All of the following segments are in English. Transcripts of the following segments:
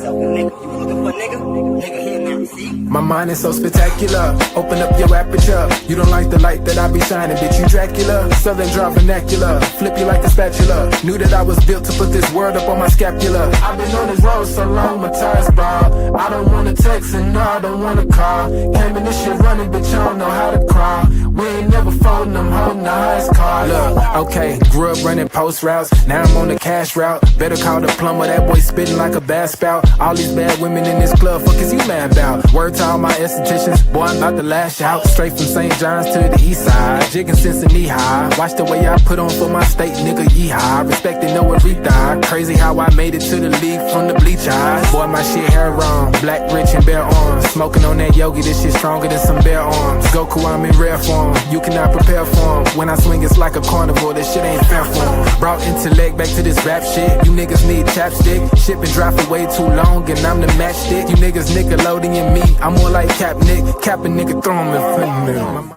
yourself a nigga. You looking for a nigga? Nigga here now, see? My mind is so spectacular. Open up your aperture. You don't like the light that I be shining, bitch. You Dracula. Southern draw vernacular. Flip you like a spatula. Knew that I was built to put this world up on my scapula. I've been on this road so long, my tires bald. I don't wanna text and no, I don't wanna call. Came in this shit running, bitch. I don't know how to crawl. We ain't never folding, I'm holding the highest car. Look, okay, grew up running post routes. Now I'm on the cash route. Better call the plumber, that boy spitting like a bass spout. All these bad women in this club, fuck is you mad about? Word to all my estheticians, boy, I'm about to lash out. Straight from St. John's to the east side, jigging since the knee high. Watch the way I put on for my state, nigga, yeehaw. Respecting no Aretha. Crazy how I made it to the league from the bleach eyes. Boy, my shit hair wrong, black, rich, and bare arms. Smoking on that yogi, this shit stronger than some bare arms. Goku, I'm in rare form, you cannot prepare for him. When I swing, it's like a carnivore, this shit ain't fair for him. Brought intellect back to this rap shit. You niggas need chapstick. Shit been dry for way too long, and I'm the matchstick. You niggas Nickelodeon me, I'm more like Cap Nick. Cap a nigga, throw him in front of me.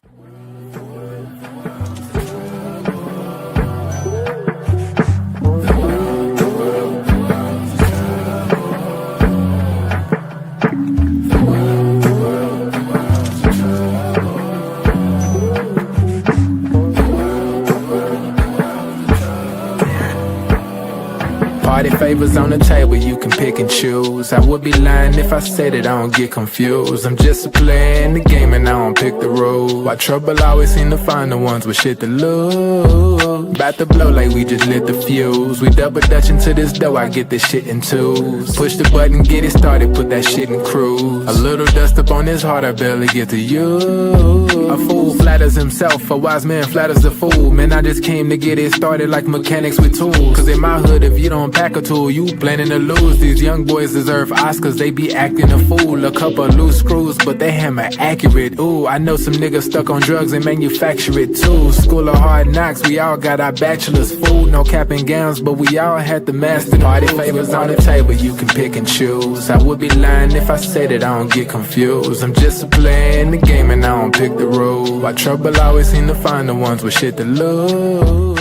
Party favors on the table, you can pick and choose. I would be lying if I said it, I don't get confused. I'm just a player in the game and I don't pick the rules. Why trouble always seem to find the ones with shit to lose. About to blow like we just lit the fuse. We double dutch into this dough, I get this shit in twos. Push the button, get it started, put that shit in cruise. A little dust up on his heart, I barely get to use. A fool flatters himself, a wise man flatters a fool. Man, I just came to get it started like mechanics with tools. Cause in my hood, if you don't pack a tool, you planning to lose. These young boys deserve Oscars, they be acting a fool. A couple loose screws, but they hammer accurate. Ooh, I know some niggas stuck on drugs and manufacture it too. School of hard knocks, we all got our bachelor's. Food, no cap and gowns, but we all had the master. Party favors on the table, you can pick and choose. I would be lying if I said it, I don't get confused. I'm just a player in the game and I don't pick the rules. Why trouble always seem to find the ones with shit to lose.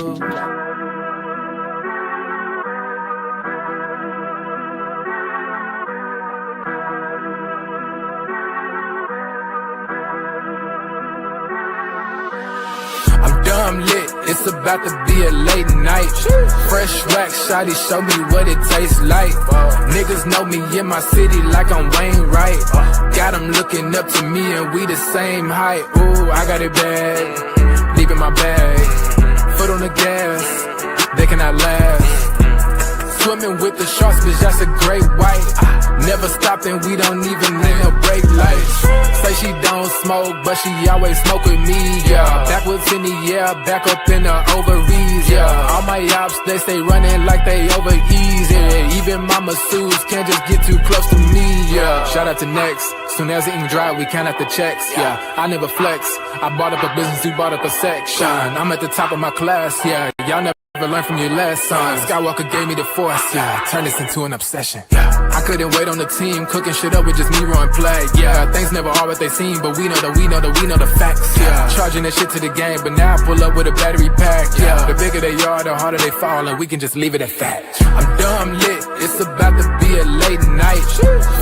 I'm dumb lit, it's about to be a late night. Fresh rack, shawty, show me what it tastes like. Niggas know me in my city like I'm Wayne Wright. Got them looking up to me and we the same height. Ooh, I got it bad, deep in my bag. Foot on the gas, they cannot last. Swimming with the sharks, bitch, that's a great white. Never stopping, we don't even need no brake lights. Say she don't smoke, but she always smoke with me, yeah. Backwards in the air, back up in the ovaries, yeah. All my ops, they stay running like they over easy. Even my masseuse can't just get too close to me, yeah. Shout out to Next, soon as the ink dry, we count out the checks, yeah. I never flex, I bought up a business, you bought up a section. I'm at the top of my class, yeah. Y'all never learned from your lesson. Skywalker gave me the force, yeah. Turn this into an obsession, yeah. I couldn't wait on the team, cooking shit up with just me run play, yeah. Things never are what they seem, but we know the facts, yeah. Charging that shit to the game, but now I pull up with a battery pack, yeah. The bigger they are, the harder they fall, and we can just leave it at fact. I'm dumb lit, it's about to be a late night.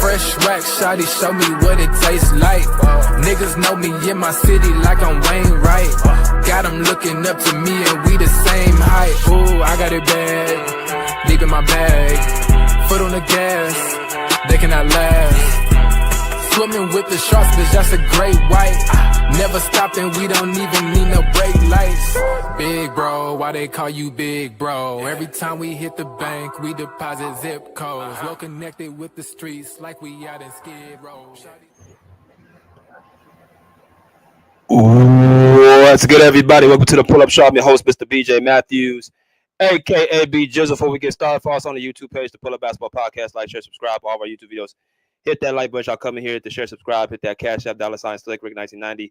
Fresh rack, shawty, show me what it tastes like. Niggas know me in my city like I'm Wayne Wright. Got them looking up to me and we the same height. Ooh, I got it bad, deep in my bag. Foot on the gas, they cannot last. Swimming with the sharks, bitch, that's a great white. Never stopping, we don't even need no brake lights. Big bro, why they call you big bro? Every time we hit the bank, we deposit zip codes. Well connected with the streets, like we out in Skid Row. What's good, everybody? Welcome to the Pull-Up Show. I'm your host, Mr. BJ Matthews, a.k.a. B Jizzle. Before we get started, follow us on the YouTube page, the Pull-Up Basketball Podcast. Like, share, subscribe all of our YouTube videos. Hit that like button. Y'all come in here, hit the share, subscribe, hit that Cash App, $SlickRick1990.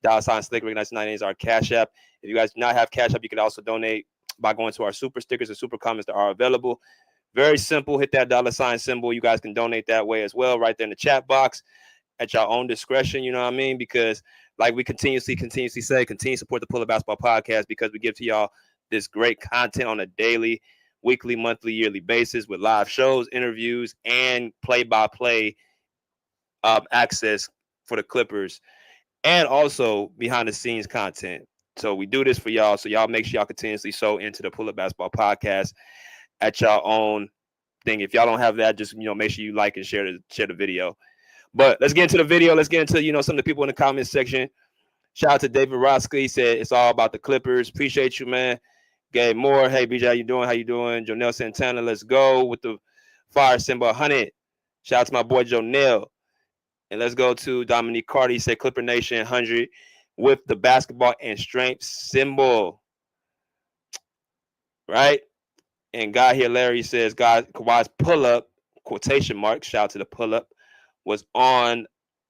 $SlickRick1990 is our Cash App. If you guys do not have Cash App, you can also donate by going to our super stickers and super comments that are available. Very simple. Hit that $symbol. You guys can donate that way as well, right there in the chat box at your own discretion. You know what I mean? Because like we continuously say, continue to support the Pull-Up Basketball Podcast because we give to y'all this great content on a daily. weekly, monthly, yearly basis with live shows, interviews, and play-by-play access for the Clippers, and also behind-the-scenes content. So we do this for y'all. So y'all make sure y'all continuously sow into the Pull Up Basketball Podcast at your own thing. If y'all don't have that, just make sure you like and share the video. But let's get into the video. Let's get into some of the people in the comments section. Shout out to David Roska. He said it's all about the Clippers. Appreciate you, man. Gabe Moore. Hey, BJ, how you doing? How you doing? Jonelle Santana, let's go with the fire symbol 100. Shout out to my boy Jonelle. And let's go to Dominique Carter. He said Clipper Nation 100 with the basketball and strength symbol. Right? And Guy here, Larry says, Kawhi's pull-up, quotation marks, shout out to the pull-up, was on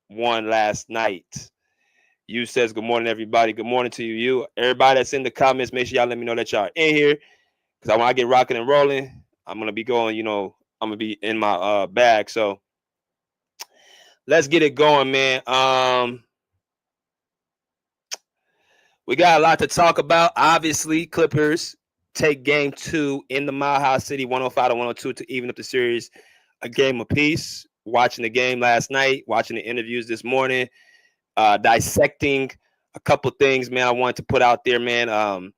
one last night. You says, good morning, everybody. Good morning to you. Everybody that's in the comments, make sure y'all let me know that y'all are in here. Because when I get rocking and rolling, I'm going to be going, I'm going to be in my bag. So let's get it going, man. We got a lot to talk about. Obviously, Clippers take game 2 in the Mile High City, 105-102 to even up the series, a game apiece. Watching the game last night, watching the interviews this morning, dissecting a couple things, man, I wanted to put out there, man.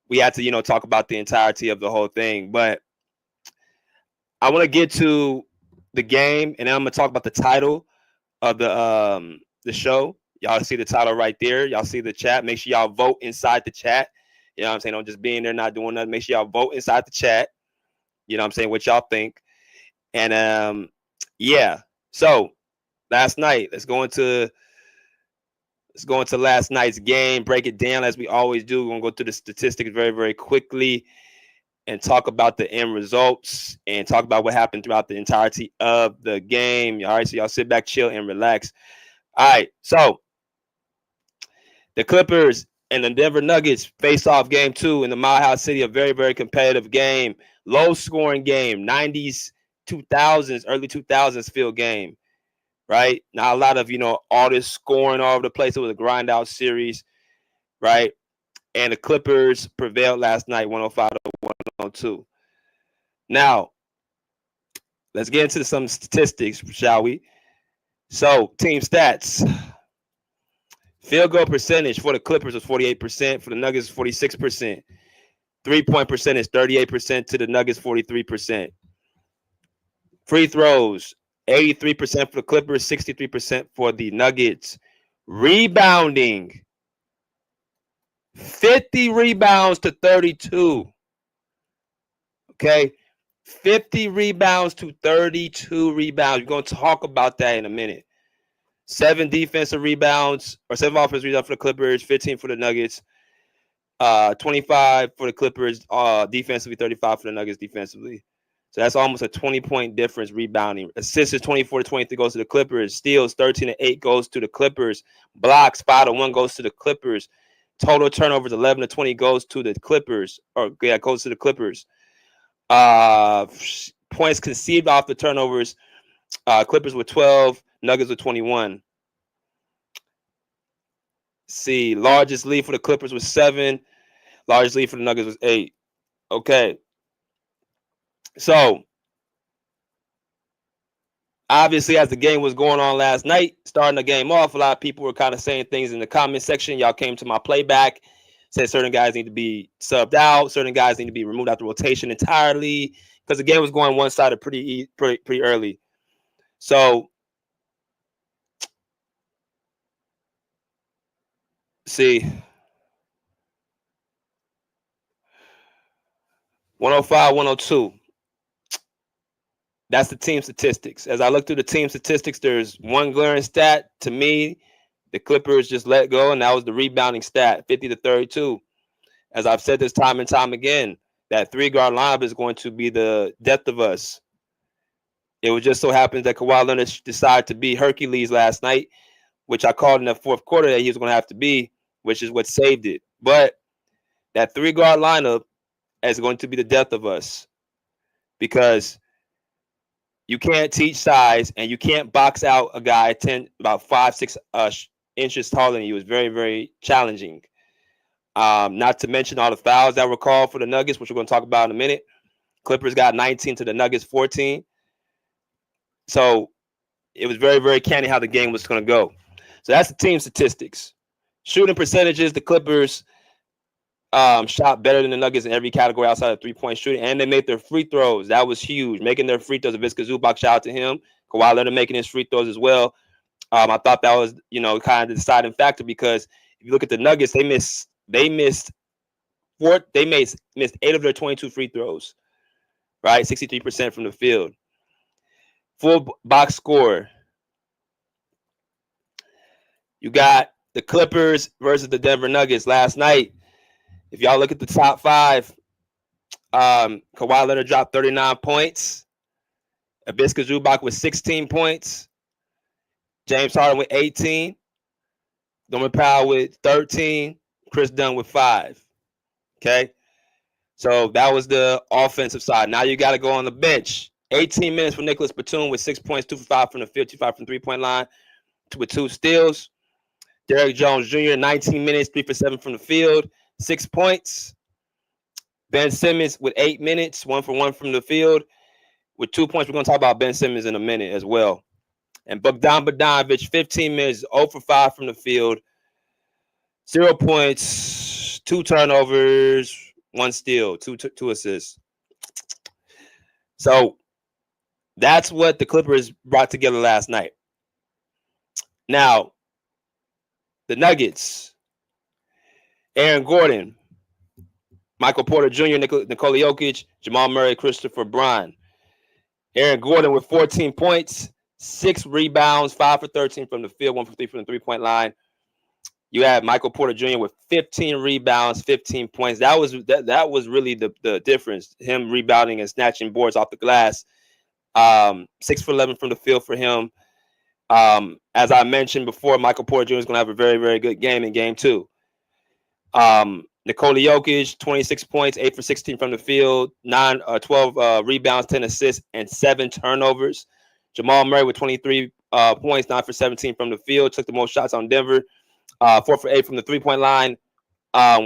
We had to, talk about the entirety of the whole thing. But I want to get to the game, and then I'm going to talk about the title of the show. Y'all see the title right there. Y'all see the chat. Make sure y'all vote inside the chat. You know what I'm saying? Don't just be in there not doing nothing. Make sure y'all vote inside the chat. You know what I'm saying? What y'all think. And, yeah. So, last night, let's go into last night's game, break it down as we always do. We're going to go through the statistics very, very quickly and talk about the end results and talk about what happened throughout the entirety of the game. All right, so y'all sit back, chill, and relax. All right, so the Clippers and the Denver Nuggets face off game 2 in the Mile High City, a very, very competitive game, low-scoring game, 90s, 2000s, early 2000s feel game. Right? Not a lot of, artists scoring all over the place. It was a grind-out series, right? And the Clippers prevailed last night, 105-102. Now, let's get into some statistics, shall we? So, team stats. Field goal percentage for the Clippers was 48%. For the Nuggets, 46%. Three-point percentage, 38% to the Nuggets, 43%. Free throws, 83% for the Clippers, 63% for the Nuggets. Rebounding, 50 rebounds to 32. Okay, 50 rebounds to 32 rebounds. We're going to talk about that in a minute. 7 defensive rebounds, or 7 offensive rebounds for the Clippers, 15 for the Nuggets. 25 for the Clippers defensively, 35 for the Nuggets defensively. So that's almost a 20-point difference rebounding. Assists 24-23 goes to the Clippers. Steals 13-8 goes to the Clippers. Blocks 5-1 goes to the Clippers. Total turnovers 11-20 goes to the Clippers. Goes to the Clippers. Points conceded off the turnovers. Clippers with 12. Nuggets with 21. See, largest lead for the Clippers was 7. Largest lead for the Nuggets was 8. Okay. So, obviously, as the game was going on last night, starting the game off, a lot of people were kind of saying things in the comment section. Y'all came to my playback, said certain guys need to be subbed out, certain guys need to be removed out the rotation entirely, because the game was going one-sided pretty early. So, see, 105-102. That's the team statistics. As I look through the team statistics, there's one glaring stat. To me, the Clippers just let go, and that was the rebounding stat, 50-32. As I've said this time and time again, that 3-guard lineup is going to be the death of us. It was just so happens that Kawhi Leonard decided to be Hercules last night, which I called in the fourth quarter that he was going to have to be, which is what saved it. But that 3-guard lineup is going to be the death of us, because you can't teach size, and you can't box out a guy about 5-6 inches taller than you. It's very, very challenging. Not to mention all the fouls that were called for the Nuggets, which we're going to talk about in a minute. Clippers got 19 to the Nuggets 14. So it was very, very canny how the game was going to go. So that's the team statistics. Shooting percentages, the Clippers shot better than the Nuggets in every category outside of three-point shooting, and they made their free throws. That was huge. Making their free throws. Viska Zubac, shout out to him. Kawhi Leonard making his free throws as well. I thought that was, kind of the deciding factor because if you look at the Nuggets, they missed 8 of their 22 free throws, right? 63% from the field. Full box score. You got the Clippers versus the Denver Nuggets last night. If y'all look at the top five, Kawhi Leonard dropped 39 points. Viska Zubac with 16 points. James Harden with 18. Norman Powell with 13. Chris Dunn with 5. Okay? So that was the offensive side. Now you got to go on the bench. 18 minutes for Nicholas Batum with 6 points, 2 for 5 from the field, 2 for 5 from three-point line, with 2 steals. Derrick Jones Jr., 19 minutes, 3 for 7 from the field, 6 points. Ben Simmons with 8 minutes, 1 for 1 from the field, with 2 points. We're going to talk about Ben Simmons in a minute as well. And Bogdan Bogdanovic, 15 minutes, 0 for 5 from the field, 0 points, 2 turnovers, 1 steal, 2 assists. So that's what the Clippers brought together last night. Now, the Nuggets, Aaron Gordon, Michael Porter Jr., Nikola Jokic, Jamal Murray, Christopher Bryant. Aaron Gordon with 14 points, 6 rebounds, 5 for 13 from the field, 1 for 3 from the three-point line. You had Michael Porter Jr. with 15 rebounds, 15 points. That was really the difference. Him rebounding and snatching boards off the glass. 6 for 11 from the field for him. As I mentioned before, Michael Porter Jr. is going to have a very, very good game in game 2. Nikola Jokic, 26 points, 8 for 16 from the field, 12 rebounds, 10 assists, and 7 turnovers. Jamal Murray with 23 points, 9 for 17 from the field, took the most shots on Denver, 4 for 8 from the three-point line,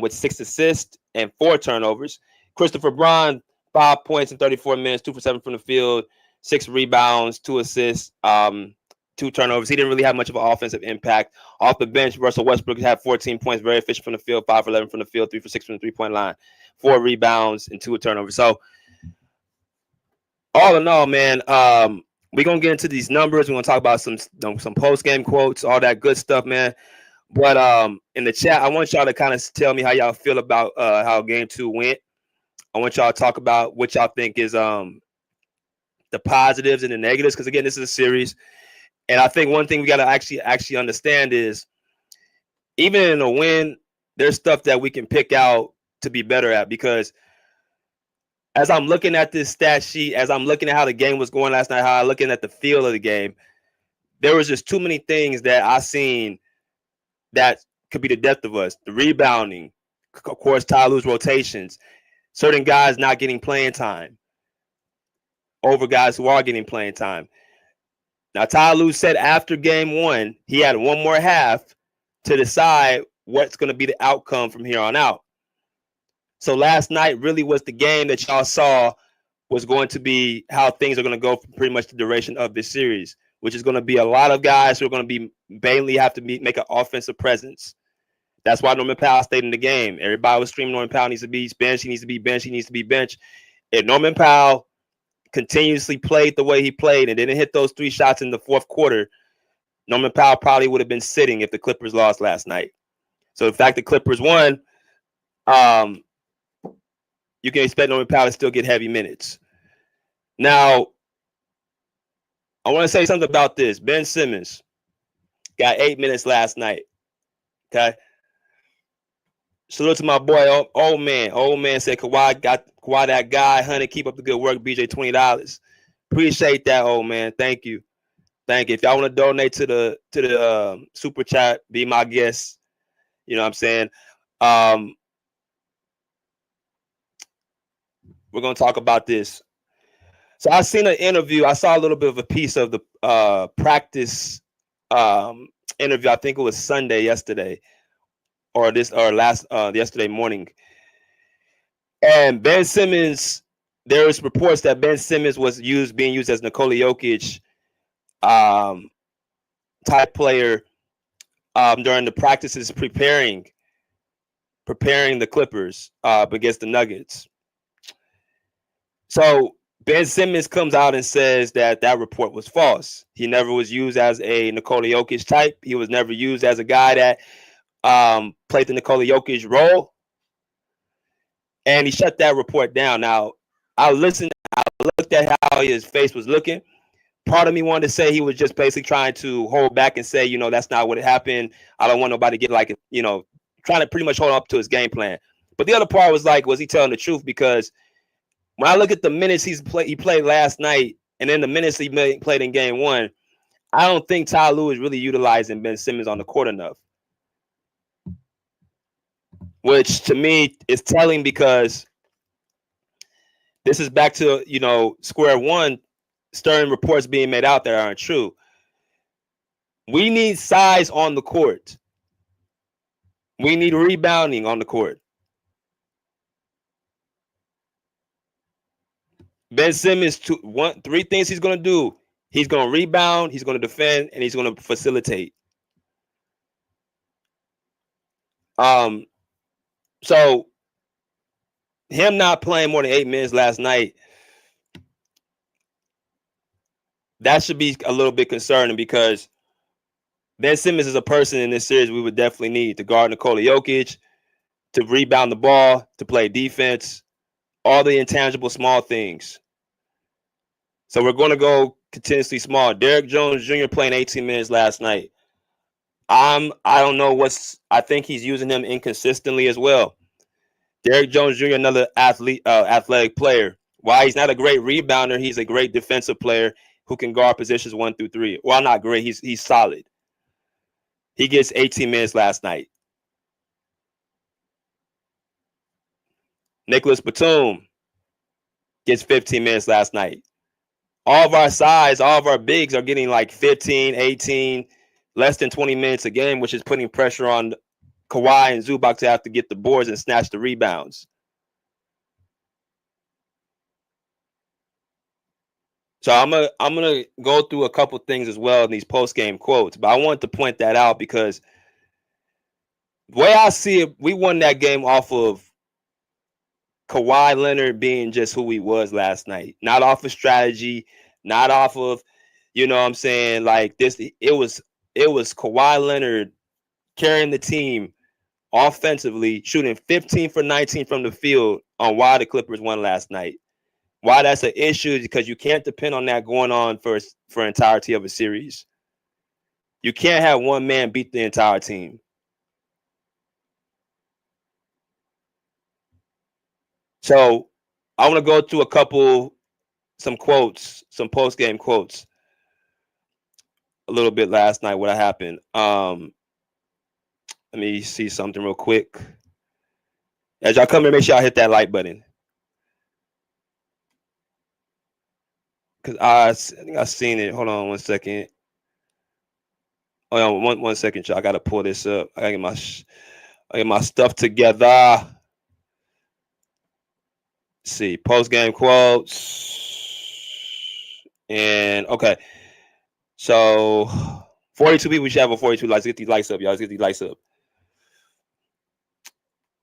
with 6 assists and 4 turnovers. Christopher Bryant, 5 points in 34 minutes, 2 for 7 from the field, 6 rebounds, 2 assists, 2 turnovers. He didn't really have much of an offensive impact. Off the bench, Russell Westbrook had 14 points, very efficient from the field, 5 for 11 from the field, 3 for 6 from the three-point line, 4 rebounds, and 2 turnovers. So, all in all, man, we're going to get into these numbers. We're going to talk about some post-game quotes, all that good stuff, man. But in the chat, I want y'all to kind of tell me how y'all feel about how game 2 went. I want y'all to talk about what y'all think is the positives and the negatives, because, again, this is a series. And I think one thing we got to actually understand is even in a win, there's stuff that we can pick out to be better at, because as I'm looking at this stat sheet, as I'm looking at how the game was going last night, how I'm looking at the feel of the game, there was just too many things that I seen that could be the death of us. The rebounding, of course, Ty Lue's rotations, certain guys not getting playing time over guys who are getting playing time. Now, Ty Lue said after game 1, he had one more half to decide what's going to be the outcome from here on out. So last night really was the game that y'all saw was going to be how things are going to go for pretty much the duration of this series, which is going to be a lot of guys who are going to be mainly have to make an offensive presence. That's why Norman Powell stayed in the game. Everybody was screaming Norman Powell needs to be benched. He needs to be benched. He needs to be benched. If Norman Powell continuously played the way he played and didn't hit those 3 shots in the fourth quarter, Norman Powell probably would have been sitting if the Clippers lost last night. So the fact the Clippers won, you can expect Norman Powell to still get heavy minutes. Now, I want to say something about this. Ben Simmons got 8 minutes last night. Okay. Salute to my boy, old man. Old man said Kawhi that guy, honey. Keep up the good work, BJ, $20. Appreciate that, old man. Thank you. Thank you. If y'all want to donate to the super chat, be my guest. You know what I'm saying? We're gonna talk about this. So I seen an interview. I saw a little bit of a piece of the practice interview. I think it was Sunday yesterday or yesterday morning. And Ben Simmons, there was reports that Ben Simmons was being used as Nikola Jokic type player during the practices preparing the Clippers against the Nuggets. So Ben Simmons comes out and says that report was false. He never was used as a Nikola Jokic type. He was never used as a guy that played the Nikola Jokic role. And he shut that report down. Now, I looked at how his face was looking. Part of me wanted to say he was just basically trying to hold back and say, that's not what happened. I don't want nobody to get trying to pretty much hold up to his game plan. But the other part was was he telling the truth? Because when I look at the minutes he played last night, and then the minutes he played in game one, I don't think Ty Lue is really utilizing Ben Simmons on the court enough. Which to me is telling, because this is back to, square one, stirring reports being made out that aren't true. We need size on the court. We need rebounding on the court. Ben Simmons, three things he's going to do. He's going to rebound, he's going to defend, and he's going to facilitate. So him not playing more than 8 minutes last night, that should be a little bit concerning, because Ben Simmons is a person in this series we would definitely need to guard Nikola Jokic, to rebound the ball, to play defense, all the intangible small things. So we're going to go continuously small. Derrick Jones Jr. playing 18 minutes last night. I don't know I think he's using him inconsistently as well. Derrick Jones Jr., another athletic player. While he's not a great rebounder, he's a great defensive player who can guard positions 1 through 3. Well, not great. He's solid. He gets 18 minutes last night. Nicholas Batum gets 15 minutes last night. All of our size, all of our bigs are getting 15, 18, less than 20 minutes a game, which is putting pressure on Kawhi and Zubac to have to get the boards and snatch the rebounds. So I'm gonna go through a couple things as well in these post-game quotes, but I wanted to point that out because the way I see it, we won that game off of Kawhi Leonard being just who he was last night, not off of strategy, not off of, it was Kawhi Leonard carrying the team offensively, shooting 15 for 19 from the field on why the Clippers won last night. Why that's an issue is because you can't depend on that going on for entirety of a series. You can't have one man beat the entire team. So I want to go to some quotes, some post-game quotes a little bit last night, what happened. Let me see something real quick. As y'all come here, make sure y'all hit that like button. Because I think I've seen it. Hold on 1 second. Oh, yeah, one second, y'all. I got to pull this up. I got to get my stuff together. Let's see, post-game quotes. And, okay. So, 42 people. We should have a 42 likes. Get these likes up, y'all. Let's get these likes up.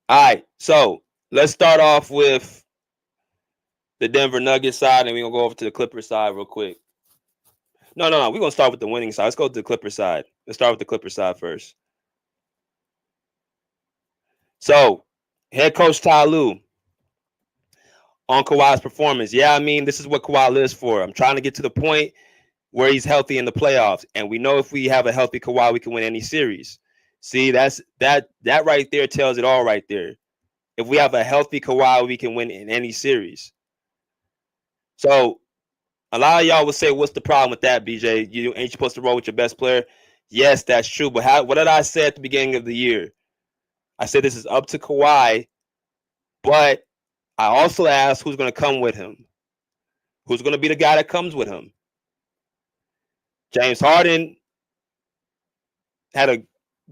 All right. So, let's start off with the Denver Nuggets side, and we're going to go over to the Clippers side real quick. No. We're going to start with the winning side. Let's go to the Clippers side. Let's start with the Clippers side first. So, head coach Ty Lue on Kawhi's performance. Yeah, I mean, this is what Kawhi lives for. I'm trying to get to the point where he's healthy in the playoffs. And we know if we have a healthy Kawhi, we can win any series. See, that right there tells it all right there. If we have a healthy Kawhi, we can win in any series. So, a lot of y'all will say, what's the problem with that, BJ? You ain't supposed to roll with your best player? Yes, that's true. But what did I say at the beginning of the year? I said this is up to Kawhi, but I also asked who's going to come with him. Who's going to be the guy that comes with him? James Harden had a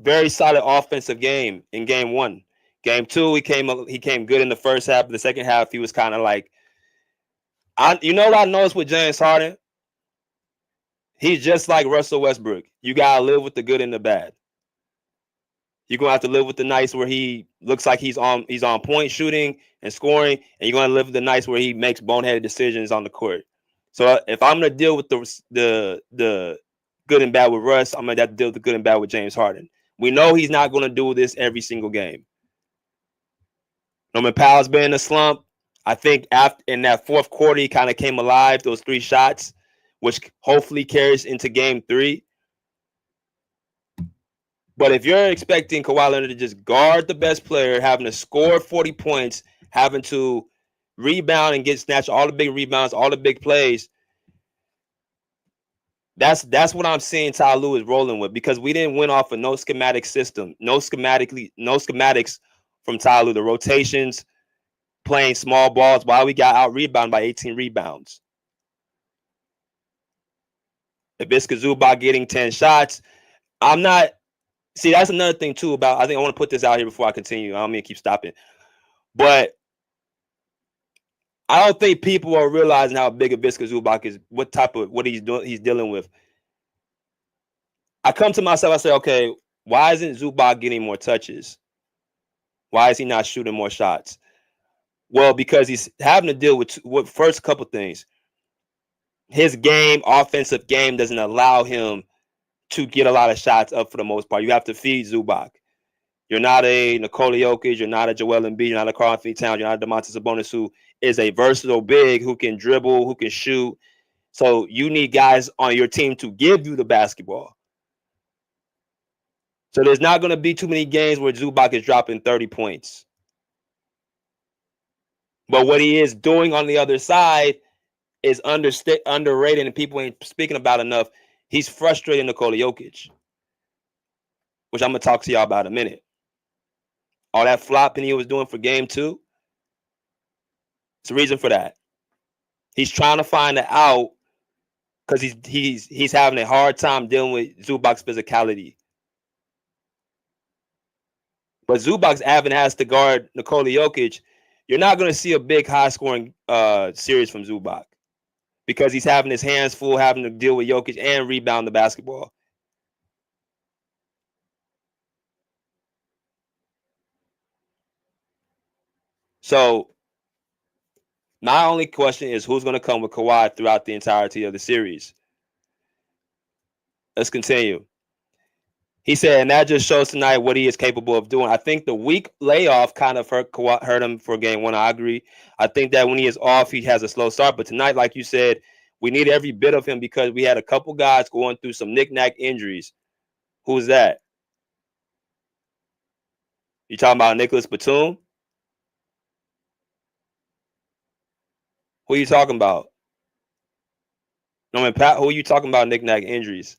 very solid offensive game in game 1. Game 2, he came good in the first half. The second half, he was kind of like, you know what I noticed with James Harden? He's just like Russell Westbrook. You gotta live with the good and the bad. You're gonna have to live with the nights where he looks like he's on point shooting and scoring, and you're gonna live with the nights where he makes boneheaded decisions on the court. So if I'm gonna deal with the good and bad with Russ, I'm gonna have to deal with the good and bad with James Harden. We know he's not gonna do this every single game. Norman Powell's been in a slump. I think after in that fourth quarter, he kind of came alive. Those 3 shots, which hopefully carries into game 3. But if you're expecting Kawhi Leonard to just guard the best player, having to score 40 points, having to rebound and get snatched all the big rebounds, all the big plays, that's what I'm seeing Ty Lue is rolling with, because we didn't win off of no schematic system, no schematics from Ty Lue. The rotations, playing small balls, while we got out rebounded by 18 rebounds. Ivica Zubac getting 10 shots. See, that's another thing too about, I think I want to put this out here before I continue. I don't mean to keep stopping. But I don't think people are realizing how big Ivica Zubac is, what he's dealing with. I come to myself, I say, okay, why isn't Zubac getting more touches? Why is he not shooting more shots? Well, because he's having to deal with first couple things. His offensive game doesn't allow him to get a lot of shots up for the most part. You have to feed Zubac. You're not a Nikola Jokic, you're not a Joel Embiid, you're not a Karl-Anthony Towns, you're not a Domantas Sabonis, who is a versatile big who can dribble, who can shoot. So you need guys on your team to give you the basketball. So there's not going to be too many games where Zubac is dropping 30 points. But what he is doing on the other side is underrated, and people ain't speaking about enough. He's frustrating Nikola Jokic, which I'm going to talk to y'all about in a minute. All that flopping he was doing for game 2, it's a reason for that. He's trying to find it out because he's having a hard time dealing with Zubac's physicality. But Zubac's having has to guard Nikola Jokic. You're not going to see a big high-scoring series from Zubac because he's having his hands full, having to deal with Jokic and rebound the basketball. So my only question is who's going to come with Kawhi throughout the entirety of the series. Let's continue. He said, and that just shows tonight what he is capable of doing. I think the week layoff kind of hurt him for game 1. I agree. I think that when he is off, he has a slow start. But tonight, like you said, we need every bit of him because we had a couple guys going through some knick-knack injuries. Who's that? You talking about Nicholas Batum? Who are you talking about? No, Pat, who are you talking about knick-knack injuries?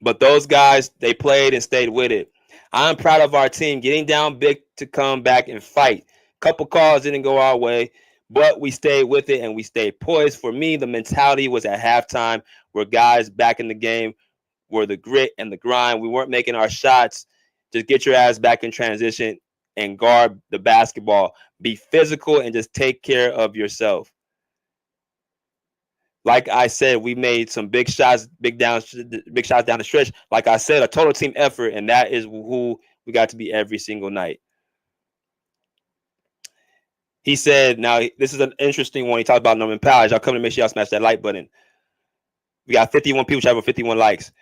But those guys, they played and stayed with it. I'm proud of our team getting down big to come back and fight. Couple calls didn't go our way, but we stayed with it and we stayed poised. For me, the mentality was at halftime where guys back in the game were the grit and the grind. We weren't making our shots. Just get your ass back in transition and guard the basketball. Be physical and just take care of yourself. Like I said, we made some big shots, big shots down the stretch. Like I said, a total team effort, and that is who we got to be every single night. He said, now this is an interesting one. He talked about Norman Powell. Y'all come to make sure y'all smash that like button. We got 51 people having 51 likes.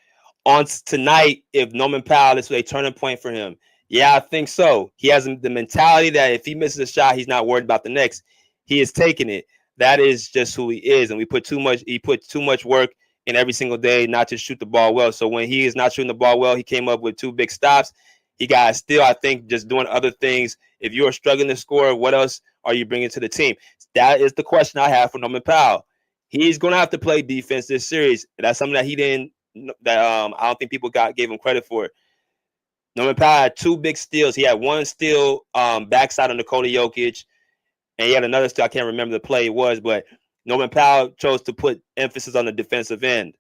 On tonight, if Norman Powell, this was a turning point for him. Yeah, I think so. He has the mentality that if he misses a shot, he's not worried about the next. He is taking it. That is just who he is. And he put too much work in every single day not to shoot the ball well. So when he is not shooting the ball well, he came up with 2 big stops. He got still, I think, just doing other things. If you are struggling to score, what else are you bringing to the team? That is the question I have for Norman Powell. He's going to have to play defense this series. That's something that he didn't. I don't think people gave him credit for. Norman Powell had 2 big steals. He had 1 steal backside of Nikola Jokic, and he had another steal. I can't remember the play it was, but Norman Powell chose to put emphasis on the defensive end.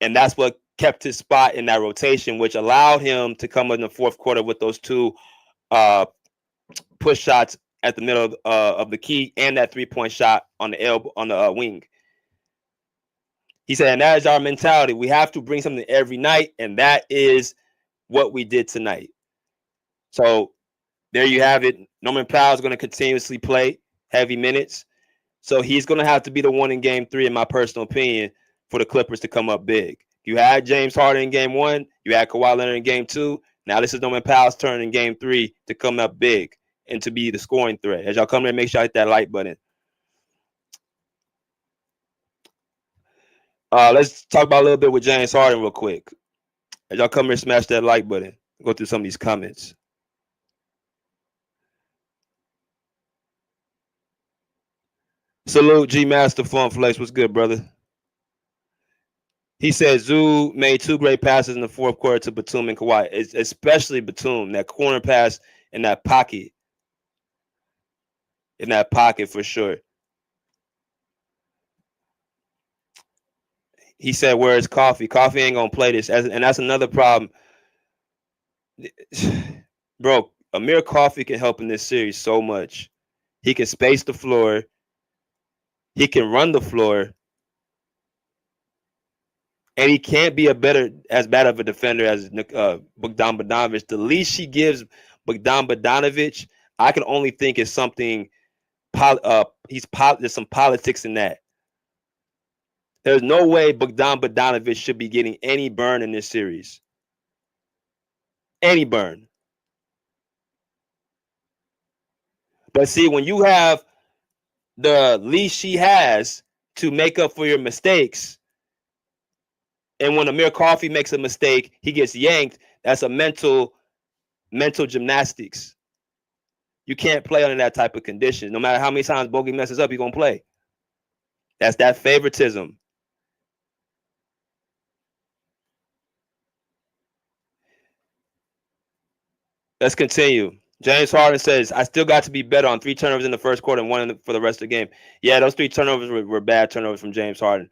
And that's what kept his spot in that rotation, which allowed him to come in the fourth quarter with those two push shots at the middle of the key and that 3-point shot on the elbow on the wing. He said, and that is our mentality. We have to bring something every night, and that is what we did tonight. So there you have it. Norman Powell is going to continuously play heavy minutes. So he's going to have to be the one in game 3, in my personal opinion, for the Clippers to come up big. You had James Harden in game 1. You had Kawhi Leonard in game 2. Now this is Norman Powell's turn in game 3 to come up big and to be the scoring threat. As y'all come there, make sure I hit that like button. Let's talk about a little bit with James Harden real quick. As y'all come here, smash that like button. Go through some of these comments. Salute G Master Fun Flex. What's good, brother? He said Zoo made 2 great passes in the fourth quarter to Batum and Kawhi, especially Batum, that corner pass in that pocket. In that pocket for sure. He said, where's Coffee? Coffee ain't going to play this. And that's another problem. Bro, Amir Coffee can help in this series so much. He can space the floor. He can run the floor. And he can't be as bad of a defender as Bogdan Bogdanovic. The least she gives Bogdan Bogdanovic, I can only think is something. There's some politics in that. There's no way Bogdan Bogdanovic should be getting any burn in this series. Any burn. But see, when you have the least she has to make up for your mistakes, and when Amir Coffee makes a mistake, he gets yanked. That's a mental gymnastics. You can't play under that type of condition. No matter how many times Bogey messes up, he's going to play. That's that favoritism. Let's continue. James Harden says, I still got to be better on 3 turnovers in the first quarter and 1 for the rest of the game. Yeah, those 3 turnovers were bad turnovers from James Harden.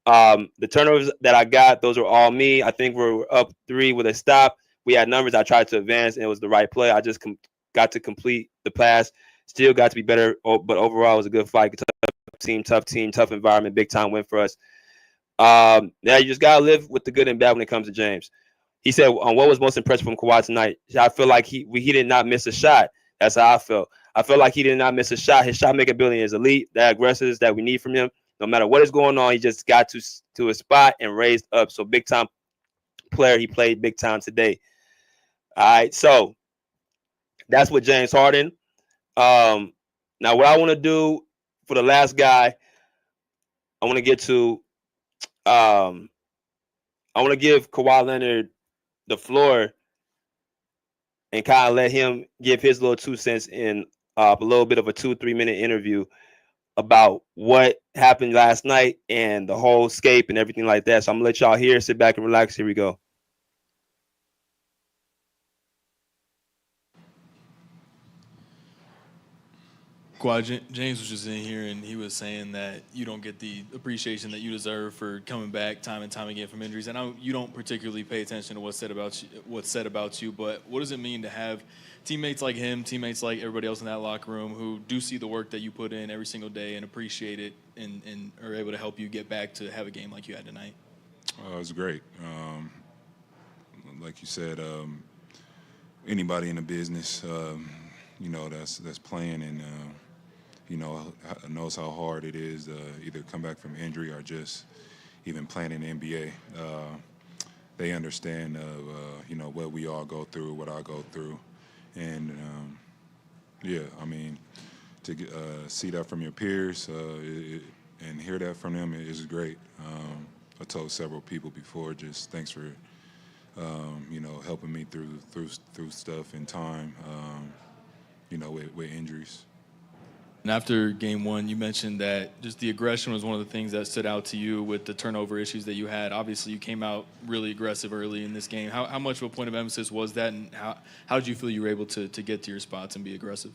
The turnovers that I got, those are all me. I think we're up 3 with a stop. We had numbers. I tried to advance, and it was the right play. I just got to complete the pass. Still got to be better, but overall, it was a good fight. Tough team, tough environment, big time win for us. Now you just got to live with the good and bad when it comes to James. He said, what was most impressive from Kawhi tonight? I feel like he did not miss a shot. That's how I felt. I feel like he did not miss a shot. His shot-making ability is elite. The aggressiveness that we need from him. No matter what is going on, he just got to a spot and raised up. So big-time player. He played big time today. All right, so that's what James Harden. Now, what I want to do for the last guy, I want to get to I want to give Kawhi Leonard the floor and kind of let him give his little 2 cents in a little bit of a 2-3 minute interview about what happened last night and the whole scape and everything like that. So I'm gonna let y'all hear, sit back and relax. Here we go. Kawhi, James was just in here and he was saying that you don't get the appreciation that you deserve for coming back time and time again from injuries. I know you don't particularly pay attention to what's said about you, but what does it mean to have teammates like him, teammates like everybody else in that locker room who do see the work that you put in every single day and appreciate it and are able to help you get back to have a game like you had tonight? It was great. Like you said, anybody in the business, that's playing and knows how hard it is to either come back from injury or just even playing in the NBA. They understand, what we all go through, what I go through, and to see that from your peers and hear that from them is great. I told several people before, just thanks for helping me through stuff in time, with injuries. And after game 1, you mentioned that just the aggression was one of the things that stood out to you with the turnover issues that you had. Obviously, you came out really aggressive early in this game. How much of a point of emphasis was that, and how did you feel you were able to get to your spots and be aggressive?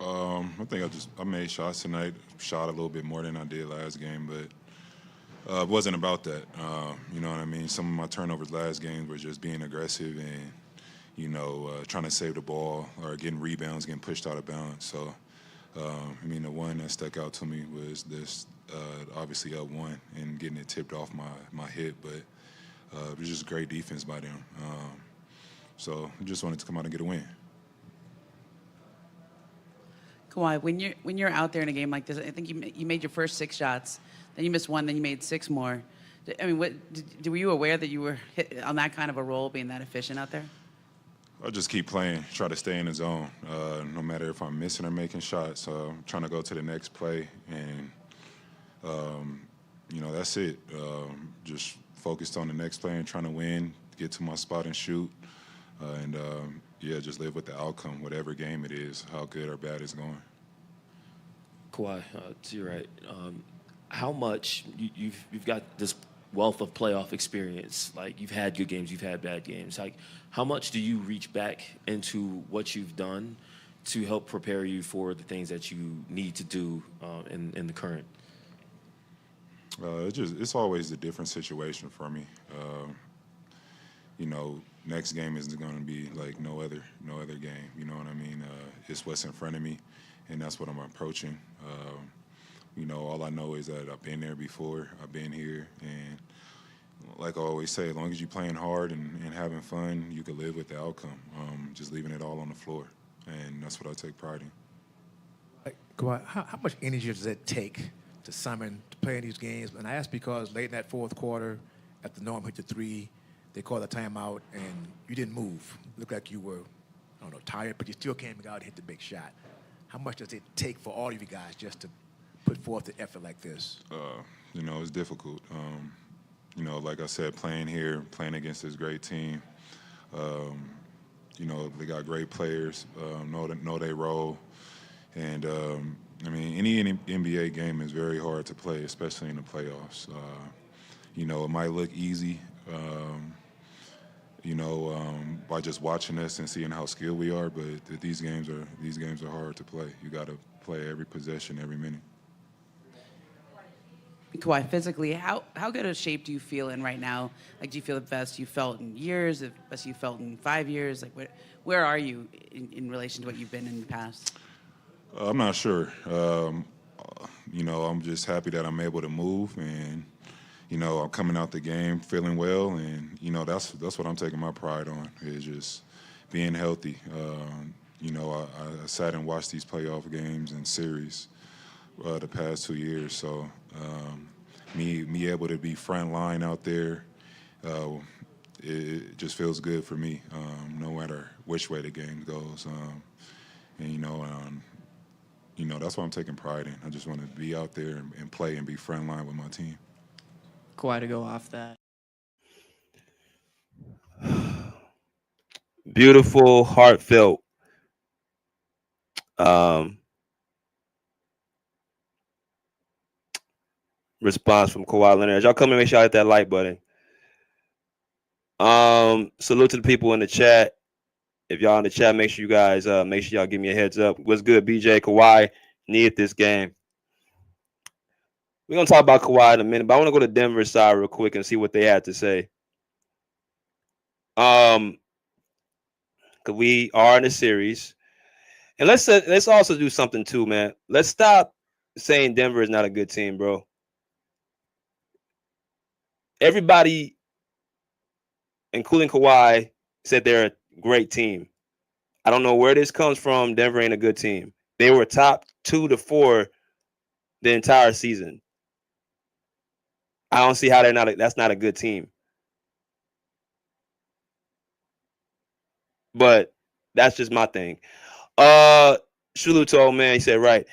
I think I made shots tonight, shot a little bit more than I did last game, but It wasn't about that. You know what I mean? Some of my turnovers last game were just being aggressive and, trying to save the ball or getting rebounds, getting pushed out of bounds. So, the one that stuck out to me was this, obviously up one and getting it tipped off my hip, but it was just great defense by them. So I just wanted to come out and get a win. Kawhi, when you're out there in a game like this, I think you made your first 6 shots, then you missed one, then you made 6 more. I mean, were you aware that you were on that kind of a roll, being that efficient out there? I'll just keep playing, try to stay in the zone, no matter if I'm missing or making shots. I'm trying to go to the next play, and that's it. Just focused on the next play and trying to win, get to my spot and shoot, and just live with the outcome, whatever game it is, how good or bad it's going. Kawhi, to your right, how much you've got this wealth of playoff experience? Like, you've had good games, you've had bad games. Like, how much do you reach back into what you've done to help prepare you for the things that you need to do in the current? It's always a different situation for me. Next game isn't going to be like no other game. You know what I mean? It's what's in front of me, and that's what I'm approaching. All I know is that I've been there before. I've been here, and like I always say, as long as you're playing hard and having fun, you can live with the outcome. Just leaving it all on the floor, and that's what I take pride in. Kawhi, how much energy does it take to play in these games? And I ask because late in that fourth quarter, after Norm hit the 3, they called a timeout, and you didn't move. Looked like you were, tired, but you still came out and hit the big shot. How much does it take for all of you guys just to put forth the effort like this? It's difficult. Like I said, playing here, playing against this great team, they got great players, know their role. And, any NBA game is very hard to play, especially in the playoffs. It might look easy, by just watching us and seeing how skilled we are, but these games are hard to play. You got to play every possession, every minute. Kawhi, physically, how good a shape do you feel in right now? Like, do you feel the best you felt in years, the best you felt in 5 years? Like, where are you in relation to what you've been in the past? I'm not sure. I'm just happy that I'm able to move, and I'm coming out the game feeling well, and that's what I'm taking my pride on, is just being healthy. I sat and watched these playoff games and series the past 2 years, so me able to be front line out there, it just feels good for me, no matter which way the game goes. That's what I'm taking pride in. I just want to be out there and play and be front line with my team. Kawhi, to go off that. Beautiful, heartfelt. Response from Kawhi Leonard. As y'all come and make sure y'all hit that like button. Salute to the people in the chat. If y'all in the chat, make sure y'all give me a heads up. What's good, BJ? Kawhi needed this game. We're gonna talk about Kawhi in a minute, but I want to go to Denver's side real quick and see what they had to say. Because we are in a series, and let's also do something too, man. Let's stop saying Denver is not a good team, bro. Everybody, including Kawhi, said they're a great team. I don't know where this comes from. Denver ain't a good team. They were top 2 to 4 the entire season. I don't see how that's not a good team. But that's just my thing. Shulu told, man, he said right.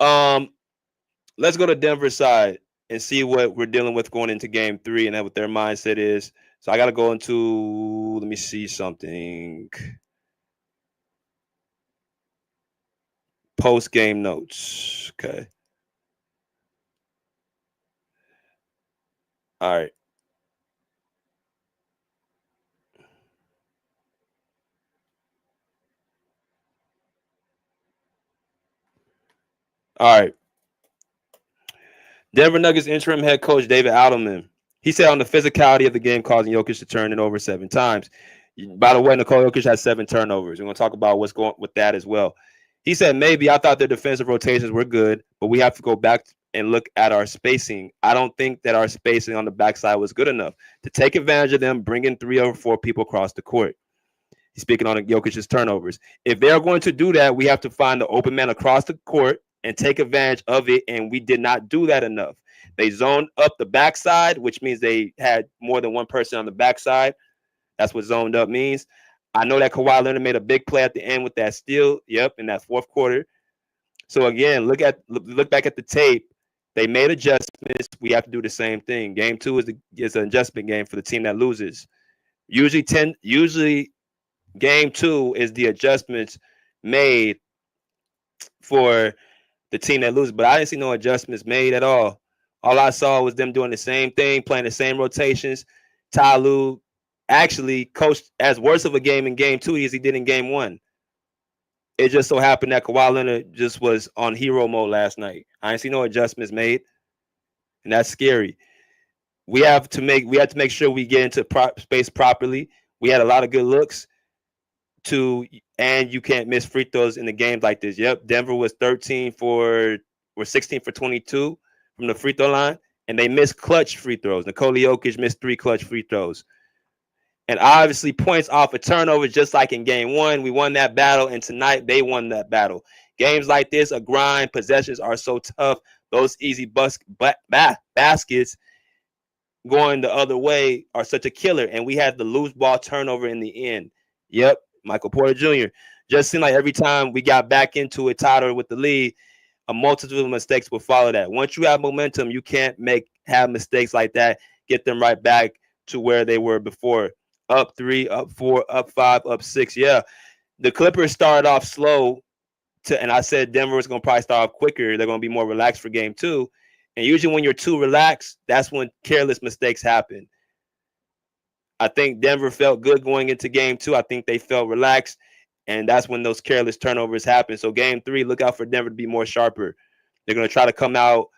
Let's go to Denver's side and see what we're dealing with going into game 3 and what their mindset is. So I got to go into, let me see something. Post-game notes. Okay. All right. All right. Denver Nuggets interim head coach David Adelman. He said on the physicality of the game causing Jokic to turn it over 7 times. By the way, Nikola Jokic has 7 turnovers. We're going to talk about what's going with that as well. He said, maybe I thought their defensive rotations were good, but we have to go back and look at our spacing. I don't think that our spacing on the backside was good enough to take advantage of them bringing 3 or 4 people across the court. He's speaking on Jokic's turnovers. If they're going to do that, we have to find the open man across the court and take advantage of it, and we did not do that enough. They zoned up the backside, which means they had more than one person on the backside. That's what zoned up means. I know that Kawhi Leonard made a big play at the end with that steal. Yep, in that fourth quarter. So again, look back at the tape. They made adjustments. We have to do the same thing. Game 2 is an adjustment game for the team that loses. Usually game 2 is the adjustments made for the team that loses, but I didn't see no adjustments made at all. All I saw was them doing the same thing, playing the same rotations. Ty Lue actually coached as worse of a game in game 2 as he did in game 1. It just so happened that Kawhi Leonard just was on hero mode last night. I didn't see no adjustments made, and that's scary. We have to make sure we get into space properly. We had a lot of good looks and you can't miss free throws in the games like this. Yep, Denver was 16 for 22 from the free throw line, and they missed clutch free throws. Nikola Jokic missed 3 clutch free throws. And obviously points off a turnover, just like in game 1. We won that battle, and tonight they won that battle. Games like this, a grind, possessions are so tough. Those easy baskets going the other way are such a killer. And we had the loose ball turnover in the end. Yep, Michael Porter Jr. Just seemed like every time we got back into it, tied with the lead, a multitude of mistakes will follow that. Once you have momentum, you can't have mistakes like that, get them right back to where they were before. Up 3, up 4, up 5, up 6. Yeah, the Clippers started off slow, and I said Denver was going to probably start off quicker. They're going to be more relaxed for game 2. And usually when you're too relaxed, that's when careless mistakes happen. I think Denver felt good going into game 2. I think they felt relaxed, and that's when those careless turnovers happen. So game 3, look out for Denver to be more sharper. They're going to try to come out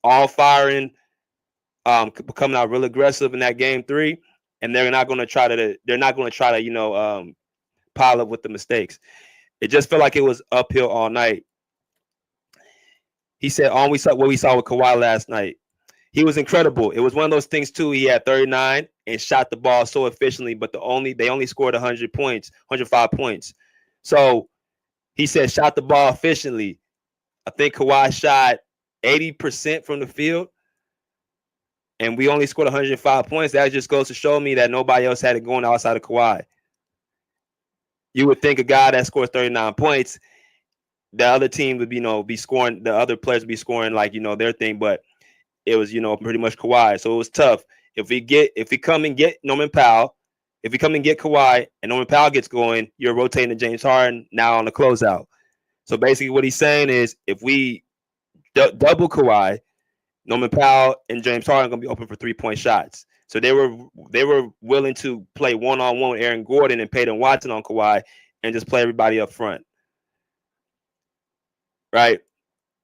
all firing, coming out real aggressive in that game 3. And they're not going to try to, pile up with the mistakes. It just felt like it was uphill all night. He said, what we saw with Kawhi last night, he was incredible. It was one of those things too. He had 39 and shot the ball so efficiently, but they only scored 105 points. So he said, shot the ball efficiently. I think Kawhi shot 80% from the field, and we only scored 105 points. That just goes to show me that nobody else had it going outside of Kawhi. You would think a guy that scores 39 points, the other team would be scoring, the other players would be scoring their thing, but it was pretty much Kawhi. So it was tough. If we come and get Norman Powell, if we come and get Kawhi and Norman Powell gets going, you're rotating to James Harden now on the closeout. So basically what he's saying is if we double Kawhi, Norman Powell and James Harden are going to be open for 3-point shots. So they were willing to play one-on-one with Aaron Gordon and Peyton Watson on Kawhi and just play everybody up front. Right?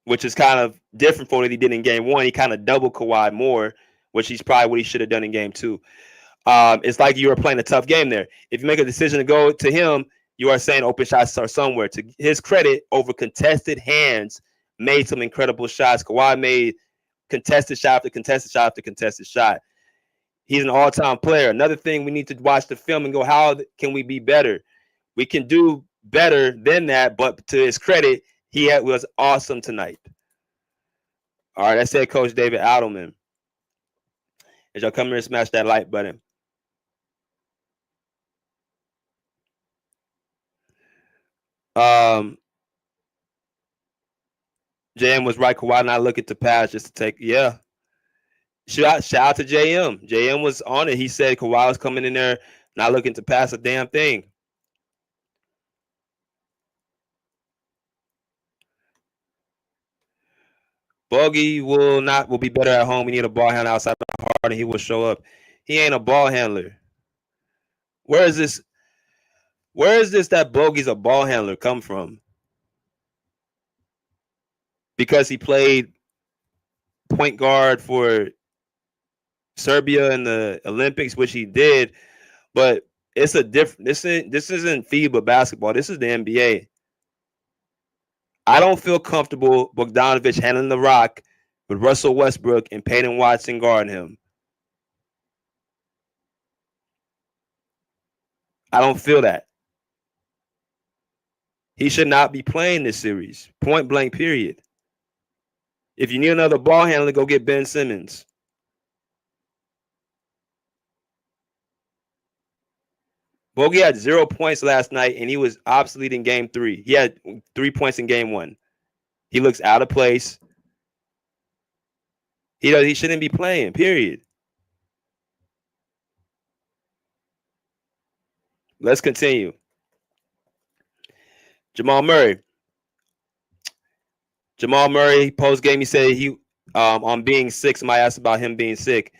Which is kind of different from what he did in game 1. He kind of doubled Kawhi more, which is probably what he should have done in game 2. It's like you were playing a tough game there. If you make a decision to go to him, you are saying open shots are somewhere. To his credit, over contested hands, made some incredible shots. Kawhi made contested shot after contested shot after contested shot. He's an all-time player. Another thing, we need to watch the film and go, how can we be better? We can do better than that, but to his credit, was awesome tonight. All right, that's head coach David Adelman. As y'all come here and smash that like button. JM was right. Kawhi not looking to pass just to take. Yeah. Shout out to JM. JM was on it. He said Kawhi was coming in there not looking to pass a damn thing. Bogey will be better at home. We need a ball handler outside of Harden. He will show up. He ain't a ball handler. Where is this that Bogey's a ball handler come from? Because he played point guard for Serbia in the Olympics, which he did, but it's a different. This isn't FIBA basketball. This is the NBA. I don't feel comfortable Bogdanovich handling the rock with Russell Westbrook and Peyton Watson guarding him. I don't feel that. He should not be playing this series. Point blank, period. If you need another ball handler, go get Ben Simmons. Bogey had 0 points last night, and he was obsolete in game 3. He had 3 points in game 1. He looks out of place. He shouldn't be playing, period. Let's continue. Jamal Murray post game, he said he on being sick. Somebody asked about him being sick.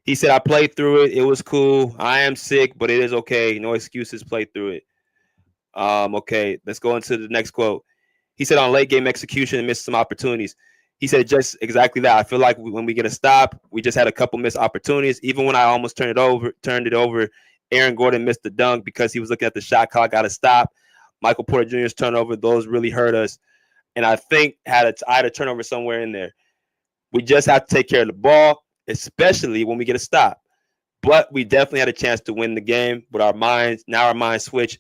He said, I played through it. It was cool. I am sick, but it is okay. No excuses. Play through it. Okay, let's go into the next quote. He said on late game execution and missed some opportunities. He said just exactly that. I feel like when we get a stop, we just had a couple missed opportunities. Even when I almost turned it over, Aaron Gordon missed the dunk because he was looking at the shot clock, got to stop. Michael Porter Jr.'s turnover, those really hurt us. And I think I had a turnover somewhere in there. We just have to take care of the ball, especially when we get a stop. But we definitely had a chance to win the game with our minds. Now our minds switch,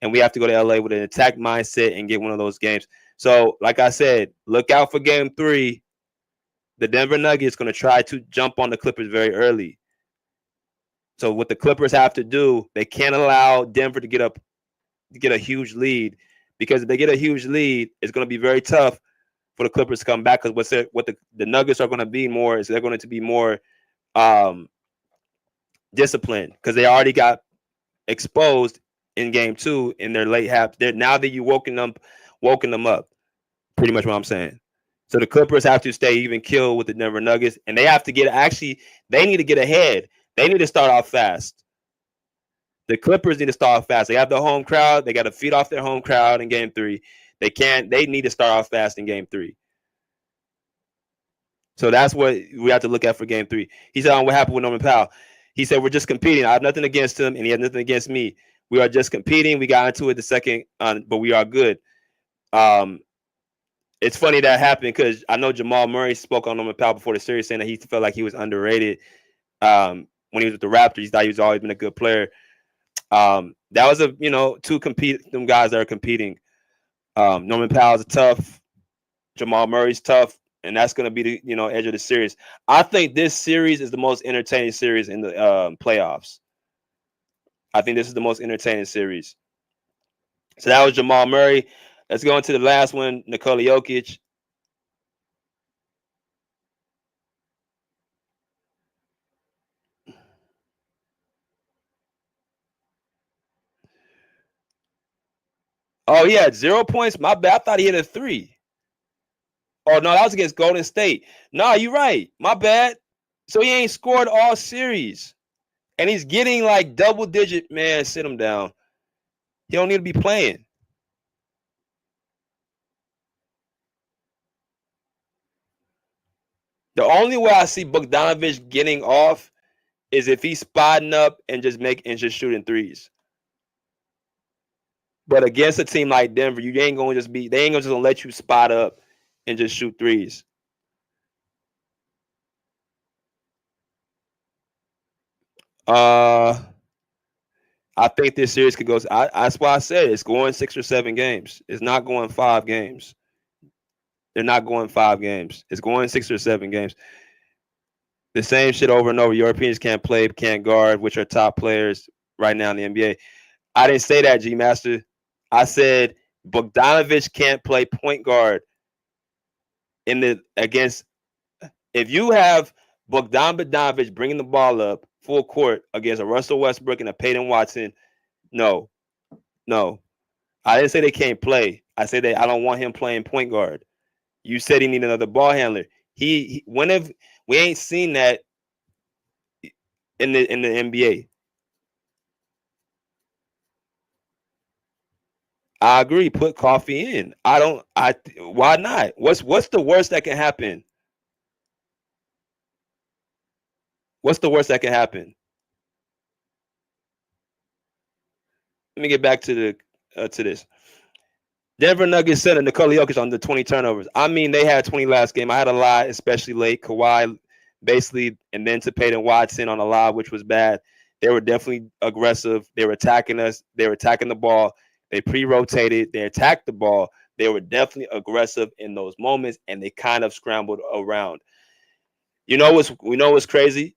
and we have to go to LA with an attack mindset and get one of those games. So, like I said, look out for game 3. The Denver Nuggets going to try to jump on the Clippers very early. So what the Clippers have to do, they can't allow Denver to get a huge lead, because if they get a huge lead, it's going to be very tough for the Clippers to come back, because what the Nuggets are going to be more is they're going to be more disciplined, because they already got exposed in game 2 in their late half. Now that you woken them up, pretty much what I'm saying. So the Clippers have to stay even kill with the Denver Nuggets, and they have to they need to get ahead. They need to start off fast. The Clippers need to start off fast. They have the home crowd. They got to feed off their home crowd in game 3. They need to start off fast in game 3. So that's what we have to look at for game 3. He said on what happened with Norman Powell. He said, we're just competing. I have nothing against him, and he has nothing against me. We are just competing. We got into it the second, but we are good. It's funny that happened because I know Jamal Murray spoke on Norman Powell before the series, saying that he felt like he was underrated. When he was with the Raptors, he thought he was always been a good player. That was two guys that are competing. Norman Powell's tough. Jamal Murray's tough. And that's going to be the edge of the series. I think this series is the most entertaining series in the playoffs. I think this is the most entertaining series. So that was Jamal Murray. Let's go into the last one, Nikola Jokic. Oh, he had 0 points. My bad. I thought he hit a 3. Oh, no, that was against Golden State. No, you're right. My bad. So he ain't scored all series. And he's getting like double digit. Man, sit him down. He don't need to be playing. The only way I see Bogdanovich getting off is if he's spotting up and just shooting threes. But against a team like Denver, they ain't gonna just let you spot up and just shoot threes. I think this series could go. That's why I said it's going 6 or 7 games. It's not going 5 games. They're not going 5 games. It's going 6 or 7 games. The same shit over and over. Europeans can't play, can't guard, which are top players right now in the NBA. I didn't say that, G Master. I said Bogdanovich can't play point guard if you have Bogdanovich bringing the ball up full court against a Russell Westbrook and a Peyton Watson. No. I didn't say they can't play. I said I don't want him playing point guard. You said he needed another ball handler. We ain't seen that in the NBA. I agree. Put Coffee in. Why not? What's the worst that can happen? What's the worst that can happen? Let me get back to this. Denver Nuggets center Nikola Jokic on the 20 turnovers. I mean, they had 20 last game. I had a lot, especially late. Kawhi basically, and then to Peyton Watson on a lot, which was bad. They were definitely aggressive. They were attacking us. They were attacking the ball. They pre-rotated. They attacked the ball. They were definitely aggressive in those moments, and they kind of scrambled around. We know what's crazy?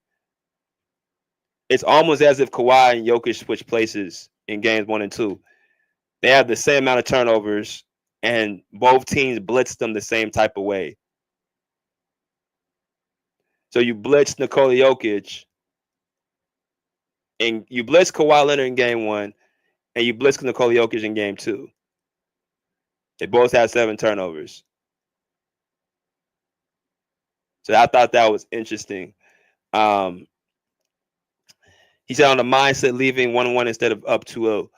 It's almost as if Kawhi and Jokic switched places in games 1 and 2. They have the same amount of turnovers, and both teams blitzed them the same type of way. So you blitz Nikola Jokic, and you blitz Kawhi Leonard in game 1, and you blitz Nikola Jokic in game 2. They both had 7 turnovers. So I thought that was interesting. He said on the mindset leaving 1-1 instead of up 2-0.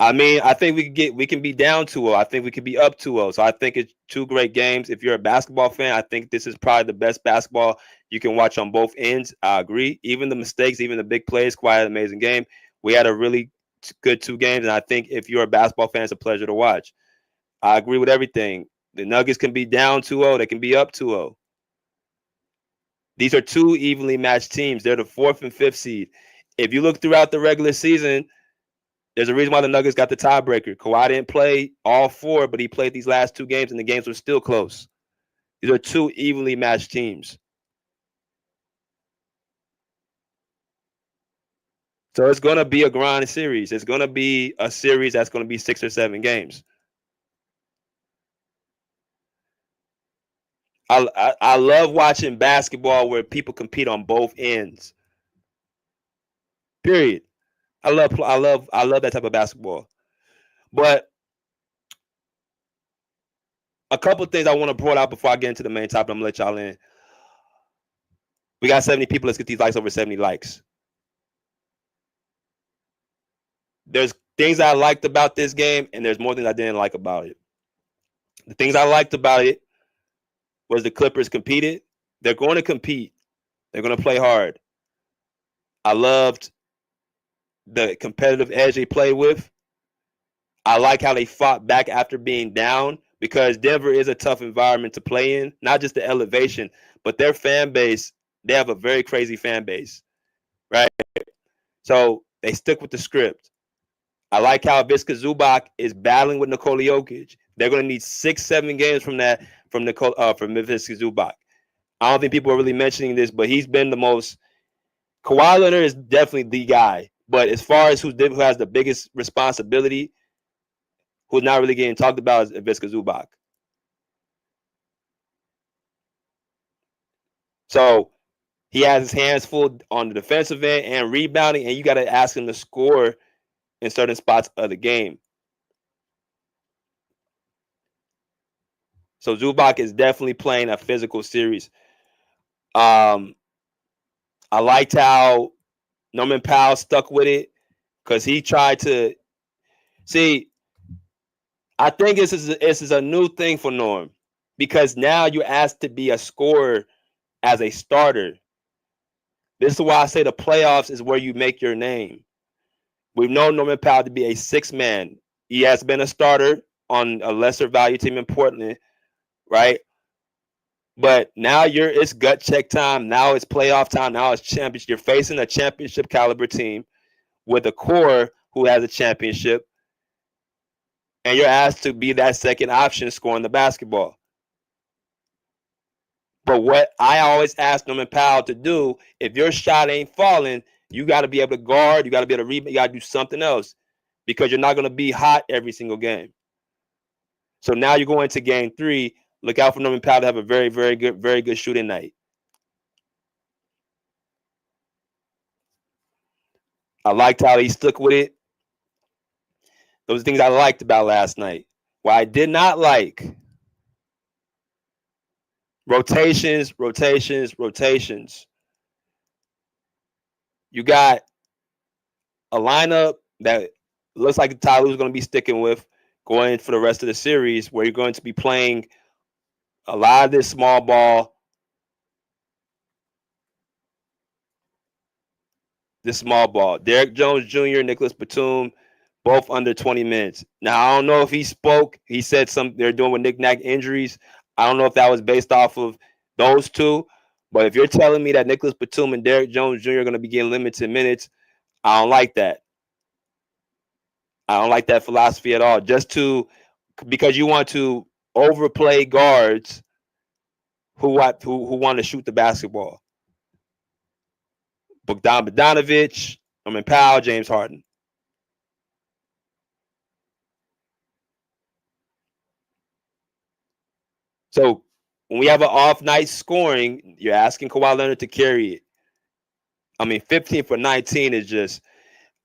I mean, I think we can be down 2-0. I think we could be up 2-0. So I think it's 2 great games. If you're a basketball fan, I think this is probably the best basketball you can watch on both ends. I agree. Even the mistakes, even the big plays, quite an amazing game. We had a really good 2 games, and I think if you're a basketball fan, it's a pleasure to watch. I agree with everything. The Nuggets can be down 2-0. They can be up 2-0. These are 2 evenly matched teams. They're the 4th and 5th seed. If you look throughout the regular season, there's a reason why the Nuggets got the tiebreaker. Kawhi didn't play all 4, but he played these last 2 games, and the games were still close. These are 2 evenly matched teams. So it's going to be a grind series. It's going to be a series that's going to be 6 or 7 games. I love watching basketball where people compete on both ends. Period. I love that type of basketball. But a couple of things I want to point out before I get into the main topic. I'm going to let y'all in. We got 70 people. Let's get these likes over 70 likes. There's things I liked about this game, and there's more things I didn't like about it. The things I liked about it was the Clippers competed. They're going to compete. They're going to play hard. I loved the competitive edge they played with. I like how they fought back after being down, because Denver is a tough environment to play in, not just the elevation, but their fan base. They have a very crazy fan base, right? So they stuck with the script. I like how Viska Zubac is battling with Nikola Jokic. They're going to need 6-7 games from Viska Zubac. I don't think people are really mentioning this, but he's been the most. Kawhi Leonard is definitely the guy, but as far as who has the biggest responsibility, who's not really getting talked about, is Viska Zubac. So he has his hands full on the defensive end and rebounding, and you got to ask him to score in certain spots of the game. So Zubac is definitely playing a physical series. I liked how Norman Powell stuck with it, because he tried to see. I think this is a new thing for Norm, because now you're asked to be a scorer as a starter. This is why I say the playoffs is where you make your name. We've known Norman Powell to be a 6-man. He has been a starter on a lesser value team in Portland, right? But now it's gut check time. Now it's playoff time. Now it's championship. You're facing a championship caliber team with a core who has a championship, and you're asked to be that second option scoring the basketball. But what I always ask Norman Powell to do, if your shot ain't falling, you got to be able to guard. You got to be able to rebound. You got to do something else, because you're not going to be hot every single game. So now you're going to game 3. Look out for Norman Powell to have a very, very good shooting night. I liked how he stuck with it. Those are things I liked about last night. What I did not like, rotations. You got a lineup that looks like Ty Lue's going to be sticking with going for the rest of the series, where you're going to be playing a lot of this small ball. the small ball. Derek Jones Jr., Nicholas Batum, both under 20 minutes. Now, I don't know if he spoke. He said something they're doing with knick-knack injuries. I don't know if that was based off of those two. But if you're telling me that Nicholas Batum and Derek Jones Jr. are going to be getting limited minutes, I don't like that. I don't like that philosophy at all. Because you want to overplay guards who want to shoot the basketball. Bogdanovich, Powell, James Harden. So when we have an off night scoring, you're asking Kawhi Leonard to carry it. 15 for 19 is just.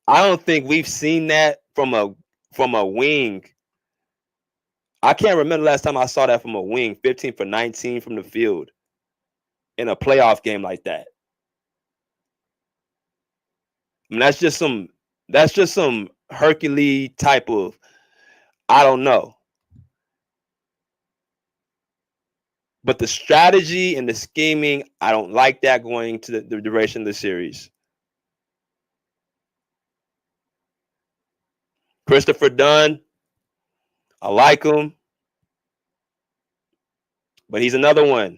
I don't think we've seen that from a wing. I can't remember the last time I saw that from a wing. 15 for 19 from the field in a playoff game like that. That's just some Hercules type of. I don't know. But the strategy and the scheming, I don't like that going to the duration of the series. Christopher Dunn, I like him. But he's another one.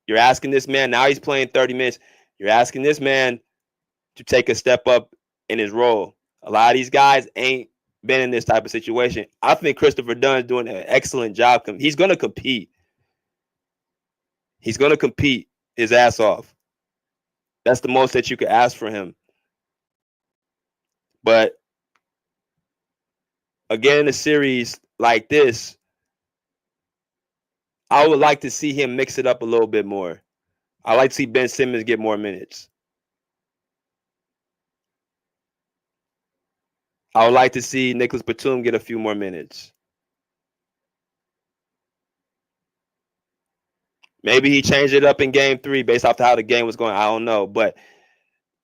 You're asking this man, now he's playing 30 minutes. You're asking this man to take a step up in his role. A lot of these guys ain't been in this type of situation. I think Christopher Dunn is doing an excellent job. He's going to compete. He's going to compete his ass off. That's the most that you could ask for him. But again, in a series like this, I would like to see him mix it up a little bit more. I like to see Ben Simmons get more minutes. I would like to see Nicholas Batum get a few more minutes. Maybe he changed it up in game 3 based off of how the game was going. I don't know. But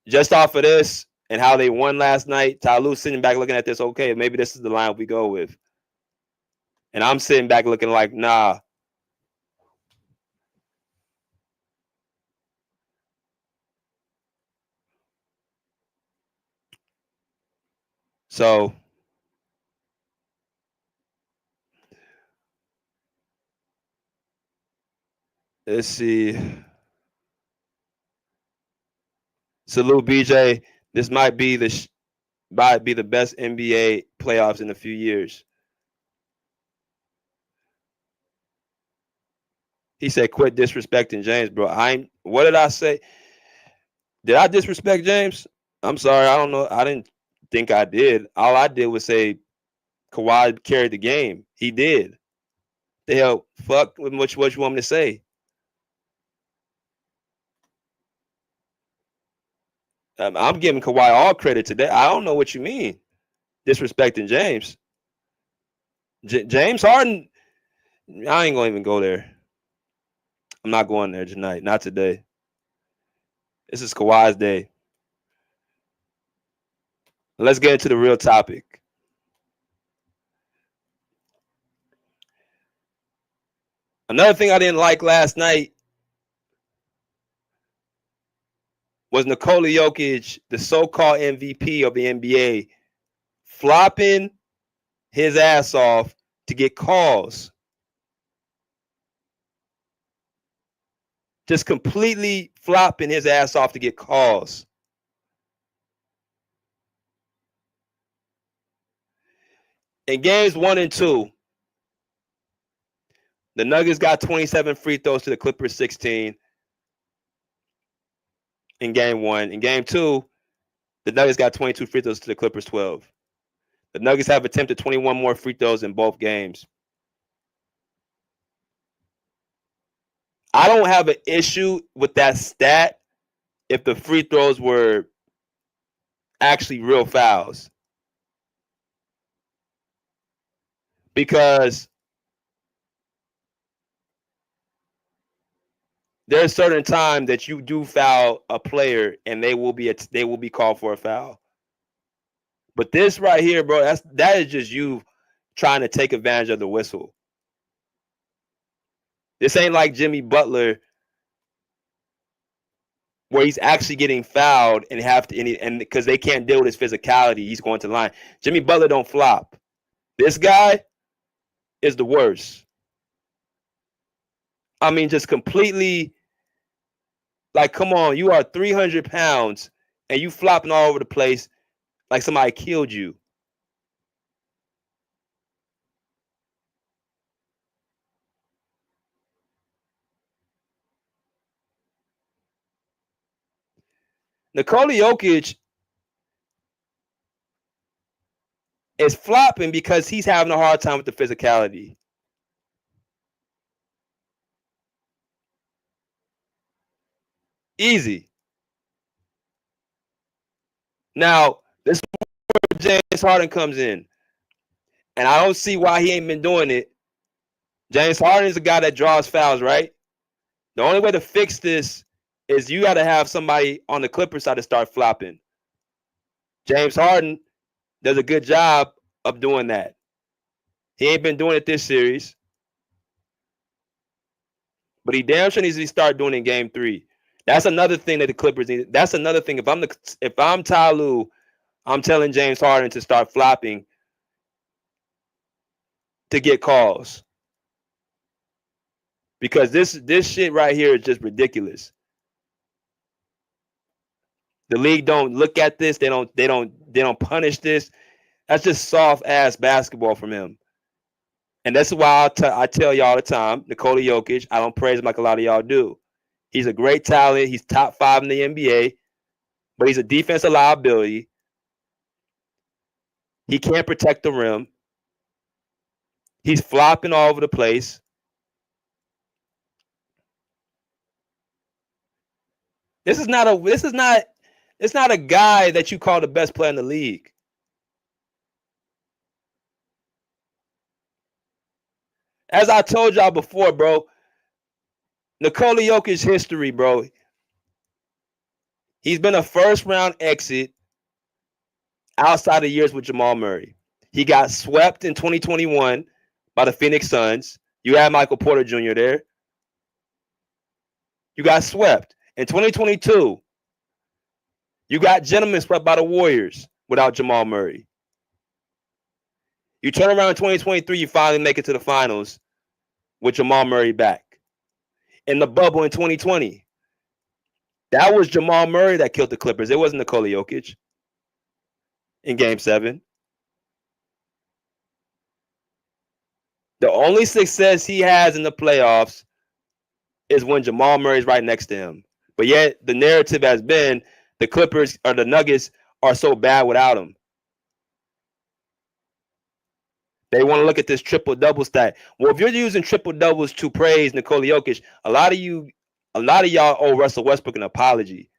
just off of this and how they won last night, Ty Lue's sitting back looking at this, okay, maybe this is the line we go with. And I'm sitting back looking like, nah. So let's see. Salute BJ. This might be the best NBA playoffs in a few years. He said, "Quit disrespecting James, bro." What did I say? Did I disrespect James? I'm sorry. I don't know. I didn't think I did. All I did was say Kawhi carried the game. He did. The hell, fuck with what you want me to say. I'm giving Kawhi all credit today. I don't know what you mean, disrespecting James. James Harden, I ain't gonna even go there. I'm not going there tonight. Not today. This is Kawhi's day. Let's get into the real topic. Another thing I didn't like last night was Nikola Jokic, the so-called MVP of the NBA, flopping his ass off to get calls. Just completely flopping his ass off to get calls. In games 1 and 2, the Nuggets got 27 free throws to the Clippers 16 in game 1. In game 2, the Nuggets got 22 free throws to the Clippers 12. The Nuggets have attempted 21 more free throws in both games. I don't have an issue with that stat if the free throws were actually real fouls. Because there's a certain time that you do foul a player and they will be called for a foul. But this right here, bro, that is just you trying to take advantage of the whistle. This ain't like Jimmy Butler where he's actually getting fouled and have to and because they can't deal with his physicality, he's going to the line. Jimmy Butler don't flop. This guy is the worst. I mean, just completely like, come on, you are 300 pounds and you flopping all over the place like somebody killed you. Nikola Jokic is flopping because he's having a hard time with the physicality. Easy. Now, this is where James Harden comes in. And I don't see why he ain't been doing it. James Harden is a guy that draws fouls, right? The only way to fix this is you got to have somebody on the Clippers side to start flopping. James Harden does a good job of doing that. He ain't been doing it this series. But he damn sure needs to start doing it in game 3. That's another thing that the Clippers need. That's another thing. If I'm Ty Lue, I'm telling James Harden to start flopping to get calls. Because this shit right here is just ridiculous. The league don't look at this. They don't punish this. That's just soft ass basketball from him. And that's why I tell y'all all the time, Nikola Jokic, I don't praise him like a lot of y'all do. He's a great talent. He's top 5 in the NBA, but he's a defensive liability. He can't protect the rim. He's flopping all over the place. It's not a guy that you call the best player in the league. As I told y'all before, bro, Nikola Jokic's history, bro. He's been a first-round exit outside of years with Jamal Murray. He got swept in 2021 by the Phoenix Suns. You had Michael Porter Jr. there. You got swept. In 2022, you got gentlemen swept by the Warriors without Jamal Murray. You turn around in 2023, you finally make it to the finals with Jamal Murray back. In the bubble in 2020, that was Jamal Murray that killed the Clippers. It wasn't Nikola Jokic in Game 7. The only success he has in the playoffs is when Jamal Murray's right next to him. But yet the narrative has been the Clippers or the Nuggets are so bad without him. They want to look at this triple-double stat. Well, if you're using triple-doubles to praise Nikola Jokic, a lot of y'all owe Russell Westbrook an apology.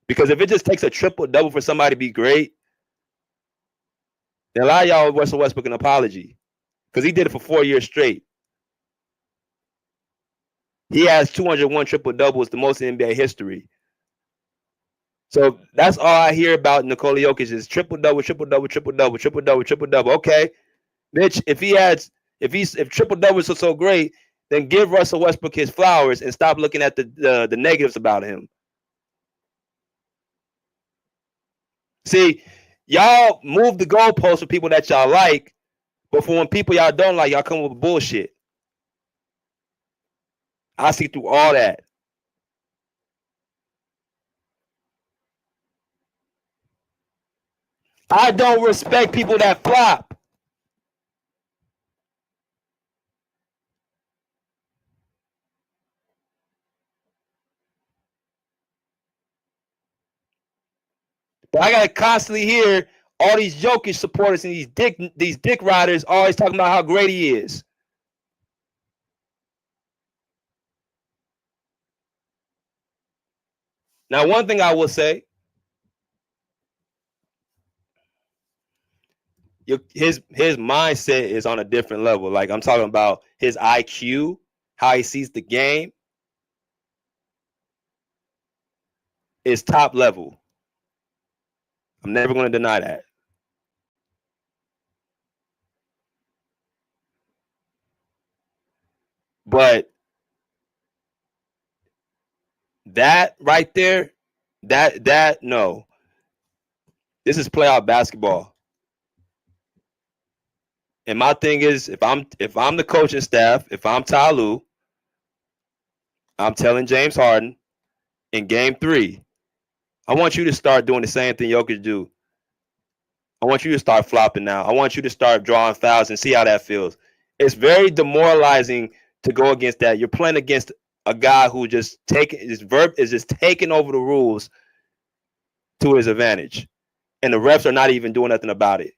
Because if it just takes a triple-double for somebody to be great, then a lot of y'all owe Russell Westbrook an apology. Because he did it for 4 years straight. He has 201 triple-doubles, the most in NBA history. So that's all I hear about Nikola Jokic is triple-double, triple-double, triple-double, triple-double, triple-double. Okay. Bitch, if triple-doubles are so great, then give Russell Westbrook his flowers and stop looking at the negatives about him. See, y'all move the goalposts for people that y'all like, but for when people y'all don't like, y'all come with bullshit. I see through all that. I don't respect people that flop. But I gotta constantly hear all these Jokic supporters and these dick riders always talking about how great he is. Now, one thing I will say, his mindset is on a different level. Like I'm talking about his IQ, how he sees the game is top level. I'm never going to deny that. But That right there, no. This is playoff basketball. And my thing is, if I'm the coaching staff, if I'm Ty Lue, I'm telling James Harden in game 3, I want you to start doing the same thing Jokic do. I want you to start flopping now. I want you to start drawing fouls and see how that feels. It's very demoralizing to go against that. You're playing against a guy who just is just taking over the rules to his advantage. And the refs are not even doing nothing about it.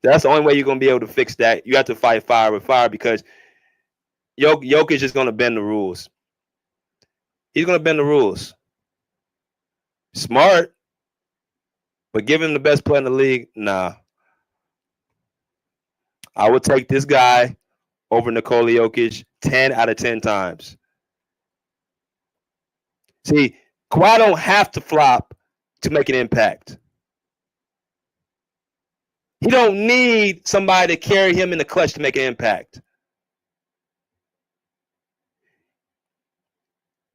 That's the only way you're going to be able to fix that. You have to fight fire with fire because Jokic is going to bend the rules. He's going to bend the rules. Smart, but give him the best player in the league? Nah. I would take this guy over Nikola Jokic 10 out of 10 times. See, Kawhi don't have to flop to make an impact. He don't need somebody to carry him in the clutch to make an impact.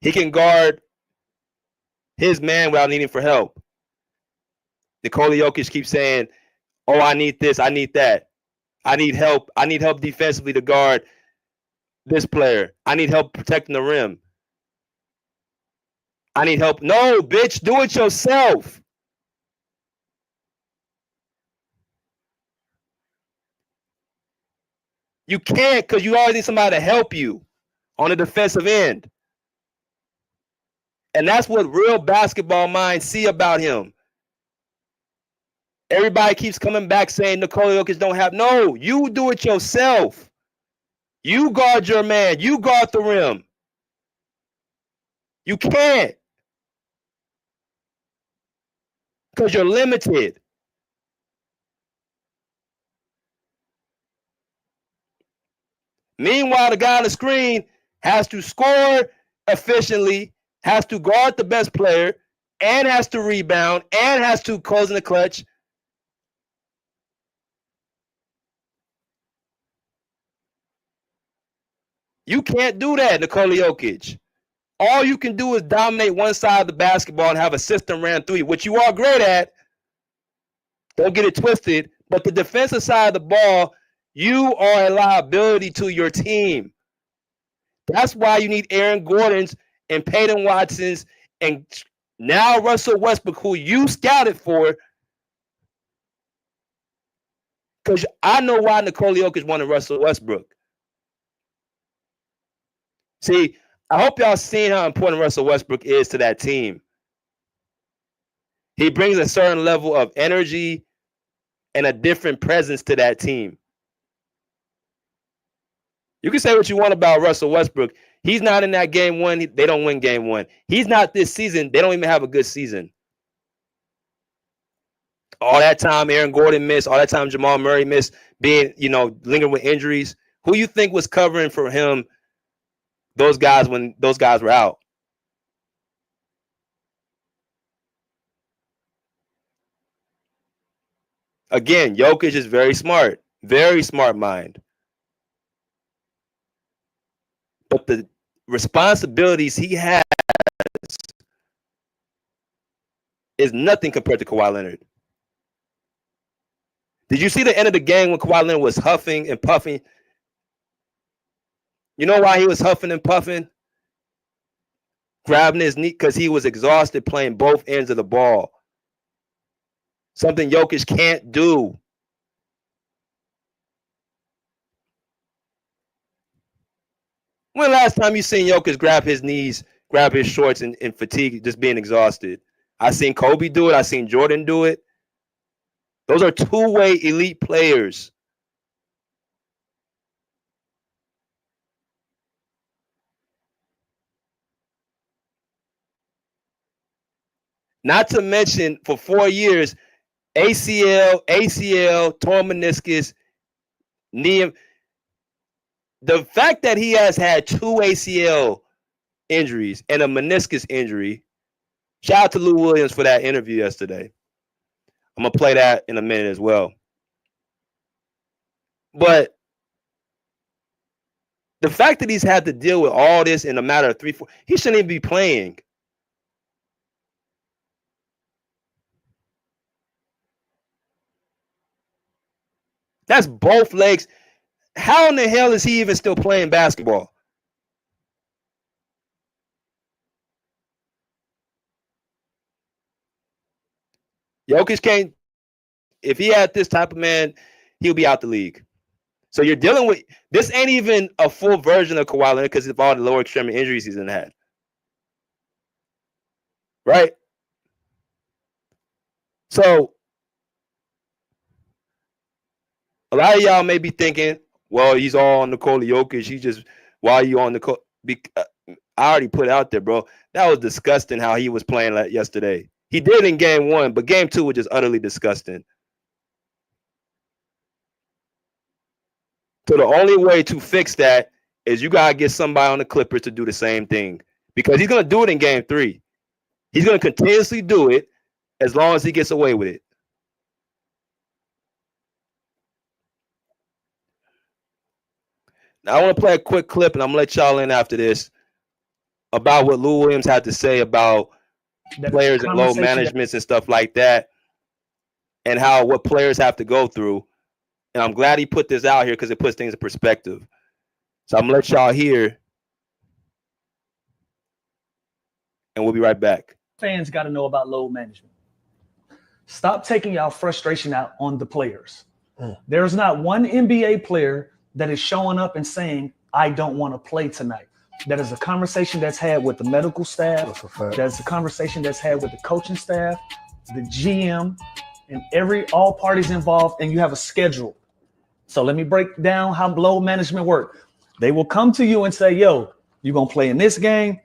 He can guard his man without needing for help. Nikola Jokic keeps saying, oh, I need this, I need that. I need help. I need help defensively to guard this player. I need help protecting the rim. I need help. No, bitch, do it yourself. You can't because you always need somebody to help you on the defensive end. And that's what real basketball minds see about him. Everybody keeps coming back saying Nikola Jokic don't have. No, you do it yourself. You guard your man. You guard the rim. You can't. Because you're limited. Meanwhile, the guy on the screen has to score efficiently, has to guard the best player, and has to rebound, and has to close in the clutch. You can't do that, Nikola Jokic. All you can do is dominate one side of the basketball and have a system ran through you, which you are great at. Don't get it twisted. But the defensive side of the ball, you are a liability to your team. That's why you need Aaron Gordon's and Peyton Watson's and now Russell Westbrook, who you scouted for. Because I know why Nikola Jokic wanted Russell Westbrook. See, I hope y'all seen how important Russell Westbrook is to that team. He brings a certain level of energy and a different presence to that team. You can say what you want about Russell Westbrook. He's not in that game 1. They don't win game 1. He's not this season. They don't even have a good season. All that time Aaron Gordon missed, all that time Jamal Murray missed, being, lingering with injuries. Who you think was covering for him, those guys, when those guys were out? Again, Jokic is very smart mind. But the responsibilities he has is nothing compared to Kawhi Leonard. Did you see the end of the game when Kawhi Leonard was huffing and puffing? You know why he was huffing and puffing? Grabbing his knee because he was exhausted playing both ends of the ball. Something Jokic can't do. When last time you seen Jokic grab his knees, grab his shorts and fatigue, just being exhausted? I seen Kobe do it. I seen Jordan do it. Those are two-way elite players. Not to mention, for 4 years, ACL, torn meniscus, knee. The fact that he has had 2 ACL injuries and a meniscus injury. Shout out to Lou Williams for that interview yesterday. I'm going to play that in a minute as well. But the fact that he's had to deal with all this in a matter of 3-4, he shouldn't even be playing. That's both legs. How in the hell is he even still playing basketball? Jokic can't. If he had this type of man, he'll be out the league. So you're dealing with this. Ain't even a full version of Kawhi Leonard because of all the lower extremity injuries he's had. Right? So a lot of y'all may be thinking, well, he's all on Nikola Jokic. He just, why are you on Nikola? I already put it out there, bro. That was disgusting how he was playing yesterday. He did in game 1, but game 2 was just utterly disgusting. So the only way to fix that is you got to get somebody on the Clippers to do the same thing because he's going to do it in game 3. He's going to continuously do it as long as he gets away with it. Now, I want to play a quick clip, and I'm going to let y'all in after this about what Lou Williams had to say about players and load managements and stuff like that, and how what players have to go through. And I'm glad he put this out here because it puts things in perspective. So I'm going to let y'all hear, and we'll be right back. Fans got to know about load management. Stop taking y'all frustration out on the players. There's not one NBA player that is showing up and saying, I don't want to play tonight. That is a conversation that's had with the medical staff. That's a conversation that's had with the coaching staff, the GM, and all parties involved, and you have a schedule. So let me break down how load management works. They will come to you and say, yo, you're going to play in this game.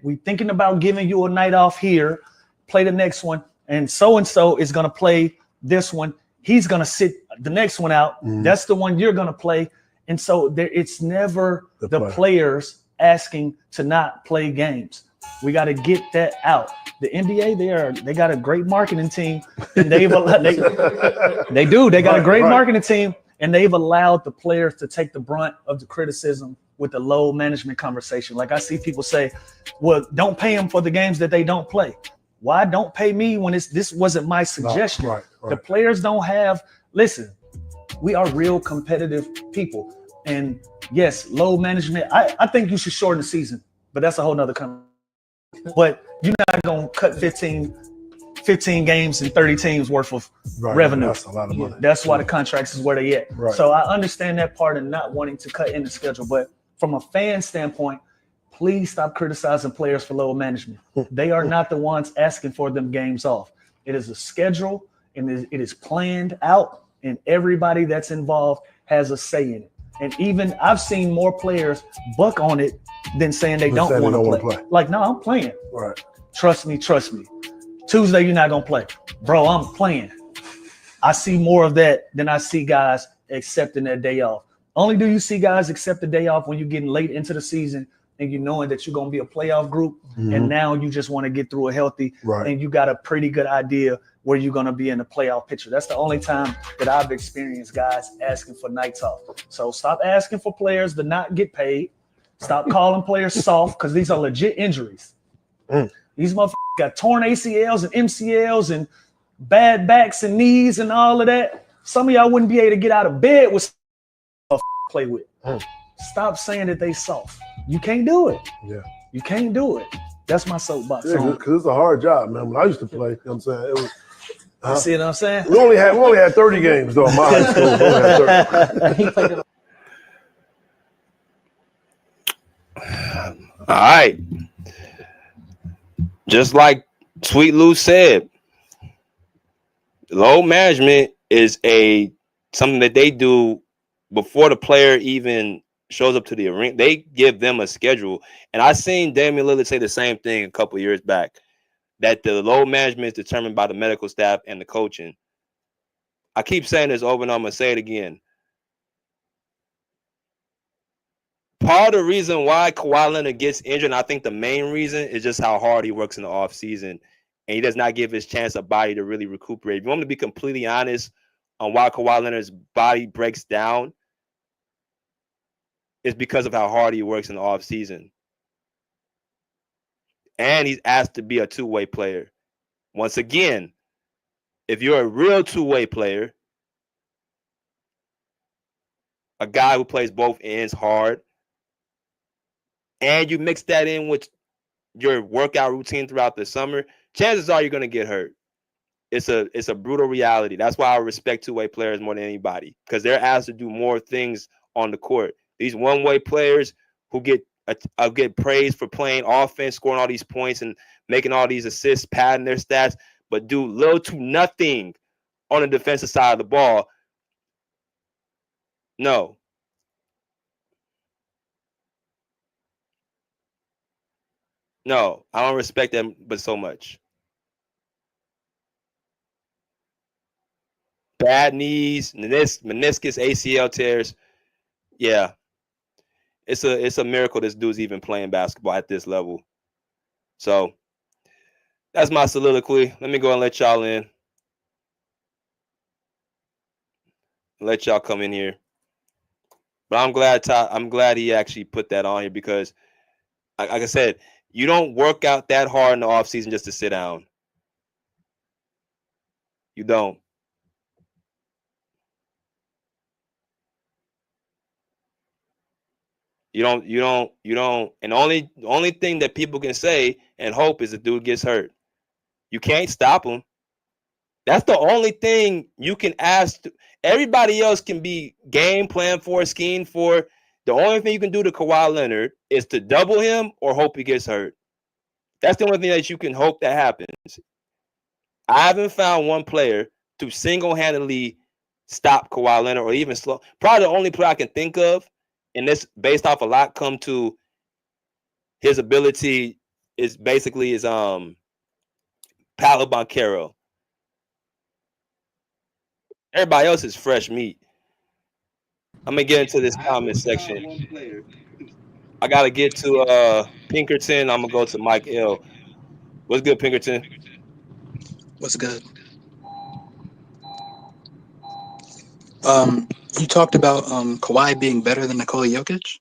We thinking about giving you a night off here, play the next one, and so is going to play this one. He's going to sit the next one out. That's the one you're going to play. And so it's never the players asking to not play games. We got to get that out. The NBA, they got a great marketing team, and they got a great marketing team, and they've allowed the players to take the brunt of the criticism with the load management conversation. Like I see people say, well, don't pay them for the games that they don't play. Why don't pay me when this wasn't my suggestion? Right. The players don't have, listen, we are real competitive people. And yes, load management, I think you should shorten the season, but that's a whole nother conversation. But you're not going to cut 15 games and 30 teams worth of revenue. That's a lot of money. That's why the contracts is where they at. Right. So I understand that part and not wanting to cut in the schedule. But from a fan standpoint, please stop criticizing players for load management. They are not the ones asking for them games off. It is a schedule, and it is planned out, and everybody that's involved has a say in it. And even I've seen more players buck on it than saying they don't want to play. Like, no, I'm playing. Right. Trust me. Tuesday, you're not going to play. Bro, I'm playing. I see more of that than I see guys accepting their day off. Only do you see guys accept the day off when you're getting late into the season and you knowing that you're going to be a playoff group, and now you just want to get through a healthy, and you got a pretty good idea where you're going to be in the playoff picture. That's the only time that I've experienced guys asking for nights off. So stop asking for players to not get paid. Stop calling players soft, because these are legit injuries. These motherfuckers got torn ACLs and MCLs and bad backs and knees and all of that. Some of y'all wouldn't be able to get out of bed with play with. Stop saying that they soft. You can't do it. Yeah. You can't do it. That's my soapbox. Yeah, because it's a hard job, man. When I used to play, you know what I'm saying? It was, you see what I'm saying? We only had 30 games, though, in my high school. We only had 30. All right. Just like Sweet Lou said, load management is something that they do before the player even shows up to the arena. They give them a schedule. And I seen Damian Lillard say the same thing a couple years back, that the load management is determined by the medical staff and the coaching. I keep saying this over and I'm going to say it again. Part of the reason why Kawhi Leonard gets injured, and I think the main reason, is just how hard he works in the offseason. And he does not give his chance a body to really recuperate. If you want me to be completely honest, on why Kawhi Leonard's body breaks down is because of how hard he works in the offseason. And he's asked to be a two-way player. Once again, if you're a real two-way player, a guy who plays both ends hard, and you mix that in with your workout routine throughout the summer, chances are you're going to get hurt. It's a brutal reality. That's why I respect two-way players more than anybody, because they're asked to do more things on the court. These one-way players who get praised for playing offense, scoring all these points and making all these assists, padding their stats, but do little to nothing on the defensive side of the ball. No. No, I don't respect them but so much. Bad knees, meniscus, ACL tears. Yeah. It's a miracle this dude's even playing basketball at this level. So that's my soliloquy. Let me go and let y'all in. Let y'all come in here. But I'm glad he actually put that on here, because like I said, you don't work out that hard in the offseason just to sit down. You don't. You don't. And the only thing that people can say and hope is the dude gets hurt. You can't stop him. That's the only thing you can ask. Everybody else can be game plan for, scheme for. The only thing you can do to Kawhi Leonard is to double him or hope he gets hurt. That's the only thing that you can hope that happens. I haven't found one player to single-handedly stop Kawhi Leonard or even slow. Probably the only player I can think of, and this based off a lot come to his ability is basically Paolo Banchero. Everybody else is fresh meat. I'm gonna get into this comment section. I gotta get to Pinkerton. I'm gonna go to Mike L. What's good, Pinkerton? What's good? You talked about Kawhi being better than Nikola Jokic.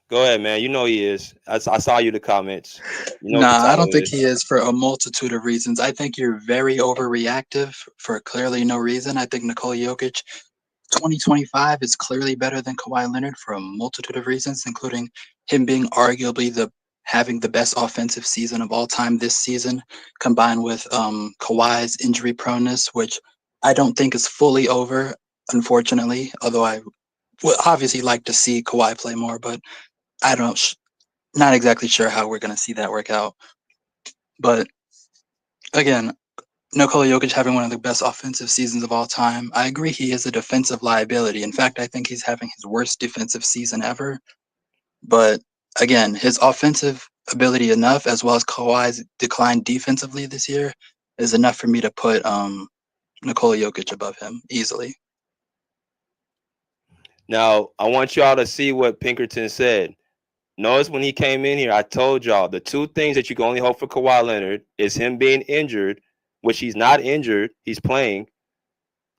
Go ahead, man. You know he is. I saw you the comments. You know Nah, I don't think he is for a multitude of reasons. I think you're very overreactive for clearly no reason. I think Nikola Jokic 2025 is clearly better than Kawhi Leonard for a multitude of reasons, including him being arguably having the best offensive season of all time this season, combined with Kawhi's injury proneness, which I don't think is fully over, unfortunately, although I would obviously like to see Kawhi play more, but I don't, not exactly sure how we're going to see that work out. But again, Nikola Jokic having one of the best offensive seasons of all time. I agree he is a defensive liability. In fact, I think he's having his worst defensive season ever. But again, his offensive ability enough, as well as Kawhi's decline defensively this year, is enough for me to put Nikola Jokic above him easily. Now, I want y'all to see what Pinkerton said. Notice when he came in here, I told y'all the two things that you can only hope for Kawhi Leonard is him being injured, which he's not injured. He's playing.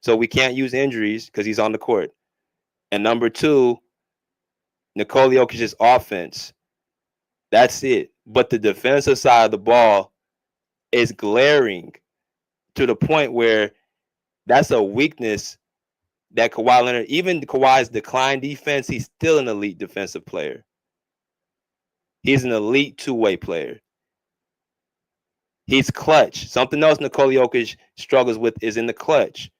So we can't use injuries because he's on the court. And number two, Nikola Jokic's offense. That's it. But the defensive side of the ball is glaring to the point where that's a weakness that Kawhi Leonard, even Kawhi's decline defense, he's still an elite defensive player. He's an elite two-way player. He's clutch. Something else Nikola Jokic struggles with is in the clutch.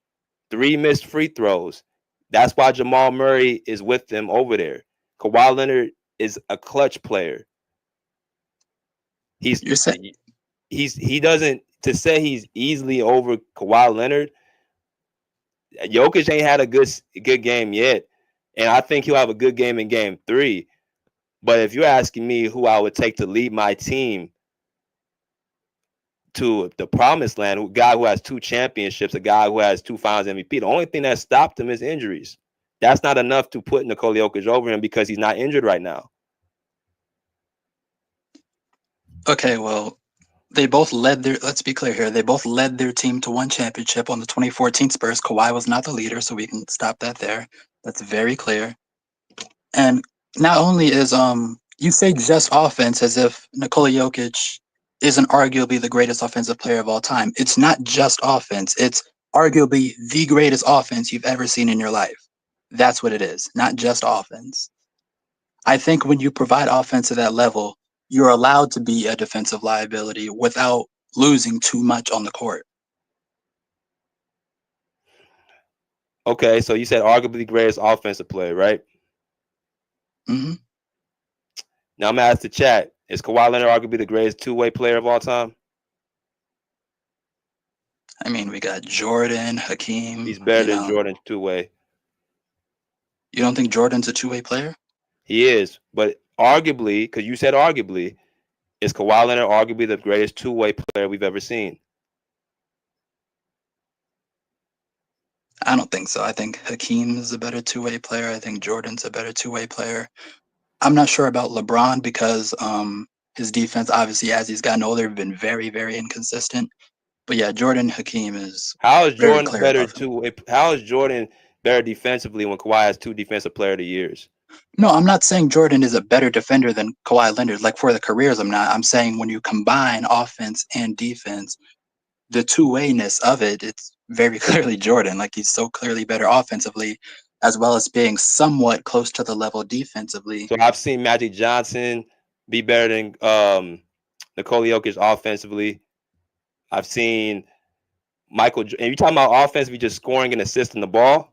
3 missed free throws. That's why Jamal Murray is with them over there. Kawhi Leonard is a clutch player. He doesn't, to say he's easily over Kawhi Leonard. Jokic ain't had a good game yet, and I think he'll have a good game in game 3. But if you're asking me who I would take to lead my team to the promised land, a guy who has 2 championships, a guy who has 2 finals MVP, the only thing that stopped him is injuries. That's not enough to put Nikola Jokic over him because he's not injured right now. Okay, well, They both led their. Let's be clear here. They both led their team to one championship on the 2014 Spurs. Kawhi was not the leader, so we can stop that there. That's very clear. And not only is you say just offense as if Nikola Jokic isn't arguably the greatest offensive player of all time. It's not just offense. It's arguably the greatest offense you've ever seen in your life. That's what it is, not just offense. I think when you provide offense at that level, you're allowed to be a defensive liability without losing too much on the court. Okay, so you said arguably the greatest offensive player, right? Mm-hmm. Now I'm gonna ask the chat: is Kawhi Leonard arguably the greatest two-way player of all time? I mean, we got Jordan, Hakeem. He's better than Jordan two-way. You don't think Jordan's a two-way player? He is, but arguably, because you said arguably, is Kawhi Leonard arguably the greatest two-way player we've ever seen? I don't think so. I think Hakeem is a better two-way player. I think Jordan's a better two-way player. I'm not sure about LeBron because his defense, obviously, as he's gotten older, have been very, very inconsistent. But yeah, Jordan, Hakeem is How is very Jordan clear better above him. two-way? How is Jordan better defensively when Kawhi has 2 defensive player of the years? No, I'm not saying Jordan is a better defender than Kawhi Leonard. Like for the careers, I'm not. I'm saying when you combine offense and defense, the two-wayness of it, it's very clearly Jordan. Like he's so clearly better offensively, as well as being somewhat close to the level defensively. So I've seen Magic Johnson be better than Nikola Jokic offensively. I've seen Michael. And you talking about offensively, just scoring and assisting the ball?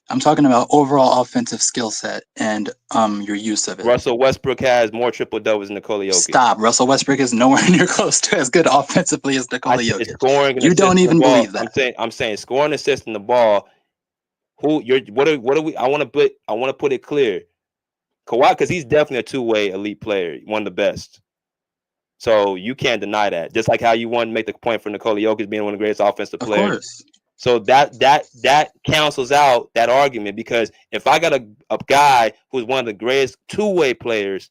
I'm talking about overall offensive skill set and your use of it. Russell Westbrook has more triple doubles than Nikola Jokic. Stop. Russell Westbrook is nowhere near close to as good offensively as Nikola Jokic. Scoring and you don't even the ball. believe that. I'm saying scoring, assisting the ball. What are we? I want to put it clear. Kawhi, because he's definitely a two-way elite player, one of the best. So you can't deny that. Just like how you want to make the point for Nikola Jokic being one of the greatest offensive players. Of course. So that cancels out that argument, because if I got a guy who's one of the greatest two-way players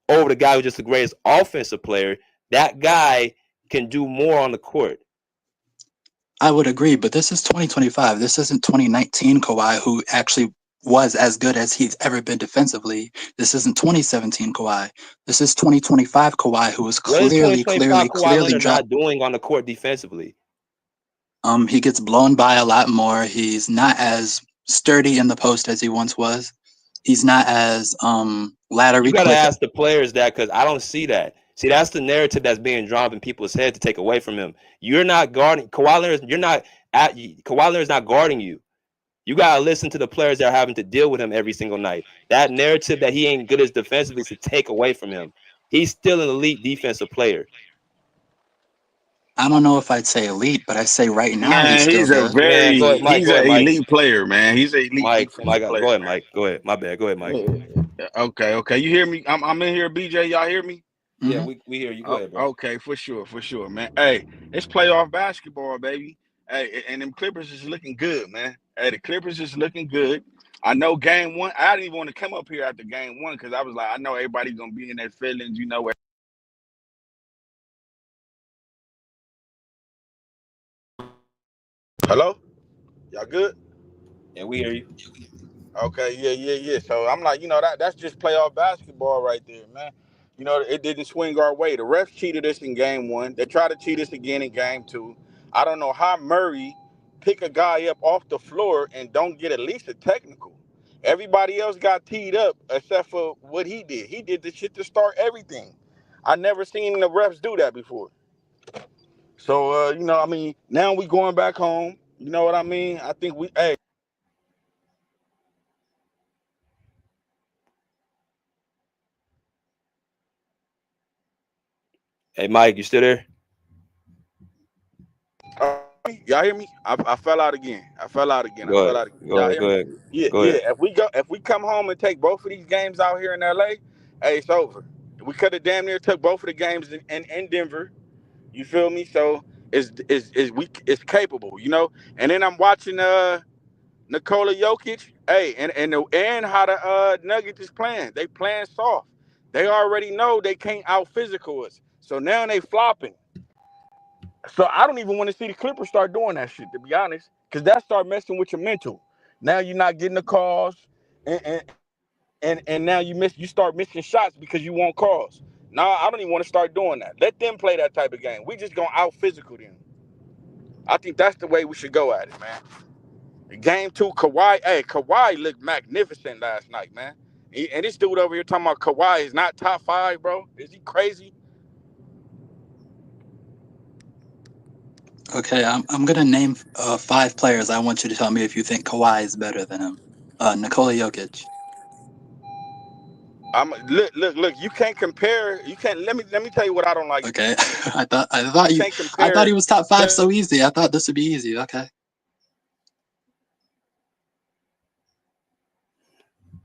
over the guy who's just the greatest offensive player, that guy can do more on the court. I would agree, but this is 2025. This isn't 2019 Kawhi, who actually was as good as he's ever been defensively. This isn't 2017 Kawhi. This is 2025 Kawhi, who is clearly not doing on the court defensively. He gets blown by a lot more. He's not as sturdy in the post as he once was. He's not as laddery. You gotta ask the players that, because I don't see that. See, that's the narrative that's being drawn in people's heads to take away from him. You're not guarding Kawhi Leonard. Kawhi Leonard's not guarding you. You gotta listen to the players that are having to deal with him every single night. That narrative that he ain't good as defensively is to take away from him. He's still an elite defensive player. I don't know if I'd say elite, but I say right now he's a very elite player, man. He's an elite Mike, player. Go ahead, Mike. Go ahead. My bad. Go ahead, Mike. Okay. You hear me? I'm in here, BJ. Y'all hear me? Yeah, we hear you. Go ahead, bro. Okay, for sure, man. Hey, it's playoff basketball, baby. Hey, and them Clippers is looking good, man. Hey, the Clippers is looking good. I know game one. I didn't even want to come up here after game one because I was like, I know everybody's gonna be in their feelings, you know. Hello? Y'all good? Yeah, we hear you. Okay, yeah. So I'm like, that's just playoff basketball right there, man. It didn't swing our way. The refs cheated us in game one. They tried to cheat us again in game two. I don't know how Murray pick a guy up off the floor and don't get at least a technical. Everybody else got teed up except for what he did. He did the shit to start everything. I never seen the refs do that before. So, now we going back home. You know what I mean? I think hey. Hey, Mike, you still there? Y'all hear me? I fell out again. Go ahead. Yeah. If we come home and take both of these games out here in LA, hey, it's over. We could have damn near took both of the games in Denver. You feel me? So it's capable, And then I'm watching Nikola Jokic. Hey, and how the Nuggets is playing. They playing soft. They already know they can't out physical us. So now they flopping. So I don't even want to see the Clippers start doing that shit, to be honest, because that start messing with your mental. Now you're not getting the calls, and now you start missing shots because you want calls. No, I don't even want to start doing that. Let them play that type of game. We just gonna out physical them. I think that's the way we should go at it, man. Game 2, Kawhi. Hey, Kawhi looked magnificent last night, man. And this dude over here talking about Kawhi is not top 5, bro. Is he crazy? Okay, I'm gonna name 5 players. I want you to tell me if you think Kawhi is better than him. Nikola Jokic. Look. You can't compare. You can't. Let me tell you what I don't like. Okay, I thought he was top 5 so easy. I thought this would be easy. Okay.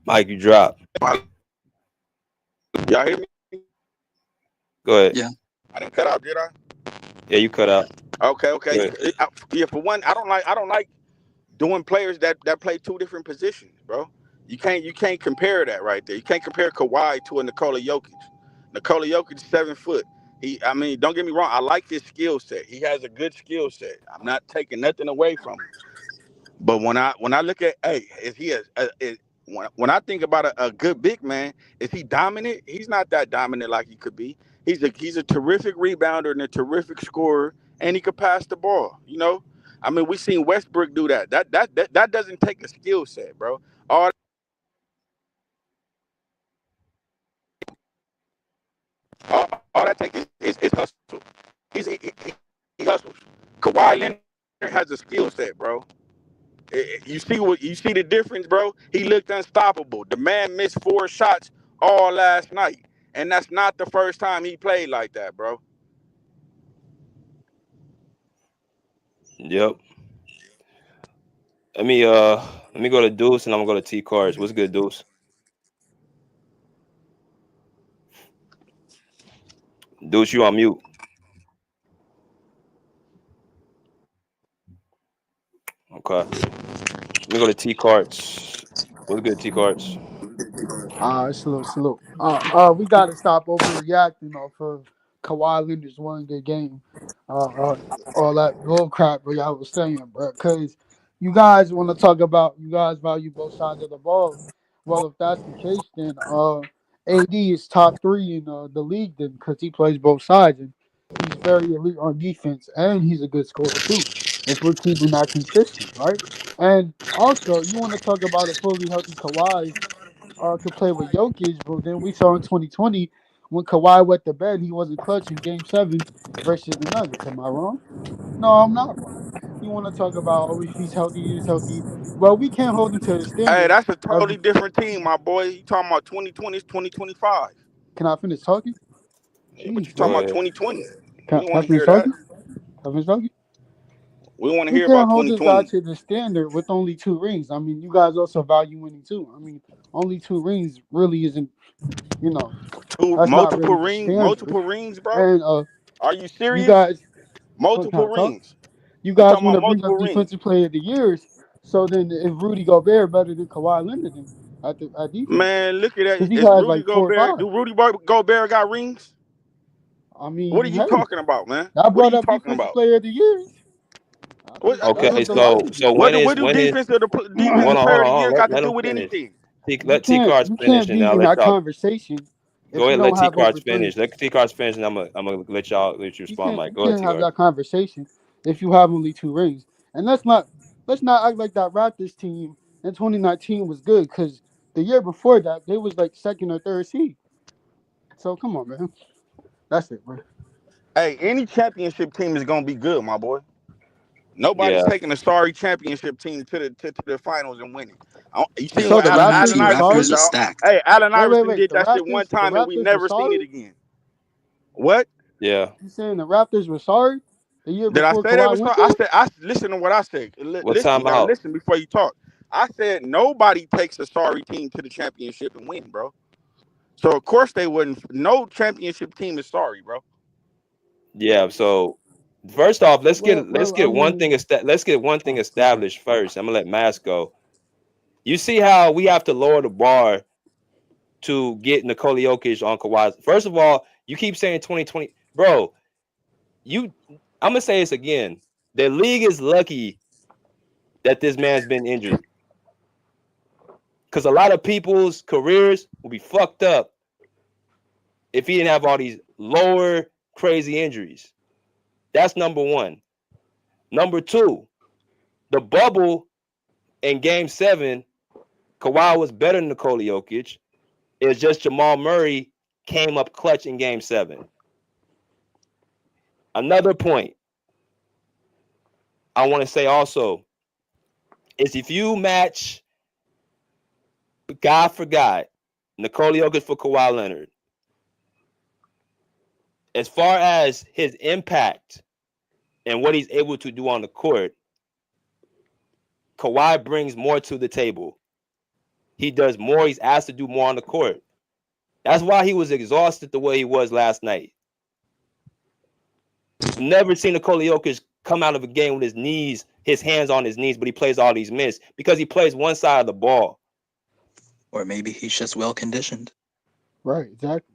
Mike, you dropped. Y'all hear me? Go ahead. Yeah. I didn't cut out, did I? Yeah, you cut out. Okay. Yeah, for one, I don't like doing players that play 2 different positions, bro. You can't compare that right there. You can't compare Kawhi to a Nikola Jokic. Nikola Jokic is 7 foot. I mean, don't get me wrong. I like his skill set. He has a good skill set. I'm not taking nothing away from him. But when I look at, hey, is he when I think about a good big man, is he dominant? He's not that dominant like he could be. He's a terrific rebounder and a terrific scorer, and he could pass the ball. You know, I mean, we seen Westbrook do that. That doesn't take a skill set, bro. All that takes is hustle. He hustles. Kawhi Leonard has a skill set, bro. You see the difference, bro? He looked unstoppable. The man missed 4 shots all last night. And that's not the first time he played like that, bro. Yep. Let me go to Deuce and I'm gonna go to T Cards. What's good, Deuce? Deuce, you on mute. Okay. Let me go to T Cards. What's good, T Cards? Salute. We got to stop overreacting off of Kawhi Leonard's one good game. All that bull crap y'all was saying, bro. Because you guys want to talk about you guys value both sides of the ball. Well, if that's the case, then AD is top 3 in the league, then because he plays both sides and he's very elite on defense and he's a good scorer too. If we're keeping that consistent, right? And also, you want to talk about a fully healthy Kawhi could play with Jokic, but then we saw in 2020 when Kawhi wet the bed, he wasn't clutch in Game 7 versus the Nuggets. Am I wrong? No, I'm not wrong. You want to talk about if he's healthy, he's healthy. Well, we can't hold him to the Hey, standard that's a of. totally different team, my boy. You talking about 2020, 2025. Can I finish talking? Yeah, but you Jeez, talking Go man. about ahead. 2020. Can We don't I want to finish hear that. talking? Can I finish talking? We want to We hear can't about hold this guy 2020. to the standard with only 2 rings. I mean, you guys also value winning too. I mean, only 2 rings really isn't, you know, that's not really the standard. Multiple rings, bro. And Are you you serious? guys, can Multiple I talk? rings. You I'm guys talking want about to bring multiple up rings. defensive player of the years. So then, if Rudy Gobert better than Kawhi Leonard then at defense, Man, look at because that. he Is has Rudy like 4 or Gobert? 5. Do Rudy Gobert got rings? I What are mean, you hey, talking about, man? I What are brought you up talking defensive about? player of the years. What, That's Okay, what the so lottery. when what do is hold defensive on, player of the hold year on. got to Let do him with finish. anything? You Let T can't Cards you finish can't and then be I'll in let that y'all conversation go if you ahead. Let don't T have over Cards 3. finish. Let T Cards finish and I'm gonna let you You respond, can't Mike. you Go ahead, can't T have Cards. that conversation if you have only 2 rings. And let's not act like that Raptors team in 2019 was good because the year before that they was like 2nd or 3rd seed. So come on, man. That's it, bro. Hey, any championship team is gonna be good, my boy. Nobody's Yeah. taking a sorry championship team to the finals and winning. You seen Yo, So what the the Raptors Allen TNT were Iverson Raptors sorry. are did? stacked. Hey, Allen Iverson Wait. did The that shit one Raptors, the time and we Raptors were never seen it sorry. again. What? Yeah. You saying the Raptors were sorry the year Did I before say they Kawhi was went sorry? I there? said I listen to what I said. What Listen, time you gotta out? listen before you talk. I said nobody takes a sorry team to the championship and win, bro. So of course they wouldn't. No championship team is sorry, bro. Yeah. So first off, let's Well, I get one thing mean, let's get one thing oh, okay. established first. I'm gonna let Mass go. You see how we have to lower the bar to get Nikola Jokic on Kawhi. First of all, you keep saying 2020. bro. I'm gonna say this again. The league is lucky that this man's been injured, because a lot of people's careers will be fucked up if he didn't have all these lower crazy injuries. That's number one. Number two, the bubble in Game 7, Kawhi was better than Nikola Jokic. It's just Jamal Murray came up clutch in Game 7. Another point I want to say also is if you match guy for guy, Nikola Jokic for Kawhi Leonard, as far as his impact and what he's able to do on the court, Kawhi brings more to the table. He does more. He's asked to do more on the court. That's why he was exhausted the way he was last night. Never seen Nikola Jokic come out of a game with his hands on his knees, but he plays all these minutes because he plays one side of the ball. Or maybe he's just well conditioned. Right, exactly.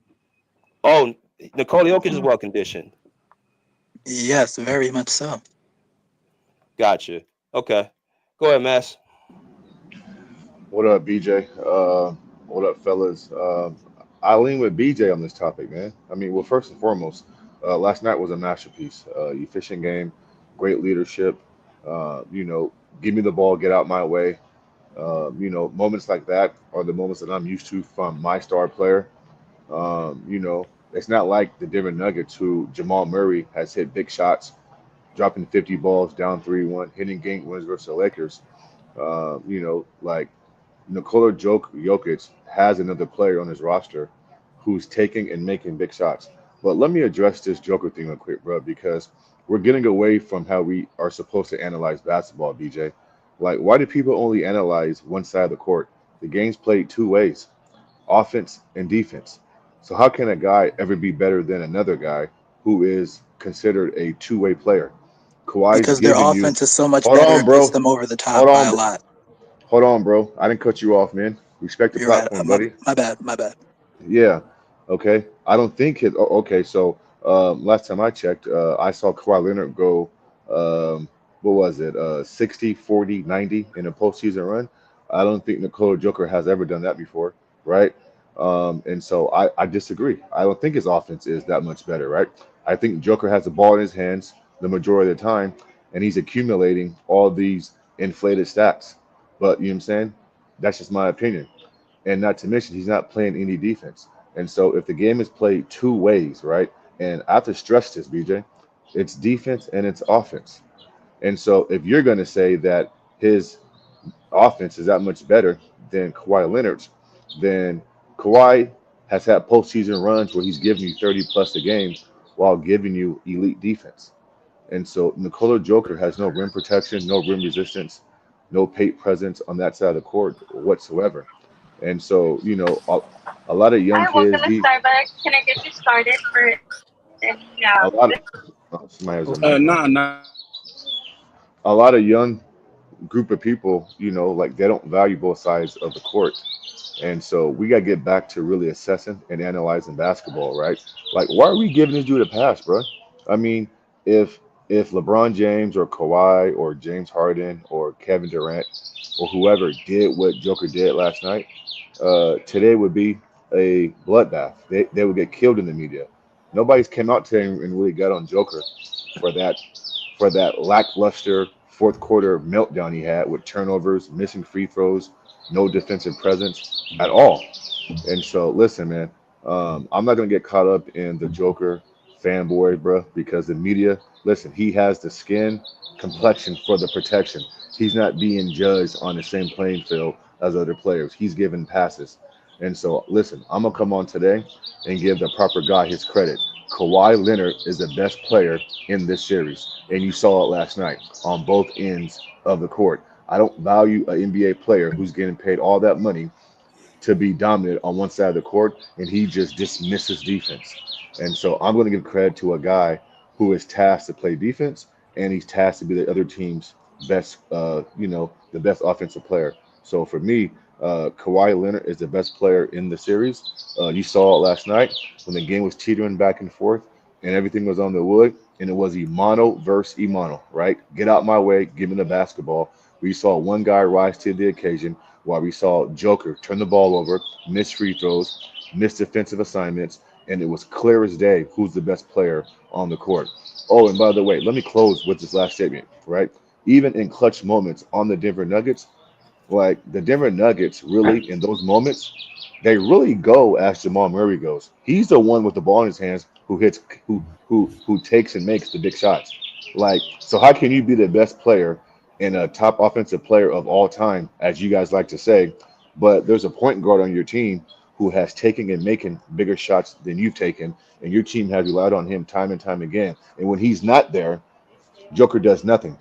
Oh, Nikola Jokic is well conditioned. Yes, very much so. Gotcha. Okay. Go ahead, Mass. What up, BJ? What up, fellas? I lean with BJ on this topic, man. I mean, well, first and foremost, last night was a masterpiece. Efficient game, great leadership. Give me the ball, get out my way. Moments like that are the moments that I'm used to from my star player. It's not like the Denver Nuggets, who Jamal Murray has hit big shots, dropping 50 balls down 3-1, hitting game winners versus the Lakers. Like Nikola Jokic has another player on his roster who's taking and making big shots. But let me address this Joker thing real quick, bro, because we're getting away from how we are supposed to analyze basketball, BJ. Like, why do people only analyze one side of the court? The game's played two ways, offense and defense. So how can a guy ever be better than another guy who is considered a two-way player? Kawhi's Because their giving you. offense is so much Hold better, on, it bro. puts them over the Hold top by on, a bro. lot. Hold on, bro. I didn't cut you off, man. Respect the You're right. platform, buddy. My bad. Yeah. Okay. I don't think his. Okay. So last time I checked, I saw Kawhi Leonard go. What was it? 60, 40, 90 in a postseason run. I don't think Nikola Joker has ever done that before, right? And so I disagree. I don't think his offense is that much better, right? I think Joker has the ball in his hands the majority of the time, and he's accumulating all these inflated stats. But you know what I'm saying? That's just my opinion. And not to mention, he's not playing any defense. And so if the game is played two ways, right? And I have to stress this, BJ, it's defense and it's offense. And so if you're going to say that his offense is that much better than Kawhi Leonard's, then Kawhi has had postseason runs where he's giving you 30 plus a game while giving you elite defense. And so Nikola Joker has no rim protection, no rim resistance, no paint presence on that side of the court whatsoever. And so, a lot of young I was kids, gonna start, but can I get you started for any a lot of, somebody has a mic. Nah. A lot of young group of people, like they don't value both sides of the court. And so we got to get back to really assessing and analyzing basketball, right? Like, why are we giving this dude a pass, bro? I mean, if LeBron James or Kawhi or James Harden or Kevin Durant or whoever did what Joker did last night, today would be a bloodbath. They would get killed in the media. Nobody's came out today and really got on Joker for that lackluster fourth quarter meltdown he had with turnovers, missing free throws, no defensive presence at all. And so, listen, man, I'm not gonna get caught up in the Joker fanboy, bro, because the media. Listen, he has the skin complexion for the protection. He's not being judged on the same playing field as other players. He's given passes. And so, listen, I'm gonna come on today and give the proper guy his credit. Kawhi Leonard is the best player in this series, and you saw it last night on both ends of the court. I don't value an NBA player who's getting paid all that money to be dominant on one side of the court, and he just dismisses defense. And so I'm going to give credit to a guy who is tasked to play defense, and he's tasked to be the other team's best, the best offensive player. So for me, Kawhi Leonard is the best player in the series. You saw it last night when the game was teetering back and forth. and everything was on the wood, and it was Imano versus Imano, right? Get out my way, give me the basketball. We saw one guy rise to the occasion, while we saw Joker turn the ball over, miss free throws, miss defensive assignments, and it was clear as day who's the best player on the court. Oh, and by the way, let me close with this last statement, right? Even in clutch moments on the Denver Nuggets, like the Denver Nuggets really in those moments, they really go as Jamal Murray goes. He's the one with the ball in his hands who hits who takes and makes the big shots. Like, so how can you be the best player and a top offensive player of all time, as you guys like to say, but there's a point guard on your team who has taken and making bigger shots than you've taken, and your team has relied on him time and time again. And when he's not there, Joker does nothing.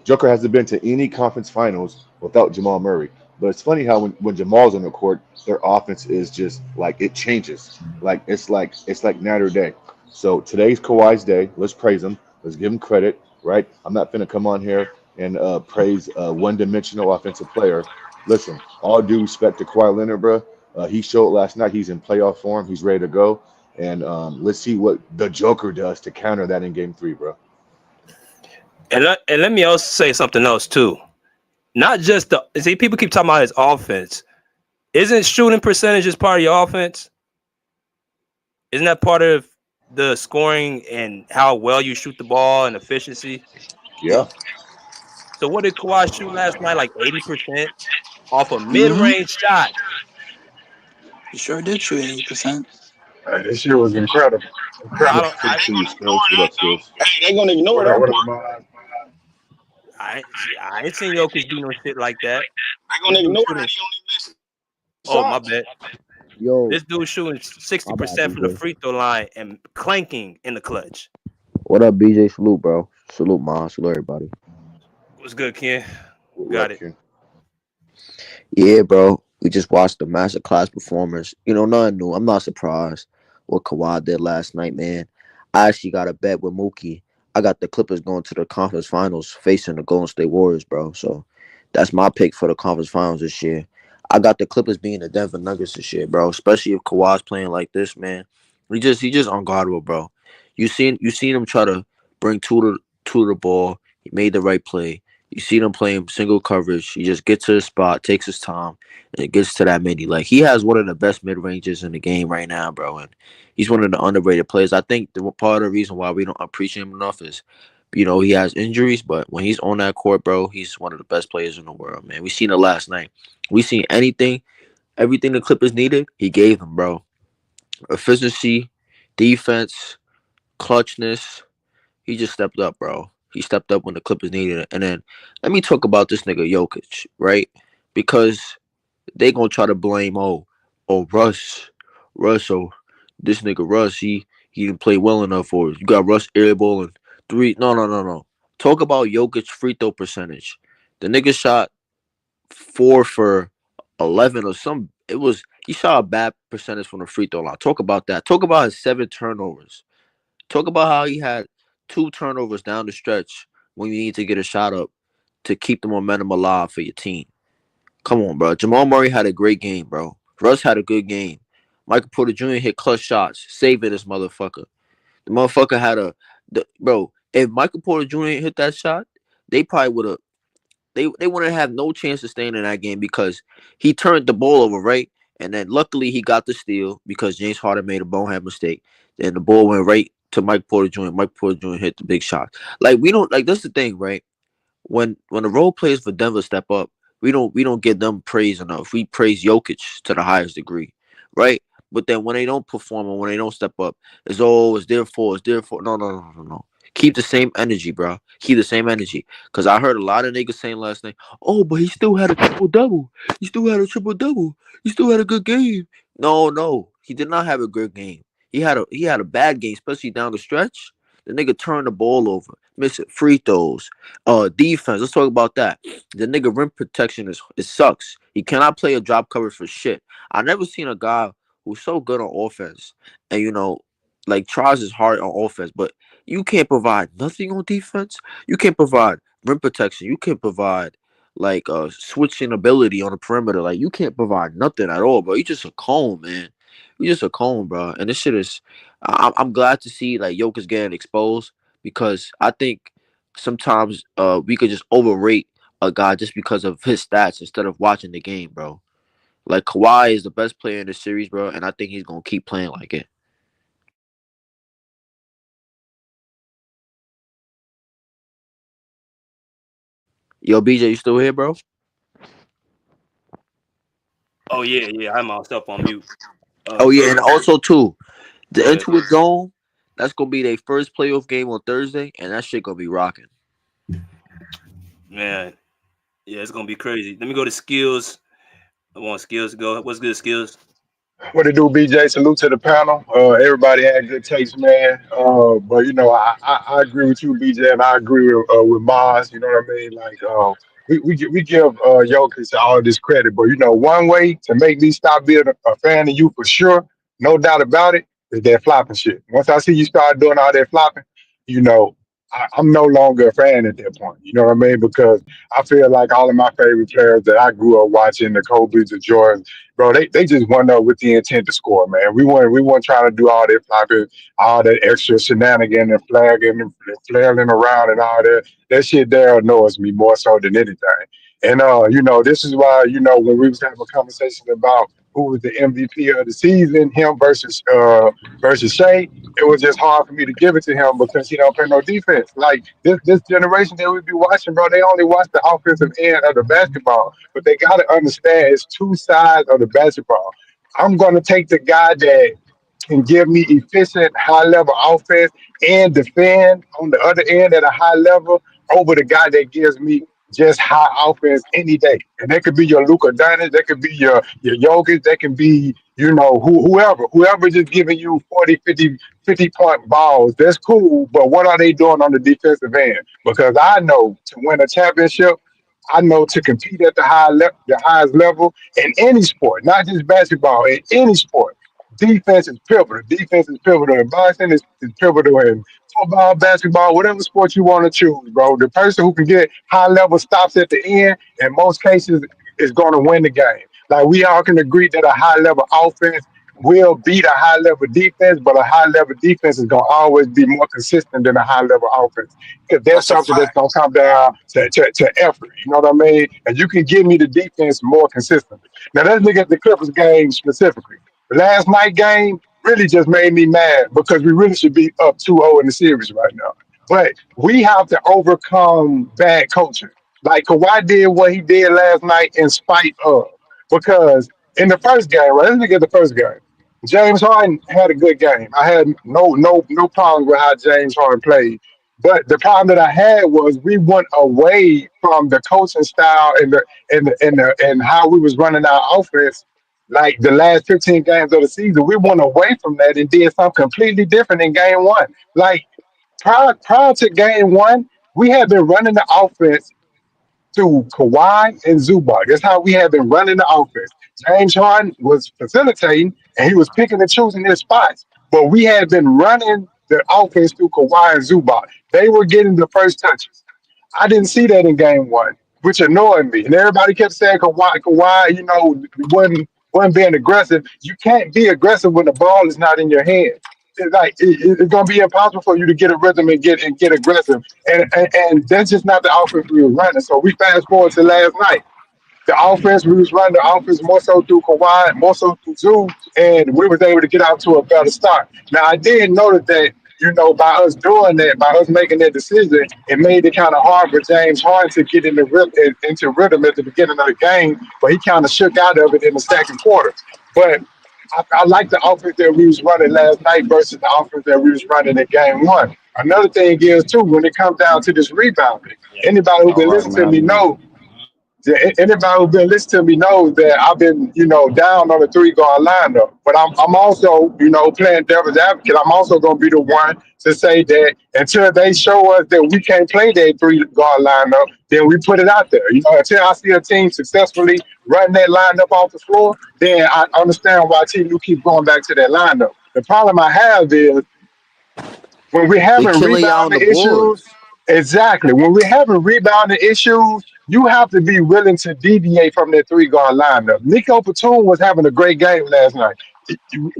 Joker hasn't been to any conference finals without Jamal Murray. But it's funny how when Jamal's on the court, their offense is just like it changes. Like night or day. So today's Kawhi's day. Let's praise him. Let's give him credit, right? I'm not gonna come on here and praise a one-dimensional offensive player. Listen, all due respect to Kawhi Leonard, bro. He showed last night he's in playoff form. He's ready to go. And let's see what the Joker does to counter that in Game 3, bro. And let me also say something else too. Not just people keep talking about his offense. Isn't shooting percentage part of your offense? Isn't that part of the scoring and how well you shoot the ball and efficiency? Yeah. So what did Kawhi shoot last night? Like 80% off a Mm-hmm. mid-range shot. He sure did shoot 80%. This shit was incredible. I Incredible. don't. I, See you, Skills. What up, Skills? Hey, they gonna ignore What up, that what up, part. man? I ain't seen Jokic do no shit like that. They gonna This dude ignore shooting. that he only missed Oh my shots. bad. Yo, This dude shooting 60% from the BJ. free throw line and clanking in the clutch. What up, BJ? Salute, bro. Salute, Ma. Salute, everybody. What's good, Ken? What Got up, it. Ken? Yeah, bro. We just watched the masterclass performance. You know, nothing new. I'm not surprised what Kawhi did last night, man. I actually got a bet with Mookie. I got the Clippers going to the conference finals facing the Golden State Warriors, bro. So that's my pick for the conference finals this year. I got the Clippers being the Denver Nuggets this year, bro. Especially if Kawhi's playing like this, man. He just unguardable, bro. You seen him try to bring two to the ball. He made the right play. You see them playing single coverage. He just gets to the spot, takes his time, and it gets to that midi. Like, he has one of the best mid ranges in the game right now, bro. And he's one of the underrated players. I think the part of the reason why we don't appreciate him enough is, you know, he has injuries, but when he's on that court, bro, he's one of the best players in the world, man. We seen it last night. We seen everything the Clippers needed, he gave them, bro. Efficiency, defense, clutchness. He just stepped up, bro. He stepped up when the Clippers needed it. And then let me talk about this nigga Jokic, right? Because they gonna try to blame Russ, this nigga Russ, he didn't play well enough for us. You got Russ airball and three. No. Talk about Jokic free throw percentage. The nigga shot 4 for 11 or some. He shot a bad percentage from the free throw line. Talk about that. Talk about his 7 turnovers. Talk about how he had 2 turnovers down the stretch when you need to get a shot up to keep the momentum alive for your team. Come on, bro. Jamal Murray had a great game, bro. Russ had a good game. Michael Porter Jr. hit clutch shots. Saving this motherfucker. The motherfucker had bro. If Michael Porter Jr. hit that shot, they probably would have. They wouldn't have no chance of staying in that game because he turned the ball over, right? And then luckily he got the steal because James Harden made a bonehead mistake. Then the ball went right to Mike Porter Jr. Mike Porter Jr. hit the big shot. Like, we don't like, that's the thing, right? When the role players for Denver step up, we don't give them praise enough. We praise Jokic to the highest degree, right? But then when they don't perform and when they don't step up, it's their fault. No. Keep the same energy, bro. Keep the same energy. Because I heard a lot of niggas saying last night, oh, but he still had a triple-double. He still had a triple-double. He still had a good game. No. He did not have a good game. He had a bad game, especially down the stretch. The nigga turned the ball over. Missing free throws. Defense. Let's talk about that. The nigga rim protection it sucks. He cannot play a drop coverage for shit. I never seen a guy who's so good on offense and, you know, like, tries his hard on offense, but you can't provide nothing on defense. You can't provide rim protection. You can't provide, like, switching ability on the perimeter. Like, you can't provide nothing at all, bro. You just a cone, man. we just a cone, bro. And this shit is. I'm glad to see like Jokic getting exposed because I think sometimes we could just overrate a guy just because of his stats instead of watching the game, bro. Like Kawhi is the best player in the series, bro, and I think he's gonna keep playing like it. Yo, BJ, you still here, bro? Oh yeah, yeah. I have myself on mute. Oh yeah, First, and also too, the go ahead. Intuit Dome, that's gonna be their first playoff game on Thursday, and that shit gonna be rocking. Man, yeah, it's gonna be crazy. Let me go to skills. I want skills to go. What's good, skills? What it do, BJ? Salute to the panel. Everybody had good taste, man. But I agree with you, BJ, and I agree with Maz. You know what I mean? Like, we give Jokic all this credit, but one way to make me stop being a fan of you for sure, no doubt about it, is that flopping shit. Once I see you start doing all that flopping, you know. I'm no longer a fan at that point. You know what I mean? Because I feel like all of my favorite players that I grew up watching, the Kobe's, the Jordans, bro, they just went up with the intent to score, man. We weren't trying to do all that flopping, all that extra shenanigan and flagging and flailing around and all that. That shit there annoys me more so than anything. And this is why, when we was having a conversation about who was the MVP of the season, him versus Shea, it was just hard for me to give it to him because he don't play no defense. Like this generation that we be watching, bro, they only watch the offensive end of the basketball, but they gotta understand it's two sides of the basketball. I'm gonna take the guy that can give me efficient, high level offense and defend on the other end at a high level over the guy that gives me just high offense any day. And that could be your Luka Doncic, that could be your Jokic, that can be, whoever just giving you 40, 50 point balls. That's cool, but what are they doing on the defensive end? Because I know to win a championship, I know to compete at the highest level in any sport, not just basketball, in any sport. Defense is pivotal. Defense is pivotal in boxing. Is pivotal in football, basketball, whatever sport you want to choose, bro. The person who can get high level stops at the end, in most cases, is going to win the game. Like we all can agree that a high level offense will beat a high level defense, but a high level defense is going to always be more consistent than a high level offense. Because that's That's a something that's fact. going to come down to effort. You know what I mean? And you can give me the defense more consistently. Now let's look at the Clippers game specifically. The last night game really just made me mad because we really should be up 2-0 in the series right now. But we have to overcome bad coaching. Like Kawhi did what he did last night in spite of. Because in the first game, right? Let's look at the first game. James Harden had a good game. I had no problem with how James Harden played. But the problem that I had was we went away from the coaching style and how we was running our offense like the last 15 games of the season. We went away from that and did something completely different in game one. Like prior to game one, we had been running the offense through Kawhi and Zubac. That's how we have been running the offense. James Harden was facilitating and he was picking and choosing his spots. But we had been running the offense through Kawhi and Zubac. They were getting the first touches. I didn't see that in game one, which annoyed me. And everybody kept saying Kawhi, wasn't being aggressive. You can't be aggressive when the ball is not in your hand. It's gonna be impossible for you to get a rhythm and get aggressive, and that's just not the offense we were running. So we fast forward to last night. The offense we was running the offense more so through Kawhi, more so through Zoo, and we was able to get out to a better start. Now I did notice that by us doing that, by us making that decision, it made it kind of hard for James Harden to get into rhythm at the beginning of the game, but he kind of shook out of it in the second quarter. But I like the offense that we was running last night versus the offense that we was running in game one. Another thing is too, when it comes down to this rebounding, anybody who All been right, listening to man. me know, anybody who's been listening to me knows that I've been, down on the three guard lineup. But I'm also, playing devil's advocate. I'm also going to be the one to say that until they show us that we can't play that three guard lineup, then we put it out there. Until I see a team successfully run that lineup off the floor, then I understand why Team New keeps going back to that lineup. The problem I have is when we're They having killing y'all on the rebounding issues, boards. exactly. When we're having rebounding issues, you have to be willing to deviate from that three guard lineup. Nico Batum was having a great game last night.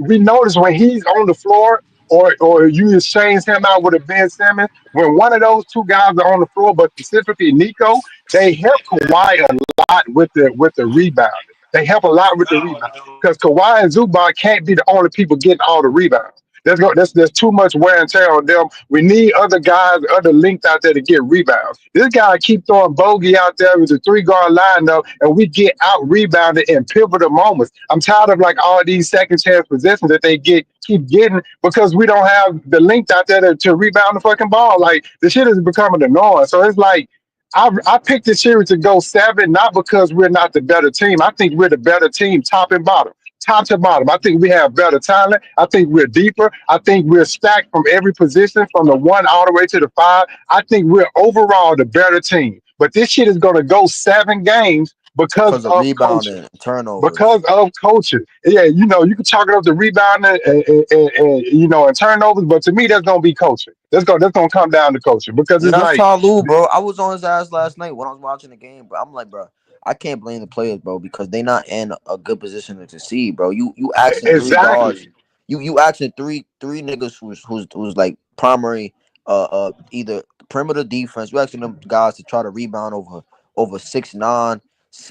we notice when he's on the floor, or you exchange him out with a Ben Simmons, when one of those two guys are on the floor, but specifically Nico, they help Kawhi a lot with the rebound. They help a lot with the rebound because Kawhi and Zubac can't be the only people getting all the rebounds. There's too much wear and tear on them. We need other guys, other links out there to get rebounds. This guy keep throwing bogey out there with a 3 guard lineup, and we get out rebounded in pivotal moments. I'm tired of like all these second chance possessions that they keep getting because we don't have the length out there to rebound the fucking ball. Like the shit is becoming annoying. So it's like I picked this series to go 7, not because we're not the better team. I think we're the better team, top and bottom. Top to bottom. I think we have better talent. I think we're deeper. I think we're stacked from every position, from the 1 all the way to the 5. I think we're overall the better team. But this shit is going to go 7 games because Because of of coaching. rebounding and turnovers. Because of coaching. Yeah, you can chalk it up to rebounding and turnovers, but to me, that's going to be coaching. That's gonna come down to coaching because Yeah, it's that's like, Tyloo, bro. I was on his ass last night when I was watching the game, bro. I'm like, bro, I can't blame the players, bro, because they not in a good position to succeed, bro. You asking 3 guards, exactly. you asking three niggas who's like primary either perimeter defense. You asking them guys to try to rebound over 6'9",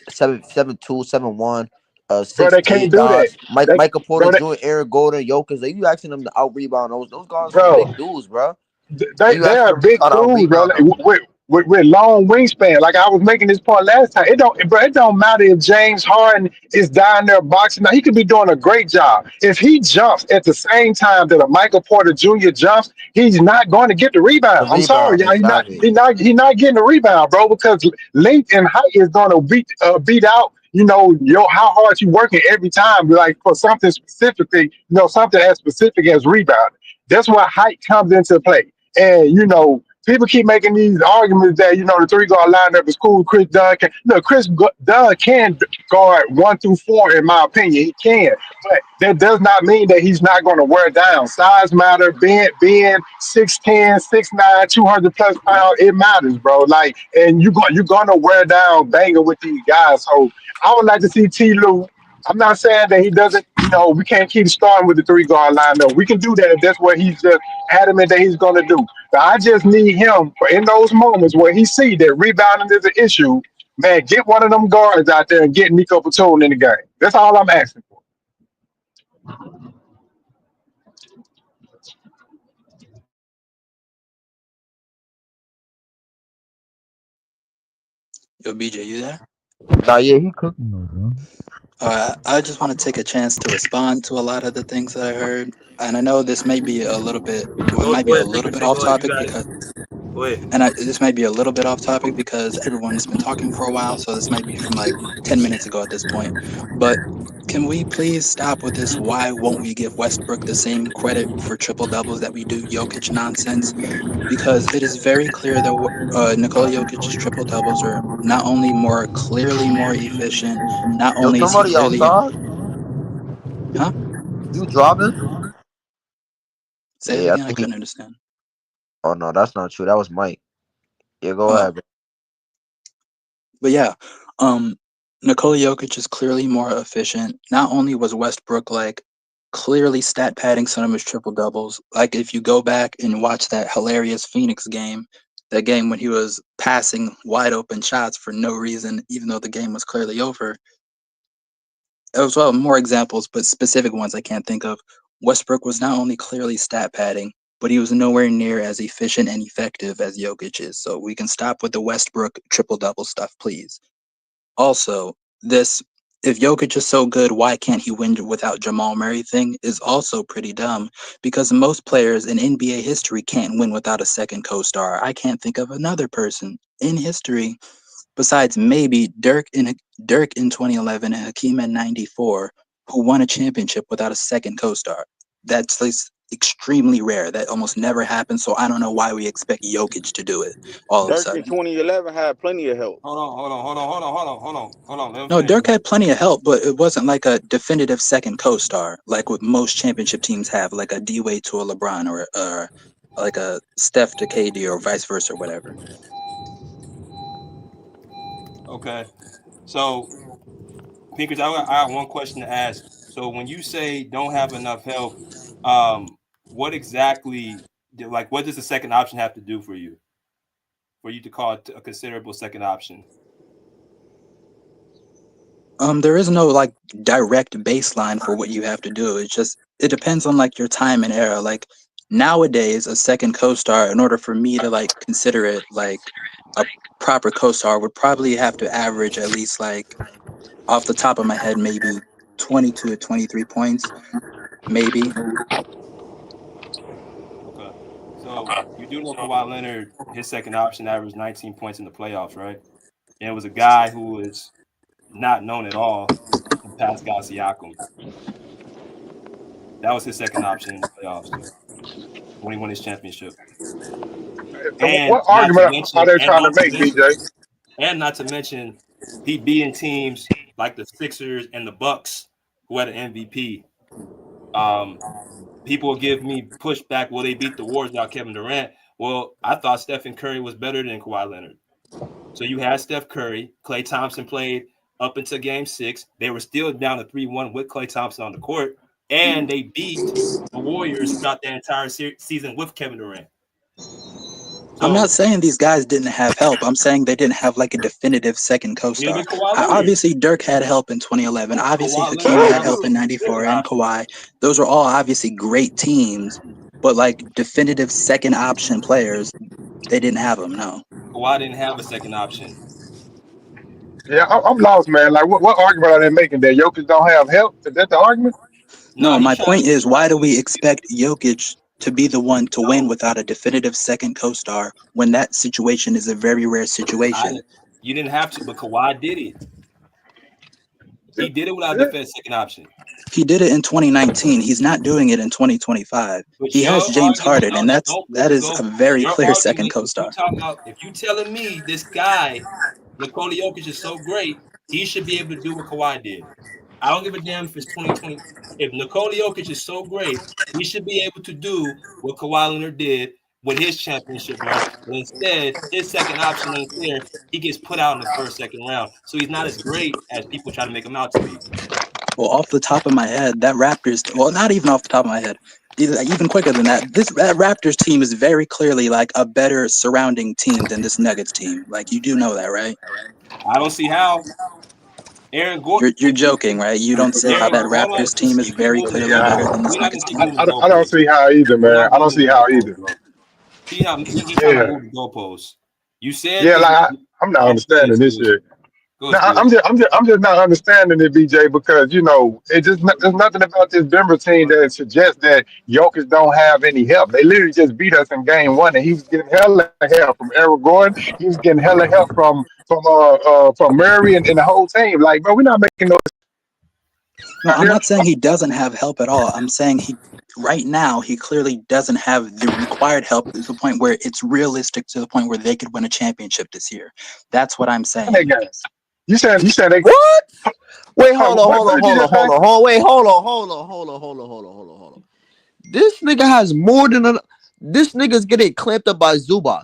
7'2", 7'1", Bro, six they can't eight do that. guys. Michael Porter Bro, Jr., Eric Gordon, Jokic. Like, you asking them to out rebound those guys some bro, big dudes, bro. they And you they asking are them to big try to out dudes, bro. rebound Like, them. with long wingspan. Like I was making this point last time. It don't matter if James Harden is down there boxing. Now he could be doing a great job. If he jumps at the same time that a Michael Porter Jr. jumps, he's not going to get the rebound. The I'm sorry, rebound, y'all. exactly. He's not getting the rebound, bro, because length and height is going to beat out. How hard you working every time, like for something specifically, something as specific as rebounding. That's where height comes into play. And people keep making these arguments that the 3 guard lineup is cool. Chris Dunn can look. Dunn can guard 1 through 4, in my opinion. He can, but that does not mean that he's not going to wear down. Size matter. Being 6'10", 6'9", 200 plus pounds, it matters, bro. Like, and you're gonna wear down banging with these guys. So I would like to see T. Lue. I'm not saying that he doesn't. We can't keep starting with the 3 guard lineup. We can do that if that's what he's just adamant that he's going to do. But I just need him for in those moments where he see that rebounding is an issue. Man, get one of them guards out there and get Nico Batum in the game. That's all I'm asking for. Yo, BJ, you there? Nah, yeah, he cooking though, bro. I just want to take a chance to respond to a lot of the things that I heard, and I know this may be a little bit, well, it Go, might be go a ahead, take little your bit take. off Go ahead, you topic got because, it. Go ahead. this might be a little bit off topic because everyone's been talking for a while, so this might be from like 10 minutes ago at this point. But can we please stop with this? Why won't we give Westbrook the same credit for triple doubles that we do Jokic nonsense? Because it is very clear that Nikola Jokic's triple doubles are not only more clearly more efficient, not Yo, only is he somebody clearly, outside? huh? You driving? Say it Yeah, I again. I think he. couldn't understand. Oh no, that's not true. That was Mike. Yeah, go Oh, ahead, bro. but yeah, um, Nikola Jokic is clearly more efficient. Not only was Westbrook like clearly stat padding some of his triple doubles, like if you go back and watch that hilarious Phoenix game, that game when he was passing wide open shots for no reason, even though the game was clearly over. As well, more examples, but specific ones I can't think of. Westbrook was not only clearly stat padding, but he was nowhere near as efficient and effective as Jokic is. So we can stop with the Westbrook triple double stuff, please. Also, this if Jokic is so good, why can't he win without Jamal Murray thing is also pretty dumb because most players in NBA history can't win without a second co-star. I can't think of another person in history besides maybe Dirk in 2011 and Hakeem in 94 who won a championship without a second co-star. That's like extremely rare. That almost never happens. So I don't know why we expect Jokic to do it all of a Dirk in sudden. 2011 had plenty of help. Hold on. Let him No, finish, Dirk bro. had plenty of help, but it wasn't like a definitive second co-star like what most championship teams have, like a D-Wade to a LeBron or like a Steph to KD or vice versa or whatever. Okay. So, Pinkers, I got one question to ask. So So when you say don't have enough help, what exactly, like, what does the second option have to do for you to call it a considerable second option? There is no like direct baseline for what you have to do. It's just it depends on like your time and era. Like nowadays, a second co-star, in order for me to like consider it like a proper co-star, would probably have to average at least like off the top of my head maybe 22 to 23 points, maybe. Okay. So you do know Kawhi Leonard, his second option averaged 19 points in the playoffs, right? And it was a guy who was not known at all in Pascal Siakam. That was his second option in the playoffs when he won his championship. So And what argument are they trying to make, BJ? not to mention, he beating teams like the Sixers and the Bucks, who had an MVP. People will give me pushback. Well, they beat the Warriors without Kevin Durant. Well, I thought Stephen Curry was better than Kawhi Leonard. So you had Steph Curry. Klay Thompson played up until Game 6. They were still down to 3-1 with Klay Thompson on the court, and they beat the Warriors throughout the entire season with Kevin Durant. I'm not saying these guys didn't have help. I'm saying they didn't have like a definitive second co-star. Obviously, Dirk had help in 2011. Obviously, Hakeem had help in 94 and Kawhi. Those were all obviously great teams, but like definitive second option players, they didn't have them, no. Kawhi didn't have a second option. Yeah, I'm lost, man. Like, what argument are they making? That Jokic don't have help? Is that the argument? No, my point is, why do we expect Jokic to be the one to win without a definitive second co-star when that situation is a very rare situation? You didn't have to, but Kawhi did it. He did it without a defensive second option. He did it in 2019. He's not doing it in 2025. He has James Harden, and that is a very clear second co-star. If you telling me this guy, Nikola Jokic, is so great, he should be able to do what Kawhi did. I don't give a damn if it's 2020. If Nikola Jokic is so great, he should be able to do what Kawhi Leonard did with his championship run. But instead, his second option ain't there. He gets put out in the first, second round. So he's not as great as people try to make him out to be. Well, off the top of my head, that Raptors, well, not even off the top of my head, even quicker than that, that Raptors team is very clearly like a better surrounding team than this Nuggets team. Like, you do know that, right? I don't see how. Aaron Gordon. You're joking, right? You don't see how that Raptors team is very clearly better than this Nuggets team. I don't see how either, man. I don't see how either. He trying to move the goalposts. You said, I'm not understanding this shit. No, I'm just not understanding it, BJ, because you know there's nothing about this Denver team that suggests that Jokic don't have any help. They literally just beat us in Game 1, and he was getting hella help from Aaron Gordon. He was getting hella help from Murray and the whole team. Like, bro, we're not making no. No, I'm not saying he doesn't have help at all. I'm saying right now he clearly doesn't have the required help to the point where it's realistic to the point where they could win a championship this year. That's what I'm saying. You said they what? Wait, hold on. This nigga has more than this nigga's getting clamped up by Zubac.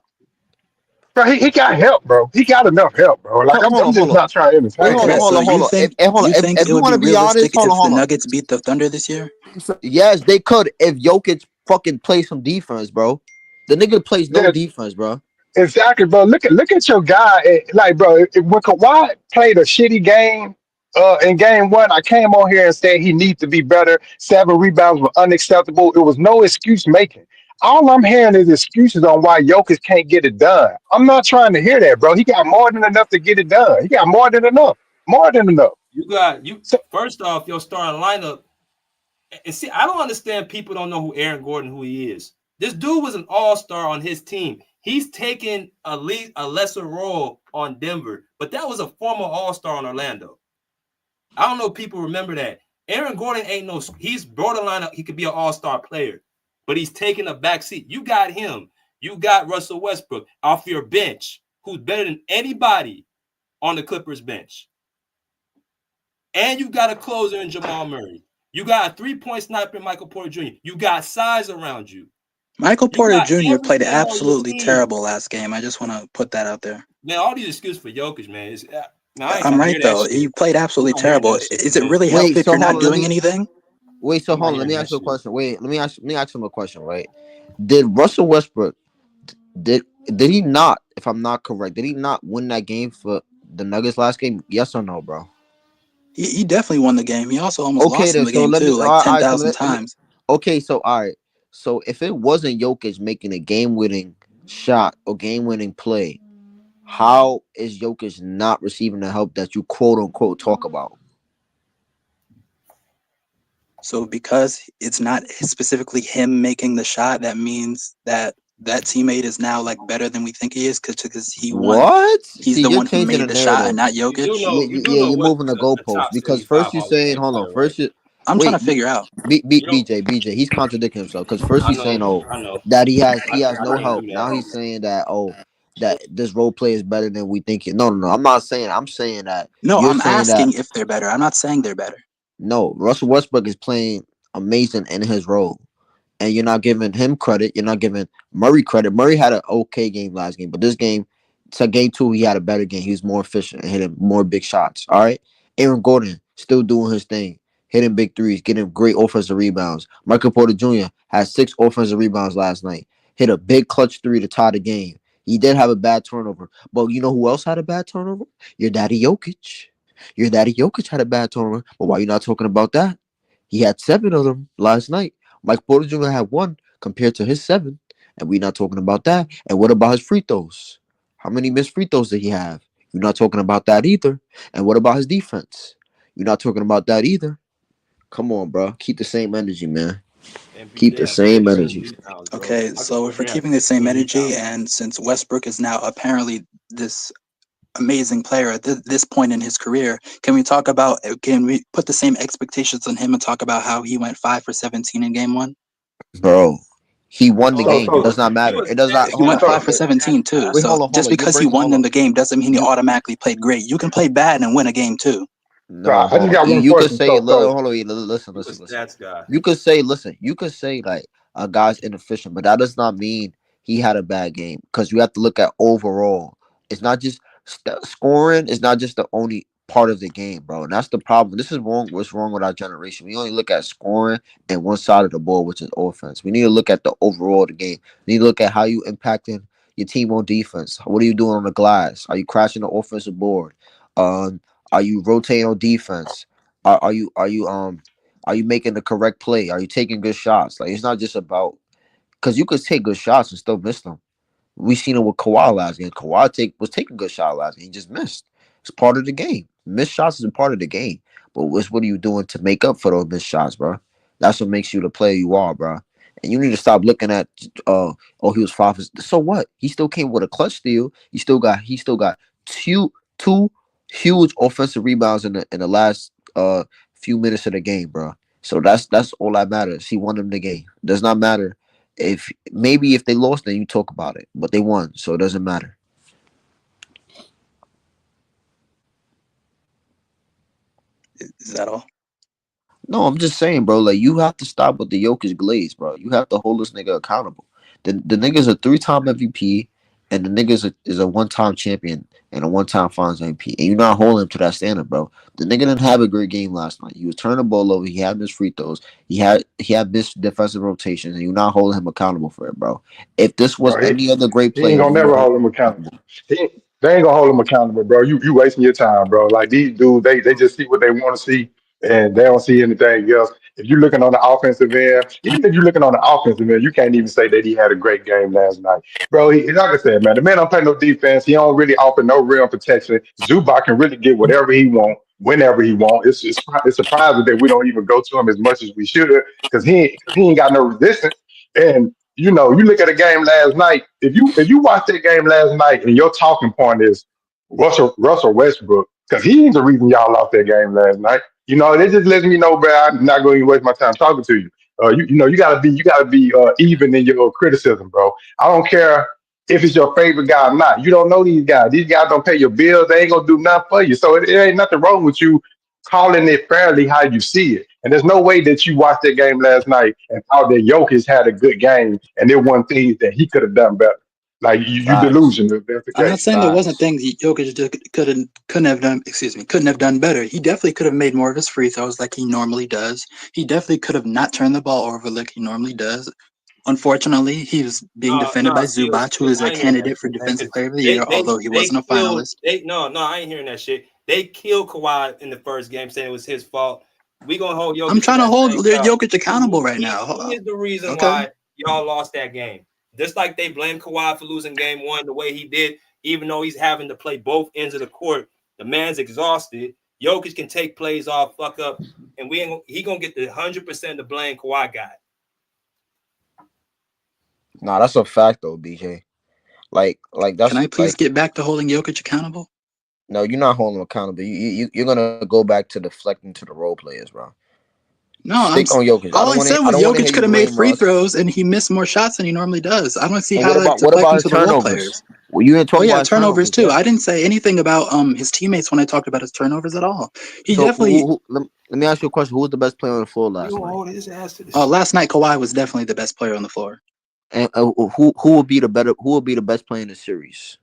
Bro, he got help, bro. He got enough help, bro. Like I'm just not trying to entertain. Hold on. You think it would be realistic if the Nuggets beat the Thunder this year? Yes, they could if Jokic fucking plays some defense, bro. The nigga plays no defense, bro. Exactly, bro. Look at your guy. Like, bro, when Kawhi played a shitty game in Game 1, I came on here and said he needs to be better. 7 rebounds were unacceptable. It was no excuse making. All I'm hearing is excuses on why Jokic can't get it done. I'm not trying to hear that, bro. He got more than enough to get it done. He got more than enough. More than enough. First off, your starting lineup. And see, I don't understand people don't know who Aaron Gordon, who he is. This dude was an all-star on his team. He's taken a lesser role on Denver, but that was a former all-star on Orlando. I don't know if people remember that. Aaron Gordon he's borderline, he could be an all-star player, but he's taking a back seat. You got him. You got Russell Westbrook off your bench, who's better than anybody on the Clippers bench. And you got a closer in Jamal Murray. You got a three-point sniper in Michael Porter Jr. You got size around you. Michael Porter Jr. played absolutely terrible last game. I just want to put that out there. Man, all these excuses for Jokic, man. No, I ain't I'm trying to right hear that though. shit. He played We absolutely don't hear terrible. that shit, Is it man. really Wait, healthy if so you're hold not on. Let doing me anything? wait. So I'm not hold on. Let hearing me that ask you a shit. question. Wait, let me ask him a question. Right? Did Russell Westbrook did he not? If I'm not correct, did he not win that game for the Nuggets last game? Yes or no, bro? He definitely won the game. He also almost Okay, lost in then. the So game let too, me. like All ten right. So thousand times. okay. So all right. So if it wasn't Jokic making a game-winning shot or game-winning play, how is Jokic not receiving the help that you quote unquote talk about? So because it's not specifically him making the shot, that means that that teammate is now like better than we think he is because he won. What? He's See, the you're one who changing the made the shot and narrative. not Jokic. You do Yeah, know you're what moving the a goalposts top because 75 first you're Hall of saying, Fame hold on, player, right? I'm trying wait, to figure out. You don't. BJ, he's contradicting himself because first I he's know. saying, oh, I know. that he has I no can't help. do Now that. he's saying that, oh, that this role play is better than we think it. No, no, no. I'm not saying. I'm saying that No, you're I'm saying that asking if they're better. I'm not saying they're better. no, Russell Westbrook is playing amazing in his role. And you're not giving him credit. You're not giving Murray credit. Murray had an okay game last game, but this game, to game two, he had a better game. He was more efficient and hitting more big shots. All right. Aaron Gordon still doing his thing, hitting big threes, getting great offensive rebounds. Michael Porter Jr. had 6 offensive rebounds last night. Hit a big clutch 3 to tie the game. He did have a bad turnover, but you know who else had a bad turnover? Your daddy Jokic. Your daddy Jokic had a bad turnover, but why you not talking about that? He had 7 of them last night. Mike Porter Jr. had 1 compared to his 7, and we're not talking about that. And what about his free throws? How many missed free throws did he have? You're not talking about that either. And what about his defense? You're not talking about that either. Come on, bro. Keep the same energy, man. And Keep BJ the has same 15 energy. rebounds, bro. Okay, Michael so Porter if we're Jr. has keeping the same 15 energy, rebounds. and since Westbrook is now apparently this amazing player at this point in his career, can we put the same expectations on him and talk about how he went 5 for 17 in game one? Bro, he won the Hold on. game. It does So not He matter. was It does not. He Hold on, went definitely so 5 hold for on. 17 too. Wait, So hold just on. You're because he breaking. won Hold them on. the game doesn't mean he You automatically played great. You can play bad and win a game too. no, I hold just on. got one You could question. say, hold on, listen, you a listen, listen. stats guy. You could say, listen, you could say like a guy's inefficient, but that does not mean he had a bad game because you have to look at overall. It's not just scoring is not just the only part of the game, bro. And that's the problem. This is wrong. What's wrong with our generation? We only look at scoring and one side of the ball, which is offense. We need to look at the overall of the game. We need to look at how you impacting your team on defense. What are you doing on the glass? Are you crashing the offensive board? Um, are you rotating on defense? Are you making the correct play? Are you taking good shots? Like it's not just about because you could take good shots and still miss them. We seen it with Kawhi last game. Was taking good shot last game. He just missed. It's part of the game. Missed shots is a part of the game. But what are you doing to make up for those missed shots, bro? That's what makes you the player you are, bro. And you need to stop looking at he was 5 so what? He still came with a clutch steal. He still got two huge offensive rebounds in the last few minutes of the game, bro. So that's all that matters. He won them the game. Does not matter if maybe if they lost, then you talk about it. But they won, so it doesn't matter. Is that all? No, I'm just saying, bro. Like you have to stop with the Jokic glaze, bro. You have to hold this nigga accountable. The nigga's a 3-time MVP, and the nigga's a 1-time champion and a 1-time Finals MVP. And you're not holding him to that standard, bro. The nigga didn't have a great game last night. He was turning the ball over. He had missed free throws. He had missed defensive rotations, and you're not holding him accountable for it, bro. If this was bro, any other great he ain't player, gonna you would never hold hold him him accountable. accountable. They ain't gonna hold him accountable, bro. You wasting your time, bro. Like these dudes, they just see what they want to see, and they don't see anything else. If you're looking on the offensive end, even if you're looking on the offensive end, you can't even say that he had a great game last night, bro. Like I said, man, the man don't play no defense. He don't really offer no real protection. Zubac can really get whatever he want, whenever he want. It's surprising that we don't even go to him as much as we should, because he ain't got no resistance. And you look at a game last night. If you watch that game last night and your talking point is Russell Westbrook, because he's the reason y'all lost that game last night. It just lets me know, bro. I'm not going to waste my time talking to you. You gotta be even in your criticism, bro. I don't care if it's your favorite guy or not. You don't know these guys. These guys don't pay your bills. They ain't gonna do nothing for you. So it ain't nothing wrong with you calling it fairly how you see it. And there's no way that you watched that game last night and thought that Jokic had a good game and there weren't things that he could have done better. Like you Facts. delusional if that's the I'm not case. saying there wasn't Facts. things Jokic couldn't have done. Excuse me, couldn't have done better. He definitely could have made more of his free throws like he normally does. He definitely could have not turned the ball over like he normally does. Unfortunately, he was being defended by Zubac, who is a I ain't hearing that candidate for shit, man. 'Cause Defensive Player of the Year, although he they wasn't a killed finalist. no, I ain't hearing that shit. They killed Kawhi in the first game, saying it was his fault. We gonna hold I'm Jokic to trying to that hold same stuff. Jokic accountable right now. He is the reason Okay. why y'all lost that game. Just like they blamed Kawhi for losing game one the way he did, even though he's having to play both ends of the court. The man's exhausted. Jokic can take plays off, fuck up, and he gonna get the 100% the blame Kawhi got. Nah, that's a fact though, BJ. Like Can that's I please like get back to holding Jokic accountable? no, you're not holding him accountable. You're gonna go back to deflecting to the role players, bro. No, Stick on Jokic. all I said I was don't want to hear Jokic you could have made blame free us. throws and he missed more shots than he normally does. I don't see And how that's what about deflecting his to the role turnovers? players. Well, you didn't Oh talk yeah, about his turnovers turnovers too. yet. I didn't say anything about his teammates when I talked about his turnovers at all. He So definitely. let me ask you a question. Who was the best player on the floor last night? Hold his ass to this. Last night Kawhi was definitely the best player on the floor. And who would be the best player in the series?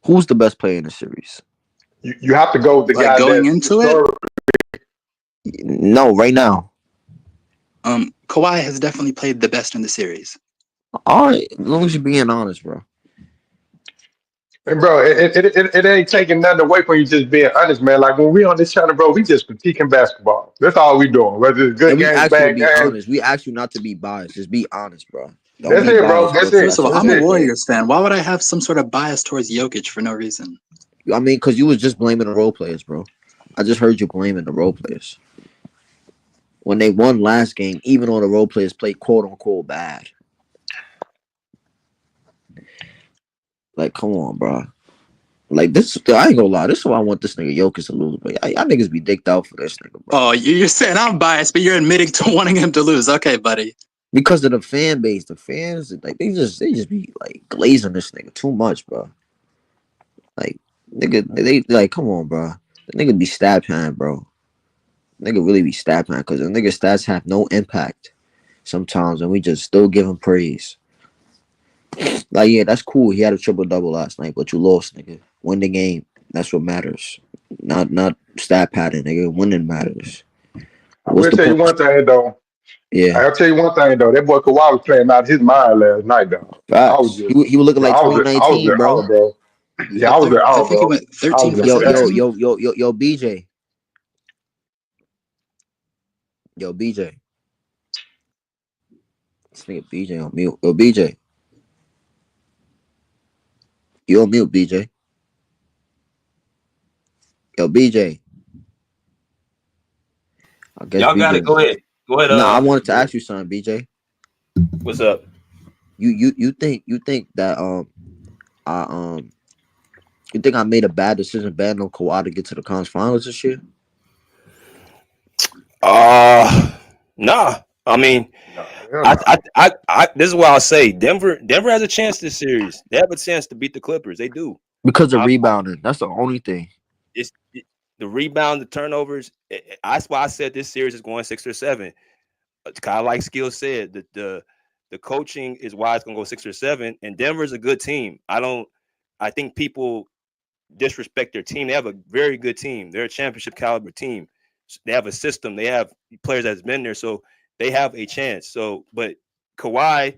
Who's the best player in the series? You have to go with the Like guy going that's into it, No, right now. Kawhi has definitely played the best in the series. All right, as long as you're being honest, bro. And bro, it ain't taking nothing away from you just being honest, man. Like when we on this channel, bro, we just critiquing basketball. That's all we doing. Whether it's good And we games, ask you to bad be games. honest. We ask you not to be biased. Just be honest, bro. Don't That's be it, bro. biased, bro. That's 'Cause it. First of all, that's That's I'm a it. bullshit. Warriors fan. Why would I have some sort of bias towards Jokic for no reason? I mean, because you was just blaming the role players, bro. I just heard you blaming the role players when they won last game, even though the role players played quote unquote bad. Like, come on, bro. Like this, I ain't gonna lie. This is why I want this nigga Jokic to lose, but y'all niggas be dicked out for this nigga, bro. Oh, you're saying I'm biased, but you're admitting to wanting him to lose. Okay, buddy. Because of the fan base, the fans, like they just be like glazing this nigga too much, bro. Like nigga, they like come on, bro. The nigga be stat pan, bro. Nigga really be stat pan because the nigga stats have no impact sometimes, and we just still give him praise. Like yeah, that's cool. He had a triple double last night, but you lost, nigga. Win the game. That's what matters. Not stat padding, nigga. Winning matters. I What's will the tell you point? one thing though. Yeah, I'll tell you one thing though. That boy Kawhi was playing out his mind last night, though. I was facts. just, He was looking bro, like I was 2019, at bro. all, bro. Yeah, I was at I all, think he bro. went I 13 was for at that. 17. BJ. Yo, BJ. This nigga BJ on mute. Yo, BJ. You on mute, BJ. Yo, BJ. I guess Y'all got it. BJ. Go ahead. Go ahead. Nah, I wanted to ask you something, BJ. What's up? You think that I you think I made a bad decision banning on Kawhi to get to the conference finals this year? Nah. I mean, No, hell no. this is what I'll say. Denver has a chance this series. They have a chance to beat the Clippers. They do. Because of rebounding. That's the only thing. It's the rebound, the turnovers. That's why I said this series is going 6 or 7. Kind of like Skill said, the coaching is why it's gonna go 6 or 7. And Denver's a good team. I think people disrespect their team. They have a very good team. They're a championship caliber team. They have a system. They have players that's been there, so they have a chance. So, but Kawhi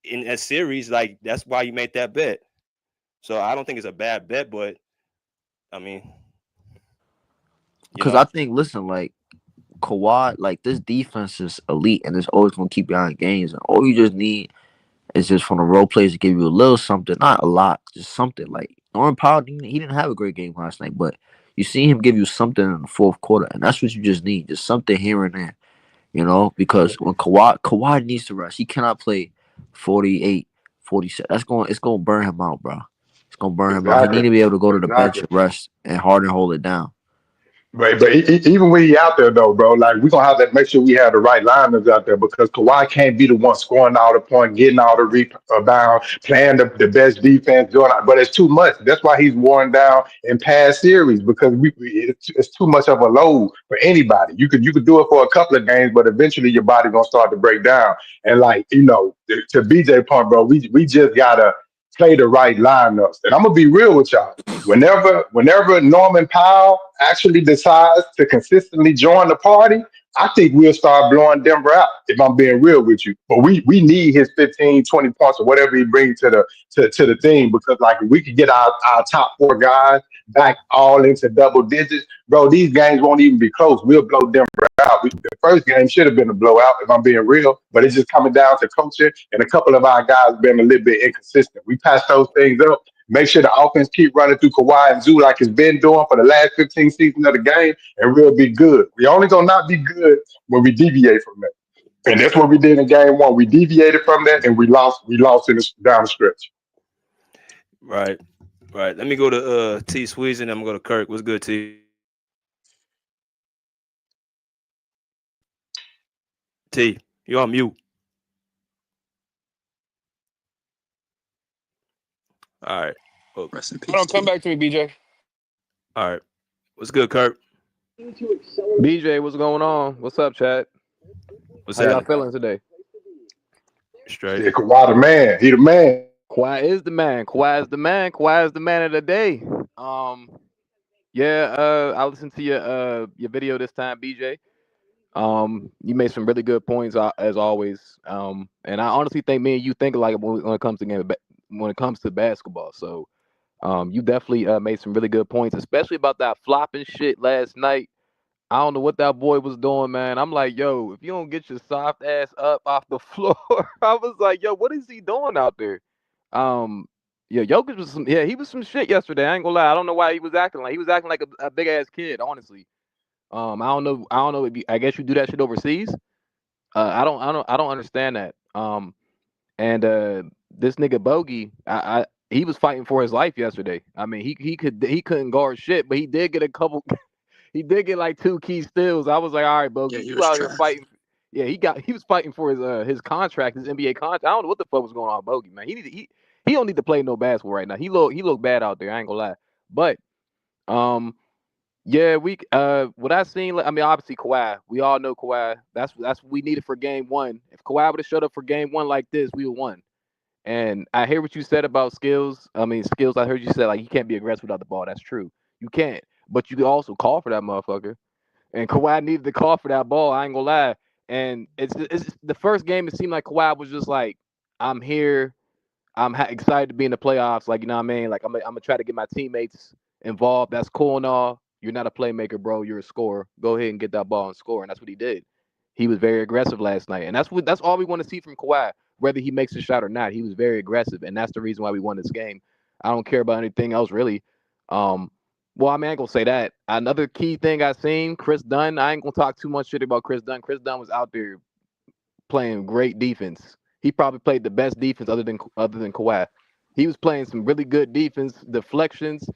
in a series, like that's why you made that bet. So I don't think it's a bad bet, but I mean, Because I think, listen, like Kawhi, like this defense is elite, and it's always gonna keep you out in games. And all you just need is just from the role players to give you a little something, not a lot, just something. Like Norman Powell, he didn't have a great game last night, but you see him give you something in the fourth quarter, and that's what you just need, just something here and there, you know. Because when Kawhi needs to rest, he cannot play 48, 47. It's gonna burn him out, bro. It's gonna burn him out. He need Exactly. to be able to go to the bench Exactly. and rest, and Harden hold it down. Even when he out there though, bro, like we gonna have to make sure we have the right liners out there because Kawhi can't be the one scoring all the points, getting all the rebound, playing the best defense, doing all, but it's too much. That's why he's worn down in past series because it's too much of a load for anybody. You could do it for a couple of games, but eventually your body gonna start to break down. And like to BJ point, bro, we just gotta play the right lineups. And I'm gonna be real with y'all. Whenever Norman Powell actually decides to consistently join the party, I think we'll start blowing Denver out, if I'm being real with you. But we need his 15, 20 points or whatever he brings to the team because like if we could get our top four guys back all into double digits, bro, these games won't even be close. We'll blow Denver out. The first game should have been a blowout, if I'm being real, but it's just coming down to coaching and a couple of our guys been a little bit inconsistent. We patch those things up. Make sure the offense keep running through Kawhi and Zoo like it's been doing for the last 15 seasons of the game, and we'll be good. We only gonna not be good when we deviate from that. And that's what we did in game one. We deviated from that and we lost in down the stretch. Right. Let me go to T Sweezy and I'm gonna go to Kirk. What's good, T? T, you on mute. All right. Oh. Rest in peace. Hold on, come back to me, BJ. All right. What's good, Kirk? BJ, what's going on? What's up, Chad? What's How y'all happening? feeling today? Straight. Yeah, Kawhi the man. He the man. Kawhi is the man. Kawhi is the man. Kawhi is the man of the day. I listened to your video this time, BJ. You made some really good points as always. And I honestly think me and you think alike when it comes to basketball. So, you definitely made some really good points, especially about that flopping shit last night. I don't know what that boy was doing, man. I'm like, yo, if you don't get your soft ass up off the floor, I was like, yo, what is he doing out there? Jokic was he was some shit yesterday. I ain't gonna lie. I don't know why he was acting like a big ass kid, honestly. I don't know. I guess you do that shit overseas. I don't understand that. And this nigga Bogey, he was fighting for his life yesterday. I mean, he couldn't guard shit, but he did get a couple. He did get like 2 key steals. I was like, all right, Bogey, Yeah, he you was out here trash. fighting. Yeah, he was fighting for his contract, his NBA contract. I don't know what the fuck was going on, with Bogey, man. He don't need to play no basketball right now. He look bad out there. I ain't gonna lie. But what I seen, I mean, obviously Kawhi. We all know Kawhi. That's what we needed for game one. If Kawhi would have showed up for game one like this, we would won. And I hear what you said about skills. I mean, skills. I heard you said like you can't be aggressive without the ball. That's true. You can't. But you can also call for that motherfucker. And Kawhi needed to call for that ball. I ain't gonna lie. And it's the first game. It seemed like Kawhi was just like, I'm here. I'm excited to be in the playoffs. Like, you know what I mean? Like, I'm gonna try to get my teammates involved. That's cool and all. You're not a playmaker, bro. You're a scorer. Go ahead and get that ball and score. And that's what he did. He was very aggressive last night. And that's all we want to see from Kawhi, whether he makes a shot or not. He was very aggressive. And that's the reason why we won this game. I don't care about anything else, really. Well, I mean, I ain't gonna say that. Another key thing I seen, Chris Dunn. I ain't gonna talk too much shit about Chris Dunn. Chris Dunn was out there playing great defense. He probably played the best defense other than Kawhi. He was playing some really good defense, deflections.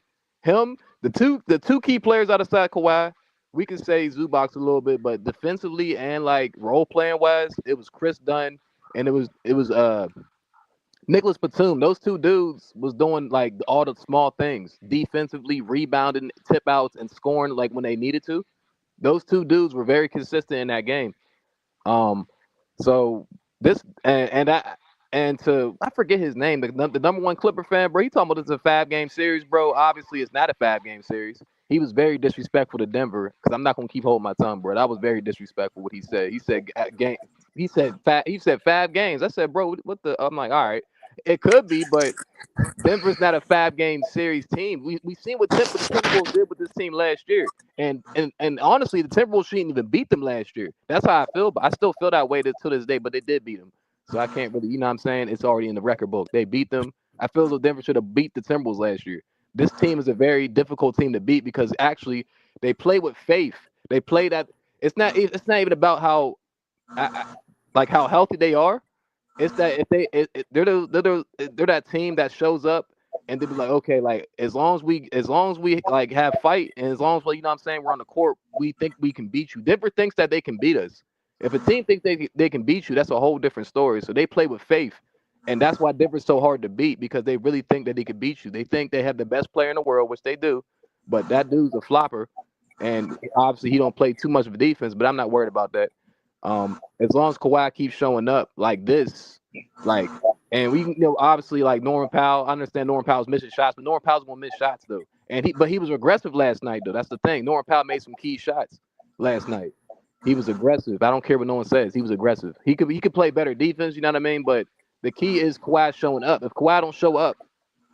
Him, the two key players outside Kawhi, we can say Zubac a little bit, but defensively and like role playing wise, it was Chris Dunn and it was Nicholas Batum. Those two dudes was doing like all the small things, defensively, rebounding, tip outs, and scoring like when they needed to. Those two dudes were very consistent in that game. So this I forget his name, the number one Clipper fan, bro. He talking about it's a 5-game series, bro. Obviously, it's not a 5-game series. He was very disrespectful to Denver because I'm not gonna keep holding my tongue, bro. That was very disrespectful what he said. He said game. He said 5 games. I said, bro, what the? I'm like, all right, it could be, but Denver's not a 5-game series team. We seen what the Timberwolves did with this team last year, and honestly, the Timberwolves shouldn't even beat them last year. That's how I feel, but I still feel that way to this day. But they did beat them, so I can't really, you know what I'm saying? It's already in the record book. They beat them. I feel as though Denver should have beat the Timberwolves last year. This team is a very difficult team to beat because actually they play with faith. They play that it's not even about how like how healthy they are. It's that if they're that team that shows up and they be like, okay, like as long as we like have fight, and as long as you know what I'm saying, we're on the court, we think we can beat you. Denver thinks that they can beat us. If a team thinks they can beat you, that's a whole different story. So they play with faith, and that's why Denver's so hard to beat, because they really think that they can beat you. They think they have the best player in the world, which they do, but that dude's a flopper, and obviously he don't play too much of a defense. But I'm not worried about that. As long as Kawhi keeps showing up like this, like, and we obviously like Norman Powell. I understand Norman Powell's missing shots, but Norman Powell's gonna miss shots though. And he was aggressive last night though. That's the thing. Norman Powell made some key shots last night. He was aggressive. I don't care what no one says. He was aggressive. He could play better defense. You know what I mean? But the key is Kawhi showing up. If Kawhi don't show up,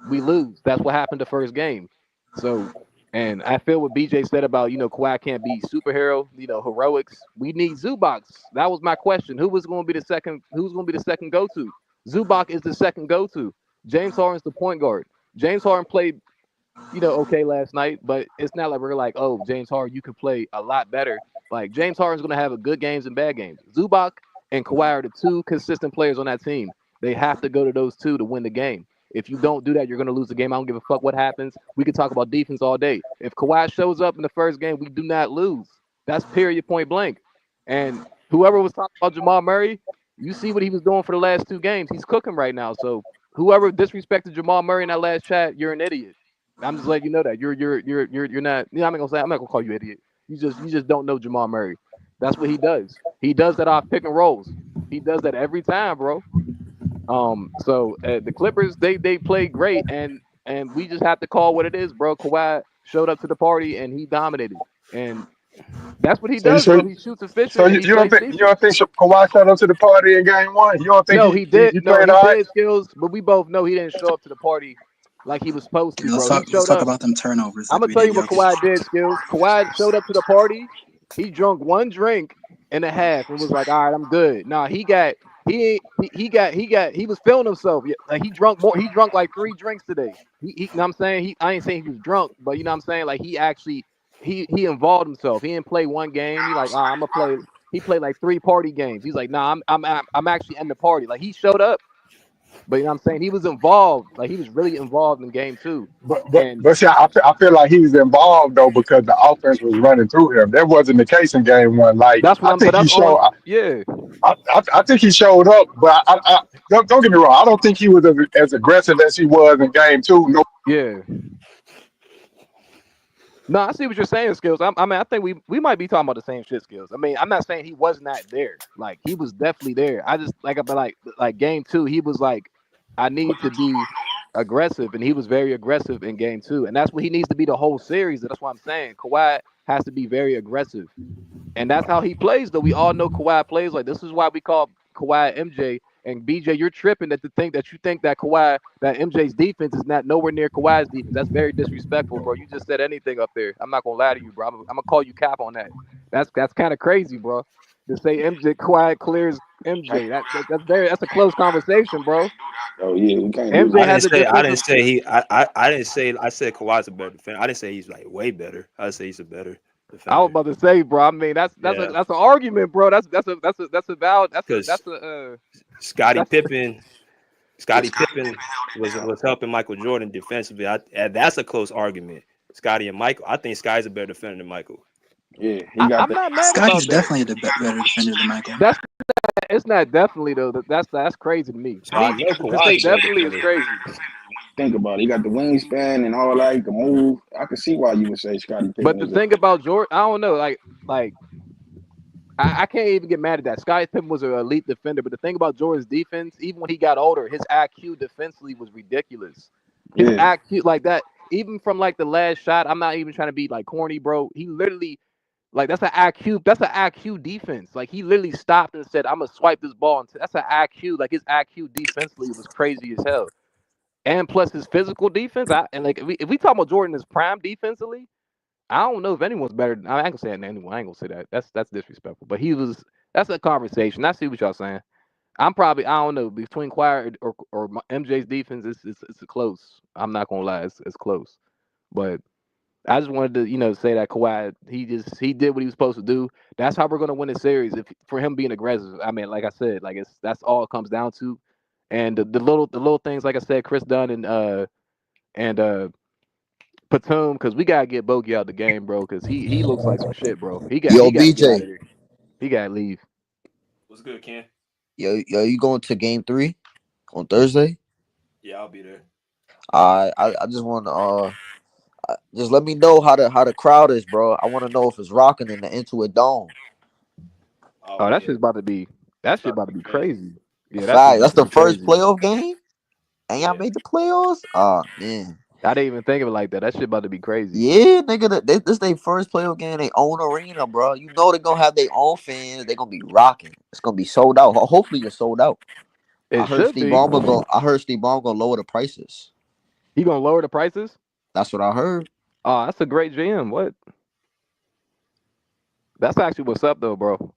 we lose. That's what happened the first game. So, and I feel what BJ said about, Kawhi can't be superhero, heroics. We need Zubac. That was my question. Who's going to be the second go-to? Zubac is the second go-to. James Harden's the point guard. James Harden played, okay last night, but it's not like we're like, oh, James Harden, you could play a lot better. Like, James Harden's going to have a good games and bad games. Zubac and Kawhi are the two consistent players on that team. They have to go to those two to win the game. If you don't do that, you're going to lose the game. I don't give a fuck what happens. We can talk about defense all day. If Kawhi shows up in the first game, we do not lose. That's period, point blank. And whoever was talking about Jamal Murray, you see what he was doing for the last 2 games. He's cooking right now. So whoever disrespected Jamal Murray in that last chat, you're an idiot. I'm just letting you know that you're not. I'm not gonna call you idiot. You just don't know Jamal Murray. That's what he does. He does that off pick and rolls. He does that every time, bro. So the Clippers, they play great, and we just have to call what it is, bro. Kawhi showed up to the party and he dominated, and that's what he does, bro. He shoots efficient. So And you don't think Kawhi showed up to the party in game 1? You don't think no, he did. he No, played he all right? did, Skills, but we both know he didn't show up to the party like he was supposed to, bro. He showed up. about them turnovers. I'm gonna tell you what Kawhi did, Skills. Kawhi showed up to the party. He drunk 1 drink and a half and was like, "All right, I'm good." Nah, he was feeling himself. Like he drunk more. He drunk like 3 drinks today. You know what I'm saying? I ain't saying he was drunk, but you know what I'm saying? Like he actually he involved himself. He didn't play 1 game. He like, I'm gonna play. He played like 3 party games. He's like, nah, I'm actually in the party. Like he showed up. But you know what I'm saying? He was involved. Like he was really involved in game 2. But see, I feel like he was involved though because the offense was running through him. That wasn't the case in game 1. Like that's what I think he showed. Yeah. I think he showed up, but I don't get me wrong. I don't think he was as aggressive as he was in game 2. No. Yeah. No, I see what you're saying, Skills. I mean, I think we might be talking about the same shit, Skills. I mean, I'm not saying he was not there. Like he was definitely there. I just like game 2, he was like, I need to be aggressive, and he was very aggressive in game 2, and that's what he needs to be the whole series. That's what I'm saying. Kawhi has to be very aggressive, and that's how he plays. Though we all know Kawhi plays like this. Is why we call Kawhi MJ. And BJ, you're tripping that you think that MJ's defense is not nowhere near Kawhi's defense. That's very disrespectful, bro. You just said anything up there. I'm not gonna lie to you, bro. I'm gonna call you cap on that. That's kind of crazy, bro. To say Kawhi clears MJ. That's a close conversation, bro. Oh yeah, we can't. MJ has I said Kawhi's a better defender. I didn't say he's like way better. I said he's a better defender. I was about to say, bro. I mean, that's an argument, bro. That's a valid. Scottie Pippen was helping Michael Jordan defensively. That's a close argument. Scottie and Michael. I think Sky's a better defender than Michael. Yeah, I'm not mad about Scotty's that. definitely a better defender than Michael. It's not definitely though. That's crazy to me. To say definitely is crazy. Think about it. He got the wingspan and all that. He can move. I can see why you would say Scottie Pippen. But the thing about Jordan, I don't know. Like I can't even get mad at that. Scottie Pippen was an elite defender, but the thing about Jordan's defense, even when he got older, his IQ defensively was ridiculous. His IQ like that, even from like the last shot. I'm not even trying to be like corny, bro. He literally. Like that's an IQ defense. Like he literally stopped and said, "I'm gonna swipe this ball." That's an IQ. Like his IQ defensively was crazy as hell, and plus his physical defense. If we talk about Jordan's prime defensively, I don't know if anyone's better. I ain't gonna say anyone. I ain't gonna say that. That's disrespectful. But that's a conversation. I see what y'all saying. I don't know between Kawhi or MJ's defense. It's close. I'm not gonna lie. It's close, but. I just wanted to, say that Kawhi, he did what he was supposed to do. That's how we're gonna win the series. For him being aggressive. I mean, like I said, like that's all it comes down to. And the little things, like I said, Chris Dunn and and Batum, because we gotta get Bogey out the game, bro. Because he looks like some shit, bro. He Yo, got to get out of BJ. there. He gotta leave. What's good, Ken? Yo, you going to game 3 on Thursday? Yeah, I'll be there. I just want to just let me know how the crowd is, bro. I want to know if it's rocking in the Intuit Dome. Oh, that shit's about to be crazy. Yeah, that shit's Fact, that's about to the be first crazy. playoff game, and y'all made the playoffs. Oh man, I didn't even think of it like that. That shit about to be crazy. yeah, nigga, this their first playoff game, they own arena, bro. You know they gonna have their own fans. They gonna be rocking. It's gonna be sold out. Hopefully it's sold out. It should be. I heard Steve Ballmer gonna lower the prices. He gonna lower the prices? That's what I heard. Oh, that's a great GM. What? That's actually what's up though, bro.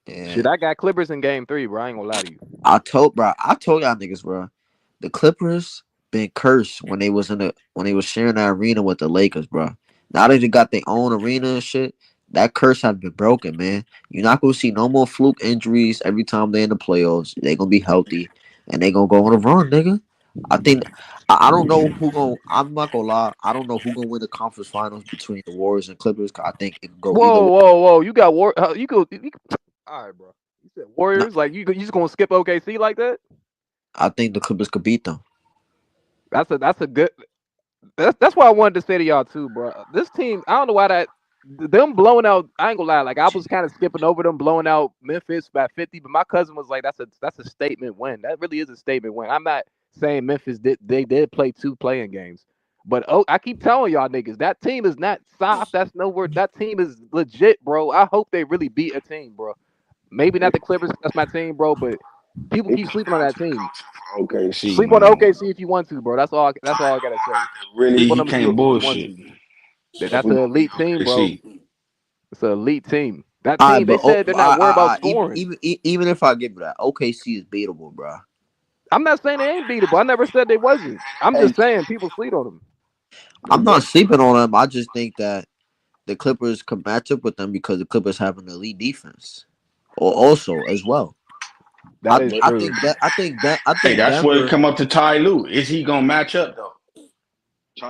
Yeah. Shit, I got Clippers in game 3, bro. I ain't gonna lie to you. I told y'all niggas, bro. The Clippers been cursed when they was sharing that arena with the Lakers, bro. Now that they got their own arena and shit, that curse has been broken, man. You're not gonna see no more fluke injuries every time they're in the playoffs. They gonna be healthy and they gonna go on a run, nigga. I think I don't know who gonna. I'm not gonna lie. I don't know who gonna win the conference finals between the Warriors and Clippers. 'Cause I think it can go either way. Whoa! You got you go. All right, bro. You said Warriors, like you just gonna skip OKC like that? I think the Clippers could beat them. That's a good. That's what I wanted to say to y'all too, bro. This team, I don't know why them blowing out. I ain't gonna lie, like I was kind of skipping over them blowing out Memphis by 50, but my cousin was like, "That's a statement win. That really is a statement win." I'm not saying Memphis did play 2 playing games, but I keep telling y'all niggas that team is not soft. That's nowhere. That team is legit, bro. I hope they really beat a team, bro. Maybe not the Clippers. That's my team, bro. But people keep sleeping on that team. OKC, Sleep on man. OKC if you want to, bro. That's all I gotta say. Really, Sleep on he them if can't you want bullshit. to. That's an elite team, bro. It's an elite team. That All right, team, they but said they're not worried about even scoring. even if I give you that, OKC is beatable, bro. I'm not saying they ain't beatable. I never said they wasn't. I'm just saying people sleep on them. I'm not sleeping on them. I just think that the Clippers could match up with them because the Clippers have an elite defense, or also as well. That is I true. think Hey, that's where it Denver. come up to Ty Lue. Is he gonna match up though?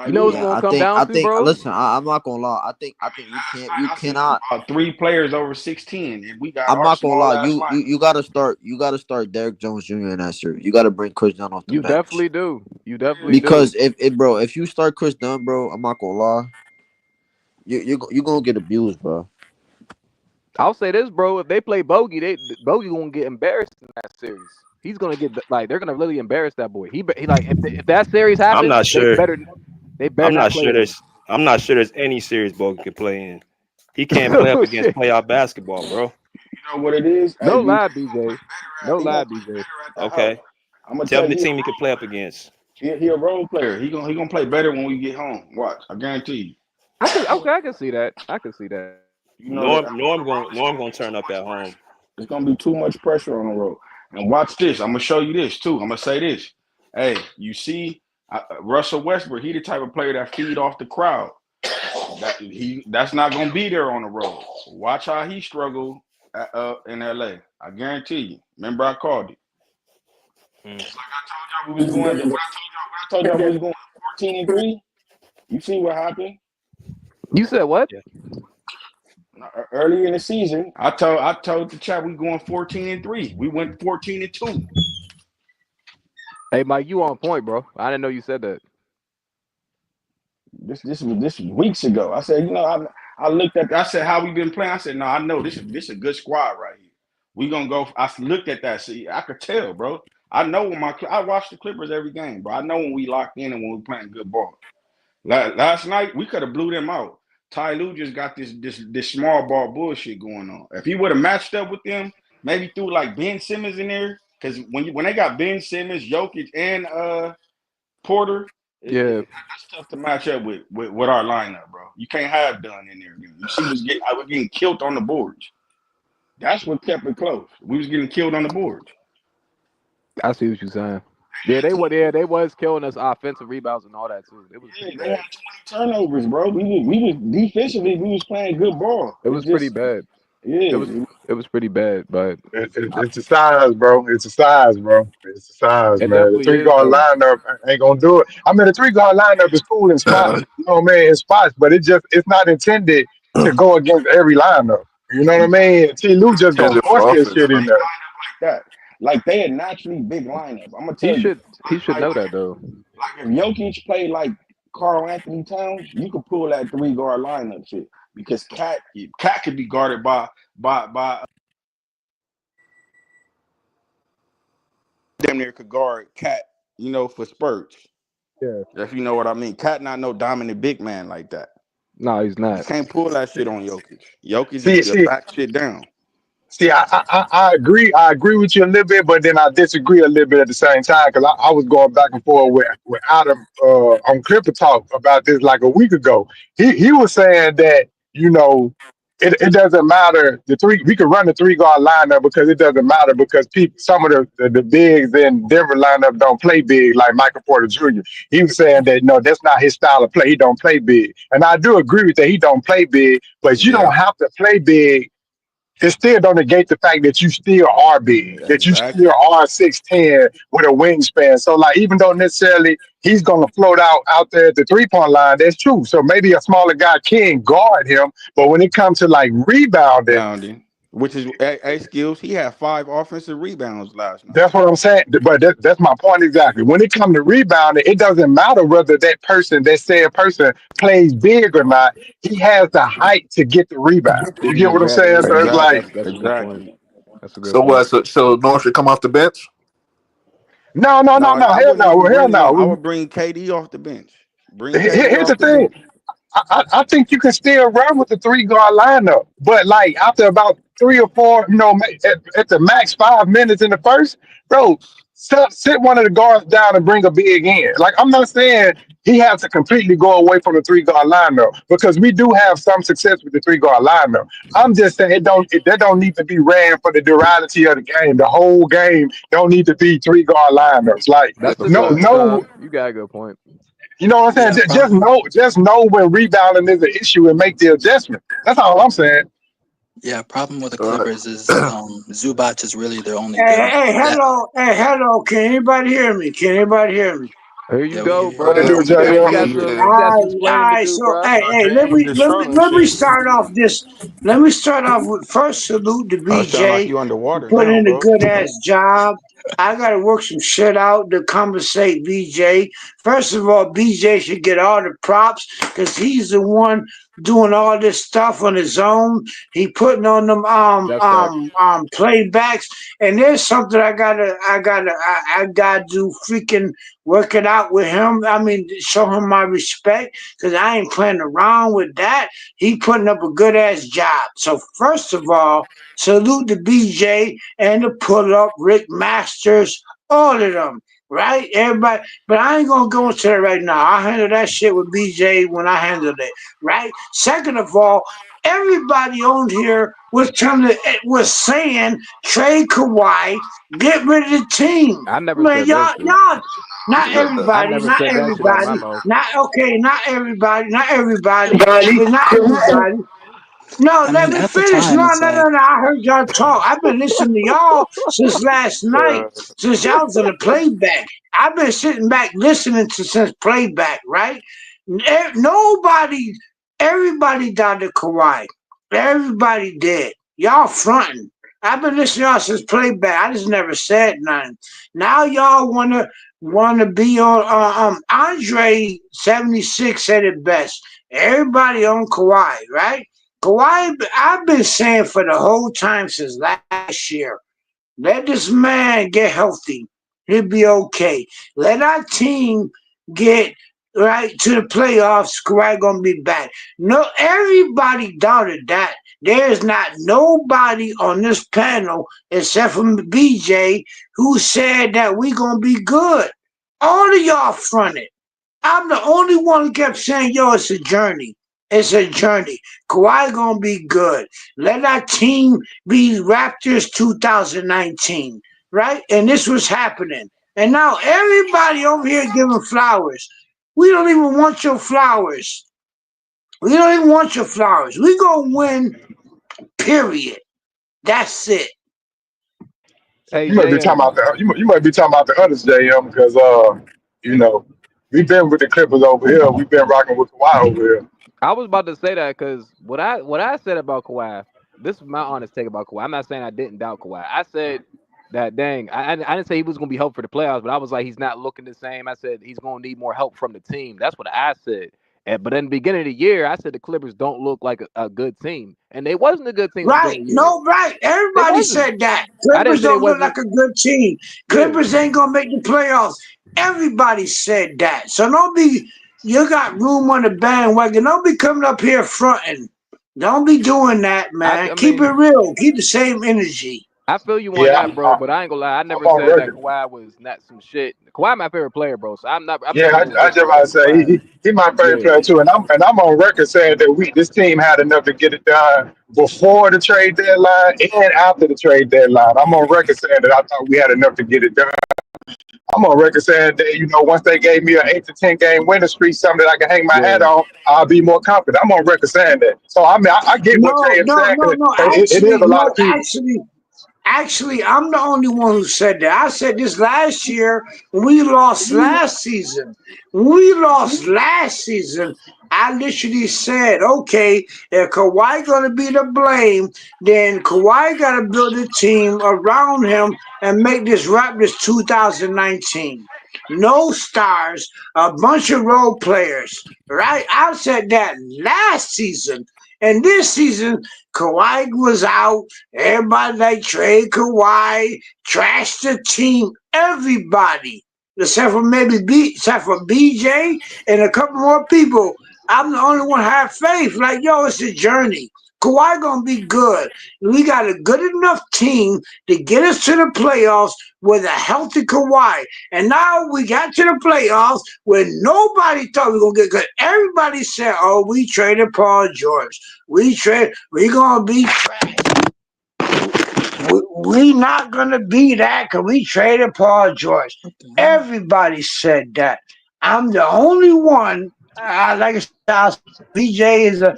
You know what's gonna come down to, bro? Listen, I'm not gonna lie. I think you cannot. 3 players over 6'10", and we got I'm our not gonna small lie. ass You gotta start Derrick Jones Jr. in that series. You gotta bring Chris Dunn off the You bench. definitely do. You definitely Because do. if you start Chris Dunn, bro, I'm not gonna lie. You gonna get abused, bro. I'll say this, bro. If they play Bogey, Bogey gonna get embarrassed in that series. He's gonna get like they're gonna really embarrass that boy. He like if that series I'm happens, not sure. they better not play him. I'm not sure there's any series Bogan can play in. He can't play up against playoff basketball, bro. You know what it is? No Hey, lie, BJ. No lie, BJ. Okay. I'm gonna Tell tell me the you, team he can play up against. he a role player. He gonna play better when we get home. Watch, I guarantee you. I can see that. I can see that. You know that Norm gonna turn up at home. there's gonna be too much pressure on the road. And watch this. I'm gonna show you this too. I'm gonna say this. Hey, you see, Russell Westbrook. He the type of player that feed off the crowd. That's not gonna be there on the road. Watch how he struggled in LA. I guarantee you. Remember, I called it. It's like I told y'all we was going. When I told y'all we was going 14-3. You see what happened? You said what? Yeah. Early in the season, I told the chat we going 14-3. We went 14-2. Hey, Mike, you on point, bro. I didn't know you said that. This was weeks ago. I said, I looked at. I said, how we been playing? I said, no, I know this is a good squad right here. We gonna go. I looked at that. See, I could tell, bro. I know when I watch the Clippers every game, bro. I know when we locked in and when we playing good ball. Last night we could have blew them out. Ty Lue just got this small ball bullshit going on. If he would have matched up with them, maybe threw like Ben Simmons in there, because when they got Ben Simmons, Jokic, and Porter, that's tough to match up with our lineup, bro. You can't have Dunn in there. You see, I was getting killed on the boards. That's what kept it close. We was getting killed on the boards. I see what you're saying. Yeah, they was killing us offensive rebounds and all that too. It was pretty They bad. had 20 turnovers, bro. We was defensively, we was playing good ball. It was pretty bad. Yeah, it was pretty bad, but It's a size, bro. It's a size, bro. It's a size, it man. The definitely three is guard though. lineup ain't gonna do it. I mean, the three guard lineup is cool in spots. You know what I mean? In spots, but it's not intended to go against every lineup. You know what I mean? T. Lou just gonna intended force for that offense, shit man. in there. That like they a naturally big lineup. I'm gonna He tell you. should he should Like know that though. if Jokic played like Carl Anthony Towns, you could pull that 3 guard lineup shit because Cat could be guarded by damn near could guard Cat, for spurts. Yeah. If you know what I mean. Cat not no dominant big man like that. No, he's You not. can't pull that shit on Jokic. Jokic See, is see, back shit down. See, I agree. I agree with you a little bit, but then I disagree a little bit at the same time because I was going back and forth with Adam on Clipper Talk about this like a week ago. He was saying that it doesn't matter we can run the 3 guard lineup because it doesn't matter because some of the bigs in Denver lineup don't play big like Michael Porter Jr. He was saying that no, that's not his style of play. He don't play big, and I do agree with that. He don't play big, but you Yeah, don't have to play big. It still don't negate the fact that you still are big, that you still exactly. are 6'10" with a wingspan. So like even though necessarily he's gonna float out there at the 3-point line, that's true. So maybe a smaller guy can guard him, but when it comes to like rebounding, Bounding, which is a skills. He had 5 offensive rebounds last night. that's what I'm saying. But that's my point exactly. When it comes to rebounding, it doesn't matter whether that said person plays big or not. He has the height to get the rebound. You get what I'm saying? So it's like Exactly. That's a good point. Exactly. That's a good So point. what? So North should come off the bench. no, no, no, No, no, I hell wouldn't no, even hell bring him on. I no. would bring KD off the bench. Bring KD Here's the off the thing. bench. I think you can still run with the 3 guard lineup, but like after about 3 or 4, at the max 5 minutes in the first, bro, sit one of the guards down and bring a big in. Like I'm not saying he has to completely go away from the 3 guard lineup because we do have some success with the 3 guard lineup. I'm just saying that don't need to be ran for the durability of the game. The whole game don't need to be 3 guard lineups. Like That's a no, good no. you got a good point. You know what I'm saying? Yeah, Just know when rebounding is an issue and make the adjustment. That's all I'm saying. problem with the All right. Clippers is Zubac is really their only Hey, big. hey, That hello. Can anybody hear me? Can anybody hear me? Here you yeah, we go, hear you. What they bro. do, You Jay? got you I got can some hear you All got some right, all explaining to right. do, So, bro. hey, let me start off with first salute to I sound like BJ you for underwater putting now, in a bro. good ass job. I gotta work some shit out to compensate BJ. First of all, BJ should get all the props because he's the one doing all this stuff on his own. He putting on them That's facts. playbacks, and there's something I gotta do freaking work it out with him. I mean, show him my respect because I ain't playing around with that. He putting up a good ass job. So first of all, salute to BJ and the pull up, Rick Masters, all of them. Right, everybody, but I ain't gonna go into that right now. I'll handle that shit with BJ when I handle it. Right. Second of all, everybody on here was saying trade Kawhi, get rid of the team. I never Man, said that shit. not I everybody, never said that shit out my mouth. not everybody, but not everybody. No, I let mean, me at the finish. time, No, it's no, like no, no. I heard y'all talk. I've been listening to y'all since last night, since y'all was on the playback. I've been sitting back listening to since playback, right? Nobody, everybody doubted Kawhi. Everybody did. Y'all fronting. I've been listening to y'all since playback. I just never said nothing. Now y'all wanna be on Andre 76 said it best. Everybody on Kawhi, right? Kawhi, I've been saying for the whole time since last year, let this man get healthy. He'll be okay. Let our team get right to the playoffs. Kawhi gonna be back. No, everybody doubted that. There's not nobody on this panel except for BJ who said that we gonna be good. All of y'all fronted. I'm the only one who kept saying, yo, it's a journey. It's a journey. Kawhi gonna be good. Let our team be Raptors 2019, right? And this was happening. And now everybody over here giving flowers. We don't even want your flowers. We don't even want your flowers. We gonna win Period. That's it. Hey, You might be talking JM. about you might be talking about the others, JM, because you know, we've been with the Clippers over here. We've been rocking with Kawhi over here. I was about to say that because what I said about Kawhi, this is my honest take about Kawhi. I'm not saying I didn't doubt Kawhi. I said that dang, I didn't say he was gonna be helped for the playoffs, but I was like he's not looking the same. I said he's gonna need more help from the team. That's what I said. But in the beginning of the year, I said the Clippers don't look like a good team, and they wasn't a good team at the Right. beginning of the year. No, right. They Everybody wasn't. said that. I didn't Clippers say it don't look wasn't. like a good team. Yeah. Clippers ain't gonna make the playoffs. Everybody said that. So don't be you got room on the bandwagon. Don't be coming up here fronting. Don't be doing that, man. I Keep it mean, real. Keep the same energy. I feel you on Yeah, that, bro. But I ain't gonna lie. I I'm never on said that record. Kawhi was not some shit. Kawhi my favorite player, bro. So I'm Yeah, never gonna I just about to disrespect say Kawhi. he my favorite Yeah. player too, and I'm on record saying that this team had enough to get it done before the trade deadline and after the trade deadline. I'm on record saying that I thought we had enough to get it done. I'm on record saying that once they gave me an 8 to 10 game winning streak, something that I can hang my hat Yeah. on, I'll be more confident. I'm on record saying that. So I mean, I get what No, Jay is no, saying. no, no. It is Actually, a lot no, of people. actually, I'm the only one who said that. I said this last year when we lost last season. When we lost last season, I literally said, okay, if Kawhi gonna be to blame, then Kawhi gotta build a team around him and make this Raptors 2019. No stars, a bunch of role players. Right? I said that last season. And this season, Kawhi was out. Everybody like trade Kawhi, trash the team, everybody, except for except for BJ and a couple more people. I'm the only one who have faith. Like, yo, it's a journey. Kawhi gonna be good. We got a good enough team to get us to the playoffs with a healthy Kawhi. And now we got to the playoffs where nobody thought we were gonna get good. Everybody said, "Oh, we traded Paul George. We gonna be trash. We not gonna be that because we traded Paul George." Everybody said that. I'm the only one. Like I said, BJ is a.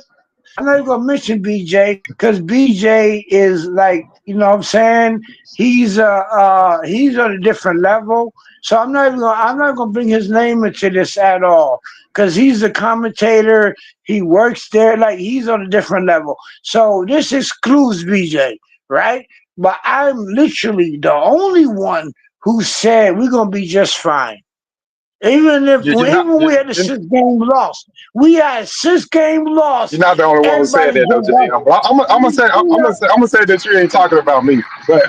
I'm not even gonna mention BJ because BJ is like, you know what I'm saying? He's on a different level. So I'm not gonna bring his name into this at all. Because he's a commentator, he works there, like he's on a different level. So this excludes BJ, right? But I'm literally the only one who said we're gonna be just fine. You're not. Even when we had a 6 game loss, we had a 6 game loss. You're not the only one who said Everybody that, though, jumped Jay. up. I'm gonna say that you ain't talking about me, but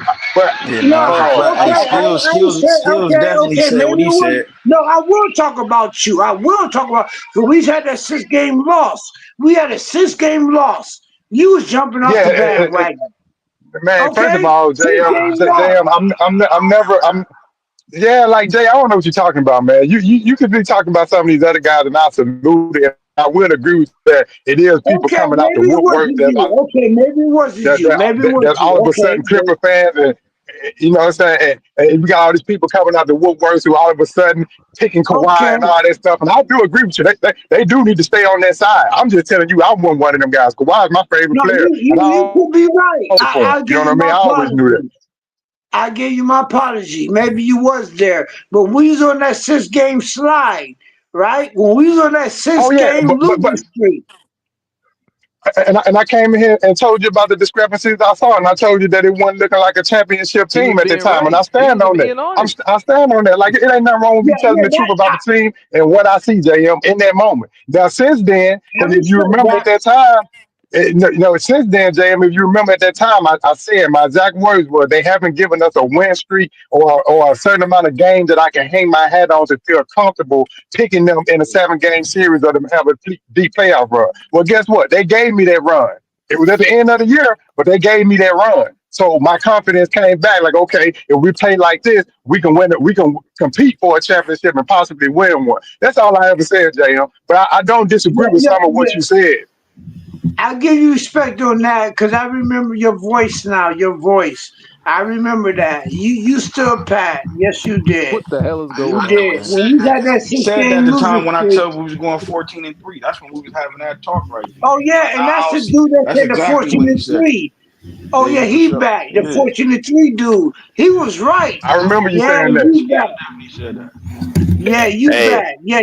Yeah, No, nah, that's a fact. Hey, I ain't said Skills definitely okay. said Maybe what it he was said. no. I will talk about you. I will talk about because we had that 6 game loss. We had a 6 game loss. You was jumping off the yeah, bandwagon. man. First of Okay, all, 6 game loss. JM, I'm never. Yeah, like Jay, I don't know what you're talking about, man. You could be talking about some of these other guys, and I salute it. I will agree with that. It is people Okay, coming out the maybe it woodwork wasn't you. Okay, maybe it wasn't you. Maybe it was that all you. of a Okay, sudden Clipper fans and you know what I'm saying, and we got all these people coming out the woodworks who all of a sudden picking Kawhi okay. and all that stuff. And I do agree with you. They do need to stay on that side. I'm just telling you, I wasn't one of them guys. Kawhi is my favorite No, player, you and you, I you could be right. always for him. I'll You give know what you I mean? my I always knew that. apology. I give you my apology. Maybe you was there, but we was on that 6 game slide, right? When we was on that six Oh yeah, game but losing streak. and I came in here and told you about the discrepancies I saw, and I told you that it wasn't looking like a championship He was team at the being time, and right. I He stand was on that. being honest. I stand on that. Like it ain't nothing wrong with me Yeah, telling yeah, the truth that about the team and what I see, JM, in that moment. Now since then, I because if you respect remember that. at that time. Since then, JM, if you remember at that time, I said my exact words were they haven't given us a win streak or a certain amount of games that I can hang my hat on to feel comfortable picking them in a 7 game series or to have a deep playoff run. Well, guess what? They gave me that run. It was at the end of the year, but they gave me that run. So my confidence came back. Like, okay, if we play like this, we can win it. We can compete for a championship and possibly win one. That's all I ever said, JM. But I don't disagree Yeah, with yeah, some of what yeah. you said. I'll give you respect on that because I remember your voice now. Your voice. I remember that. You stood pat. Yes, you did. What the hell is You going on, did. man? When we had that He six said that game at the losing time when I streak. told we was going 14-3. That's when we was having that talk right there. Oh yeah, and that's I the was, dude that that's said the exactly 14 when he and said it. 3. Oh Yeah, yeah, yeah, for he sure. back. The Yeah, 14-3 dude. He was right. I remember you Yeah, saying that. you back. You said that. Yeah, you Hey, back. Yeah,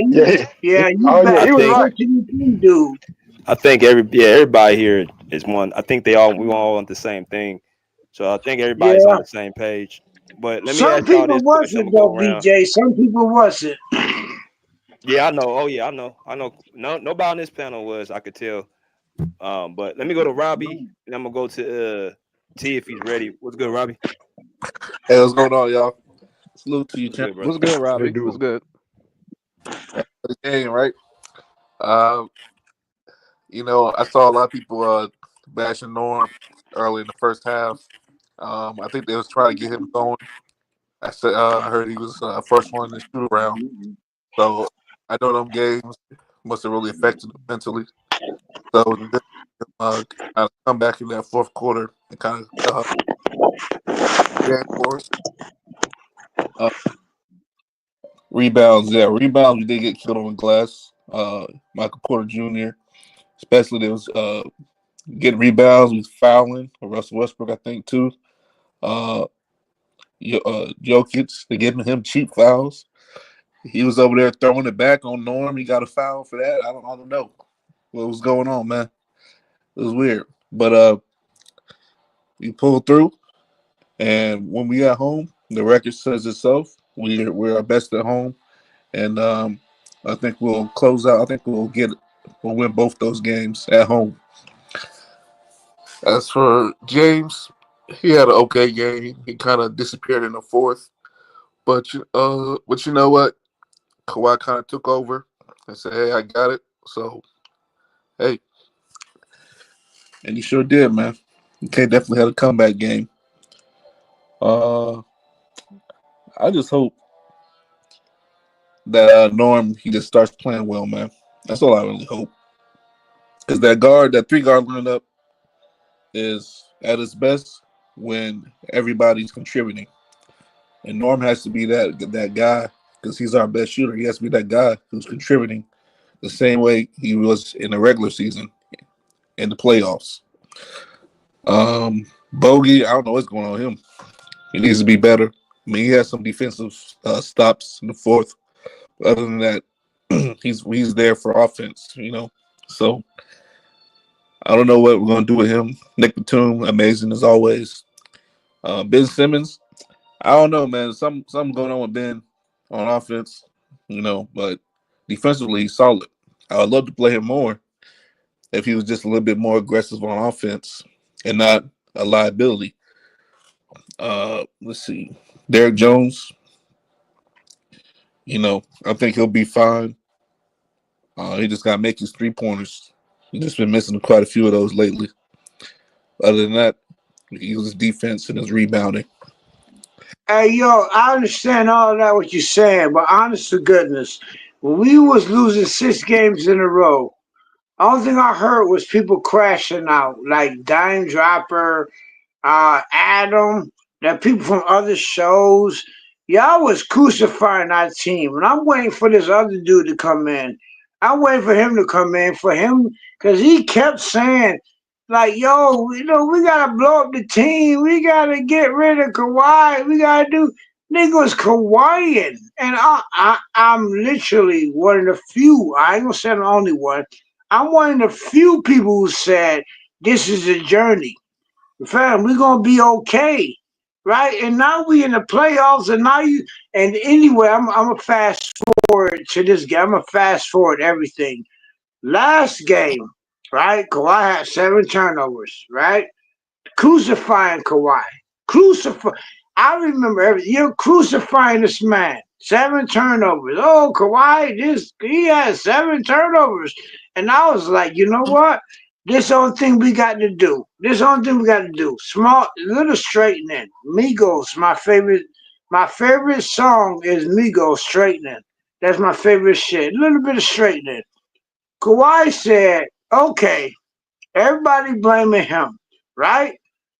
Yeah. you Oh yeah, I back. he was The think right. 14-3 dude. I think everybody here is one. I think we all want the same thing. So I think everybody's on Yeah. the same page. But let me Some ask y'all people this question. I'm wasn't gonna go though, around. BJ. Some people wasn't. Yeah, I know. Oh yeah, I know. I know. No, nobody on this panel was. I could tell. But let me go to Robbie, and I'm gonna go to T if he's ready. What's good, Robbie? Hey, what's going on, y'all? Salute to you, What's champ. good, brother? What's good, They Robbie? What's do. good? The game, right? Um, I saw a lot of people bashing Norm early in the first half. I think they was trying to get him going. I heard he was first one in the shoot around. So I know them games must have really affected him mentally. So kind of come back in that fourth quarter and kind of game for us. Uh, Rebounds, yeah, rebounds. We did get killed on the glass. Michael Porter Jr. especially there was getting rebounds, was fouling. Or Russell Westbrook, I think, too. Uh, Jokic, they giving him cheap fouls. He was over there throwing it back on Norm. He got a foul for that. I don't know what was going on, man. It was weird, but we pulled through. And when we got home, the record says itself. We're our best at home, and I think we'll close out. I think we'll win both those games at home. As for James, he had an okay game. He kind of disappeared in the fourth, but you know what? Kawhi kind of took over and said, "Hey, I got it." So hey, and he sure did, man. He definitely had a comeback game. Uh, I just hope that Norm he just starts playing well, man. That's all I really hope. Because that three guard lineup is at its best when everybody's contributing, and Norm has to be that guy because he's our best shooter. He has to be that guy who's contributing the same way he was in the regular season in the playoffs. Bogey, I don't know what's going on with him. He needs to be better. I mean, he has some defensive stops in the fourth. But other than that, he's there for offense. So I don't know what we're gonna do with him. Nick Batum, amazing as always. Ben Simmons, I don't know, man. Something going on with Ben on offense, but defensively he's solid. I would love to play him more if he was just a little bit more aggressive on offense and not a liability. Let's see. Derek Jones, I think he'll be fine. He just gotta make his 3-pointers. He's just been missing quite a few of those lately. Other than that, he was his defense and his rebounding. Hey yo, I understand all that what you're saying, but honest to goodness, when we was losing 6 games in a row, only thing I heard was people crashing out, like Dime Dropper, Adam, that people from other shows. Y'all was crucifying our team, and I'm waiting for this other dude to come in. I'm waiting for him to come in for him because he kept saying, like, yo, we gotta blow up the team. We gotta get rid of Kawhi. We gotta do. Nigga was Kawhiing, and I'm literally one of the few. I ain't gonna say I'm the only one. I'm one of the few people who said this is a journey. Fam, we're gonna be okay, right? And now we in the playoffs, and now and anyway, I'm a fast forward to this game. I'm a fast forward everything. Last game, right? Kawhi had 7 turnovers, right? Crucifying Kawhi. Crucify. I remember you're crucifying this man. 7 turnovers. Oh, Kawhi, he had 7 turnovers. And I was like, you know what? This only thing we got to do. This only thing we got to do. Small, little straightening. Migos, my favorite. My favorite song is Migos straightening. That's my favorite shit. A little bit of straightening. Kawhi said, okay, everybody blaming him, right?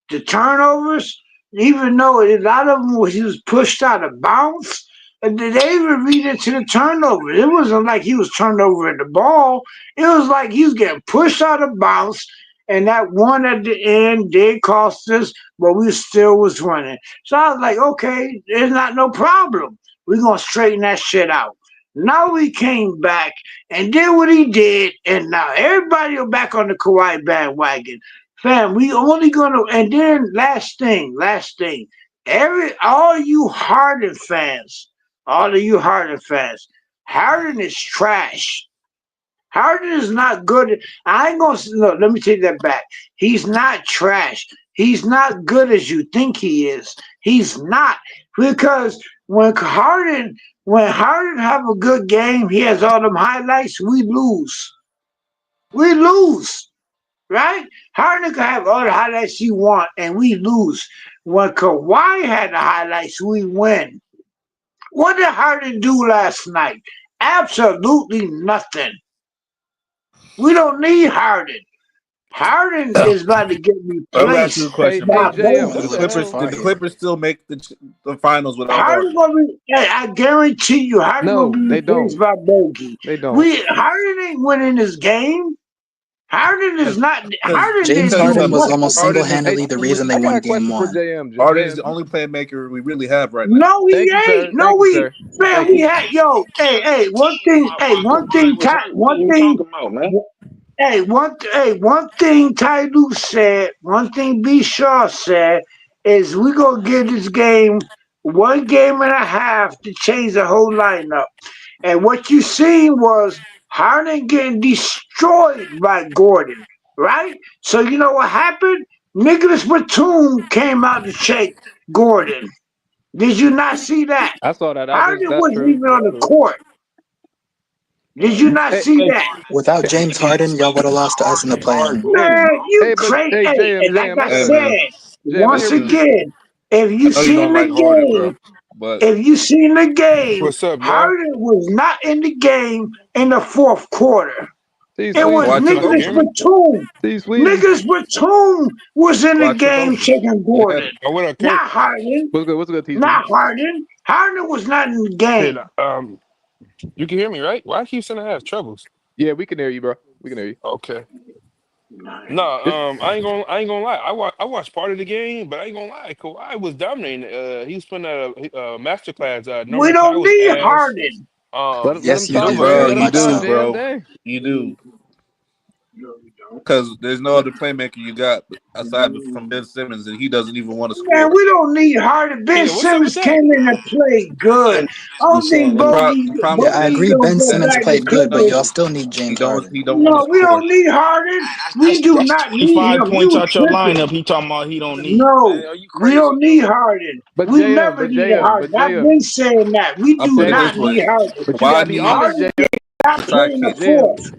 The turnovers, even though a lot of them he was pushed out of bounds, and they even read into the turnover. It wasn't like he was turned over at the ball. It was like he was getting pushed out of bounds, and that one at the end did cost us, but we still was winning. So I was like, okay, there's not no problem. We're gonna straighten that shit out. Now we came back and did what he did, and now everybody are back on the Kawhi bandwagon. Fam, we only gonna and then last thing, all you Harden fans, Harden is trash. Harden is not good. I ain't gonna look. Let me take that back. He's not trash. He's not good as you think he is. He's not, because when Harden have a good game, he has all them highlights. We lose. We lose, right? Harden can have all the highlights he want, and we lose. When Kawhi had the highlights, we win. What did Harden do last night? Absolutely nothing. We don't need Harden. Harden is about to get Let me ask you a replaced question, by man. JM, Did what the the hell? Clippers still make the finals without Harden Harden? gonna be. Hey, I guarantee you, Harden gonna No, be they replaced don't. by Bogey. They don't. Harden ain't winning this game. Harden is not. Because Harden James didn't tell you do Harden something, was nothing. almost Harden is Hey, single-handedly the reason they I got won a Game question for 1. JM. Harden is the JM, only playmaker we really have right now. No, he thank you, ain't. sir. No, Thank you, we sir. man, Thank we you. had hey, one thing, one thing Ty Lue said, one thing B Shaw said is we gonna give this game 1.5 games to change the whole lineup. And what you seen was Harden getting destroyed by Gordon, right? So you know what happened? Nicholas Batum came out to check Gordon. Did you not see that? I saw that. Harden That's wasn't true. even on That's the true. court. Did you not Hey, see that? Without James Harden, y'all would have lost to us in the play-in. Man, you hey, but crazy. hey, Hey, and like JM, I I Hey, gotta. man. said, JM, I hear once what you. again, if I you know you don't seen the like Harden, bro. game, But if you seen the game, What's up, y'all? Harden was not in the game in the fourth quarter. T It was Sweden. Kawhi took Y'all can Nicholas hear me? over. Batum. T Sweden. Nicholas Batum was in the Kawhi took game over. checking Yeah. Gordon. Oh, what up, Kurt? Not Harden. What's good? What's good, T Sweden? Not Harden. Harden was not in the Shit, game. you can hear me, right? Why I keep saying I have troubles? Yeah, we can hear you, bro. We can hear you. Okay. No, This, I ain't gonna lie. I watched part of the game, but I ain't gonna lie. Kawhi was dominating. He was putting a masterclass. We Norman don't Powell's need ass. Harden. let him Yes, you talk, do. Nova man. Bro, Let you him do, talk, Hurts. JM. bro. Dang. You do. Because there's no other playmaker you got aside from Ben Simmons, and he doesn't even want to Man, score. we don't need Harden. Ben Yeah, what's up with Simmons that? came in and played good. I Be don't think saying that. The Yeah, problem I is Bogey agree. gonna Ben go that Simmons back to played good, but y'all Clippers. still need he James don't Harden. he don't want to No, we don't score. need Harden. We do That's not need 25 him. points You out your lineup. tripping. He talking about he don't need. Man, No, are you we crazy, don't bro? need Harden. But We JM, never but needed JM, Harden. but I've JM, been saying that. We I'll do put it not this JM. need way: Harden. But you gotta Kawhi be needs honest, Harden JM. did not a play in the sidekick. JM, fourth.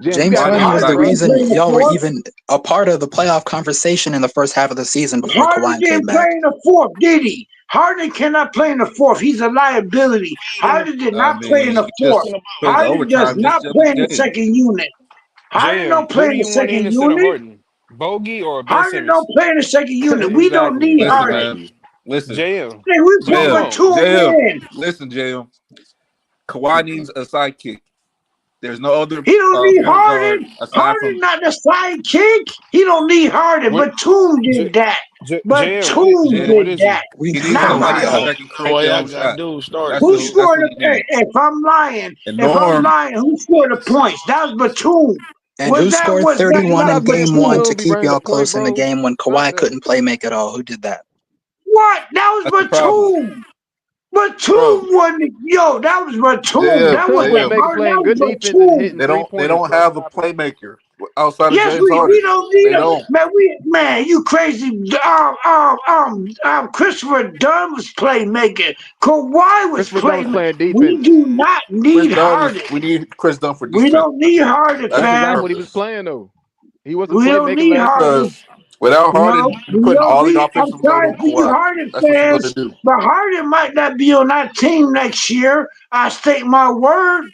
JM, you James gotta Kawhi be Harden needs a was honest, the Harden bro. didn't reason play in the y'all were fourth. even a part of the playoff conversation in the first half of the season before Harden Kawhi came didn't play back. in the fourth, did he? Harden cannot play in the fourth. He's a liability. Harden did I not play in mean, the he fourth. just put his Harden does overtime not just the play in other the game. second unit. Harden JM, don't play who do in the you want in second instead of unit. Harden? Bogey or Ben Harden don't Simmons? play in the second unit. We don't exactly, need Listen, Harden. man. exactly. Listen, JM, Hey, we what put you JM. want? Batum JM. in. Listen, JM. Kawhi needs a sidekick. There's no other He don't need point guard Harden. aside Harden from not the sidekick. He don't need Harden. What Batum did that. JM, Batum JM. what did is he? that. We He need needs Not him. somebody else Harden. that can All create their y'all own gotta shot. do is start, That's Who what Scoot. that's scored? what he needs. If I'm lying, And if I'm Norm, lying, who scored the points? That was Batum. And who scored Was that 31 not in Stop saying game one Batum? to Batum be keep running the y'all point, close in the bro. game when Stop Kawhi that. couldn't play make at all? Who did that? What? That that's was the problem. Batum. Batum Bro, wasn't. Yo, that was Batum. JM, That Batum wasn't was JM. making Harden. playing That good was defense and Batum. hitting three They pointers, don't bro. have a Stop it. playmaker outside of Yes, James we Harden. don't need They him, don't. man, you crazy. Christopher Dunn was playmaking. Kawhi was Christopher Dunn was playmaking. playing We defense. do not Chris need Dunn is Harden. we need Chris Dunn for We defense. don't need Harden, That's That's his exactly fam. what he was purpose. playing though. He wasn't We don't playmaking need last night. Harden. Because without No, Harden, you we putting don't all the need. I'm offensive load sorry on for you, Kawhi. Harden That's what you're gonna fans, do. but Harden might not be on our team next year. I state my word.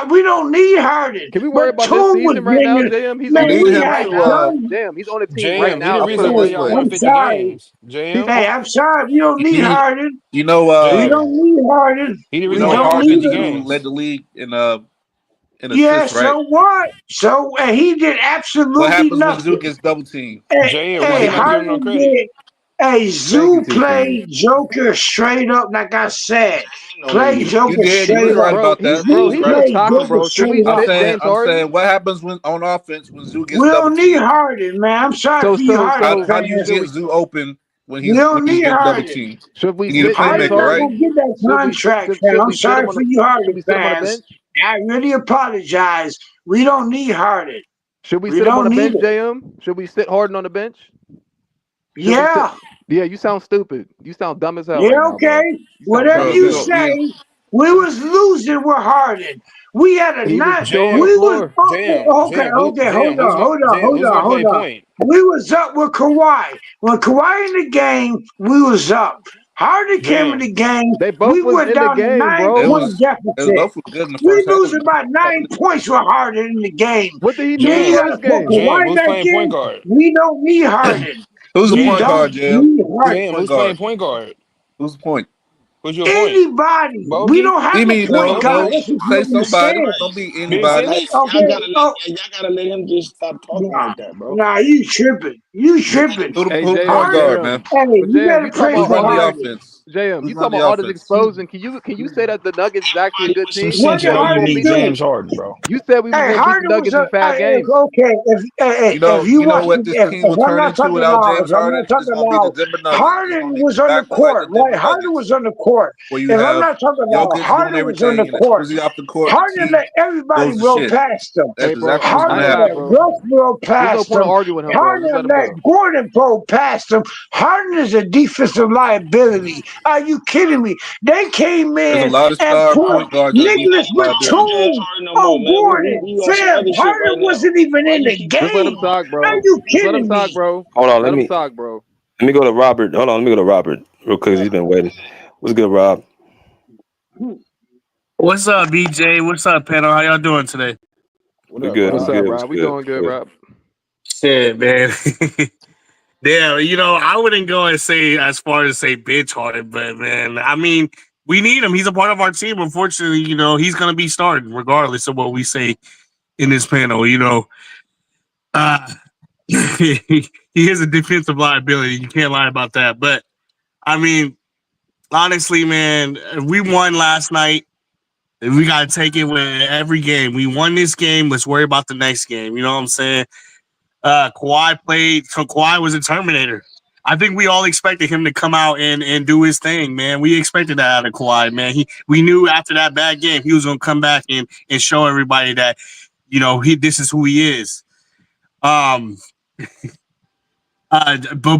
We don't need Harden. Can we worry But about this Toon was season right now, bringing. JM? He's We on Man, the need we team him had right to now. done. Damn, he's on the team right JM, he the now. I'll put reason it why this y'all way. won I'm 50 sorry. games. JM, Hey, I'm sorry. We don't You need need Harden. you know We JM, don't need Harden. he the you We reason know why y'all don't won need 50 Harden, him. who led games. the league in and Yeah, assists, right? so what? So and he did What absolutely happens when Zoo nothing. gets double teamed? Hey, Why hey, he not giving no Harden credit? did. Hey, Thank you, Zoo TT. played Joker straight up, like I said. No Play need. You Joker did. He was straight right up. about that. He was Zoo He right. just played talking, Joker bro. Should we straight I'm up. sit saying. James I'm Harden? saying. What happens when on offense when Zoo gets We double don't need teamed? Harden, man. I'm sorry So for you so Harden so How do you fans. should get we Zoo open We when don't he's need getting double Harden. teamed? should we You need a sit James Harden playmaker, not right? Harden? gonna get that Should we contract, fam. should I'm we sit sorry him on for the you should Harden we sit him on the fans. bench? I really apologize. We don't need Harden. Should we We sit him on don't the need bench, it. JM? Should we sit Harden on the bench? Should we sit? Yeah. Yeah, you sound stupid. You sound dumb as hell Yeah, right now, okay. bro. You sound Whatever dumb Bro, as you we don't. hell. We say, we was losing with Harden. We had a He was nine. still on the Jam, We was floor. okay. Okay, Jam, hold who's on, gonna hold play on. point? We was up with Kawhi. When Kawhi in the game, we was up. Harden came in Jam, the game. They We both was went in the down to game, It 9-point bro. was. It was deficit. both was good in the We first half. losing by 9 points with Harden in the game. What did he Then do in the you Jam, gotta first put game? Jam, Kawhi who's back playing point in. guard? We don't need Harden. Who's the We point Jam, guard, don't Jam? need Who's the Harden. Jam, point who's playing guard? point guard? Who's the point? Who's your point? Anybody. We Bogey? don't What do have you a mean? point No, guard. no. That's Crazy. what you Say somebody. understand. Don't be Crazy. Ben anybody. Hey, Simmons? Okay. Oh, y'all gotta let him just stop talking nah, like that, bro. nah, you tripping. You tripping. Hey, Who the point JM, guard, Harden. man? JM. Hey, But you JM, better you talking pray Who's about for all running the this Harden. offense? JM, Who's you talking running about the all this offense? exposing. Can you say that the Nuggets is actually a Play good with some team? What sense, You did said bro. we was You gonna Harden need beat the do? James Harden, bro. you said we was Hey, gonna beat the Harden was Nuggets a in 5 games. okay. If You you know watch, what this team if will I'm turn not into talking without loud, James if I'm not Harden. It's talking going to be the loud, Denver Nuggets. It's Harden going to be was on the exactly like court, the right? Denver Harden Nuggets, was on the court. where you If I'm have not talking loud, Jokic doing Harden was on everything, the and as soon court. as he's off the court, the Harden team let everybody goes to roll shit. past him. That's Hey, bro, exactly what's going I to ain't Harden gonna lie, let happen. bro. Russ roll There's no past point in him. arguing with him, bro. Just let Harden him let go. Gordon roll past him. Harden is a defensive liability. Are you kidding me? They came There's a in lot of and star put point guards that are Nicholas defensive Don't talk liabilities. James Batum Harden no more, on man. Gordon. We on some Fam, other shit Harden right now. wasn't even Why in you the keep Just let him game. talk, Are bro. you Just let him kidding talk, me? bro. Hold on, Let him talk, bro. let me go to Robert. Hold on, let me go to Robert real quick. 'Cause he's been waiting. What's good, Rob? What's up, BJ? What's up, panel? How y'all doing today? What We up, good. We What's Rob? up, good. What's Rob? We good? doing good, Rob. Shit, man. Damn, I wouldn't go and say as far as say bitch hearted, but man, I mean, we need him. He's a part of our team. Unfortunately, he's gonna be starting regardless of what we say in this panel. Uh he is a defensive liability. You can't lie about that. But I mean, honestly, man, we won last night. We gotta take it with every game. We won this game. Let's worry about the next game. You know what I'm saying? Kawhi was a Terminator. I think we all expected him to come out and do his thing, man. We expected that out of Kawhi, man. We knew after that bad game he was gonna come back and show everybody that this is who he is. But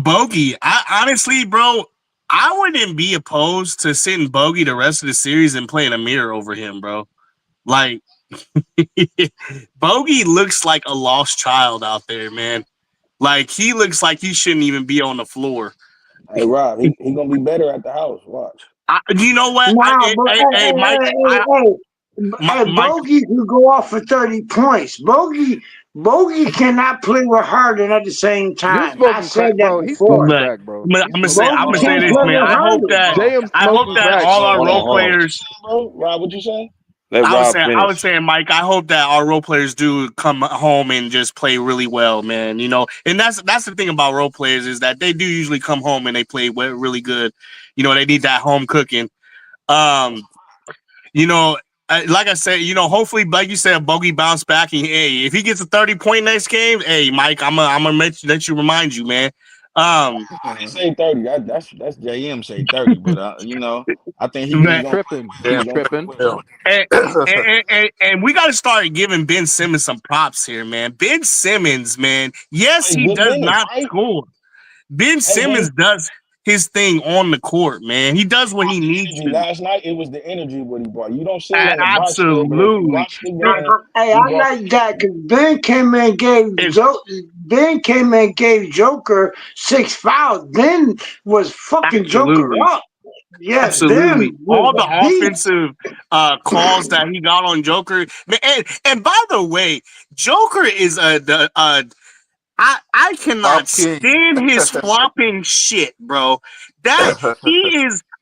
Bogey, I honestly, bro, I wouldn't be opposed to sitting Bogey the rest of the series and playing a mirror over him, bro. Like Bogey looks like a lost child out there, man. Like he looks like he shouldn't even be on the floor. Hey, Rob, he gonna be better at the house. Watch. You know what? Nah, but Hey, Mike. Bogey could go off for 30 points. Bogey cannot play with Harden at the same You're time. I smoking said crack, that bro. He's before. smoking But crack, bro. I'm He's gonna smoking say crack. Bogey this, can't play man. with Harden. JM I hope smoking that crack, all our bro. role Hold on. players. Bro, Rob, what you say? Let Rob I was finish. saying, Mike. I hope that our role players do come home and just play really well, man. And that's the thing about role players is that they do usually come home and they play really good. They need that home cooking. Um, like I said, hopefully, like you said, Bogey bounce back and hey, if he gets a 30-point next game, hey, Mike, I'm gonna let you remind you, man. I didn't say 30. That's JM say 30, but I think He's he gonna tripping. play. He's He gonna tripping. play well. And we got to start giving Ben Simmons some props here, man. Ben Simmons, man. Yes, Play he good does minutes, not right? score. Ben Hey, Simmons does his thing on the court, man. He does what he needs energy to. last night. It was the energy what he brought. You don't see it on the box score, but if you Absolutely. watch the game, Hey, he I brought like that because Ben came and gave Joker 6 fouls. Then was fucking Joker Absolutely. up. Yes, then Absolutely. was All the a beast. offensive calls that he got on Joker. And by the way, Joker is I cannot stand his flopping shit, bro. That he is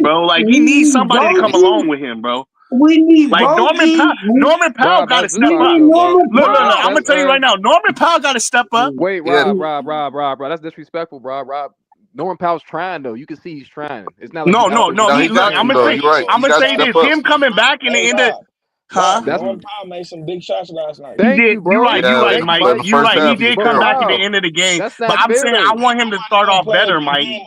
along, bro. Like he we needs need somebody to come Bogey. along with him, bro. We need Like Bogey. Norman Powell Rob, got to that's step We up. need disrespectful, bro. Norman Look, Rob, I'm gonna Powell. tell you right now. Norman Powell got to step up. wait, Yeah. Rob. That's disrespectful, bro. Rob, Norman Powell's trying though. You can see he's trying. It's not like No, he's out no, there no. just No, He he look. got playing to I'm with gonna though. say. You're right. I'm He gonna got to say step this. up. Him coming back in the Hey, end of, Rob. huh? That's Norman Powell made some big shots last night. He thank did. you, bro. You right, Thank you, Mike. But in Mike. the You first right. He half, he was did But come back terrible. at the Rob, end of the game. that's But not I'm fair saying I though. want him to start Don't off play a better, good Mike. game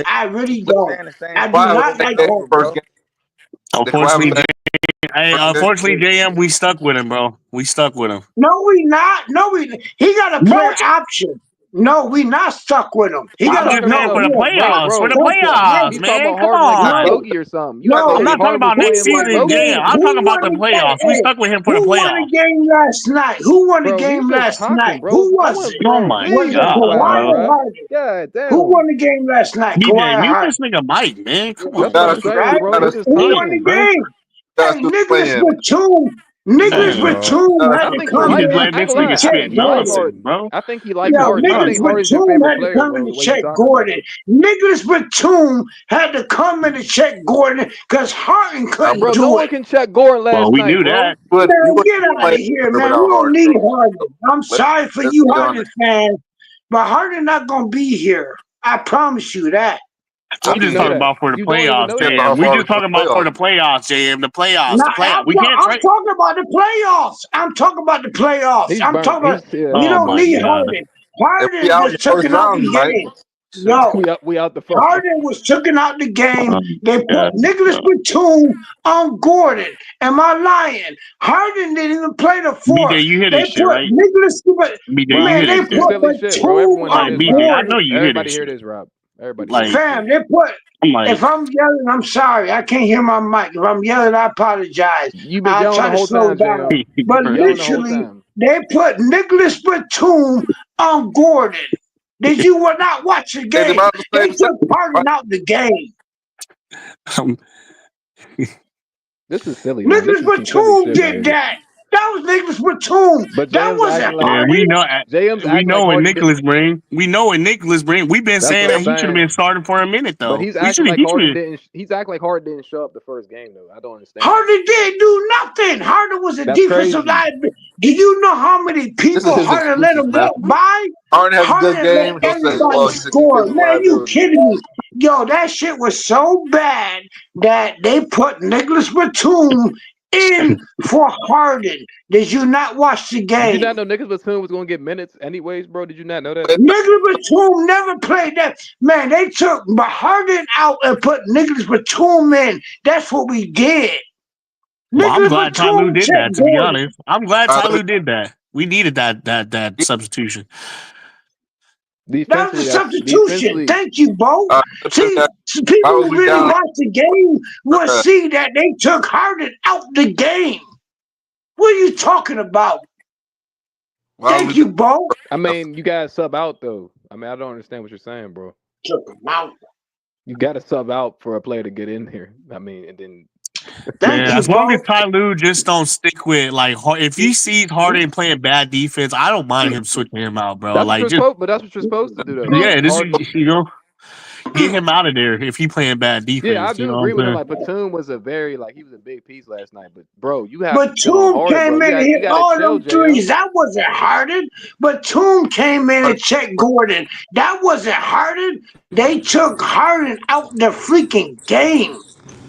I really Quit don't. saying the same I shit do Kawhi was not over back and like there over, Kobe. first bro. game. Kawhi Unfortunately, was back Hey, first game. unfortunately, JM, we stuck with him, bro. We stuck with him. No, we not. No, he got a player option. No, we not stuck with him. He He's got I'm a just talking saying about for no. the Yeah, playoffs. For the bro. listen, playoffs, He's listen. talking man. about Come Harden like it's on. No, bogey or something. You act like I'm no. it's not talking Harden was about Who next playing like won season, the bogey. JM. game? I'm Who talking about won the the game? playoffs. We Hey, stuck with him for the who won the playoffs. game last night? Who won the Bro, he's game just last talking, night? bro. Who I was went, it? Oh bro, my Was way it too God, quiet, Kawhi or bro. bro. Harden? God Who damn. won the game last night? Kawhi BJ, or mute this Harden? nigga Mike, man. Come You on, That's what got I'm us, bro. saying, you bro. got He us, just Who you won the talking. Damn, bro. game? got us Hey, through the niggas play-in. with two. Nicholas Man, Batum had I to think he come I'm like. just in letting I ain't this gonna and nigga lie. I check spit think he like Gordon. Harden. nonsense, bro. I think he like Yo, Harden. I No, Nicholas think Harden's his Batum favorite had to player, come bro. in The to way you check talking about Gordon. him, Nicholas Batum had to come in to check Gordon because Harden couldn't bro. No do one it. can check Gordon well, last we night, knew bro. that. You Man, wouldn't get be out of playing here, better man. We without don't Harden, need bro. Harden. I'm sorry for Let's you be Harden honest. fans, but Harden not gonna be here. I promise you that. How I'm you just know talking that? about for the You don't even playoffs, know Yeah, that. about JM. We just Harden for talking the about for playoffs. the playoffs, JM. The playoffs, Now, the playoffs. We can't I'm trade. talking about the playoffs. I'm talking about the playoffs. He's I'm burnt. talking about He's yeah. we Oh don't my need god. Harden. And we Harden out in was the first taken out round the tonight. game. Yo, we out the first round. Harden was taken out the game. Oh They my put god. Nicholas Batum on Gordon. Am I lying? Harden didn't even play the BJ, fourth. you hear They this shit, put right? Nicholas. BJ, you Rob, Man, hear they this this is shit. put silly shit, bro. Batum Everyone hear Like on this, BJ, Rob. I Gordon. know you hear Everybody this hear shit. this, Rob. Everybody hear Like this Fam, shit. they put. I'm like, If I'm yelling, I'm sorry. I can't hear my mic. If I'm yelling, I apologize. You've been I'll yelling try the to whole slow time, down. JM. But You've been yelling the whole literally, time. they put Nicholas Batum on Gordon. Did you not watch the And game? about the They same took time, Harden out the game. I'm, This is silly, man. This Nicholas is some silly Batum shit right did here. that. That was Nicholas Batum. But That JM's wasn't acting like yeah, Harden. JM's we acting like know in Harden didn't. Nicholas brain. We know in Nicholas brain. We've been That's saying what I'm that he should have saying. been starting for a minute But though. he's We should acting have. like He Harden should. didn't. He's acting like Harden didn't show up the first game though. I don't understand that. Harden didn't do nothing. Harden was a That's defensive crazy. lineman. Do you know how many this is people his Harden let excuses, him man. walk by? Harden has a good Harden let game. He'll say, everybody "Well, he's a score. defensive Man, you liability." kidding me? Yo, that shit was so bad that they put Nicholas Batum in for Harden. Did you not watch the Did you game? not know Nicholas Batum was gonna get minutes anyways, bro? Did you not know that? Nicholas Batum never played that. Man, they took Harden out and put Nicholas Batum in. That's what we did. Well, I'm Nicholas glad Ty Lue Batum did that. checked To be Gordon. honest, I'm glad All Ty right, Lue did that. We needed that substitution. That was a Defensively, substitution. Thank you, Bo. let me See, ask, people why was who we really down? watch the game will see that they took Harden out the game. What are you talking about? Why was Thank we you, down? Bo. I mean, you gotta sub out though. I mean, I don't understand what you're saying, bro. Took him out. You gotta sub out for a player to get in here. I mean, and then Thank Man, you, as long as Bo. Ty Lue just don't stick with like if he sees Harden playing bad defense, I don't mind him switching him out, bro. that's what Like you're just supposed. But that's what you're supposed to do, though. Like yeah, this is Harden. get him out of there if he playing bad Yeah, I defense. You do know agree what with him. I'm Like Batum was a very he was a big piece last night. But bro, you have to chill on Batum Harden, bro. came in and You hit gotta all chill, them threes. JM. That wasn't Harden. Batum came in and checked Gordon. That wasn't Harden. They took Harden out the freaking game.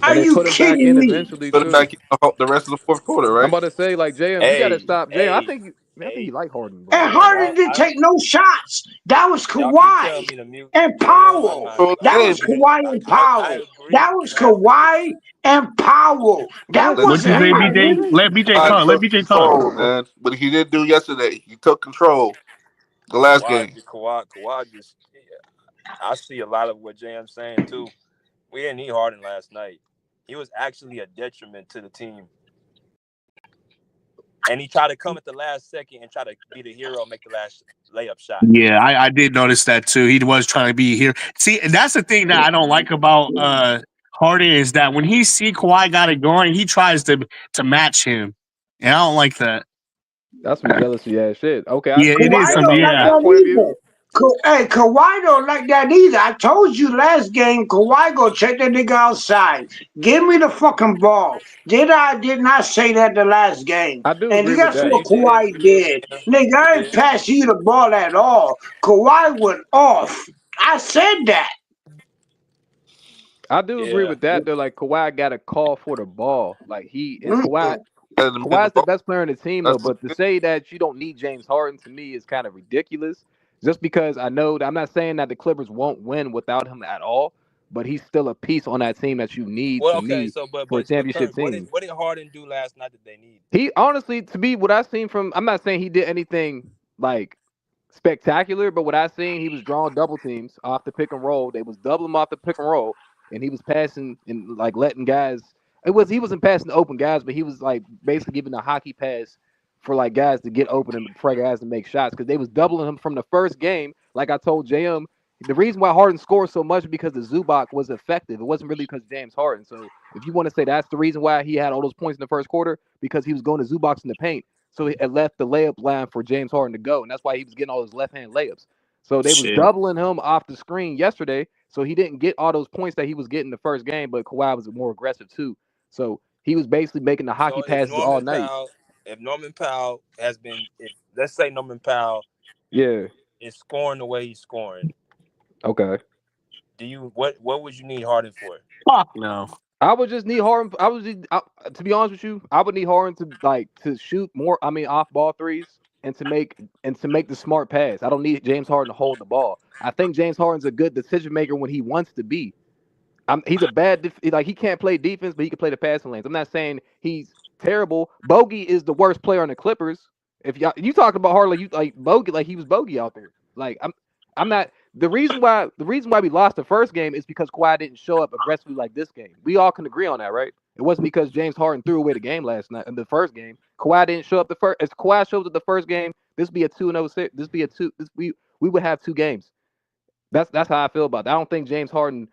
Are And they you put him back kidding in me? eventually Put it too. back in the rest of the fourth quarter, I'm right? about to say, like JM, you gotta Hey, stop. JM, hey, I think you hey, like Harden, bro. And Like Harden y'all, didn't take no shots. That was y'all keep Kawhi telling me to mute and JM. I'm Powell. not. So That game, was Kawhi and I Powell. agree. That was Last night, Kawhi and Powell. That what? let What you wasn't say, Really? BJ? Harden. Really? Let BJ Kawhi talk. Let took BJ talk. control, man. But he didn't do yesterday. He took control the last game. Kawhi just. I see a lot of what JM's saying too. We didn't need Harden last night. He was actually a detriment to the team. And he tried to come at the last second and try to be the hero and make the last layup shot. Yeah, I did notice that too. He was trying to be here. See, and that's the thing that I don't like about Harden is that when he see Kawhi got it going, he tries to match him, and I don't like that. That's some jealousy ass shit. Okay, I Yeah, see it that. is Kawhi some. That's don't a like Yeah, that's a that point of view. either. Hey, Kawhi don't like that either. I told you last game, Kawhi go check that nigga outside. Give me the fucking ball. Did not say that the last game? I do And agree with guess Yeah, that. what you did. Kawhi You did, did? JM. Nigga, You I ain't did. passing you the ball at all. Kawhi went off. I said that. I do agree Yeah. with that though. Like Kawhi got a call for the ball. Like he is Kawhi. Mm-mm. Had to man the Kawhi's the ball. best player on the team though. That's But to say that you don't need James Harden to me is kind of ridiculous. Just because I know that I'm not saying that the Clippers won't win without him at all. But he's still a piece on that team that you need Well, to okay. me So, for a but championship Kurt, team. what did Harden do last night that they need? He honestly, to me, what I've seen from, I'm not saying he did anything like spectacular, but what I seen, he was drawing double teams off the pick and roll. They was doubling him off the pick and roll, and he was passing and like letting guys. He wasn't passing to open guys, but he was like basically giving a hockey pass for like guys to get open and for guys to make shots because they was doubling him from the first game. Like I told JM, The reason why Harden scored so much is because the Zubac was effective. It wasn't really because of James Harden. So if you want to say that's the reason why he had all those points in the first quarter, because he was going to Zubac in the paint, so it left the layup line for James Harden to go, and that's why he was getting all those left-hand layups. So they was Shit. doubling him off the screen yesterday, so he didn't get all those points that he was getting the first game, but Kawhi was more aggressive too. So he was basically making the hockey So if passes all night. Norman Powell has been, if let's say Norman Powell Yeah. is scoring the way he's scoring, Okay. what would you need Harden for? Fuck no. I would just need Harden. To be honest with you, I would need Harden to shoot more. I mean, off ball threes and to make the smart pass. I don't need James Harden to hold the ball. I think James Harden's a good decision maker when he wants to be. He's a bad he can't play defense, but he can play the passing lanes. I'm not saying he's terrible. Bogey is the worst player on the Clippers. If you talking about Harden, you like Bogey, like he was Bogey out there. Like I'm not. The reason why we lost the first game is because Kawhi didn't show up aggressively like this game. We all can agree on that, right? It wasn't because James Harden threw away the game last night in the first game. Kawhi didn't show up the first. As Kawhi shows up the first game, this be a 2-0. We would have 2 games. That's how I feel about that. I don't think James Harden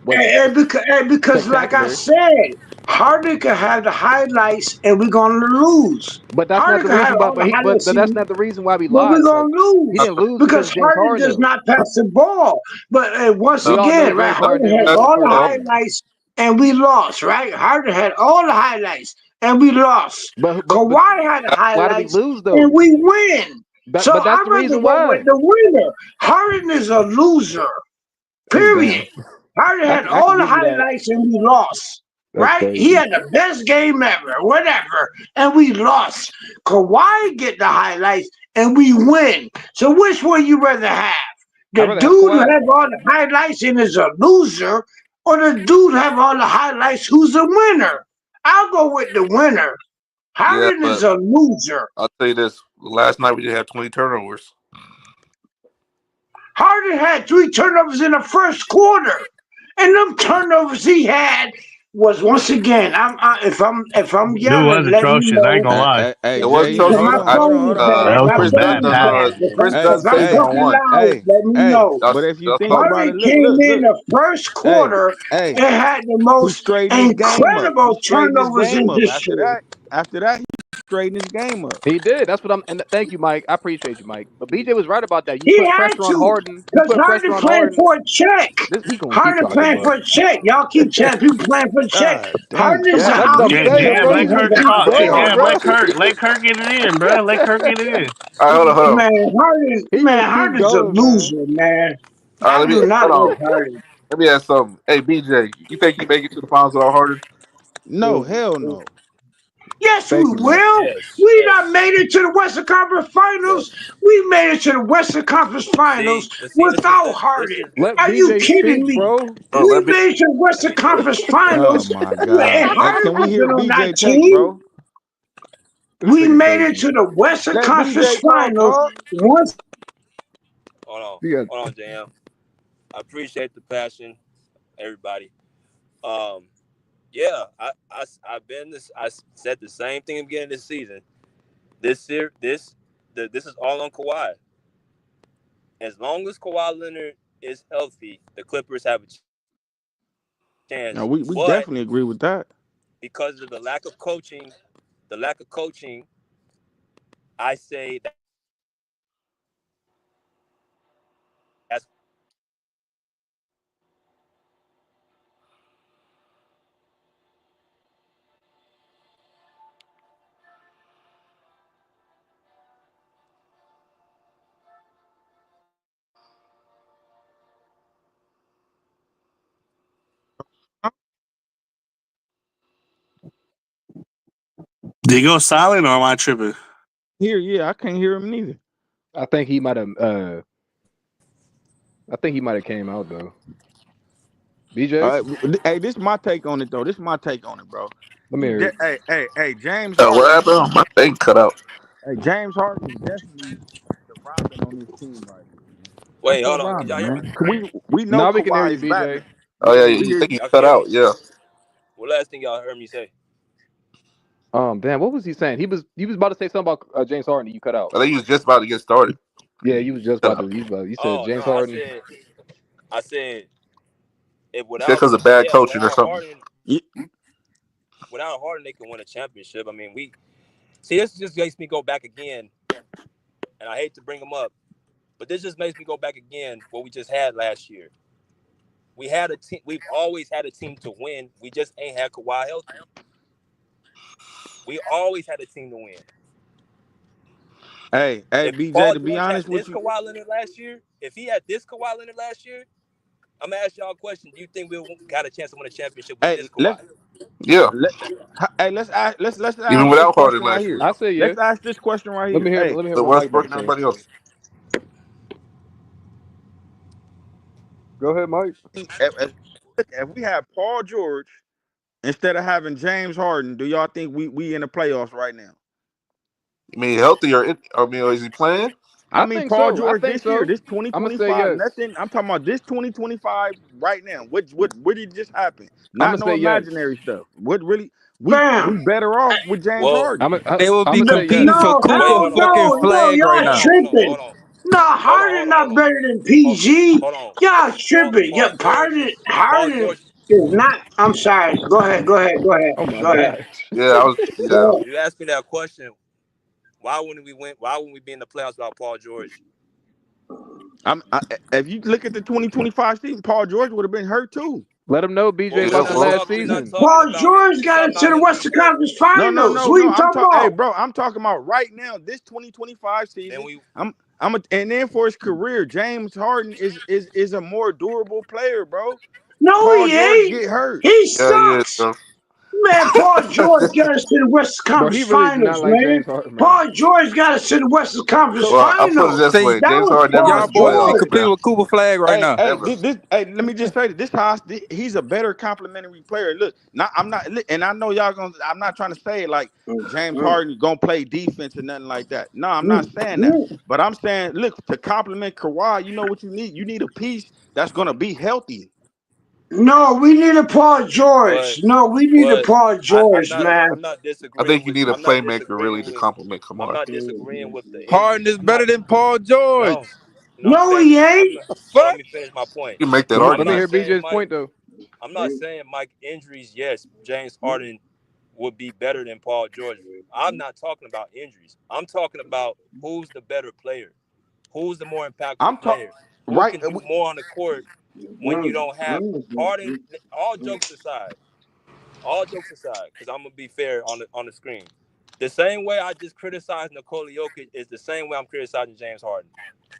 because like I said, Harden could have the highlights and we're gonna lose. But that's Harden not the could have reason why. all the highlights, But that's not the reason why we but we're lost. gonna lose. He didn't lose because James Harden does Harden. not pass the ball. But once We all know again, right? James Harden Harden didn't had lose the all the first game. highlights and we lost, right? Harden had all the highlights and we lost. But Kawhi had the why did we highlights lose though? and we win. So But that's I'd the rather reason go why. with the winner. Harden is a loser. Period. Harden had I all can the give you that. highlights and we lost. That's Right? crazy. He had the best game ever, whatever, and we lost. Kawhi get the highlights and we win. So which one you rather have? The rather dude have who Kawhi. have all the highlights and is a loser, or the dude have all the highlights who's a winner? I'll go with the winner. Yeah, Harden is a loser. I'll tell you this: last night we did have 20 turnovers. Harden had 3 turnovers in the first quarter, and them turnovers he had was once again. If I'm It yelling, was let me atrocious. I ain't know. gonna lie. It was Because atrocious. my phone is bad. That was My some phone bad is passes. bad. Chris If does I'm say talking on one. loud, let me know. That's Harden came in the first quarter and had the most incredible turnovers in history. He did. That's what I'm. And thank you, Mike. I appreciate you, Mike. But BJ was right about that. You He put had pressure on to, Harden. You because put pressure Harden on playing Harden. for a check. He gonna keep Harden talking, playing bro. for a check. Y'all keep telling people playing for a check. Harden is a That's what I'm housekeeping. saying, bro. Let You Kirk keep talk. going, bro. Let Kirk get it in, bro. Let Kirk get it in. All right, hold on. Harden's a loser, man. All right, I let me do not hold like on. Harden. Let me ask something. Hey, BJ, you think you make it to the finals without Harden? Yes, we Thank you, man. will. Yes, We yes, done made it to the Western Conference Finals. yes. We made it to the Western Conference Finals See, without Harden. Let Are you BJ kidding speak, me? bro. Oh, We let me. made it to the Western Conference Finals, and Harden wasn't on that team. This We nigga made it crazy. to the Western Conference Finals once. Hold Yeah. on, JM. I appreciate the passion, everybody. Yeah, I've been this. I said the same thing at the beginning of this season. This is all on Kawhi. As long as Kawhi Leonard is healthy, the Clippers have a chance. But because of the lack of coaching, I say that's Did he go silent or am I tripping? I think he might have. I think he might have came out though. BJ, let me hear it. What happened? My thing cut out. wait, hold on. Can y'all hear me? Now we can hear you, BJ. Oh yeah, you think he Y'all can cut hear out? me? Yeah. What last thing y'all heard me say? Damn, what was he saying? He was about to say something about James Harden. You cut out. I think he was just about to get started. Yeah, you was just about to. You said Oh no, James Harden. I said if Is that without because of bad coaching or without something? Harden they can win a championship. I mean, we see this just makes me go back again, and I hate to bring them up, but this just makes me go back again what we just had last year. We had a team. We've always had a team to win. We just ain't had Kawhi healthy. We always had a team to win. Hey, If BJ, Paul to be George had honest with this you, Kawhi Leonard last year, if he had this Kawhi Leonard last year, I'm gonna ask y'all a question. Do you think we got a chance to win a championship with this Kawhi? Yeah. let's Even ask this without Harden question right last here. year. I say Let's yes. ask this question right Let here. me hear. Hey, Let me hear The what Mike Westbrook about to and say. everybody else. Go ahead, Mike. if we have Paul George instead of having James Harden, do y'all think we in the playoffs right now? You mean healthy or is he playing? I I mean think Paul so. I George think this year, so. this I'm gonna say 2025, yes. nothing. I'm talking about this 2025 right now. What did just happen? I'm Not gonna no say yes. imaginary stuff. What really we Fam, better off with James Well, Harden. They will be no, competing for no, yes. wait, hell hold on, no, no, y'all tripping. hold on, No, Harden not better than PG. hold on. Y'all tripping. Yeah, Paul George, Paul Harden George. is not. I'm sorry. Go ahead. Oh my Go ahead. gosh. Yeah, You asked me that question. Why wouldn't we win? Why wouldn't we be in the playoffs without Paul George? If you look at the 2025 season, Paul George would have been hurt too. Let them know, BJ, Well, about the last we're not season. talking Paul about him. George We got talking us to about the him being Western hurt. Conference Finals. What are you I'm talking talking. Hey, about? bro, I'm talking about right now. This 2025 season. And then for his career, James Harden is a more durable player, bro. No, Paul he George ain't. get hurt. He Yeah, sucks. Man, Paul George got us to the Western Bro, he Conference really do not Finals, like man. James Harden, man. Paul George got us to the Western Conference Well, I'll put it Finals. this way: That James was Harden never Paul missed the playoffs, man. Never. Let me just say that he's a better complimentary player. Look, and I know y'all gonna. I'm not trying to say like James Harden gonna play defense or nothing like that. No, I'm not saying that. But I'm saying, look, to complement Kawhi, you know what you need? You need a piece that's gonna be healthy. No, we need a Paul George. No, we need a Paul George, man. I'm not I disagreeing think you with. need a I'm not playmaker really disagreeing to with. complement I'm Kawhi. not disagreeing with the Harden injury. is better than Paul George. No, I'm No, saying. he ain't. Hold on, let me finish my point. You can make that Let me argument. hear BJ's point though. I'm not saying Mike injuries. Yes, James Harden would be better than Paul George. I'm not talking about injuries. I'm talking about who's the better player, who's the more impactful I'm talking player, who right. can do more on the court when you don't have Harden. All jokes aside, because I'm gonna be fair on the screen. The same way I just criticized Nikola Jokic is the same way I'm criticizing James Harden.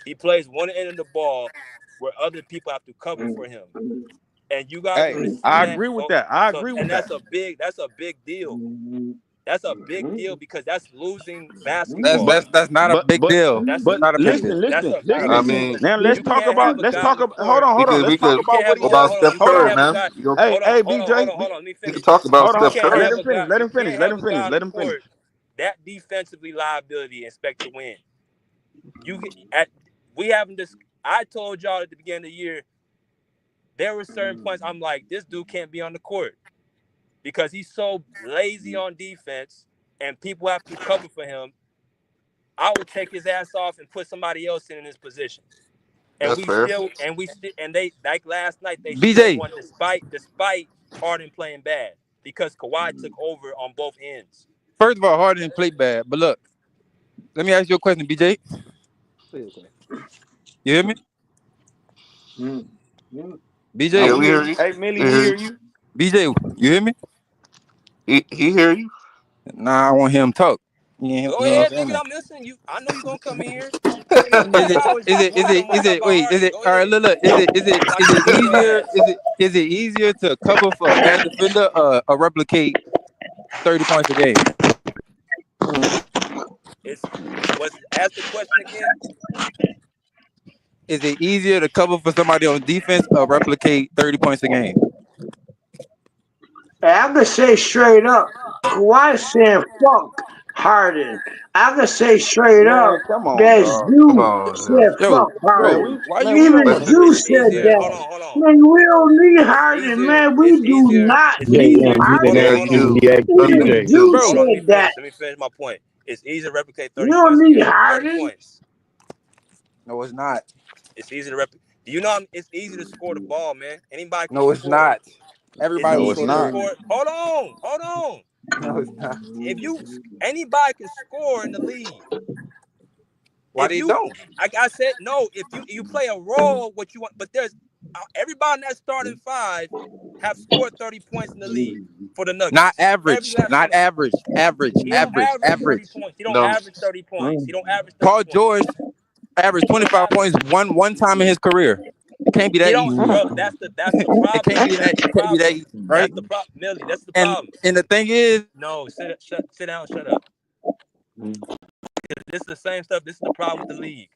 He plays one end of the ball where other people have to cover for him, and you guys are Hey, gonna see I that. agree with Oh, that. I so agree with and that. that's a big deal. That's a big deal because that's losing That's basketball. that's that's not a But big but deal. That's It's but not a big deal. listen, that's listen, a I listen. mean, Now you can't have a let's guy on talk the about hold court. on, hold on. Let's we talk could. You can't about what have he What hold on, about said. hold on. Steph You Hold can't Curry, on. have a man? guy. You don't Hey, hey, BJ. Hold on. Let me you can finish. talk about Hold on, Steph You can't Curry. let have him a finish. guy. Let You him finish. can't Let have him a finish. guy on Let the him finish. court that defensively liability and expect to win. We haven't just. I told y'all at the beginning of the year there were certain points I'm like, this dude can't be on the court because he's so lazy on defense and people have to cover for him. I would take his ass off and put somebody else in his position. And That's we fair. still and they like last night they still BJ, won despite Harden playing bad because Kawhi took over on both ends. first of all, Harden didn't play bad, but look, let me ask you a question, BJ. You hear me? BJ, Hey, Yeah, what we you hear Millie. you. Hey, Millie, We we hear you. hear you. BJ, you hear me? He hear you. Nah, I want him to talk. Go You ain't ahead, saying nigga. that. I'm listening. I know you're gonna come in here. Nigga, you Is it always is talk it more is than it I'm gonna is talk it about wait, is Harden. it Go all right, ahead. look, So I is can it beat your easier ass. is it easier to cover for a bad defender or replicate 30 points a game? Ask the question again. Is it easier to cover for somebody on defense or replicate 30 points a game? Hey, I can say straight up, Kawhi saying fuck Harden. I can say straight up Man, come on, that dog. Come Zeus on, yeah. said Yo, fuck Man, Harden. we why man, you we don't Even want to Listen, hear Zeus this It's shit, said easier. man. that. Hold on. Man, we don't need It's Harden, easier. man. We It's do easier. not It's need easier. Harden. Hold yeah, on. you do. Trust me, Even you do. Zeus bro, said that. Let me finish my point. It's easier to replicate You 30 don't points need again. 30 Harden. points. No, it's not. It's easy to Do you know it's easy to score the ball, man? Anybody can No, it's score. not. It's Everybody No, will it's easy to score not. 30. score. Hold on. No, it's not. If anybody can score in the league. Why If they you, don't? I said no. If you play a role, what you want, but there's everybody in that starting five have scored 30 points in the league for the Nuggets. Not average. Every last Not one of them. average. Average. He don't Average. average 30 Average. points. He don't No. average 30 points. He don't average 30 Paul points. George averaged 25 points one time in his career. It can't be He that don't, easy. bro. That's the problem. It can't be that. That's the It can't be that problem. easy, right? That's the problem, Millie. That's the And problem. and the thing is, No, sit down, shut up. This is the same stuff. This is the problem with the league.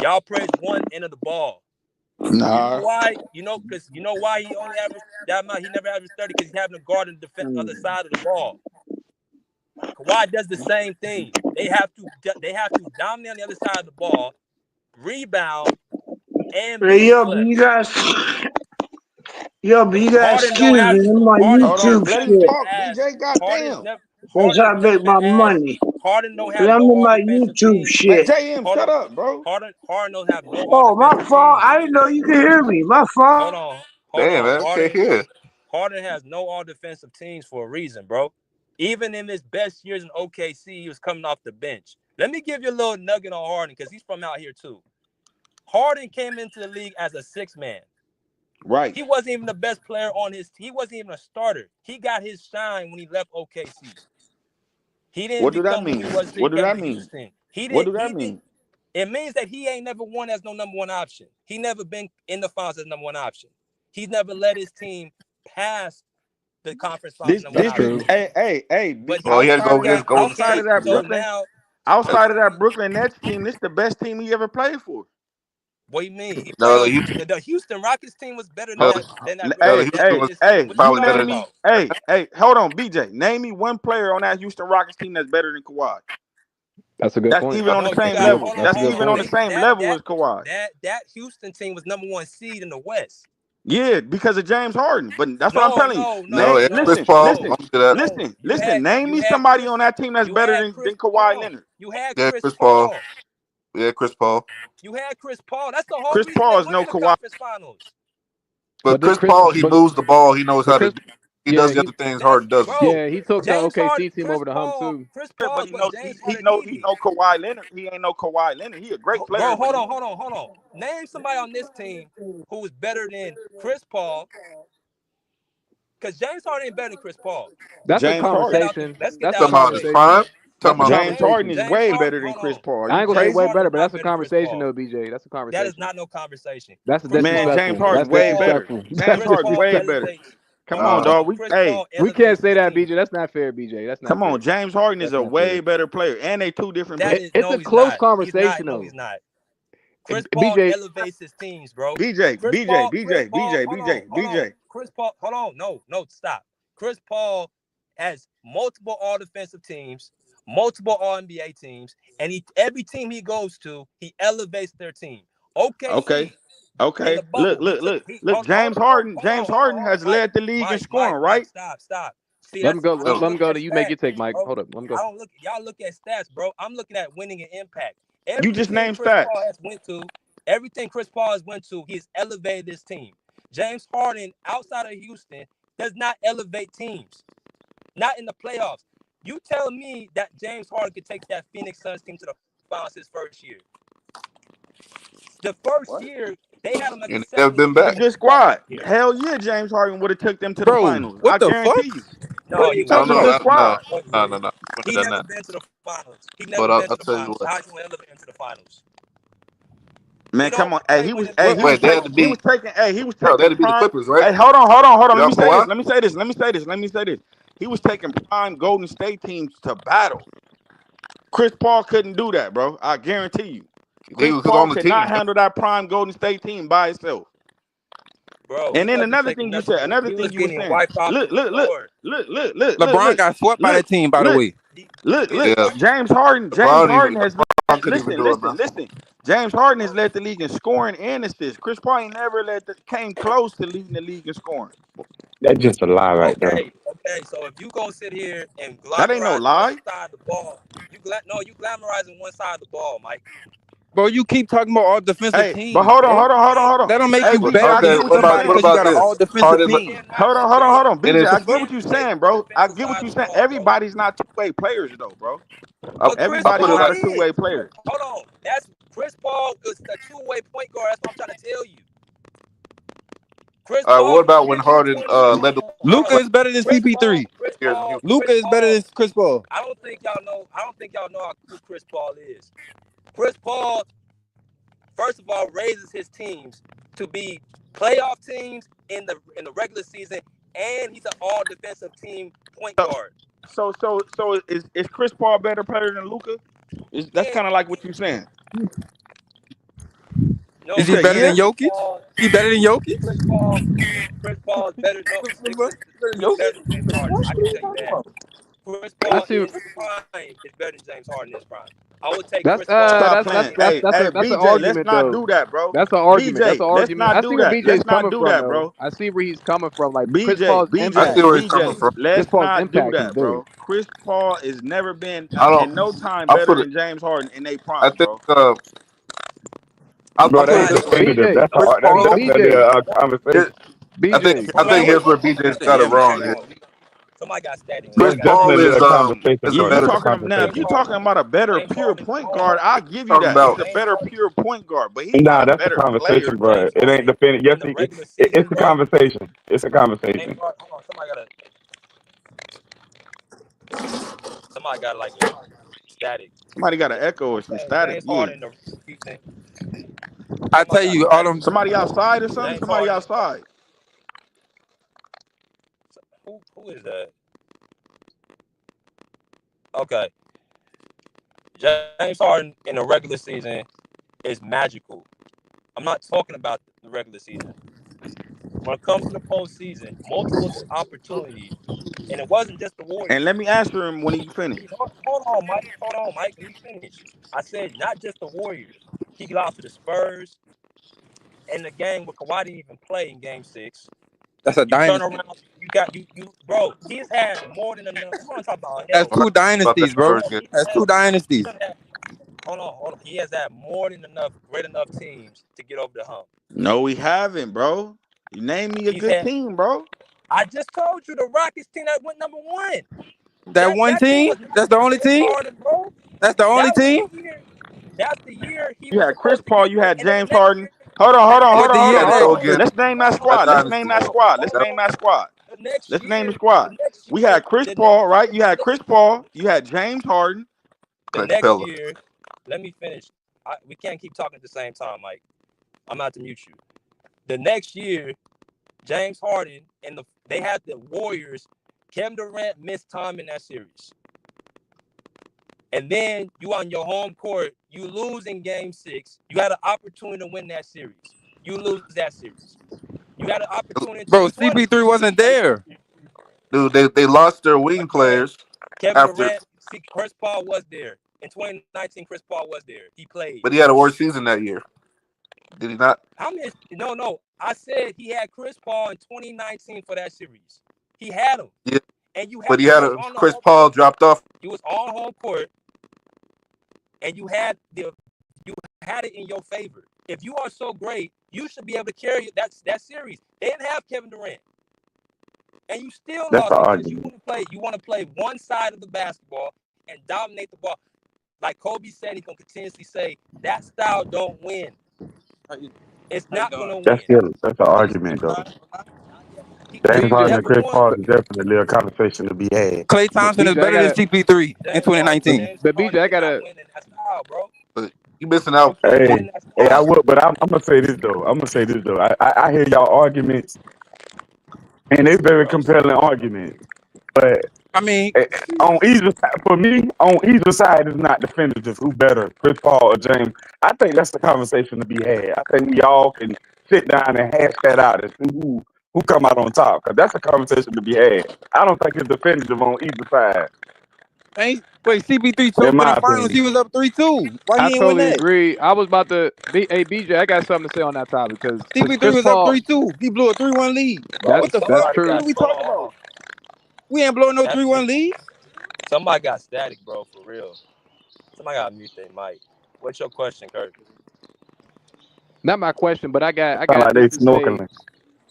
Y'all praise one end of the ball. You know why? Because you know why he only averaged that amount. He never averaged 30 because he's having to guard on the other side of the ball. Kawhi does the same thing. They have to dominate on the other side of the ball, rebound, and be Yo, but flex. you guys Harden don't excuse have me. to. I'm on Harden YouTube Let him shit. talk, BJ. Goddamn. That's how I make my money. Harden don't have I'm no in all my defensive YouTube team. Man, shit. JM, shut up, bro. Harden don't have no all Oh, my defensive fault. teams. I didn't know you could hear me. My fault. Hold Damn, on. man, can't hear. Harden has no all defensive teams for a reason, bro. Even in his best years in OKC, he was coming off the bench. Let me give you a little nugget on Harden because he's from out here too. Harden came into the league as a six man. Right. He wasn't even the best player on his team. He wasn't even a starter. He got his shine when he left OKC. He didn't What do that become mean? who he was until What he do came that to mean? Houston. What do that mean? It means that he ain't never won as no number one option. He never been in the finals as number one option. He's never led his team past the conference finals number one option. Hey. But Well, he had to go against Golden outside of State. that so Brooklyn, now outside of that Brooklyn Nets team, this is the best team he ever played for. what do you mean? He No, played the Houston Rockets team was better than that Houston was Hey, probably you better name than. me. Hey, hold on, BJ. Name me one player on that Houston Rockets team that's better than Kawhi. That's a good That's point. even on the That's same good. level. That's That's a good even on point. the same level as Kawhi. That Houston team was number one seed in the West. Yeah, because of James Harden. But that's what I'm telling you. Chris Paul. Don't do that. Listen. Name me somebody on that team that's better than Kawhi Leonard. You had Yeah, Chris Chris Paul. Paul. Yeah, Chris Paul. You had Chris Paul. That's the whole Chris reason Paul they is went no to the Kawhi. conference finals. But Chris Paul, he moves the ball. He knows how to do. He does the other things Harden doesn't. Yeah, he took the James OKC Harden, team Chris over the hump Paul, too. Chris Paul But is what James Harden he needed. know Kawhi Leonard. He ain't no Kawhi Leonard. He a great player. Bro, hold on. Name somebody on this team who is better than Chris Paul. Because James Harden ain't better than Chris Paul. That's a James Harden. conversation. Let's get That's that a out the way. conversation. That's a James Harden conversation. is way better than Chris Paul. Are I you ain't gonna say crazy? way better, but that's a better than Chris conversation Paul. though, BJ. That's a That is conversation. not no conversation. That's Chris disrespectful. Man, James That's Harden way better. disrespectful. James That's Harden way better. disrespectful. Come on, dog. We can't say that, BJ. That's not fair, BJ. That's not Come fair. on. James Harden is That's a not way fair. better player, and they two different. It's a close conversation No, though. he's not. Chris Paul BJ, elevates his teams, bro. BJ. Chris Paul, hold on. No, stop. Chris Paul has multiple all defensive teams, multiple all NBA teams, and every team he goes to, he elevates their team. Okay. In the bubble, Look. James Harden has led the league in scoring, right? Stop. See, let him go. Let him go. At You make your stats, take, Mike. bro. Hold up. Let him go. Y'all look at stats, bro. I'm looking at winning and impact. You just named Chris stats. Paul has went to, everything Chris Paul has went to, he's elevated this team. James Harden, outside of Houston, does not elevate teams. Not in the playoffs. You tell me that James Harden could take that Phoenix Suns team to the finals his first year. The first year, they had him like And a they've been back. Good squad. Hell yeah, James Harden would have took them to the finals. What I the guarantee fuck? you. No, What are you talking No. about? Squad. No. He never been to the finals. But I'll tell you what. How you elevate him to the finals? Man, come on. Hey, he was They had to taking beat prime. they had to beat the Clippers, right? Hey, hold on. Y'all Kawhi? Let me say this. He was taking prime Golden State teams to battle. Chris Paul couldn't do that, bro. I guarantee you. Chris was Paul on the could team. not handle that prime Golden State team by itself. Bro, And then another thing you said, he was getting wiped off look. LeBron got swept by that team, by the way. Look. Yeah. James Harden has couldn't even do it, man. listen. James Harden has led the league in scoring and assists. Chris Paul ain't never came close to leading the league in scoring. That's just a lie right there. Okay. So if you go sit here and That ain't no glamorize lie. one side of the ball, you glamorizing one side of the ball, Mike. Bro, you keep talking about all defensive Hey, but teams, hold on, bro. hold on, hold on, hold on. That don't make Hey, you BJ, better I than get Okay, what you're somebody what because saying. you about got an this? all defensive Harden, team. Hold on, it BJ. is. I get what you're saying, bro. I get what you're saying. Everybody's not two-way players, though, bro. But Chris I put Everybody's it Paul not like a is. two-way player. Hold on. That's Chris Paul is a two-way point guard. That's what I'm trying to tell you. Chris Paul what about when can get you Harden 20. Hold led the on. Luca is better than CP3. Chris years in Paul, Houston? Luca is better than Chris Paul. I don't think y'all know who Chris Paul is. Chris Paul, first of all, raises his teams to be playoff teams in the regular season, and he's an all defensive team point guard. So is Chris Paul better player than Luka? That's kind of like what you're saying. No, You Is he said better than yeah. Jokic? He better than Jokic? Chris Paul is better. No, he's better than James Harden. I can tell you that. Chris I Paul see. in his prime is better than James Harden in his prime. I would take That's Chris Paul. Stop that's playing. that's Hey, that's hey, a that's an BJ, let's argument not though. do that, bro. That's an argument. That's BJ, an let's argument. not I see do where that. BJ's Let's not coming do from that, though. bro. I see where he's coming from. Like Chris BJ, Paul's I BJ, see impact. where he's coming BJ, from. Chris let's Paul's not do impact is that, big. bro. Chris Paul has never been I don't. in no time I better put it. than James Harden in their I prime, think. bro. I Bro, put that it ain't this way. definitive. BJ, That's Chris that's Paul. definitely BJ, a conversation. It, BJ. I think here's where BJ's got it wrong. Here. Somebody got static. Chris That's Somebody got Paul definitely a conversation, is a Yeah, bro. you That's better. a talking now? If conversation. you talking about a better pure point guard, I'll give you Talking that. He's about a better pure point guard, but he's not Nah, a that's a better player conversation, than bro. James It ain't Harden. definitive. Yes, in the regular it's season, a bro. conversation. It's a James conversation. Harden. Hold on, somebody got like a static. Somebody got an echo or some static. James Yeah. Harden in the regular season. I Somebody tell got you, all static. them Somebody outside or something? James Somebody Harden. outside. Who is that? Okay, James Harden in the regular season is magical. I'm not talking about the regular season. When it comes to the postseason, multiple opportunities, and it wasn't just the And let Warriors. me answer him when you finish. Hold on, Mike. Hold on, Mike. Let me finish. I said not just the Warriors. He lost to the Spurs in the game where Kawhi didn't even play in Game 6. that's a You turn dynasty. around, bro. He's had more than enough. We want to talk about That's health. two About that dynasties, bro. Spurs game. That's two dynasties. Hold on. He has had more than enough, great enough teams to get over the hump. No, we haven't, bro. You name me a He's good had. team, bro. I just told you the Rockets team that went number 1. That one That team team? was That's not the only James team? Harden, bro. That's the only That was team? the year. That's the year he You was had Chris supposed to Paul, get you there. had And then the James next Harden. year, Hold on, hold on, the hold What on, the hold year on, Can't hold that go on. against Let's name that a squad. Let's name dynasty. that squad. Let's Yep. name that squad. the next Let's name the year, squad. We had Chris Paul, right? You had Chris Paul, you had James Harden. the Clint next Capella. year, let me finish. We can't keep talking at the same time, Mike. I'm about to mute you. The next year, James Harden and they had the Warriors. Kevin Durant missed time in that series. And then you on your home court, you lose in Game 6. You had an opportunity to win that series. You lose that series. You had an opportunity in bro, 2020. CP3 wasn't there. Dude, they lost their wing players Kevin after, Durant, Chris Paul was there. In 2019, Chris Paul was there. He played. but he had a worse season that year. Did he not? No. I said he had Chris Paul in 2019 for that series. He had him. Yeah, And you but was on the Chris home Paul court. dropped off. You was on home court, and you had it in your favor. If you are so great, you should be able to carry that series. They didn't have Kevin Durant, and you still That's the lost because argument. you want to play one side of the basketball and dominate the ball. Like Kobe said, he's gonna continuously say that style don't win. It's not gonna That's win. still that's the argument though. James Harden BJ, and Chris Paul is definitely a conversation to be had. Klay But Thompson is BJ, I better than gotta. CP3 in 2019. But BJ, I gotta. Win in that style, bro. But you missing out. You can't win Hey, in that hey, I style. would, but I'm gonna say this though. I hear y'all arguments, and they very compelling arguments. But I mean, on either side, for me, on either side is not definitive. Who better, Chris Paul or James? I think that's the conversation to be had. I think we all can sit down and hash that out and see who come out on top. Cause that's a conversation to be had. I don't think it's definitive on either side, wait, CP3 in choked in my the finals. He opinion. was up 3-2. Why I he ain't win totally that? agree. I was about to be. Hey, BJ, I got something to say on that topic because CP3 Chris was up Paul. 3-2. He blew a 3-1 lead. Bro, What the That's fuck? somebody true. What got are we talking hold about? We ain't blowing no on. 3-1 leads. Somebody got static, bro, for real. Somebody got to mute their mic. What's your question, Kurt? Not my question, but I Sound got like this they to say. snorkeling.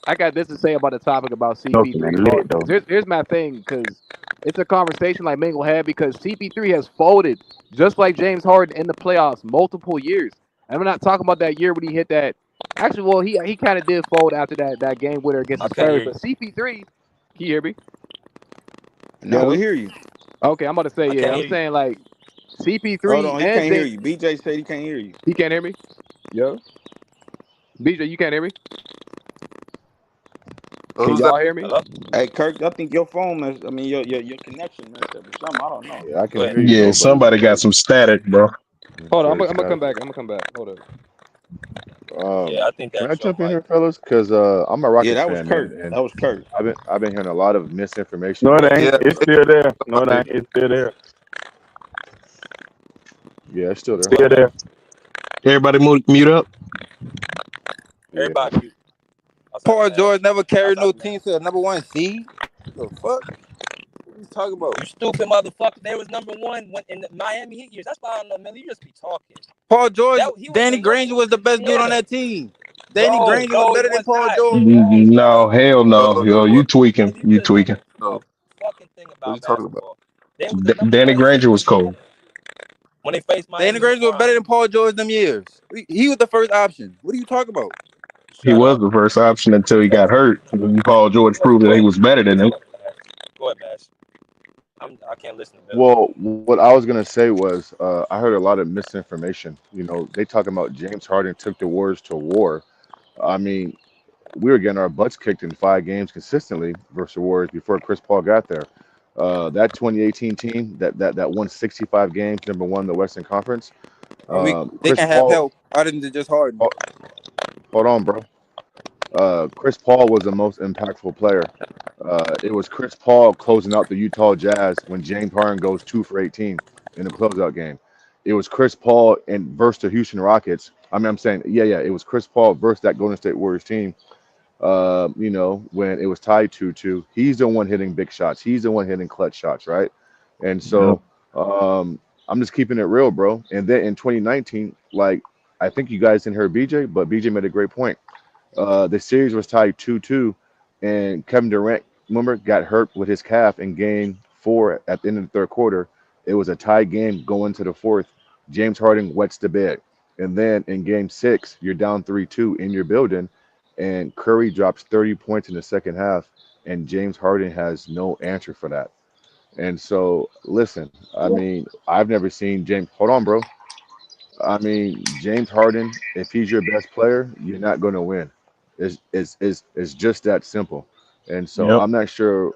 I got this to say about the topic about CP3 Snorkeling and lit Harden. though. Because here's my thing. Because it's a conversation like Mingle had. Because CP3 has folded just like James Harden in the playoffs multiple years. And I'm not talking about that year when he hit that. Actually, well, he kind of did fold after that game winner against I the can't Spurs. hear you. But CP3, can you hear me? Now we Yo. hear you. Okay, I'm about to say I yeah. can't I'm hear you. saying like Hold CP3 on, he and can't hear James. you. BJ said he can't hear you. He can't hear me. Yo, BJ, you can't hear me. Can Who's that? y'all hear me? Hello? Hey, Kirk, I think your phone messed. I mean, your connection messed up or something. I don't know. Yeah, I Go can ahead. hear you, Yeah, bro, but somebody got some static, bro. Hold on, straight I'm gonna come static. back. I'm gonna come back. Hold up. Yeah, I think Can I that's your jump in mic. here, fellas? Because I'm a Yeah, Rockets that was fan, man, Kurt. and That was Kurt. I've been hearing a lot of misinformation, No, it man. ain't. Yeah, It's still there. No, it somebody. ain't. It's still there. Yeah, it's still there. What, Still man? there. Everybody mute up. Yeah. Everybody mute. Outside of Paul Nash. George never carried Outside no of Nash. team to the number 1 seed. What the fuck? What are you talking about? You stupid motherfucker. They was number one when in the Miami Heat years. That's why I don't know, man. You just be talking. Paul George, He was Danny the number Granger was the best dude on yeah. that team. Danny Bro, Granger was no, he better than was Paul not. He George. was, No, bro. hell no. Yo, you tweaking. Man, You you just don't tweaking. know No. a fucking thing What are you about talking about? basketball. They was the number Danny one Granger seed was cold. when they faced Danny Miami in the Granger was better finals. than Paul George them years. He was the first option. What are you talking about? He Shut was up. the first option until he got hurt. And then Paul George proved that he was better than him. Go ahead, Bash. I can't listen to Bill. Well, what I was gonna say was, I heard a lot of misinformation. You know, they talking about James Harden took the Warriors to war. I mean, we were getting our butts kicked in 5 games consistently versus the Warriors before Chris Paul got there. That 2018 team that won 65 games, number one in the Western Conference. They Chris can have Paul, help other than just Harden. hold on, bro. Chris Paul was the most impactful player. It was Chris Paul closing out the Utah Jazz when James Harden goes 2 for 18 in the closeout game. It was Chris Paul and versus the Houston Rockets. I mean, I'm saying, yeah, it was Chris Paul versus that Golden State Warriors team. You know, when it was tied 2-2, he's the one hitting big shots. He's the one hitting clutch shots, right? And so, I'm just keeping it real, bro. And then in 2019, like, I think you guys didn't hear BJ, but BJ made a great point. The series was tied 2-2, and Kevin Durant, remember, got hurt with his calf in game 4 at the end of the third quarter. It was a tie game going to the fourth. James Harden wets the bed. And then in game 6, you're down 3-2 in your building, and Curry drops 30 points in the second half, and James Harden has no answer for that. And so, listen, I mean, I've never seen James. Hold on, bro. I mean, James Harden, if he's your best player, you're not going to win. It's just that simple. And so Yep. I'm not sure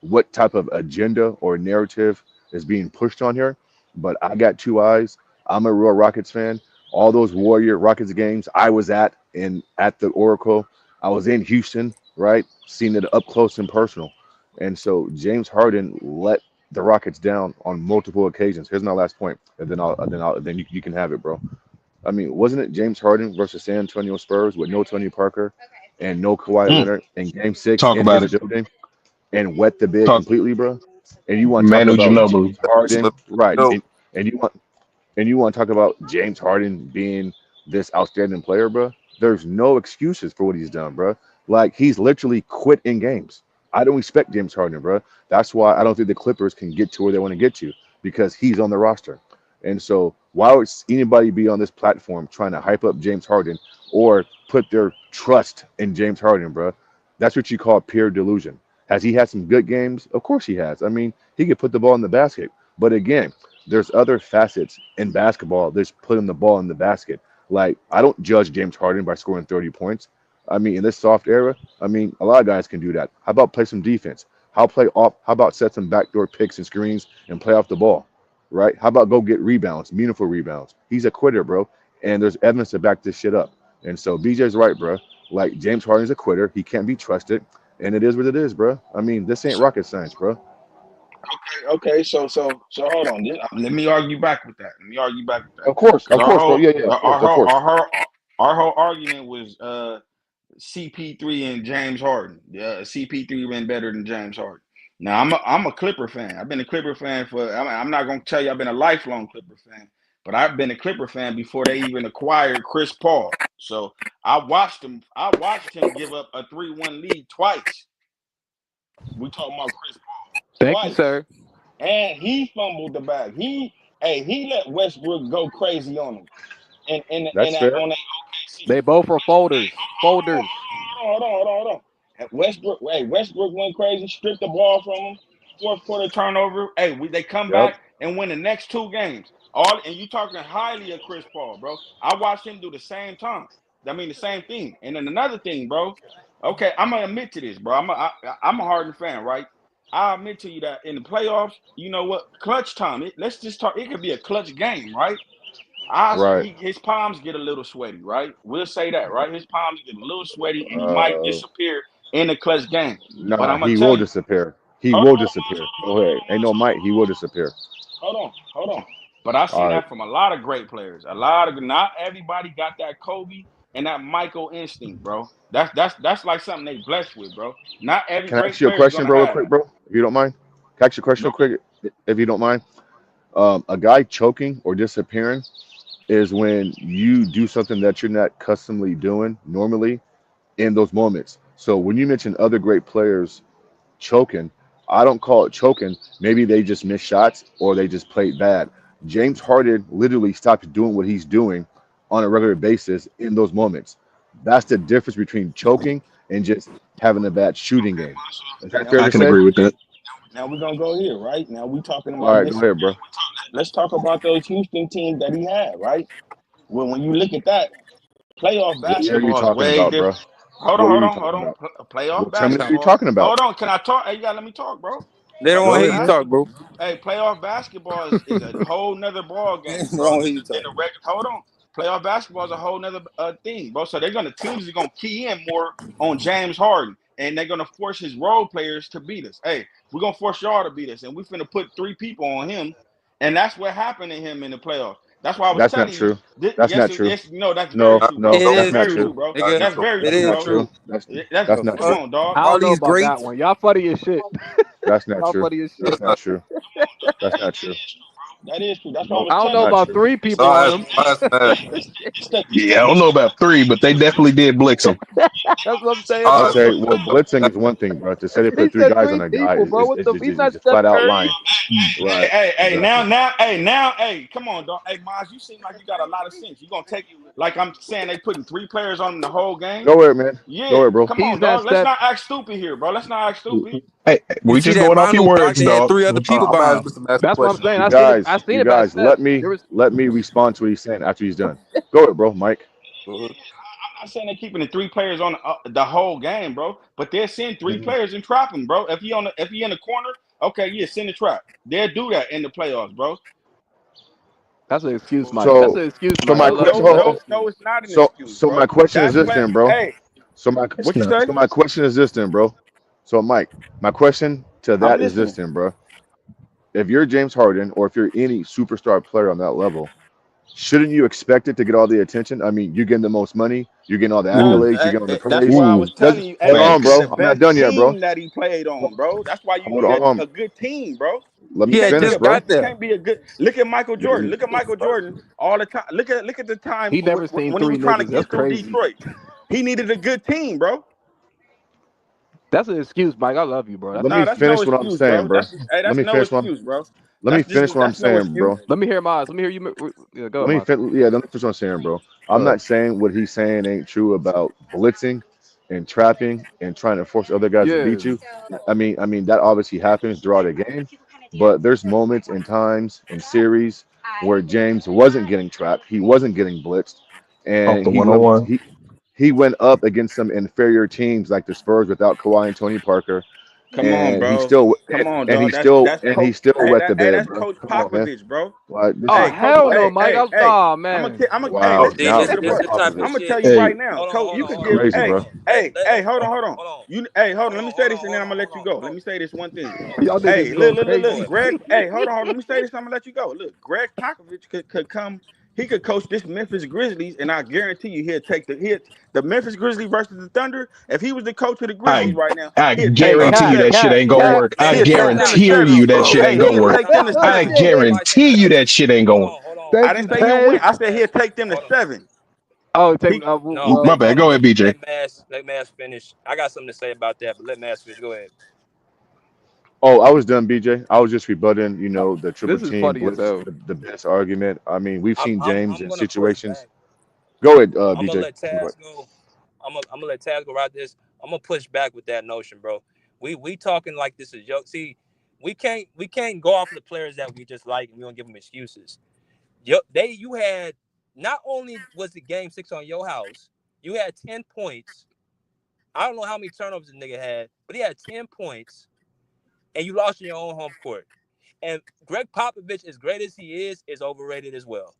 what type of agenda or narrative is being pushed on here, but I got 2 eyes. I'm a real Rockets fan. All those Warrior Rockets games I was at the Oracle. I was in Houston, right? Seeing it up close and personal. And so James Harden let the Rockets down on multiple occasions. Here's my last point, and then you can have it, bro. I mean, wasn't it James Harden versus San Antonio Spurs with no Tony Parker and no Kawhi Leonard in Game 6 Talk in about his it. building and wet the bid Talk completely, bro? And you want to talk Manu about Ginobili. James Harden, right? No. And you want to talk about James Harden being this outstanding player, bro? There's no excuses for what he's done, bro. Like he's literally quit in games. I don't expect James Harden, bro. That's why I don't think the Clippers can get to where they want to get to because he's on the roster. And so, why would anybody be on this platform trying to hype up James Harden or put their trust in James Harden, bro? That's what you call pure delusion. Has he had some good games? Of course he has. I mean, he could put the ball in the basket. But again, there's other facets in basketball that's putting the ball in the basket. Like, I don't judge James Harden by scoring 30 points. I mean, in this soft era, I mean, a lot of guys can do that. How about play some defense? How about set some backdoor picks and screens and play off the ball? Right? How about go get rebounds, meaningful rebounds? He's a quitter, bro. And there's evidence to back this shit up. And so BJ's right, bro. Like James Harden's a quitter. He can't be trusted. And it is what it is, bro. I mean, this ain't rocket science, bro. Okay. So hold on. Let me argue back with that. Let me argue back with that. Because Of course, bro. Yeah, of course, of course. our whole argument was CP3 and James Harden. CP3 been better than James Harden. Now I'm a Clipper fan. I've been a Clipper fan for. I'm not gonna tell you I've been a lifelong Clipper fan, but I've been a Clipper fan before they even acquired Chris Paul. So I watched him give up a 3-1 lead twice. We talking about Chris Paul. Thank you, Twice. sir. And he fumbled the bag. He let Westbrook go crazy on him. And That's fair. on that OKC. They both are folders. Folders. Hold on. And Westbrook went crazy, stripped the ball from him. Fourth quarter turnover. Hey, they come Yep. back and win the next 2 games. And you talking highly of Chris Paul, bro. I watched him do the same thing. And then another thing, bro. Okay, I'm gonna admit to this, bro. I'm a Harden fan, right? I admit to you that in the playoffs, you know what? Clutch time. Let's just talk. It could be a clutch game, right? Right. His palms get a little sweaty, right? We'll say that, right? His palms get a little sweaty, and he might disappear in the clutch game. But Nah, I'm gonna he tell will you, disappear. He will disappear. Go ahead. Ain't no might. He will disappear. hold on. But I've seen All right. that from a lot of great players. Not everybody got that Kobe and that Michael instinct, bro. That's like something they blessed with, bro. Not every Can I great ask you a player is question, gonna bro, real have quick, that. bro? If you don't mind. Can I ask you a question real quick, if you don't mind? A guy choking or disappearing is when you do something that you're not customly doing normally in those moments. So when you mention other great players choking, I don't call it choking. Maybe they just missed shots or they just played bad. James Harden literally stopped doing what he's doing on a regular basis in those moments. That's the difference between choking and just having a bad shooting game. Is that fair I to can say? agree with that. Now we're gonna go here, right? Now we talking All about right, go ahead, bro. let's talk about those Houston teams that he had, right? Well, when you look at that, playoff What are you basketball is talking way about, bro? different. Hold What are you on. talking about? Playoff Well, tell me what you're basketball. talking about. Hold on. Can I talk? Hey, you gotta let me talk, bro. They don't Go want to Playoff hear ahead, you bro. talk, basketball. bro. Hey, playoff basketball is a whole nother ball They game, don't bro. want to hear you Than talk. the regular. Hold on. Playoff basketball is a whole nother thing, bro. So teams are gonna key in more on James Harden, and they're gonna force his role players to beat us. Hey, we're gonna force y'all to beat us, and we're finna put 3 people on him, and that's what happened to him in the playoffs. That's why I was That's not telling you. true. That's not true. That's very No, true, no, bro. It That's that's is not very true. true, true, bro. nigga. That's very It That's true, is not bro. true. true. That's The not Come true. fuck? on, dog. I All don't know these about that greats. one. Y'all funny as shit. That's not Y'all true. funny as That's shit. not true. That's not true. That is true. That's what I Nope, was I don't know telling not you. about true. 3 It's people the on it's, him. it's, Yeah, I don't know about 3, but they definitely did blitz him. That's what I'm saying. Okay, well, blitzing is one thing, bro. To say they He put 3 said guys 3 on a guy people, bro. What the? He's is not just Steph flat out Curry. lying. Right. Exactly. Come on, dog. Hey, Maz, you seem like you got a lot of sense. You gonna take like I'm saying they putting 3 players on the whole game? Go ahead, man. Yeah, Go ahead, bro. come He's on, not dog. Let's Steph. not act stupid here, bro. Let's not act stupid. Hey, You we see just that going off your Manu thought words, they had dog. 3 other people Hold on, I'm behind gonna him. ask Mr. Master That's what I'm question. saying. You I guys, seen it by Steph. There was let me respond to what he's saying after he's done. Go ahead, bro, Mike. I'm not saying they're keeping the 3 players on the whole game, bro. But they're sending 3 Mhm. players and trap him, bro. If he in the corner, okay, yeah, send the trap. They'll do that in the playoffs, bro. That's an excuse, Mike. That's So, an excuse, so Mike. I my love question, you, but that's an excuse. It's not an so, excuse, so my bro. question is That's this what. then, bro. Hey, So my, what you say? so my question is this then, bro. So Mike, my question to I'm that is this listening. then, bro. If you're James Harden or if you're any superstar player on that level, shouldn't you expect it to get all the attention? I mean, you're getting the most money, you're getting all the Ooh, accolades, you're getting all the That's praise. why I was Does telling you. Hey, hold this on, is bro? the I'm not best done yet, bro. team that he played on, bro. That's why you Hold need on. a good team, bro. Let You me He had can't be finish, a just bro. bad. got You there. can't be a good. Look at Michael Jordan. Look at Michael Jordan all the time. Look at the time he never seen when he 3 was trying to niggas. That's get through crazy. Detroit. He needed a good team, bro. That's an excuse, Mike. I love you, bro. That's Let an me Nah, that's no finish what I'm excuse, saying, bro. bro. Let That's me no finish what excuse, bro. Let me finish what I'm That's no saying, excuse. bro. Let me hear Maz. Let me hear you. Yeah, go, Maz. Let me finish what I'm saying, bro. I'm not saying what he's saying ain't true about blitzing and trapping and trying to force other guys to Yeah. beat you. I mean that obviously happens throughout a game, but there's moments and times and series where James wasn't getting trapped, he wasn't getting blitzed, off and the 101. he went up against some inferior teams like the Spurs without Kawhi and Tony Parker, Come on, and he bro. still Come on, and he dog. still That's and he coach. still wet the bed, That's bro. Coach Come on, man. Popovich, bro. Like this Oh is Hey, coach. hell no, Mike. Oh I'm man. a. Hey, wow. See, let's Now keep it a this now buck. the type of I'm Popovich, gonna shit. tell you Hey, right now, Hold on, coach. hold You on, could hold give. on, crazy, hold bro. on. Let, let, Hold hold on, on. hold on. Hold on. Hold Let me on, say hold this, on, and then hold I'm on, gonna let hold you on. go. Let me say this one thing. Y'all Hey, niggas going look, crazy. Greg. Hey, hold on. Let me say this. I'm gonna let you go. Look, Greg Popovich could come. He could coach this Memphis Grizzlies, and I guarantee you, the Memphis Grizzlies versus the Thunder. If he was the coach of the Grizzlies I right now, I he'll take Hey, them to guarantee you Cap, that seven. shit Cap, ain't gonna Cap. work. I He'll take them to guarantee seven. you that shit Hey, ain't gonna he'll work. take them to I seven. guarantee you that shit ain't gonna work. Hold on. I didn't say he'll win. I said he'll take them to 7. Oh, take No, My bad. Go ahead, BJ. Let Mass finish. I got something to say about that, but let Mass finish. Go ahead. Oh, I was done, BJ. I was just rebutting, the triple This is team funny as blitz, hell. the best argument. I mean, we've seen James I'm in gonna push situations. back. Go ahead, I'm gonna BJ. let Taz go. I'm gonna let Taz go right this. I'm gonna push back with that notion, bro. We talking like this is joke. See, we can't go off of the players that we just like and we don't give them excuses. You had not only was it game 6 on your house, you had 10 points. I don't know how many turnovers the nigga had, but he had 10 points, and you lost in your own home court. And Greg Popovich, as great as he is overrated as well.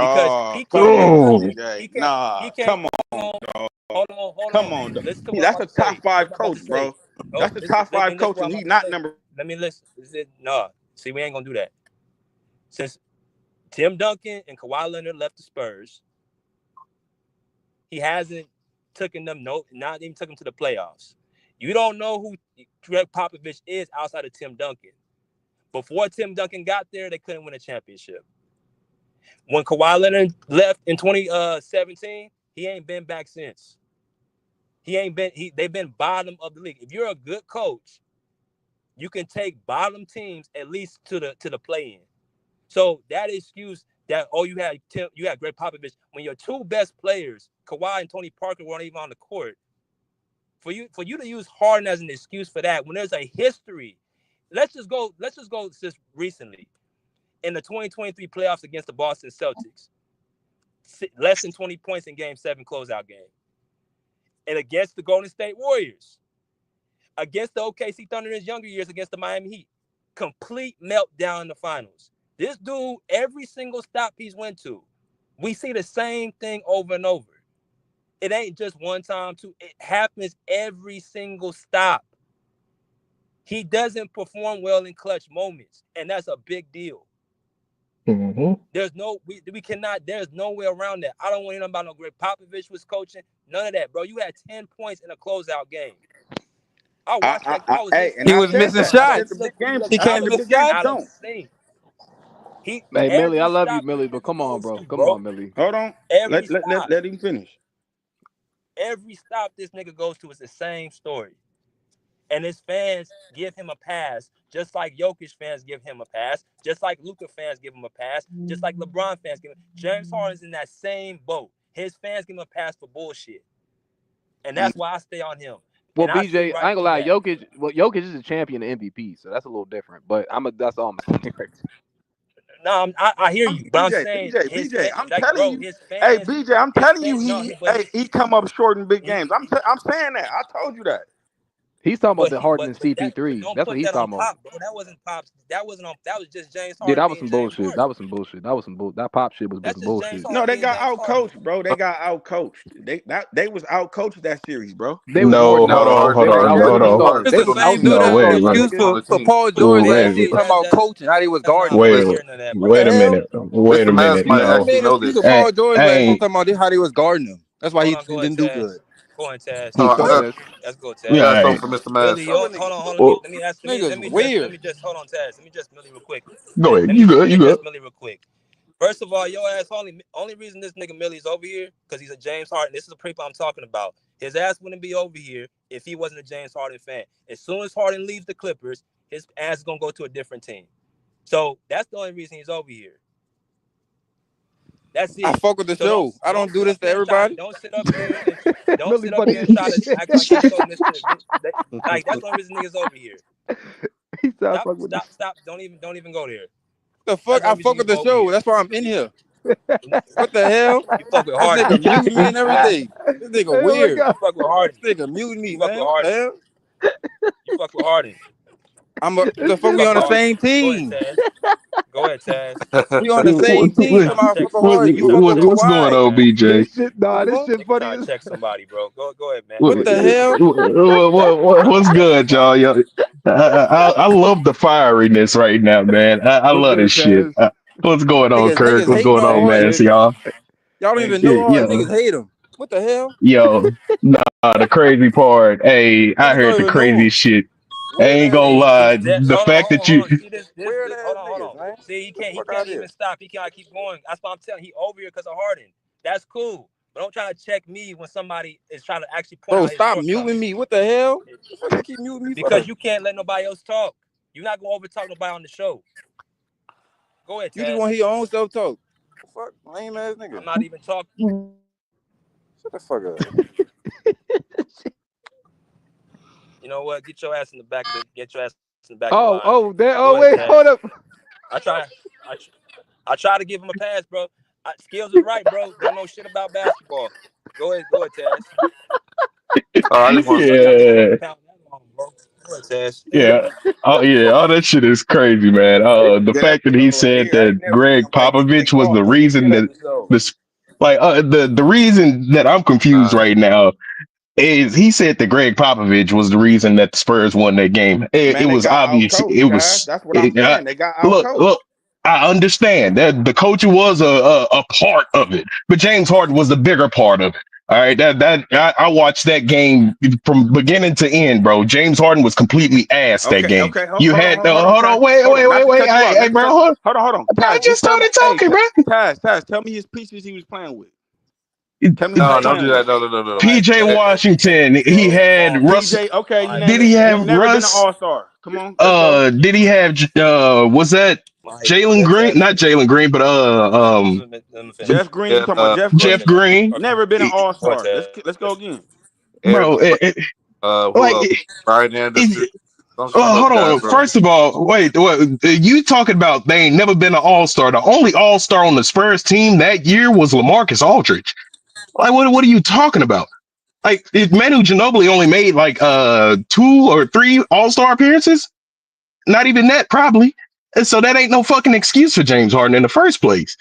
Because No, he come can't on, control. BJ. He Nah, can't. come on, dog. Hold Come on. on, dog. Listen to what I'm That's a about to say. top 5 Listen to what I'm about coach, to say. bro. No, That's a listen. top 5 Listen coach, what I'm and about he's to not say. number. Let me listen. No, see, we ain't gonna do that. Since Tim Duncan and Kawhi Leonard left the Spurs, he hasn't taken them. Not even took them to the playoffs. You don't know who Greg Popovich is outside of Tim Duncan. Before Tim Duncan got there, they couldn't win a championship. When Kawhi Leonard left in 2017, he ain't been back since. They've been bottom of the league. If you're a good coach, you can take bottom teams at least to the play-in. So that excuse that you had Greg Popovich when your two best players, Kawhi and Tony Parker, weren't even on the court. For you to use Harden as an excuse for that, when there's a history, let's just go just recently in the 2023 playoffs against the Boston Celtics, less than 20 points in Game 7 closeout game, and against the Golden State Warriors, against the OKC Thunder in his younger years against the Miami Heat, complete meltdown in the finals. This dude, every single stop he's went to, we see the same thing over and over. It ain't just one time, two. It happens every single stop. He doesn't perform well in clutch moments, and that's a big deal. Mm-hmm. There's no way around that. I don't want to hear about no Greg Popovich was coaching. None of that, bro. You had 10 points in a closeout game. I watched that. I was Hey, and He I was said missing that. I said shots. the big games. He I said came the to miss big games shots. out of don't. sync. Hey, Millie, I Every love you, stop Millie, this but nigga come on, goes bro. to, Come bro. on, Millie. Hold on. Every stop. Let him finish. Every stop this nigga goes to is the same story. And his fans give him a pass, just like Jokic fans give him a pass, just like Luka fans give him a pass, just like LeBron fans give him. James Harden's in that same boat. His fans give him a pass for bullshit. And that's why I stay on him. Well, And I BJ, sit I right ain't gonna through lie. that. Jokic is a champion MVP, so that's a little different. But that's all I'm saying right there. No, I hear you, but I'm saying BJ, I'm like, telling bro, you. his Hey, fans, BJ, I'm telling you, he come up short in big games. I'm saying that. I told you that. He's talking about But the Harden and but CP3. don't That's what put he's that on talking about. Pop, bro. That wasn't Pop's. That was just James Yeah, Harden that was being some James bullshit. Harden. That was some bullshit. That pop shit was That's some just James bullshit. No, Harden they being got James out Harden. coached, bro. They got out coached. They was out coached that series, bro. They was more than out coached. They was out superstars. It's They the was out same dude that superstars last excuse year. for Paul George last year talking about coaching, how they was guarding I him. don't Wait, want to hear none of that, bro. What wait the a hell? minute. Wait a minute. He No. made an excuse for Hey, Paul George last year hey, talking about how they was guarding him. That's why Hold he on, go ahead, didn't do Taz. good. Go ahead, Taz. Go, Taz. Let's go, yeah, Taz. all right. Millie, So many hold on. Well, Let me ask. niggas Let weird. me just hold on, Taz. Let me just Millie real quick. go ahead. Let You me good. You good. just Millie real quick. First of all, your ass only reason this nigga Millie's over here because he's a James Harden. This is the people I'm talking about. His ass wouldn't be over here if he wasn't a James Harden fan. As soon as Harden leaves the Clippers, his ass is gonna go to a different team. So that's the only reason he's over here. That's I it. fuck with the So show. I don't don't do sit this up to here and try. everybody. Don't sit up here and Millie funny as try to shit. act like you're so Mr. Like that's the only reason niggas over here. He started fucking with Stop. Don't even go there. The That's fuck? the I only reason fuck with you the over show. here. That's why I'm in here. What the hell? You fuck with This Harden. nigga mute me and everything. This nigga Hey, oh my weird. God. You fuck with Harden. This nigga mute me, You fuck with man. What the Harden. hell? You fuck with Harden. The fuck You we fuck on with the Harden. same Go ahead, team. Taz. Go ahead, Taz. We on the same team. Trying to Somebody check. fuck with Harden. You Trying fuck to with check What's going somebody, Kawhi. on, man. This BJ? shit, The this fuck? shit Nigga funny trying to as check somebody, bro. Go ahead, man. What, Go What ahead, the Taz. hell? Trying what's to check good, y'all? somebody. I love the fieriness right now, man. I what's love good, this shit. Taz. What's going on, Kirk? Niggas What's hating going on on, Hey, man? Harden. So Taz. y'all, Y'all don't Hey, even know Harden. yo, Niggas hate him. What the hell? yo, nah, the crazy part. Hey, I Niggas heard don't the even know crazy him. shit. ain't gonna lie. The fact that you Hold on. See this, Weird this. ass Hold niggas, on. man. See, he Get the fuck out can't of here. even stop. He can't keep going. That's what I'm telling. He over here because of Harden. That's cool. But don't try to check me when somebody is trying to actually point Bro, out his stop muting shortcomings. me. What the hell? What the fuck you keep muting me for? Because you can't let nobody else talk. You're not gonna overtalk nobody on the show. Go ahead, You just Taz. want to hear your own self talk. Fuck, lame ass nigga. I'm not even talking. Shut the fuck up. You know what? Get your ass in the back. Get your ass in the back of the line. Oh, Go ahead, wait, Taz. hold up. I try to give him a pass, bro. Skills is right, bro. Don't know shit about basketball. Go ahead, Taz. I just want Yeah, Go ahead, Taz. yeah. Oh yeah, all that shit is crazy, man. The Yeah, fact that so he he, said I ain't that never seen Greg him play defense Popovich was ball the though. reason Good that episode. this, like, the reason that I'm confused right now is he said that Greg Popovich was the reason that the Spurs won that game. It Man, they was got out obvious. coached, It guys. was. That's what I'm saying. They got out Look, coached. look. I understand that the coach was a part of it, but James Harden was the bigger part of it. All right, I watched that game from beginning to end, bro. James Harden was completely ass that game. Okay. You Hold had on, hold Taz. on, wait. Hold on. Not to cut you off. Hey, bro, hold Hold on. I Taz, just tell me. started Hey, talking, bro. Tell me his pieces he was playing with. Tell me who no, was don't do playing that. with. No. PJ Washington. He had Russ. PJ. Okay, you Did name he it. have Never been an Russ? all-star. Come on, let's go. Did he have was that Jalen Green? Not Jalen Green, but Jeff Green. You Yeah, talking about Jeff Jeff Green? Green. Never been an all-star. Let's go again. Bro. who Like else? Brian Anderson. Don't hold those guys, on. bro. First of all, wait. You talking about they ain't never been an all-star? The only all-star on the Spurs team that year was LaMarcus Aldridge. Like, what are you talking about? Like, Manu Ginobili only made like 2 or 3 all-star appearances. Not even that, probably. And so that ain't no fucking excuse for James Harden in the first place.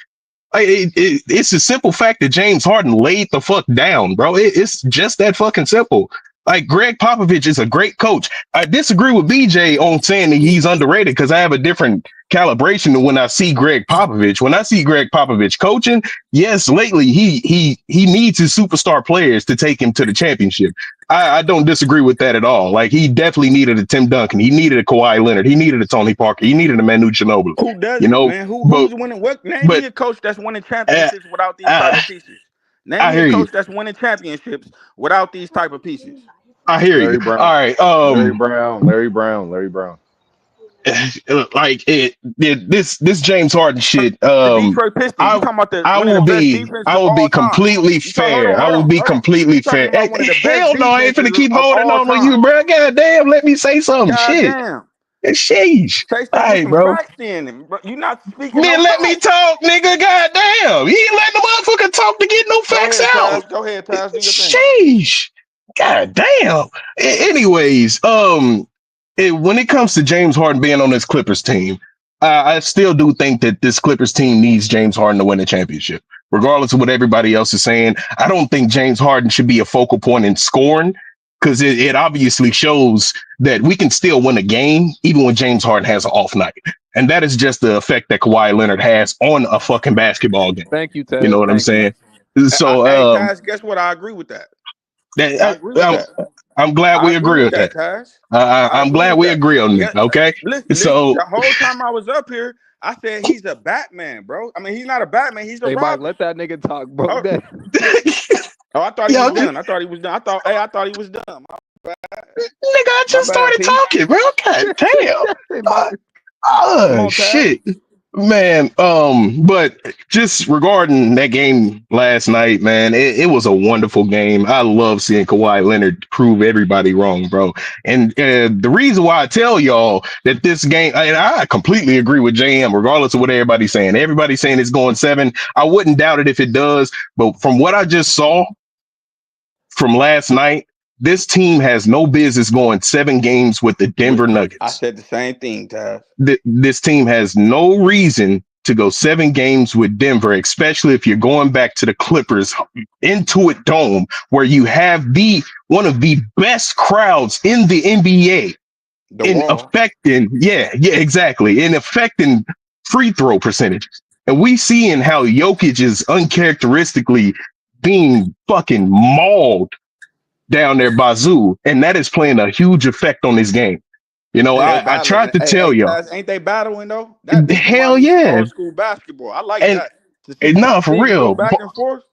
It's a simple fact that James Harden laid the fuck down, bro. It's just that fucking simple. Like, Greg Popovich is a great coach. I disagree with BJ on saying that he's underrated because I have a different calibration than when I see Greg Popovich. When I see Greg Popovich coaching, yes, lately he needs his superstar players to take him to the championship. I don't disagree with that at all. Like, he definitely needed a Tim Duncan. He needed a Kawhi Leonard. He needed a Tony Parker. He needed a Manu Ginobili. Who doesn't, man? Who's winning? Name me a coach that's winning championships without these type of pieces. Name I me a hear you. coach that's winning championships without these type of pieces. I hear you. Larry Brown. All right. Larry Brown. This James Harden shit. The Detroit Pistons. You talking about I one of the will best be defenses I of will be all time? completely fair. I will be completely You talking fair. about one of the best Hell no, I ain't defenses finna keep of holding all on to you, time? bro. God damn, let me say something. God Shit. damn. Sheesh. Say All get right, some bro. facts then. You not speaking no Man, let me facts. talk, nigga. God damn. You ain't letting the motherfucker talk to get no facts out. Go ahead, Taz. Do your thing. Sheesh. God damn. Anyways, when it comes to James Harden being on this Clippers team, I still do think that this Clippers team needs James Harden to win a championship, regardless of what everybody else is saying. I don't think James Harden should be a focal point in scoring because it obviously shows that we can still win a game even when James Harden has an off night. And that is just the effect that Kawhi Leonard has on a fucking basketball game. Thank you, Taz. You know what I'm Thank you. saying? So, Hey, Taz, guess what? I agree with that. I agree with that. I'm glad I we agree with that. Taz. I'm agree glad with we that. agree on that. Okay. Listen, So the whole time I was up here, I said he's a Batman, bro. I mean, he's not a Batman. He's a Hey, Mike, Robin. let that nigga talk, bro. I thought he was done. I thought he was done. I thought he was done. Nigga, I just started P. talking, bro. God damn. Come on, Shit. Man, but just regarding that game last night, man, it was a wonderful game. I love seeing Kawhi Leonard prove everybody wrong, bro. And the reason why I tell y'all that this game, and I completely agree with JM, regardless of what everybody's saying. Everybody's saying it's going 7. I wouldn't doubt it if it does, but from what I just saw from last night, this team has no business going 7 games with the Denver Nuggets. I said the same thing, Taz. This team has no reason to go 7 games with Denver, especially if you're going back to the Clippers Intuit Dome, where you have one of the best crowds in the NBA affecting free throw percentages. And we seeing how Jokic is uncharacteristically being fucking mauled down there by Zoo, and that is playing a huge effect on this game. You know, Hey, they I tried battling. to Hey, tell y'all. Taz, ain't they battling though? This Hell reminds me of some yeah. old school basketball. I like And, that. To see two no, for teams go real. back and forth.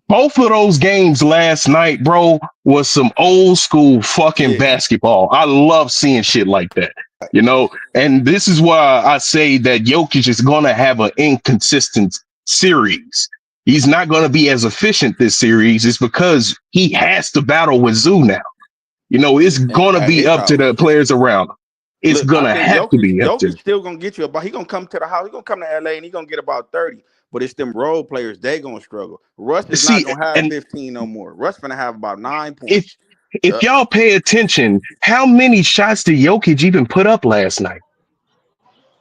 Both of those games last night, bro, was some old school fucking Yeah. basketball. I love seeing shit like that. You know, and this is why I say that Jokic is going to have an inconsistent series. He's not going to be as efficient this series. It's because he has to battle with Zoo now. You know, it's going to At be his up to house. the players around him. It's Look, going I to think have to be up to. Jokic still gonna get you about. He gonna come to the house. He gonna come to LA and he gonna get about 30. But it's them role players. They gonna struggle. Russ is not See, gonna have and 15 no more. Russ gonna have about 9 if points. if y'all pay attention, how many shots did Jokic even put up last night?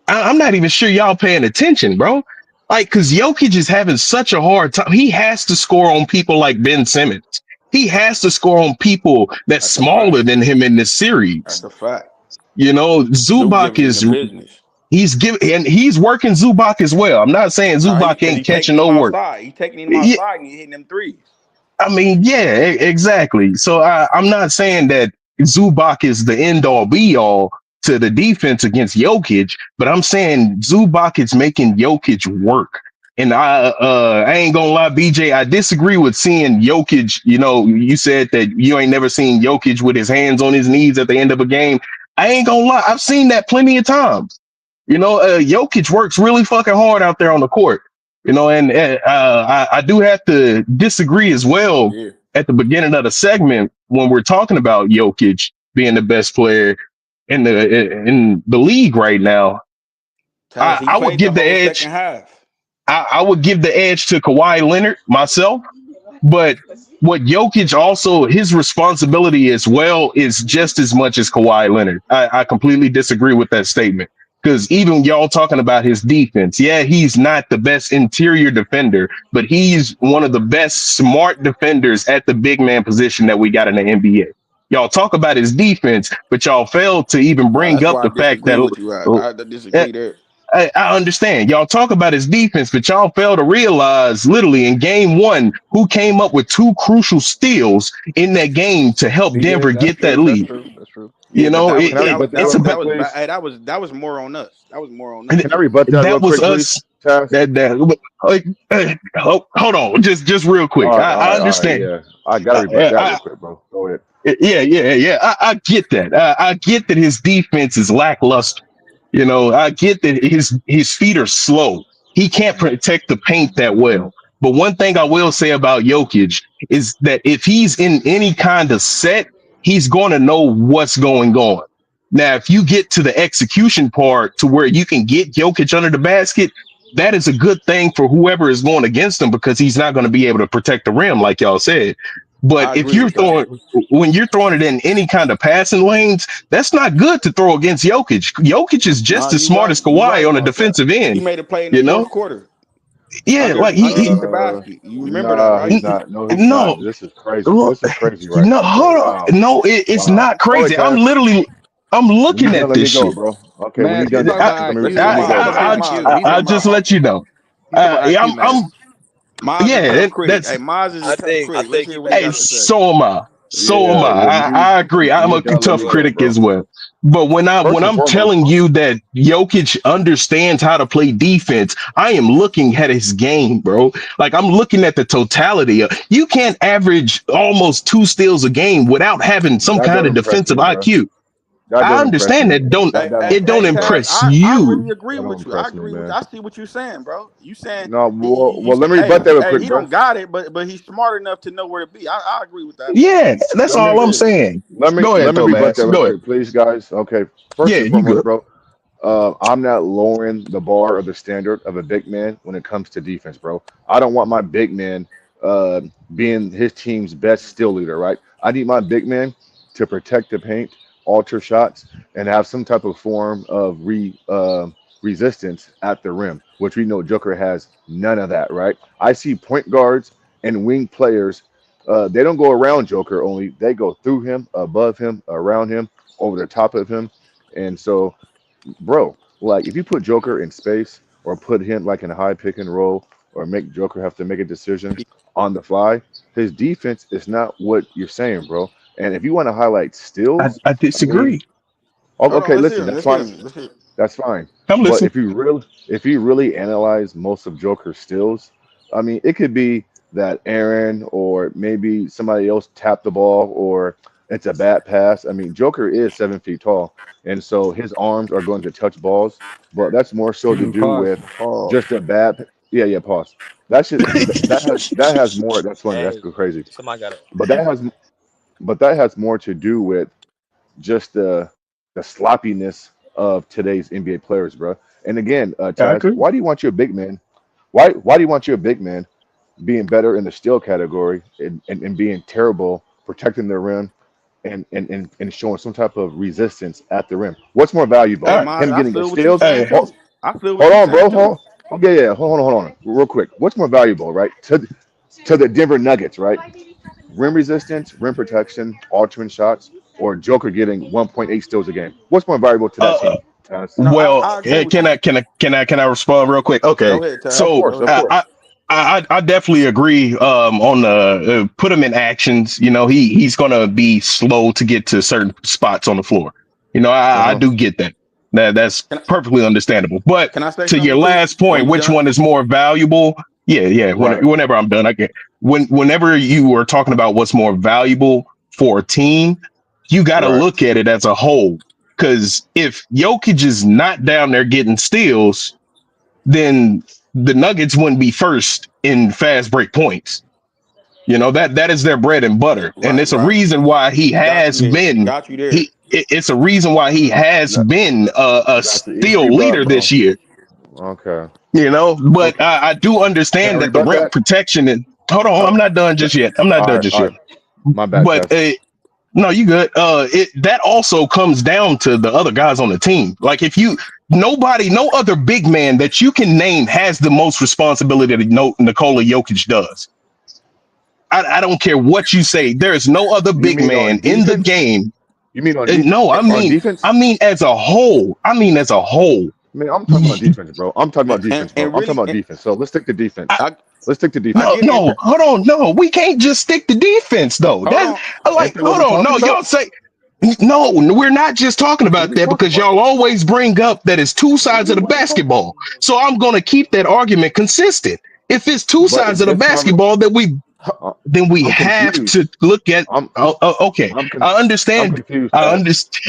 I'm not even sure y'all paying attention, bro. Like, because Jokic is having such a hard time. He has to score on people like Ben Simmons. He has to score on people that's That's a fact. smaller than him in this series. That's a fact. You know, Zoo Zubac giving him the is business. he's giving and he's working Zubac as well. I'm not saying Nah, Zubac because he ain't catching taking no him work. outside. He taking him Yeah, outside and he hitting them threes. I mean, yeah, exactly. So I'm not saying that Zubac is the end all be all to the defense against Jokic, but I'm saying Zubac is making Jokic work. And I ain't gonna lie, BJ, I disagree with seeing Jokic. You know, you said that you ain't never seen Jokic with his hands on his knees at the end of a game. I ain't gonna lie, I've seen that plenty of times. You know, Jokic works really fucking hard out there on the court. You know, and I do have to disagree as well Yeah. at the beginning of the segment when we're talking about Jokic being the best player in the league right now. Taz, he I would played the give the whole edge. second half. I would give the edge to Kawhi Leonard myself. But what Jokic also, his responsibility as well is just as much as Kawhi Leonard. I completely disagree with that statement. Because even y'all talking about his defense, yeah, he's not the best interior defender, but he's one of the best smart defenders at the big man position that we got in the NBA. Y'all talk about his defense, but y'all fail to even bring That's up why I the fact disagree that with you. I disagree there. I understand. Y'all talk about his defense, but y'all fail to realize literally in game one who came up with two crucial steals in that game to help Yeah, Denver that's get that true. That's lead. true. That's true. Yeah, You but know, that was Can I that was rebut that that it's real was quick, that about was please? hey, that was more on us. That was more on us. Can I rebut that real that was quick, please, us. Taz? Like, hold on, just real quick. I All right, understand. yeah. I gotta rebut that real quick, bro. Go ahead. Yeah. I get that. I get that his defense is lackluster. You know, I get that his feet are slow. He can't protect the paint that well. But one thing I will say about Jokic is that if he's in any kind of set, he's going to know what's going on. Now, if you get to the execution part to where you can get Jokic under the basket, that is a good thing for whoever is going against him because he's not going to be able to protect the rim, like y'all said. But I if agree you're with that. when you're throwing it in any kind of passing lanes, that's not good to throw against Jokic. Jokic is No, just as you smart right. as You Kawhi right on the about that. defensive He end. made a play in the You know, fourth quarter yeah, like underneath the basket. You remember that, Nah, right? he's not. No, he's no, not. This is crazy. This is crazy right no, now, bro. hold on, Wow. no, it's Wow. not Go ahead, crazy. Taz. I'm When you looking done, at let me this go, shit. bro. Okay, when you Maz, done, he's talking about let IQ. me Hey, go, He's talking bro. about IQ. He's talking I'll about just let you know. he's talking about IQ, Maz. I'm Maz a yeah, tough critic. that's Hey, Maz is a tough I critic. Let's think hear he what he made hey, got a to say. so am I. So am Yeah, I. I agree. when I'm you a done, let tough me go, critic bro. as well. But when First and I'm foremost, telling you that Jokic understands how to play defense, I am looking at his game, bro. Like I'm looking at the totality of you can't average almost 2 steals a game without having some that kind don't of impress defensive me, bro. IQ. That I don't impress understand me. that don't Hey, That hey, don't it don't hey, impress me. Taz, impress I you. really agree That don't with you. I impress me, agree with you. man. I see what you're saying, bro. You saying No, well, let me hey, rebut that real hey, quick, he bro. don't got it, but he's smart enough to know where to be. I agree with that, bro. Yeah, that's Let me all I'm saying. Go ahead let me though, rebut that Max. real Go ahead. quick, please, guys. Okay, first Yeah, and you foremost, good. bro. I'm not lowering the bar or the standard of a big man when it comes to defense, bro. I don't want my big man uh, being his team's best steal leader, right? I need my big man to protect the paint, alter shots, and have some type of form of resistance at the rim, which we know Joker has none of that, right? I see point guards and wing players. They don't go around Joker only; they go through him, above him, around him, over the top of him, and so bro, like if you put Joker in space or put him like in a high pick and roll or make Joker have to make a decision on the fly, his defense is not what you're saying, bro. And if you want to highlight steals, I I mean, disagree. Hold on, Okay, let's hear listen, him. that's Let's hear fine. him. Let's hear. That's fine. I'm But listening. if you really analyze most of Joker's steals, I mean, it could be that Aaron or maybe somebody else tapped the ball or it's a bad pass. I mean, Joker is 7 feet tall, and so his arms are going to touch balls. But that's more so to do Pause. with Pause. just a bad. Yeah, yeah. Pause. That's just that has more. That's funny. That's Hey, crazy. somebody got it. But that has more to do with just the sloppiness of today's NBA players, bro. And again, I Taz, agree. why do you want your big man? Why do you want your big man being better in the steal category and being terrible protecting the rim and showing some type of resistance at the rim? What's more All Hey, valuable? right. Maj, Him I getting the feel what you steals? saying Hey, Hold, too. I feel what hold you on, bro. saying too. Hold. Okay, yeah. Hold on. Real quick. What's more valuable, right? To the Denver Nuggets, right? Rim resistance, rim protection, altering shots, or Joker getting 1.8 steals a game. What's more valuable to that uh, team, Taz? No, well, I agree with can you. I respond real quick? Okay, Go ahead, Of Taz. so course, Go of ahead. course. I definitely agree on the put him in actions. You know, he's gonna be slow to get to certain spots on the floor. You know, I Uh-huh. do get that. That's Can I, perfectly understandable. But can I say to something your real quick last when point, you which done? one is more valuable? Yeah. Right, Whenever I'm done, I get whenever you were talking about what's more valuable for a team, you got to right. look at it as a whole. Because if Jokic is not down there getting steals, then the Nuggets wouldn't be first in fast break points. You know, that is their bread and butter, and Right, it's a right. reason why he Got you has there. been Got you there. it's a reason why he has That, been a that's an easy steal rebut, leader this bro. year. Okay. You know, but Okay. I do Can I understand that the rebut rim that? protection and hold on, Uh, I'm not done just yet. I'm not all done right, just all yet. right. My bad, But Taz. no, you good. It that also comes down to the other guys on the team. Like if you no other big man that you can name has the most responsibility that Nikola Jokic does. I don't care what you say. There is no other You big mean man on in the defense? game. You mean No, on defense? I mean as a whole. I mean as a whole. Man, I'm talking about defense, bro. I'm talking about And defense, bro. and I'm talking really, about defense. So let's stick to defense. I Let's stick to I defense. get it. And Hold on, no, we can't just stick to defense though. hold That's on. Ain't like, that what hold we on, talking no, about? y'all say no, we're not just talking What about we that talking because about? y'all always bring up that it's two sides of the What we talking? basketball. So I'm gonna keep that argument consistent. If it's two But sides of the this conver basketball, uh, then we I'm have confused. to look at. I'm Okay, I'm con- I I'm understand. confused, I Taz. understand.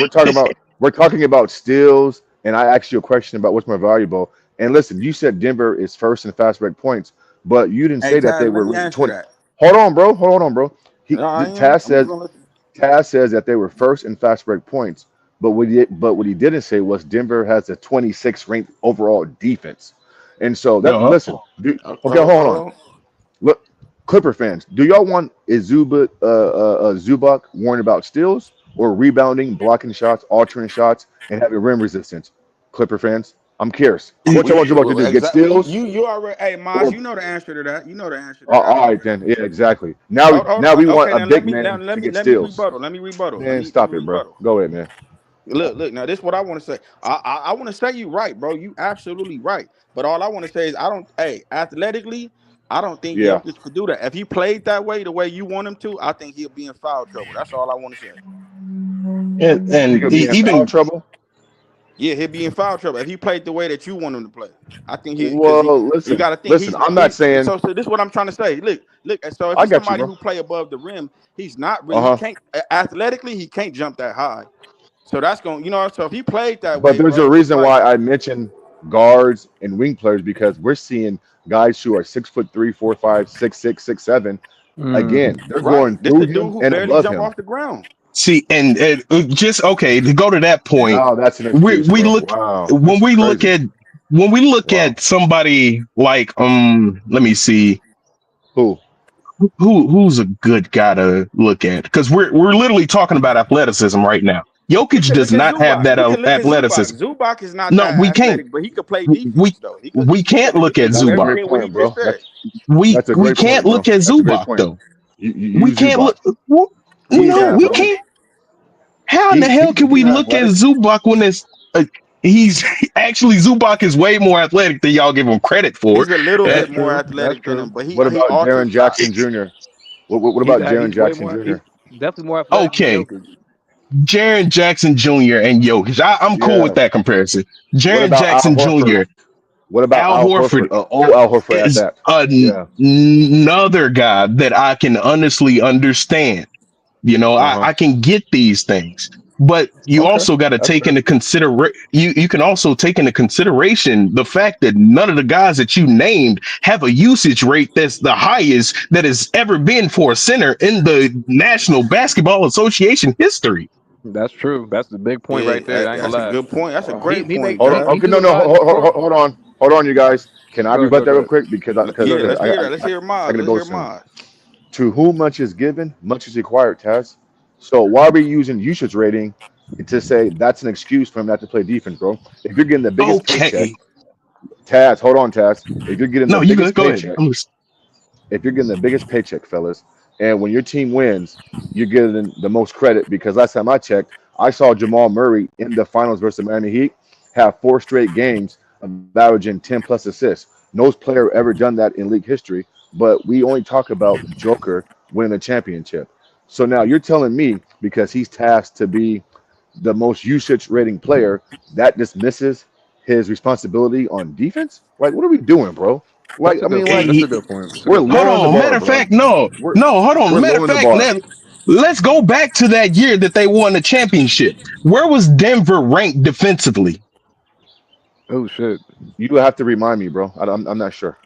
We're talking about steals, and I asked you a question about what's more valuable. And listen, you said Denver is first in fast break points, but you didn't Hey, say that they Taz, let were me ranked answer 20. that. Hold on, bro. Hold on, bro. No, I ain't. I'm just gonna listen. Taz says that they were first in fast break points, but what he didn't say was Denver has a 26th ranked overall defense. And so that Uh-huh. listen, okay, Hold, hold hold on. on. Look, Clipper fans, do y'all want Zubac worrying about steals or rebounding, blocking shots, altering shots, and having rim resistance? Clipper fans, I'm curious. What y'all want Zubac to Well, do? Get exactly. steals? You already. Hey, Maj, Or you know the answer to that. You know the answer to that all right already. then, yeah, exactly. Now we Hold now on. we want Okay, a then big man to get let me steals. rebuttal. Let me rebuttal. Man, Let me stop it, bro. rebuttal. Go ahead, man. Look. Now this is what I want to say. I want to say you right, bro. You absolutely right. But all I want to say is I don't. Hey, athletically, I don't think Yeah. Jokic could do that. If he played that way, the way you want him to, I think he'll be in foul trouble. That's all I want to say. Think And he'll be in foul even trouble? Yeah, he'll be in foul trouble if he played the way that you want him to play. I think because Well, you listen, got to think listen. he's I'm not he. saying So this is what I'm trying to say. Look. So if I he's got you, somebody bro. who play above the rim, he's not really. He Uh-huh. can't athletically. He can't jump that high. So that's going. So if he played that But way, there's bro, a it's reason like why I mentioned guards and wing players because we're seeing guys who are 6'3", 4'5", 6'6", 6'7". Again, they're right. going This through the dude him who and barely above jump him. off the ground. see, and just okay to go to that point. Oh, that's an We excuse, we bro. look Wow, when this is we look crazy. at when we look Wow. at somebody like let me see Who? who's a good guy to look at because we're literally talking about athleticism right now. We Jokic could does look at not have Zubac. that We can look at Zubac. athleticism. Zubac is not No, that we can't. athletic, but he could play We defense though. we can't look at He do That's a Zubac. great everything what he point, just bro. said. That's a We great can't point, bro. look at That's a great Zubac point. though. You We use can't Zubac. look. He is No, we athletic. can't. How in the hell can we He's look at athletic. Zubac when it's he's actually Zubac is way more athletic than y'all give him credit for. He's a little Uh, bit more athletic than him, but What he about alters Jaron shots. Jackson Jr.? What He's about Jaron he's way Jackson more. Jr.? He's definitely more athletic than okay, Jokic. Jaren Jackson Jr. and Jokic. I'm cool with Yeah. that comparison. What Jaren about Al Jackson Horford? Jr., What about Al Al Horford? Horford Old Al Horford at is that. Yeah. another guy that I can honestly understand. Uh-huh. I can get these things, but you Okay. also got to That's take fair. into you can also take into consideration the fact that none of the guys that you named have a usage rate that's the highest that has ever been for a center in the National Basketball Association history. That's true. That's the big point Yeah, right there. I ain't gonna that's a lie. good point. That's a great He point, make Hold on. he, Taz. he Okay, do no, a no, lot in the court. hold on, you guys. Can I Go ahead, rebut go that real ahead. quick? Because Yeah, okay, let's hear that. I Let's hear I Maz. gotta Let's go hear soon. Maz. To whom much is given, much is required, Taz. So why are we using usage rating to say that's an excuse for him not to play defense, bro? If you're getting the biggest paycheck, Okay, Taz, hold on, Taz. If you're getting the no, you good. biggest Go ahead. paycheck, if you're getting the biggest paycheck, fellas, and when your team wins, you're getting the most credit because last time I checked, I saw Jamal Murray in the finals versus the Miami Heat have 4 straight games of averaging 10 plus assists. No player ever done that in league history, but we only talk about Joker winning the championship. So now you're telling me because he's tasked to be the most usage rating player, that dismisses his responsibility on defense? Like, what are we doing, bro? That's Like, a I good mean, point. like That's a good point. That's a we're good Hold point. lowering the on. bar, Matter of bro. fact, no, We're no, hold on. we're Matter of lowering the fact, bar. let's go back to that year that they won the championship. Where was Denver ranked defensively? Oh shit. You have to remind me, bro. I'm not sure.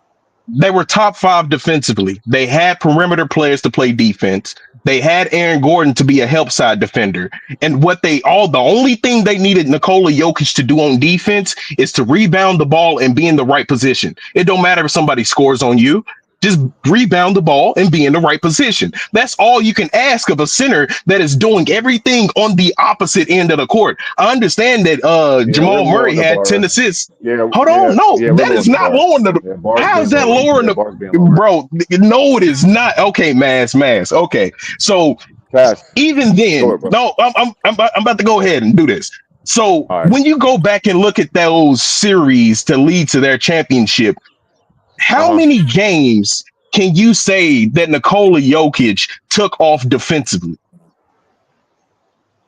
They were top five defensively. They had perimeter players to play defense. They had Aaron Gordon to be a help side defender. And the only thing they needed Nikola Jokic to do on defense is to rebound the ball and be in the right position. It don't matter if somebody scores on you. Just rebound the ball and be in the right position. That's all you can ask of a center that is doing everything on the opposite end of the court. I understand that Yeah, we're Jamal lowering Murray the had 10 bar. assists. Yeah, Hold yeah, on, no, yeah. We're that is lowering the not bar. lowering the. Yeah, bar's How is being that lowered. lowering Yeah, the, bar's being lowered. bro? No, it is not. Okay, Mass. Okay, so Pass. even Go then, ahead, bro. no, I'm about to go ahead and do this. So All right. when you go back and look at those series to lead to their championship, how Uh-huh. many games can you say that Nikola Jokic took off defensively?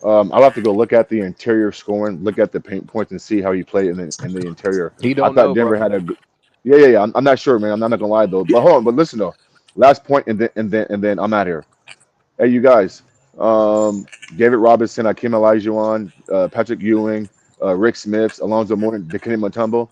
I'll have to go look at the interior scoring, look at the paint points, and see how he played in the interior. He I don't thought know, Denver brother. had a good. Yeah. I'm not sure, man. I'm not gonna lie though. But hold on. But listen though. Last point, and then I'm out here. Hey, you guys. David Robinson, Akeem Olajuwon, Patrick Ewing, Rick Smiths, Alonzo Mourning, Dikembe Mutombo.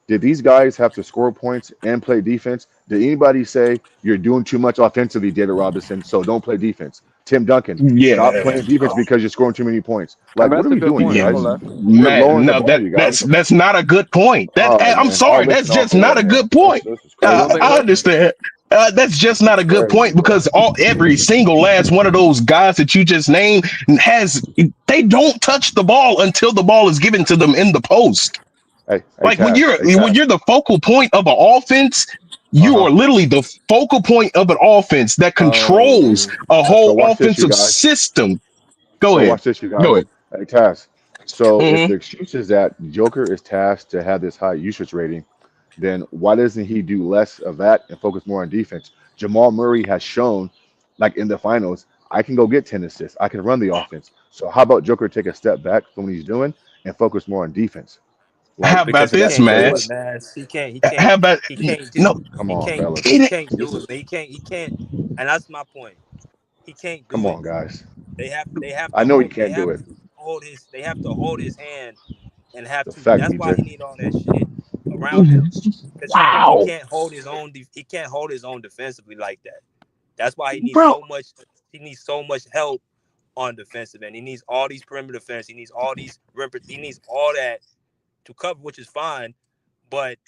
Did these guys have to score points and play defense? Did anybody say you're doing too much offensively, David Robinson, so don't play defense? Tim Duncan, stop Yeah, playing defense because you're scoring too many points. I mean, Like, what that's are a we good doing, point. I ain't guys? gonna lie. We're man, lowering the no, bar, you guys. that's not a good point. All right, I'm man. I'll sorry, that's listen off just air, not a man. good point. This is You gonna crazy, take I what? bro. understand. That's just not It's a good crazy, point bro. because every single last one of those guys that you just named they don't touch the ball until the ball is given to them in the post. Hey, Like when Taz. you're Hey, when Taz. you're the focal point of an offense, you Uh-huh. are literally the focal point of an offense that controls Oh, a So whole watch this, you offensive guys. system. Go So ahead. watch this, you Go guys. ahead. Hey, Taz. So if Hmm. the excuse is that Joker is tasked to have this high usage rating, then why doesn't he do less of that and focus more on defense? Jamal Murray has shown, like in the finals, I can go get 10 assists. I can run the offense. So how about Joker take a step back from what he's doing and focus more on defense? How Like, about because he this, can't do man? it, man. He can't. How about He can't no? do. come He on, can't. fellas. He It, can't do This it, is man. He can't. And that's my point. He can't come do it. on, guys. They have I to know he hold. They can't do have it. to hold his. They have to hold his hand and have The to. fact, That's why he BJ. need all that shit around him because he wow, can't hold his own. He can't hold his own defensively like that. That's why he needs bro. so much. He needs so much help on defensive end. He needs all these perimeter defense. He needs all these. He needs all that to cover, which is fine. But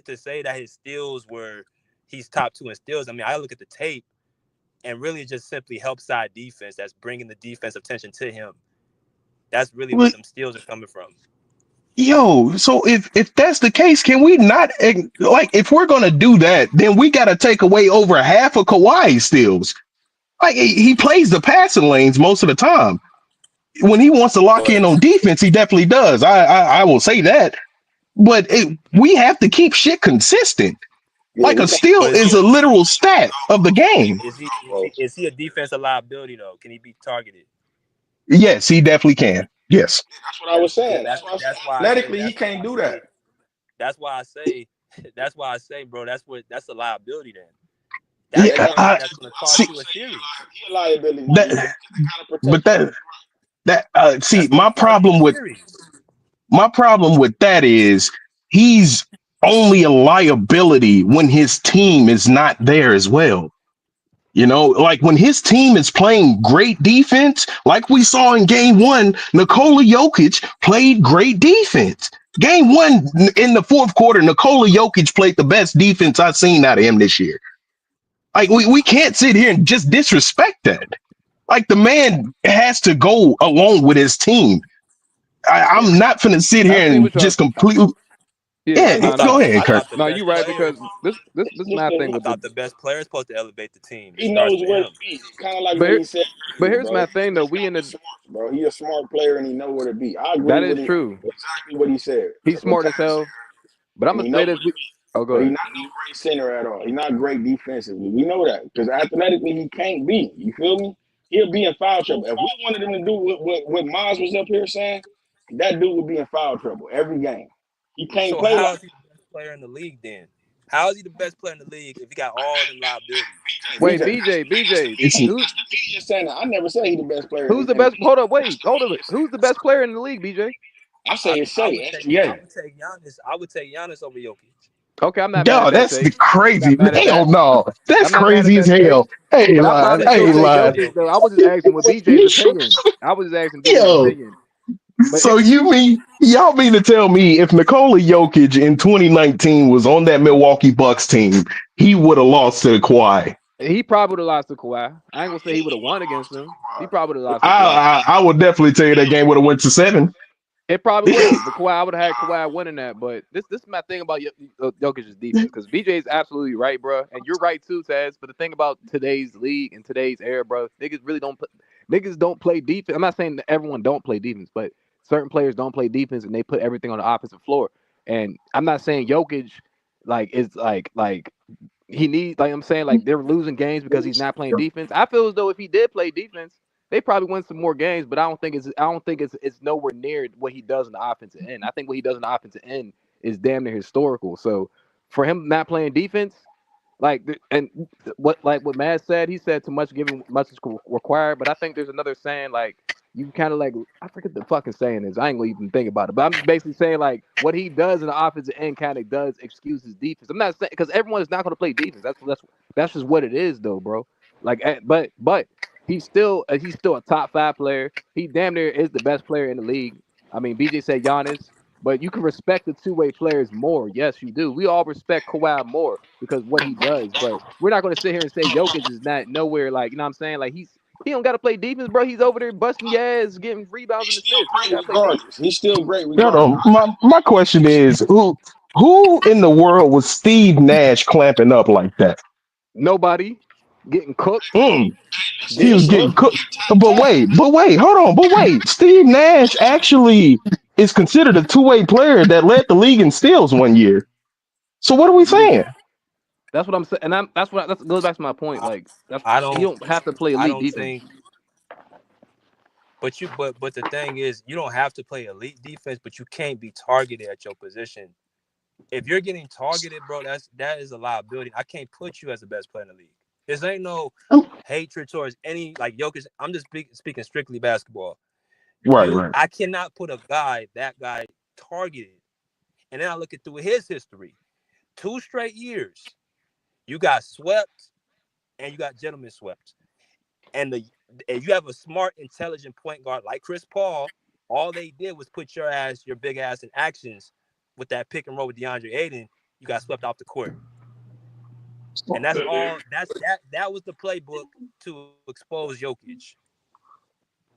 to say that his steals were he's top 2 in steals, I mean, I look at the tape and really just simply help side defense. That's bringing the defensive attention to him. That's really what Well, them steals are coming from. yo, so if that's the case, can we not like if we're gonna do that, then we got to take away over half of Kawhi's steals. Like he plays the passing lanes most of the time. When he wants to lock in But on defense, he definitely does. I will say that. But we have to keep shit consistent. Yeah, Like we a got. steal but is a literal stat of the game. is he Well, is he a defensive liability though? Can he be targeted? Yes, he definitely can. Yes. That's what I was Yeah, saying. That's why I said that's why I say athletically he can't do that. that's why I say that's why I say, bro, that's a liability then. That's Yeah, the Yeah. no, one thing that's gonna See cost you a series. he a liability to you that, because they gotta but protect you. see That's gonna cost you a series. my problem with that is he's only a liability when his team is not there as well. You know, like when his team is playing great defense, like we saw in game one, Nikola Jokic played great defense. Game one in the fourth quarter, Nikola Jokic played the best defense I've seen out of him this year. Like we can't sit here and just disrespect that. Like the man has to go along with his team. Yeah, I'm not gonna sit I here see and what y'all. just completely. Yeah, Yeah, go ahead, I Kirk. thought the no, best you're right player because this my thing I with the. thought the best player is supposed to elevate the team. It He starts knows with where him. to be. Kind of like But what he said but earlier, here's bro. my thing though. He's We got in the the smarts, bro. He a smart player and he know where to be. I agree that with is him true. exactly what he said. He's What smart Ty as hell. said, But I'm and gonna he know say where this. to be. Oh, go But he's ahead. not no great center at all. He's not great defensively. We know that because athletically he can't be. You feel me? He'll be in foul trouble. If we wanted him to do what Maz was up here saying, that dude would be in foul trouble every game. He can't So play how like is he the best player in the league then? How is he the best player in the league if he got all them liabilities? Wait, BJ. BJ. It's Who The media saying that. I never said he the best player who's the in the best? league. Hold up, wait, hold up. Who's the best player in the league, BJ? I say it's Shea, I SGA. would take Giannis. I would take Giannis over Jokic. Okay, I'm not mad no, at that, that's the Shay. I'm not crazy. mad at Hell that. no, that's I'm not mad at crazy as that, Shay. hell. Hey, But I line, probably still hey, take line. Jokic though. I was just asking what BJ's opinion. I was just asking BJ's Yo, opinion. But so y'all mean to tell me if Nikola Jokic in 2019 was on that Milwaukee Bucks team, he would have lost to Kawhi? he probably would have lost to Kawhi. I ain't gonna say he would have won against him. He probably would have lost to Kawhi. I would definitely tell you that game would have went to 7. It probably would have, but Kawhi, I would have had Kawhi winning that. But this is my thing about Jokic's defense because BJ is absolutely right, bro, and you're right too, Taz. But the thing about today's league and today's era, bro, niggas don't play defense. I'm not saying that everyone don't play defense, but certain players don't play defense and they put everything on the offensive floor. And I'm not saying Jokic is like he needs, like I'm saying, like they're losing games because he's not playing defense. I feel as though if he did play defense, they probably win some more games, but I don't think it's nowhere near what he does in the offensive end. I think what he does in the offensive end is damn near historical. So for him not playing defense, and what Matt said, he said too much given much is required. But I think there's another saying like you kind of like I forget the fucking saying is. I ain't gonna even think about it. But I'm just basically saying like what he does in the offensive end kind of does excuse his defense. I'm not saying because everyone is not gonna play defense. That's just what it is though, bro. But he's still a top 5 player. He damn near is the best player in the league. I mean, BJ said Giannis. But you can respect the two-way players more. Yes, you do. We all respect Kawhi more because what he does. But we're not going to sit here and say Jokic is not nowhere like, you know what I'm saying? Like he don't got to play defense, bro. He's over there busting your ass, getting rebounds and He's still assists. He don't got great to play defense. regardless. He's still great Hold regardless. on. My question is who in the world was Steve Nash clamping up like that? Nobody getting cooked. He Getting was getting cooked. cooked. But wait, hold on. But wait, Steve Nash actually is considered a two-way player that led the league in steals one year. So what are we Yeah. saying? That's what I'm saying. And that goes back to my point. Like I he don't. don't have to play I elite don't defense. think. But the thing is, you don't have to play elite defense, but you can't be targeted at your position. If you're getting targeted, bro, that is a liability. I can't put you as the best player in the league. This ain't no hatred towards any like Jokic. I'm just speaking strictly basketball. Right. I cannot put that guy targeted. And then I look at through his history. 2 straight years, you got swept and you got gentlemen swept. And you have a smart, intelligent point guard like Chris Paul. All they did was put your big ass in actions with that pick and roll with DeAndre Ayton. You got swept off the court. And that's all. That was the playbook to expose Jokic.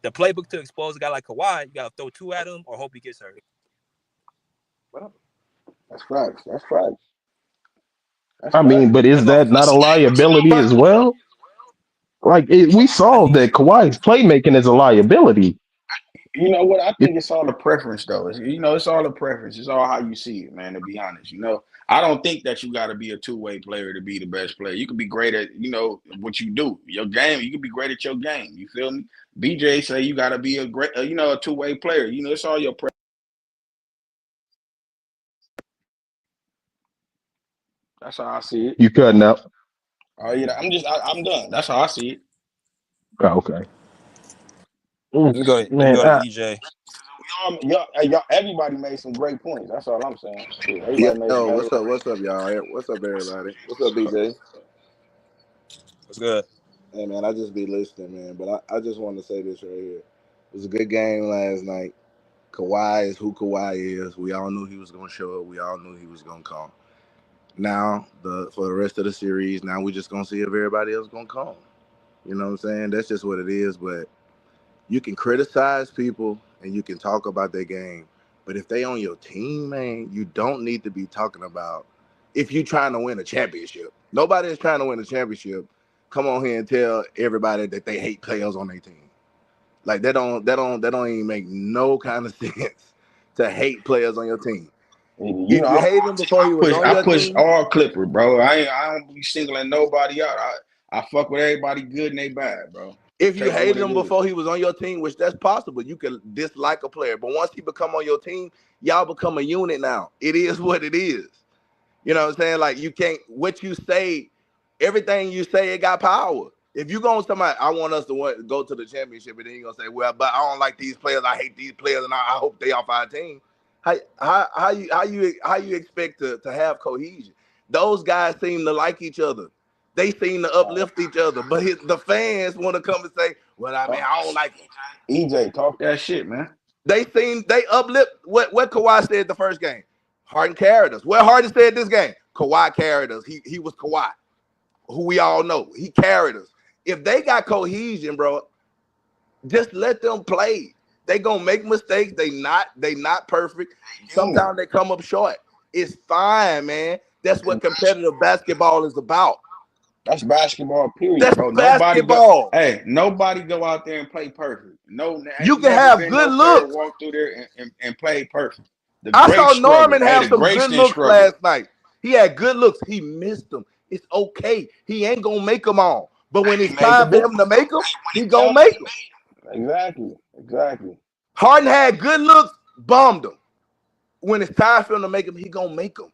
The playbook to expose a guy like Kawhi, you gotta throw 2 at him or hope he gets hurt. That's facts. That's facts. That's I mean, facts. but is That's all I'm that not a saying. liability as well? Like we I saw think that Kawhi's playmaking is a liability. You know what? I think it's all a preference, though. It's all a preference. It's all how you see it, man. To be honest, I don't think that you got to be a two-way player to be the best player. You can be great at, what you do, your game. You can be great at your game. You feel me? BJ say you got to be a great, a two-way player. It's all your preference. That's how I see it. You cutting out? Oh yeah, I'm done. That's how I see it. Oh, okay. Let me go. Let me Man, go to EJ. Y'all, everybody made some great points. That's all I'm saying. Shit, everybody made some Yo, hell what's of up? What's up, y'all? What's up, everybody? What's up, BJ? What's good? Hey, man, I just be listening, man. But I just want to say this right here. It was a good game last night. Kawhi is who Kawhi is. We all knew he was going to show up. We all knew he was going to come. Now, for the rest of the series, now we just going to see if everybody else going to come. You know what I'm saying? That's just what it is. But you can criticize people and you can talk about their game. But if they on your team, man, you don't need to be talking about if you're trying to win a championship. Nobody is trying to win a championship. Come on here and tell everybody that they hate players on their team. Like that don't even make no kind of sense to hate players on your team. If you hate him before he was on I your push team, all Clipper, bro. I don't be singling nobody out. I fuck with everybody good and they bad, bro. if you Tell you what hated it him is. before he was on your team, which that's possible, you can dislike a player. But once he become on your team, y'all become a unit now. It is what it is. You know what I'm saying? Like you can't what you say, everything you say, it got power. If you go on somebody, I want us to go to the championship, and then you're gonna say, well, but I don't like these players, I hate these players, and I hope they off our team. How you expect to have cohesion? Those guys seem to like each other. They seem to uplift each other, but the fans want to come and say, well, I mean, I don't like him. EJ, talk that shit, man. They uplift what Kawhi said the first game. Harden carried us. What Harden said this game, Kawhi carried us. He was Kawhi, who we all know. He carried us. If they got cohesion, bro, just let them play. They gonna make mistakes. They not perfect. Sometimes they come up short. It's fine, man. That's what competitive basketball is about. That's basketball, period, That's bro. basketball. Nobody go out there and play perfect. No, You ain't can never have been good no player looks. walk through there and play perfect. The I great saw struggle. Norman Hey, have the some greats good didn't looks struggle. last night. He had good looks. He missed them. It's okay. He ain't gonna make them all. But when it's time for him to make them, he gonna make them. Exactly. Harden had good looks, bombed them. When it's time for him to make them, he gonna make them.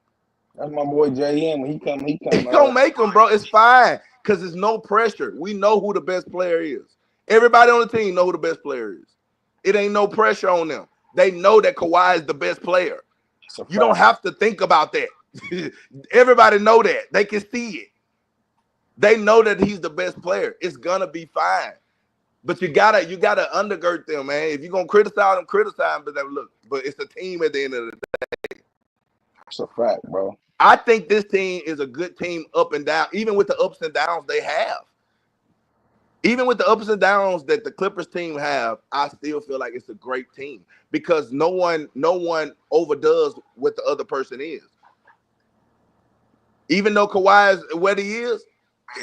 That's my boy JM. When he come. He gonna make them, bro. It's fine because there's no pressure. We know who the best player is. Everybody on the team know who the best player is. It ain't no pressure on them. They know that Kawhi is the best player. You don't have to think about that. Everybody know that. They can see it. They know that he's the best player. It's gonna be fine. But you gotta undergird them, man. If you're gonna criticize them, but then look, but it's a team at the end of the day. That's a fact, bro. I think this team is a good team up and down, even with the ups and downs they have. Even with the ups and downs that the Clippers team have, I still feel like it's a great team because no one overdoes what the other person is. Even though Kawhi is what he is,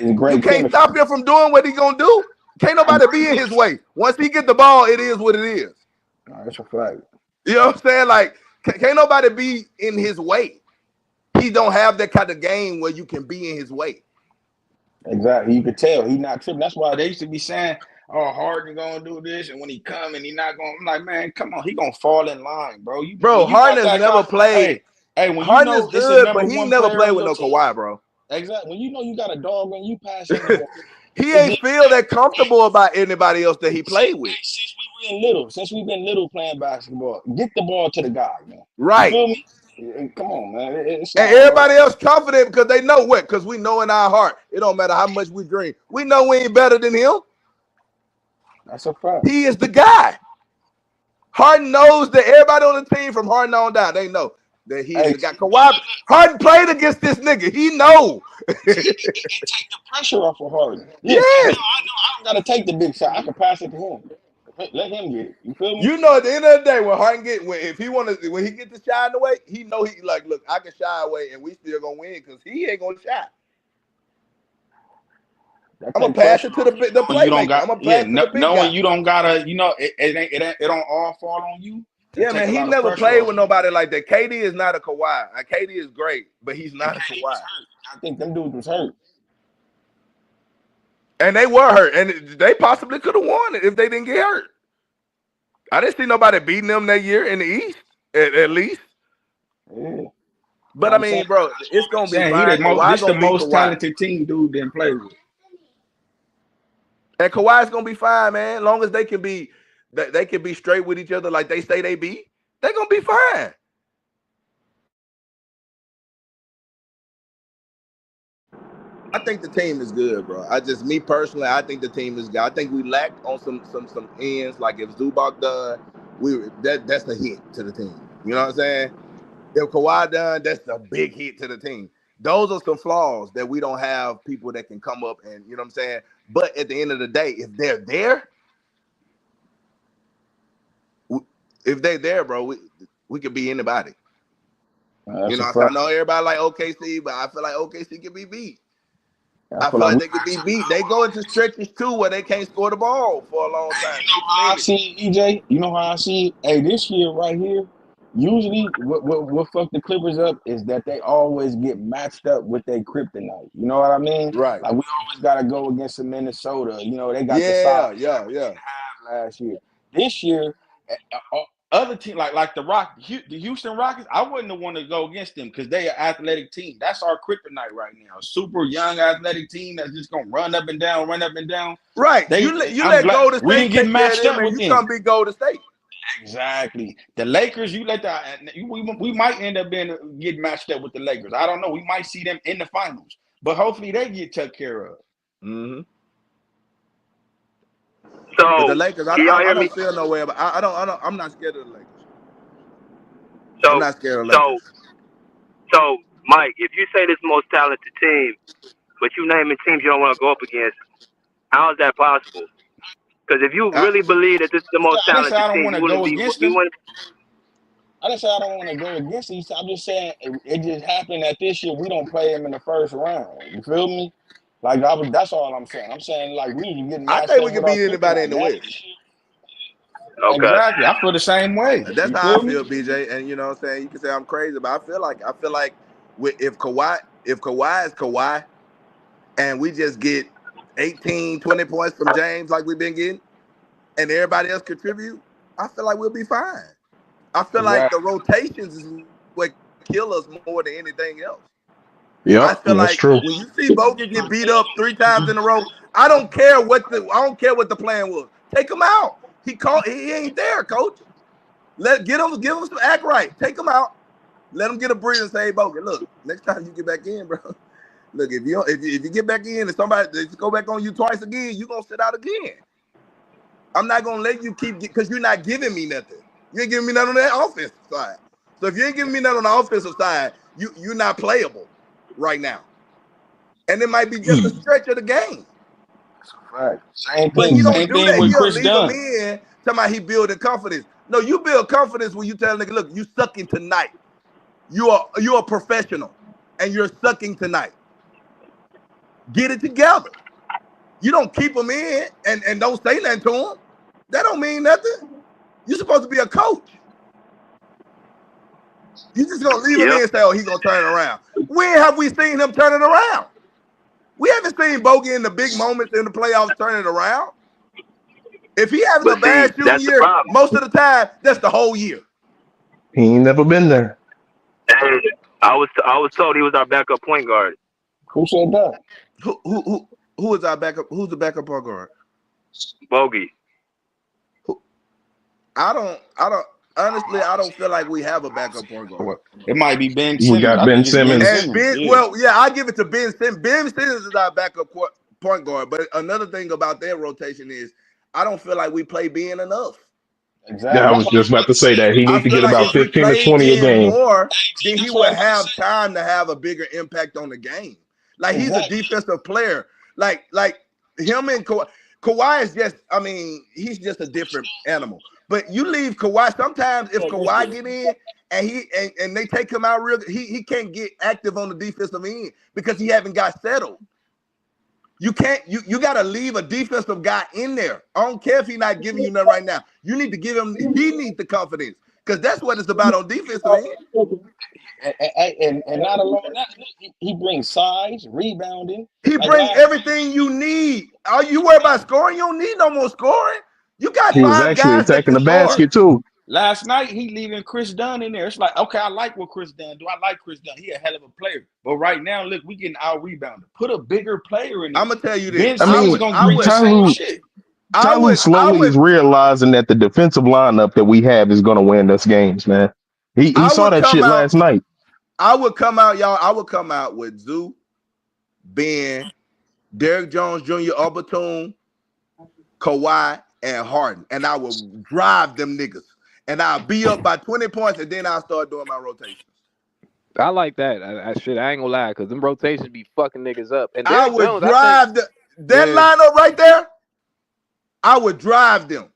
you can't stop him from doing what he's gonna do. Can't nobody be in his way. Once he get the ball, it is what it is. That's a fact. You know what I'm saying? Like, can't nobody be in his way. He don't have that kind of game where you can be in his way. Exactly. You could tell he not tripping. That's why they used to be saying, "Oh, Harden gonna do this," and when he come and he not gonna. I'm like, man, come on, he gonna fall in line, bro. Harden has never played. Hey, when Harden you know is it's a good, number but he one never player played on with your no team. Kawhi, bro. Exactly. When you know you got a dog and you pass him the ball. He ain't feel that comfortable about anybody else that he played with. Since we've been little playing basketball, get the ball to the guy, man. Right. You feel me? Come on, man. It's And everybody else confident because they know what? Because we know in our heart, it don't matter how much we dream. We know we ain't better than him. That's a fact. He is the guy. Harden knows that everybody on the team from Harden on down, they know that he is the guy. Kawhi, Harden played against this nigga. He know. It take the pressure off of Harden. Yes. I know I don't gotta take the big shot. I can pass it to him. Let him get it. You feel me? You know, at the end of the day, when Harden when he get the shine away, he know he like, look, I can shy away and we still gonna win because he ain't gonna shy. That I'm gonna take pass pressure it to the when you don't playmaker. got I'm gonna pass to the big knowing guy. you don't gotta, it don't all fall on you. That Yeah, take man. a He lot of never pressure played off with you. nobody like that. KD is not a Kawhi. KD is great, but he's And not a KD Kawhi. was hurt. I think them dudes was hurt. And they were hurt, and they possibly could have won it if they didn't get hurt. I didn't see nobody beating them that year in the East, at least. Yeah. But I I'm saying, mean, bro, it's gonna be he the fine. Kawhi this the gonna be most Kawhi, talented team dude didn't play with. and Kawhi's gonna be fine, man. As long as they can be straight with each other, like they say they be, they're gonna be fine. I think the team is good, bro. Me personally, I think the team is good. I think we lacked on some ends. Like if Zubac done, that's a hit to the team. You know what I'm saying? If Kawhi done, that's a big hit to the team. Those are some flaws that we don't have people that can come up and, you know what I'm saying? But at the end of the day, if they're there, bro, we could be anybody. That's You know, a I fact. know everybody like OKC, but I feel like OKC can be beat. I I feel feel like like we they could be beat. They go into stretches too where they can't score the ball for a long time, 6 how I minutes. see it, EJ. You know how I see it? Hey, this year right here, usually what fuck the Clippers up is that they always get matched up with their kryptonite. You know what I mean? Right. Like we always gotta go against the Minnesota. You know, they got the size Yeah. last year. This year, other team like the Houston Rockets, I wouldn't want to go against them because they are an athletic team. That's our kryptonite right now. Super young athletic team that's just gonna run up and down. Right. You let Golden we State didn't get take care of matched them up and with you them. come beat Golden State. Exactly. The Lakers, we might end up getting matched up with the Lakers. I don't know. We might see them in the finals, but hopefully they get taken care of. Mm-hmm. But the So Lakers, can y'all I hear me? don't feel no way about. I'm not scared of the Lakers. I'm So not scared of the so Lakers. so Mike, if you say this most talented team, but you naming teams you don't want to go up against, how is that possible? Because if you really believe that this is the most I didn't say talented I don't team, want you to wouldn't go be. against You them. wouldn't. I didn't say I don't want to go against these. I'm just saying it just happened that this year we don't play them in the first round. You feel me? Like that's all I'm saying. I'm saying like we can get I matched think up we can with our beat anybody in kryptonite. the Now West. this year, Okay. exactly. I feel the same way. That's You how I feel me? feel, BJ. And you know what I'm saying? You can say I'm crazy, but I feel like if Kawhi is Kawhi and we just get 18, 20 points from James like we've been getting, and everybody else contribute, I feel like we'll be fine. I feel like the Exactly. rotations is what kill us more than anything else. I Yep, feel that's like true. when you see Bogut get beat up 3 times in a row, I don't care what the plan was. Take him out. He ain't there, coach. Give him some act right. Take him out. Let him get a breather and say, hey, Bogut, look, next time you get back in, bro. Look, if you get back in and somebody go back on you twice again, you're gonna sit out again. I'm not gonna let you because you're not giving me nothing. You ain't giving me nothing on that offensive side. So if you ain't giving me nothing on the offensive side, you're not playable right now. And it might be just a stretch of the game. Right. Same But he thing. don't Same do thing that. with He'll Chris leave them Dunn. in talking about he building confidence. No, you build confidence when you tell a nigga, look, you sucking tonight. You're a professional and you're sucking tonight. Get it together. You don't keep them in and don't say nothing to them. That don't mean nothing. You're supposed to be a coach. You just gonna leave him in and say, oh, he's gonna turn it around. When have we seen him turn it around? We haven't seen Bogey in the big moments in the playoffs turn it around. If he having a But see, bad shooting that's the year, problem. most of the time, that's the whole year. He ain't never been there. And I was told he was our backup point guard. Who said that? Who is our backup? Who's the backup point guard? Bogey. I don't honestly, I don't feel like we have a backup point guard. It might be Ben We Simmons. got I Ben think it's Ben Simmons. And Simmons. I give it to Ben Simmons. Ben Simmons is our backup point guard. But another thing about their rotation is I don't feel like we play Ben enough. Exactly. Yeah, I That's was what I was just about to say that. He I need to feel get like about if we 15 to played 20 a Ben game. more, then he That's would what I was have time to have a bigger impact on the game. Like he's a Exactly. defensive player. Like him and Kawhi. Kawhi is just, I mean, he's just a different animal. But you leave Kawhi, sometimes if Kawhi get in and they take him out real, he can't get active on the defensive end because he haven't got settled. You can't. You got to leave a defensive guy in there. I don't care if he's not giving you nothing right now. You need to give him. He needs the confidence because that's what it's about on defensive end. And not alone that, he brings size, rebounding. He Like brings everything you need. Are you worried about scoring? You don't need no more scoring. You got He was 5 actually guys that attacking can the score. basket too. Last night he leaving Chris Dunn in there. It's like, okay, I like what Chris Dunn do. I like Chris Dunn. He a hell of a player. But right now, look, we getting out rebounded. Put a bigger player in there. I'm gonna tell you Ben this. Simmons gonna bring the same shit. Tyloo slowly is realizing that the defensive lineup that we have is going to win us games, man. He saw that shit last night. I would come out, y'all. I would come out with Zoo, Ben, Derrick Jones Jr., Batum, Kawhi, and Harden, and I will drive them niggas. And I'll be up by 20 points, and then I'll start doing my rotations. I like that. I ain't gonna lie, because them rotations be fucking niggas up. And I Derrick would Jones, drive that lineup right there. I would drive them.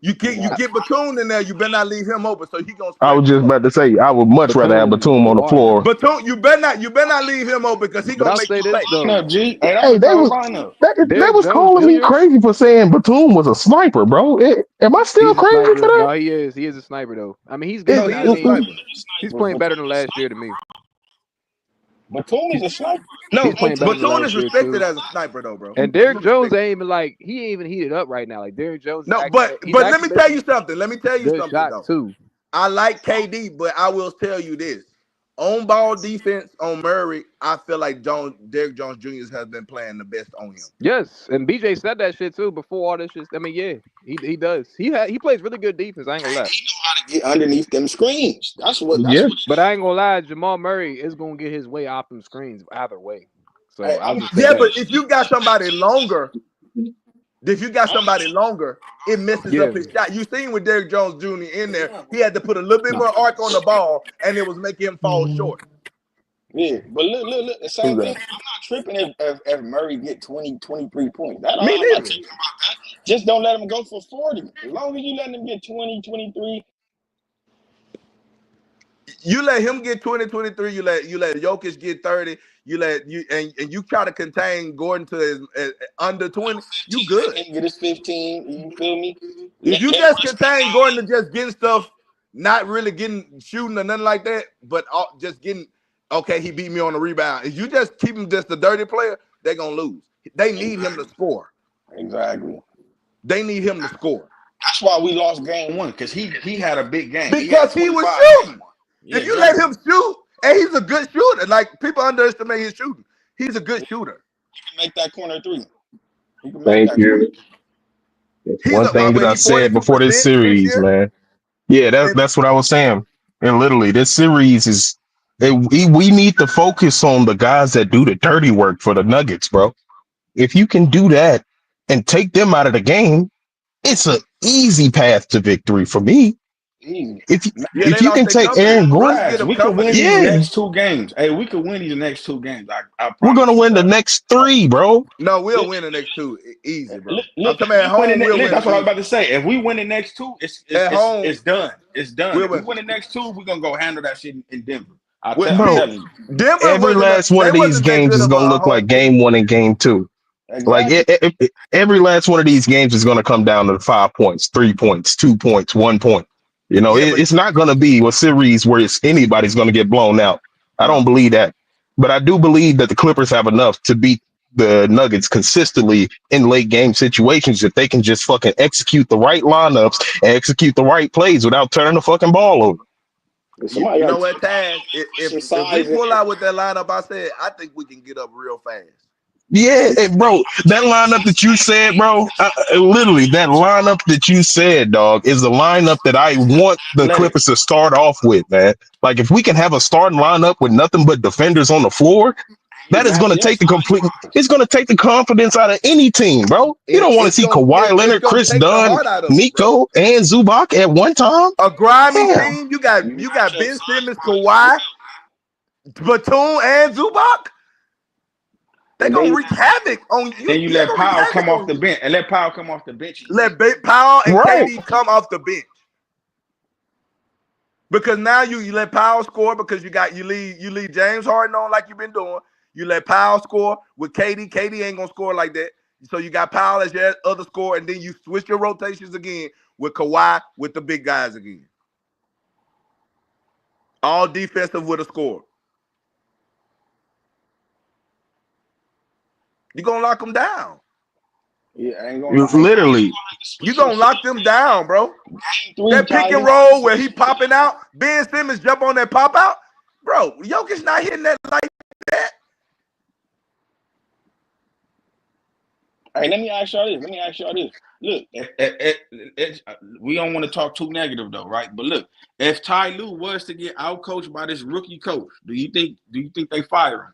You get Batum in there, you better not leave him open, so he gonna. I was just about to say I would much rather have Batum on the floor. Batum, you better not leave him open because he gonna make you pay. Hey, they was calling me crazy for saying Batum was a sniper, bro. Am I still crazy for that? No, he is. He is a sniper though. I mean, he's good. He is a sniper. He's playing better than last year to me. Batum is a sniper. No, playing better than Batum last is year, respected too. as a sniper though, bro. And Derrick Jones ain't even like he ain't even heated up right now. Like Derrick Jones. No, but let me tell you something. Though. Too. I like KD, but I will tell you this: on ball defense on Murray, I feel like Derrick Jones Jr. has been playing the best on him. Yes, and BJ said that shit too before all this shit. I mean, yeah, he does. He plays really good defense. I ain't gonna lie. He know how to get underneath them screens. That's what. But I ain't gonna lie. Jamal Murray is gonna get his way off them screens either way. So but if you got somebody longer. It messes up his shot. You seen with Derrick Jones Jr. in there, he had to put a little bit more arc on the ball, and it was making him fall short. Yeah, but look, the same thing. I'm not tripping if Murray get 20, 23 points. I'm not tripping about that. Just don't let him go for 40. As long as you let him get 20, 23. You let him get 20, 23. You let Jokic get 30. And you try to contain Gordon to his under 20. You good. Let him get his 15. You feel me? If you just contain Gordon to just getting stuff, not really getting shooting or nothing like that, but just getting okay, he beat me on the rebound. If you just keep him just a dirty player, they're gonna lose. They need him to score. Exactly. They need him to score. That's why we lost game 1 because he had a big game. Because he was shooting. If you let him shoot, and he's a good shooter, like people underestimate his shooting. He's a good shooter. He can make that corner 3. Thank you. One thing that I said before this series, man. Yeah, that's what I was saying. And literally, this series is we need to focus on the guys that do the dirty work for the Nuggets, bro. If you can do that and take them out of the game, it's an easy path to victory for me. If you can take Aaron Gordon, we can win these next 2 games. Hey, we can win these next 2 games. I we're gonna win the next 3, bro. No, we'll win the next 2 easy, bro. Look, I'm at home. That's what I was about to say. If we win the next 2, it's done. It's done. If we win the next 2, we're gonna go handle that shit in Denver. Denver, every last one of these games is gonna look like game 1 and game 2. Exactly. Like every last one of these games is gonna come down to 5 points, 3 points, 2 points, 1 point. You know, it's not going to be a series where anybody's going to get blown out. I don't believe that. But I do believe that the Clippers have enough to beat the Nuggets consistently in late game situations if they can just fucking execute the right lineups and execute the right plays without turning the fucking ball over. You know what, Taz? If we pull out with that lineup, I think we can get up real fast. Yeah, bro, that lineup that you said, bro, literally that lineup that you said, dog, is the lineup that I want the Clippers to start off with, man. Like if we can have a starting lineup with nothing but defenders on the floor, that is going to take it's going to take the confidence out of any team, bro. You don't want to see Kawhi Leonard, Chris Dunn, Nico, and Zubac at one time. A grimy team. You got Ben Simmons, Kawhi, Batum, and Zubac. They're gonna wreak havoc on you. Then you let Powell come off the bench and let Powell come off the bench. Let Powell and KD come off the bench. Because now you let Powell score because you leave James Harden on like you've been doing. You let Powell score with KD. KD ain't gonna score like that. So you got Powell as your other scorer, and then you switch your rotations again with Kawhi with the big guys again. All defensive with a score. You're gonna lock them down. Yeah, I ain't gonna lie. Literally. You're gonna lock them down, bro. Game 3, That pick and roll where he popping out, Ben Simmons jump on that pop out, bro. Jokic not hitting that like that. Hey, let me ask y'all this. Look, we don't want to talk too negative though, right? But look, if Ty Lue was to get outcoached by this rookie coach, do you think they fire him?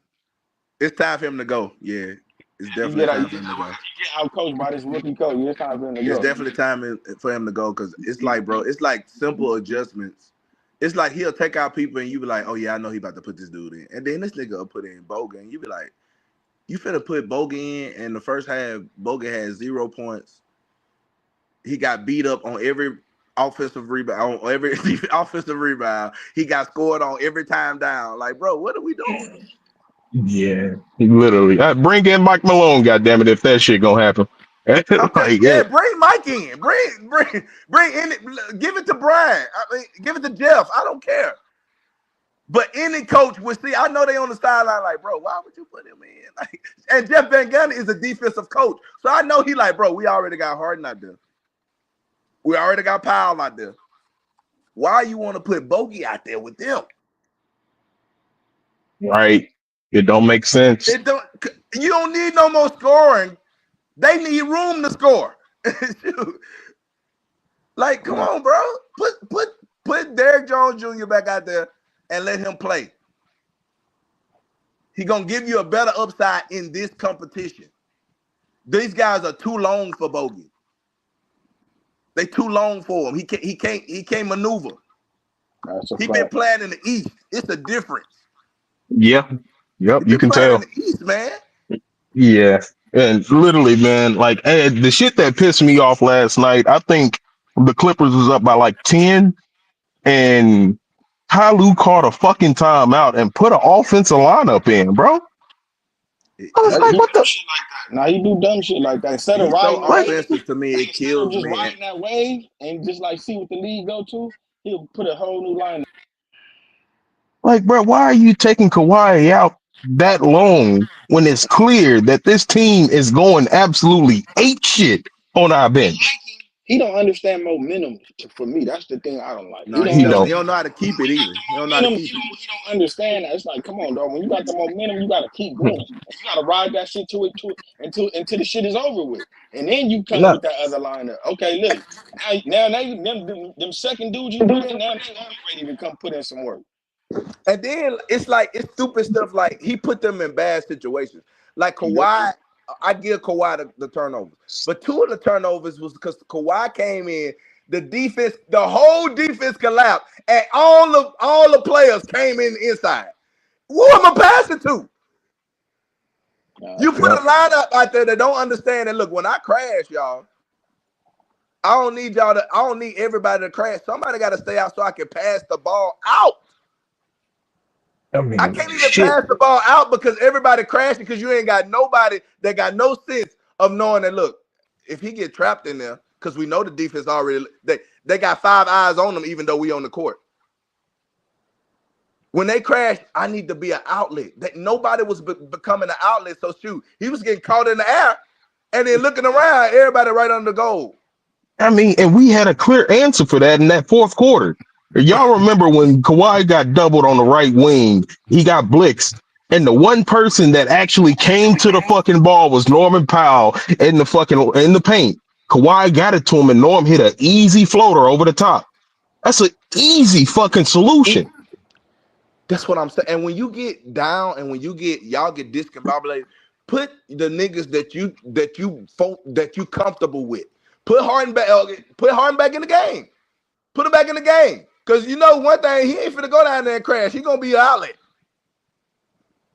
It's time for him to go. Yeah, it's definitely time for him to go. If he get outcoached by this rookie coach, it's time for him to go. It's definitely time for him to go because it's like, bro, it's like simple adjustments. It's like he'll take out people and you be like, oh yeah, I know he about to put this dude in, and then this nigga will put in Boga, and you be like, you finna put Boga in, and the first half Boga had 0 points. He got beat up on every offensive rebound, on every offensive rebound. He got scored on every time down. Like, bro, what are we doing? Yeah, literally. Bring in Mike Malone, goddammit, if that shit gonna happen. Bring Mike in. Bring in it. Give it to Brian. I mean, give it to Jeff. I don't care. But any coach would see. I know they on the sideline like, bro, why would you put him in? Like, and Jeff Van Gundy is a defensive coach, so I know he like, bro, we already got Harden out there. We already got Powell out there. Why you want to put Bogey out there with them? Right. It don't make sense. You don't need no more scoring. They need room to score. Like, come on, bro. Put Derrick Jones Jr. back out there and let him play. He gonna give you a better upside in this competition. These guys are too long for Bogey. They too long for him. He can't maneuver. He been playing in the East. It's a difference. Yeah. Yep. You can tell. In the East, man. Yeah. And literally, man, like the shit that pissed me off last night, I think the Clippers was up by like 10, and Ty Lue called a fucking timeout and put an offensive lineup in, bro. I was like, what the? Shit like that. Now he do dumb shit like that. Instead of riding so offensive to me, it kills just me. riding that wave and just like see what the league go to, he'll put a whole new line. Like, bro, why are you taking Kawhi out that long when it's clear that this team is going absolutely ape shit on our bench? He don't understand momentum. For me, that's the thing I don't like. No, he don't know how to keep it either. He don't know how to keep it. He don't understand that. It's like, come on, dog. When you got the momentum, you got to keep going. You got to ride that shit until the shit is over with, and then you come with that other lineup. Okay, look, now them second dudes you put in, now they ready to come put in some work. And then it's stupid stuff like he put them in bad situations. Like Kawhi, I give Kawhi the turnovers, but 2 of the turnovers was because Kawhi came in. The whole defense collapsed, and all the players came in inside. Who am I passing to? You put a lineup out there that don't understand. And look, when I crash, y'all, I don't need everybody to crash. Somebody got to stay out so I can pass the ball out. I can't even pass the ball out because everybody crashing because you ain't got nobody that got no sense of knowing that, look, if he get trapped in there, because we know the defense already, they got 5 eyes on them even though we on the court. When they crash, I need to be an outlet. That nobody was becoming an outlet, so shoot. He was getting caught in the air and then looking around, everybody right under the goal. I mean, and we had a clear answer for that in that fourth quarter. Y'all remember when Kawhi got doubled on the right wing, he got blitzed, and the one person that actually came to the fucking ball was Norman Powell in the paint. Kawhi got it to him, and Norm hit an easy floater over the top. That's an easy fucking solution. That's what I'm saying. And when you get down and when y'all get discombobulated, put the niggas that you comfortable with. Put Harden back in the game. Put him back in the game. Because you know one thing, he ain't finna go down there and crash. He gonna be an outlet.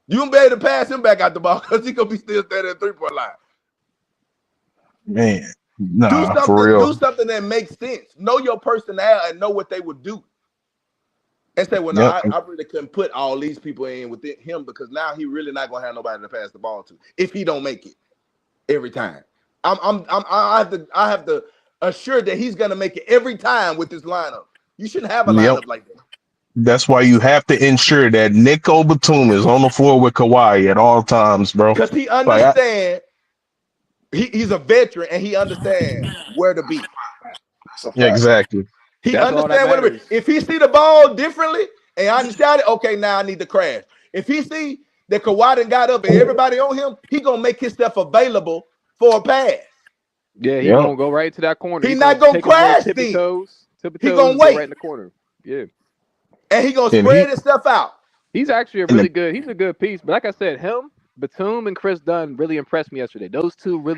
You gonna be able to pass him back out the ball because he gonna be still standing at the 3-point line. Man, for real. Do something that makes sense. Know your personnel and know what they would do. and say, well, no, Yep. I really couldn't put all these people in with him because now he really not gonna have nobody to pass the ball to if he don't make it every time. I have to assure that he's gonna make it every time with this lineup. You shouldn't have a Yep. lineup like that. That's why you have to ensure that Nico Batum is on the floor with Kawhi at all times, bro. Because he Like, understands he's a veteran and he understands where to be. That's a fact. exactly. He That's all that understands where to be. matters. If he see the ball differently and I understand it, okay, now I need to crash. If he see that Kawhi done got up and everybody on him, he gonna make himself available for a pass. Yeah, he Yep. gonna go right to that corner. He He not gonna gonna take his little crash tippy then. toes, He gonna go right in wait the corner. Yeah. and he gonna And spread himself out. He's actually a and the, really good. He's a good piece. But like I said, him, Batum, and Chris Dunn really impressed me yesterday. Those two and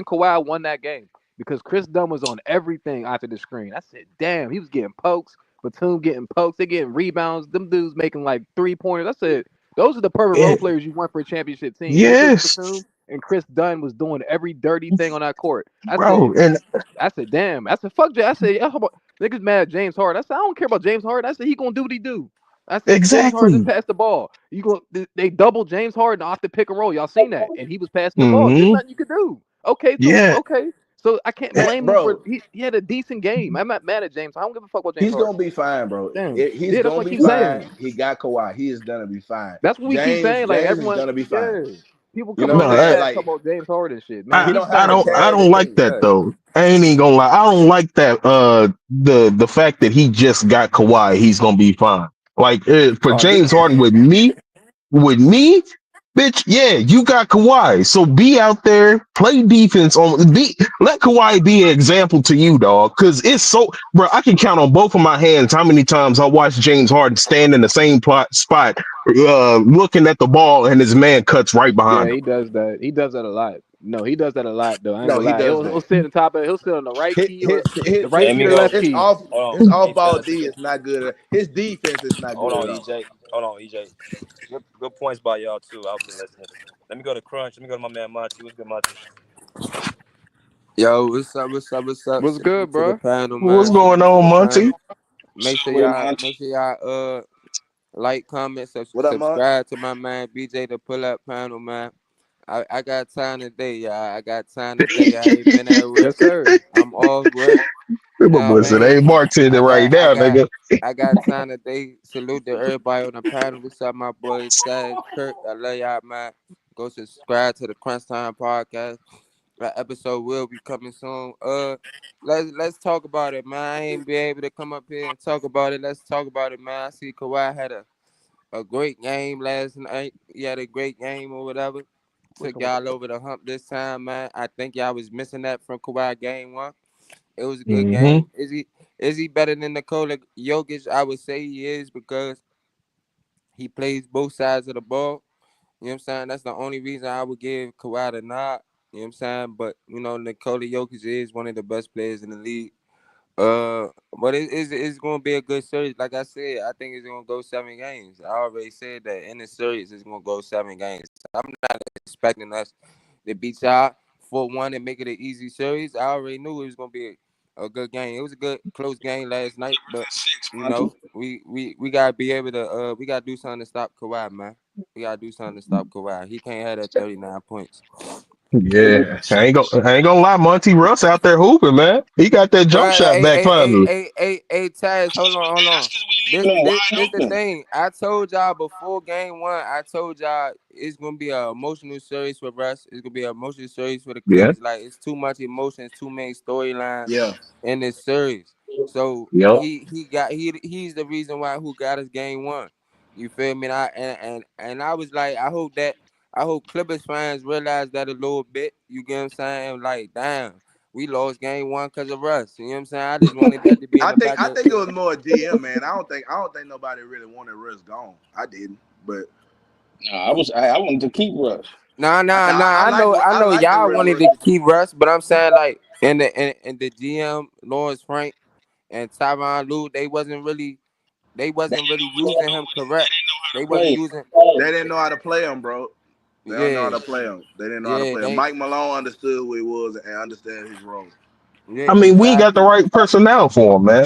Kawhi won that game because Chris Dunn was on everything after the screen. I said, damn, he was getting pokes. Batum getting pokes. They getting rebounds. Them dudes making like 3-pointers. I said, those are the perfect role players you want for a championship team. Nicholas yes, Batum and Chris Dunn was doing every dirty thing on that court. bro. And I said, damn. I said, fuck Jay. I said, yeah, how about niggas mad at James Harden? I said, I don't care about James Harden. I said, he gonna do what he do. I said, James Harden just exactly. passed the ball. They doubled James Harden off the pick and roll. Y'all seen that? And he was passing the ball. There's Hmm. nothing you could do. Okay, Yeah, okay. So I can't And, blame him for bro, he had a decent game. I'm not mad at James. I don't give a fuck about James he's Harden. gonna be fine, bro. Damn. He's Yeah, that's gonna what I be keep saying. fine. He got Kawhi. He is gonna be fine. That's what we keep saying. Like James is everyone, gonna be fine. yeah. People You coming know on what no, I'm this saying? app Like talking about James Harden shit. Man, I he he's don't have I to fine. don't carry the don't like team. that Yeah. though. I ain't even gonna lie. I don't like that. The fact that he just got Kawhi, he's gonna be fine. Like for Oh, James Harden with me, bitch. Yeah, you got Kawhi, so be out there, play defense let Kawhi be an example to you, dog. Because it's so, bro. I can count on both of my hands how many times I watched James Harden stand in the same spot, looking at the ball, and his man cuts right yeah, behind him. he does that. He does that a lot. No, he does that a lot though. I ain't No, gonna he lie. does He'll that. sit on the top of it. He'll sit on the right key or the His right Let key me or the go. left his key. off Hold his on. off Hey, ball fast. D is not good. His defense is not Hold good on, at all. EJ. Hold on, EJ. Good points by y'all too. I've been listening. Let me go to Crunch. Let me go to my man Monty. What's good, Monty? Yo, what's up? What's up? What's up? What's good, Salute to the bro? panel, What's man. going Salute to on, the Monty? panel. Make sure With him, y'all, Monty. like, comment, What up, Mark? subscribe to my man BJ the Pull Up Panel, man. I got time today, y'all. I got time today. I ain't been at work. Yes, sir. I'm off work. You know what I Listen, they mean? ain't bartending right now, nigga. I got time today. Salute to everybody on the panel. What's up, my boy Chad, Kirk? I love y'all, man. Go subscribe to the Crunch Time Podcast. That episode will be coming soon. Let's talk about it, man. I ain't be able to come up here and talk about it. Let's talk about it, man. I see Kawhi had a great game last night. He had a great game or whatever. Took y'all over the hump this time, man. I think y'all was missing that from Kawhi game 1. It was a good Mm-hmm. game. Is he better than Nikola Jokic? I would say he is because he plays both sides of the ball. You know what I'm saying? That's the only reason I would give Kawhi the nod. You know what I'm saying? But, Nikola Jokic is one of the best players in the league. But it's going to be a good series. Like I said, I think it's going to go 7 games. I already said that in the series, it's going to go 7 games. I'm not expecting us to beat y'all 4-1 and make it an easy series. I already knew it was going to be a good game. It was a good, close game last night. But, we got to be able to, we got to do something to stop Kawhi, man. We got to do something to stop Kawhi. He can't have that 39 points. Yeah, I ain't gonna lie, Monty Russ out there hooping, man. He got that jump Right, shot back finally. hey, Taz, hold on. This Leaving him this wide this the open. thing. I told y'all before game 1. I told y'all it's gonna be an emotional series for Russ. It's gonna be an emotional series for the Yeah, Clippers. Like it's too much emotions, too many storylines Yeah. in this series. So yep. he's the reason why who got us game 1. You feel me? And I was like, I hope Clippers fans realize that a little bit. You get what I'm saying? Like, damn. We lost game 1 because of Russ. You know what I'm saying? I just wanted that to be in I the think back I of. think it was more GM, man. I don't think nobody really wanted Russ gone. I didn't, but Nah, I wanted to keep Russ. Nah. I like I know the y'all Russ wanted to keep Russ, but I'm saying like in the GM Lawrence Frank and Tyronn Lue, they wasn't really using him correct. They wasn't Play. using. They didn't know how to play him, bro. They don't know how Yeah, to play him. They didn't know how to yeah, play him. Mike Malone understood what he was and understood his role. yeah, I mean, we got the exactly. right personnel for him, man.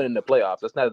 winning the playoffs. That's not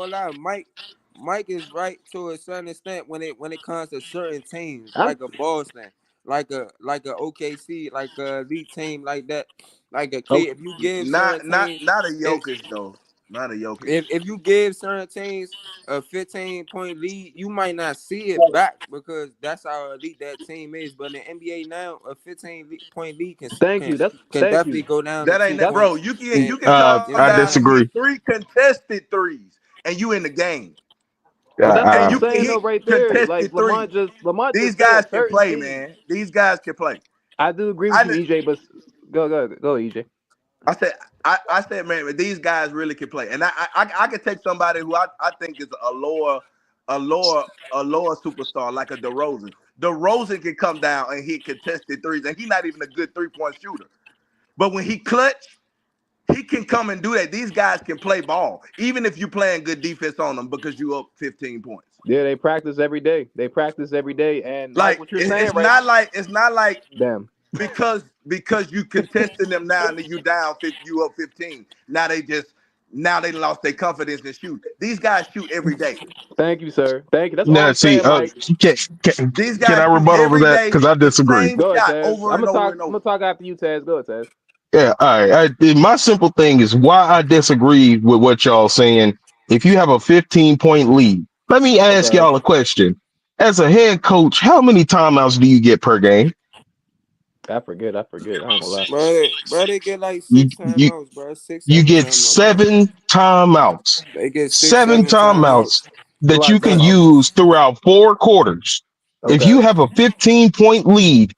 gonna lie, Mike is right to a certain extent when it comes to certain teams, I'm like a Boston. like a OKC, like a elite team like that. Like a Oh, kid, if you give not certain not teams, not a if Jokic though. Not a Jokic. if you give certain teams a 15-point lead, you might not see it back because that's how elite that team is. But in the NBA now, a 15-point lead Thank you. can Thank definitely you. go down to That ain't two that, That's bro. points. You And can come you know what I'm I down saying? and hit disagree. 3 contested threes, and you in the game. well, that's what And I'm you can saying hit though, right there. Like contested threes. Lamont These just said guys can certain play, teams. man. These guys can play. I do agree with I you, kn- EJ, but go, EJ. I said I said, man, these guys really can play, and I could take somebody who I think is a lower superstar like a DeRozan. DeRozan can come down and hit contested threes, and he's not even a good 3-point shooter. But when he clutch, he can come and do that. These guys can play ball, even if you playing good defense on them because you up 15 points. Yeah, they practice every day. They practice every day, and like Like what you're saying, it's right? not like Damn. because you contesting them now and you down 50, you up 15. Now they lost their confidence in shoot. These guys shoot every day. Thank you, sir. Thank you. That's all Now, I'm see, saying. Like, can, can, These can guys I shoot rebuttal to every that? day, Because I disagree. same go ahead, shot Taz. over and over and I'm over. gonna talk after you, Taz. Go ahead, Taz. Yeah, all right. My simple thing is why I disagree with what y'all saying. If you have a 15-point lead, let me ask Okay. y'all a question. As a head coach, how many timeouts do you get per game? I forget. I ain't gonna lie. Bro, they get like You six you timeouts, bro. Six, you seven get timeouts, bro. 7 timeouts. They get six, Seven seven timeouts timeouts. It's a that lot you of can timeouts. use throughout 4 quarters. If Okay. you have a 15-point lead,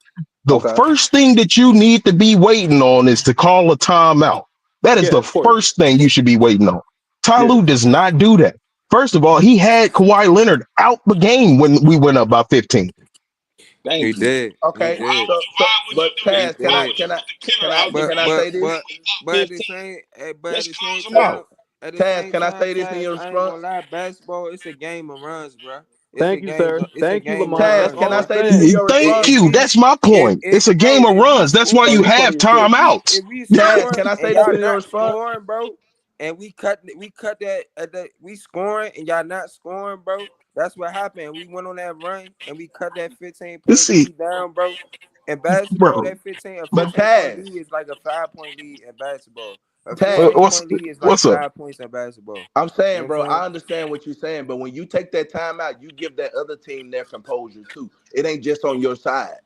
the Okay. first thing that you need to be waiting on is to call a timeout. That is Yeah, the of course. first thing you should be waiting on. Ty Yeah. Lue does not do that. First of all, he had Kawhi Leonard out the game when we went up by 15. He Thank you. did. He Okay, did. so Why would you but do that? He Taz, can I did. Why would can you I put the killer can I out there But can I and but say this? but up but 15? at Let's the same close them time, out. Taz, can I say this in Taz, your I ain't response? gonna lie. Basketball, it's a game of runs, bro. Thank you, sir. It's a Thank you, game of Lamont. That's Taz, runs, can all I I'm bro. say this in saying. your Thank response? you. That's my point. It's a game of If we runs. That's why Oh, you you scoring, call have me too. timeouts. if we Taz, scoring can I and say this y'all in your not response? scoring, bro, and we cut that we scoring and y'all not scoring, bro. That's what happened. We went on that run and we cut that 15 Let's point see, lead down, bro. In basketball, bro. that 15 a But 15-point Taz, lead is like a 5-point lead in basketball. A Taz, 15 What's point lead is like what's up? 5 points in basketball. I'm You know saying, what bro, I'm I saying? understand what you're saying, but when you take that time out, you give that other team their composure too. It ain't just on your side.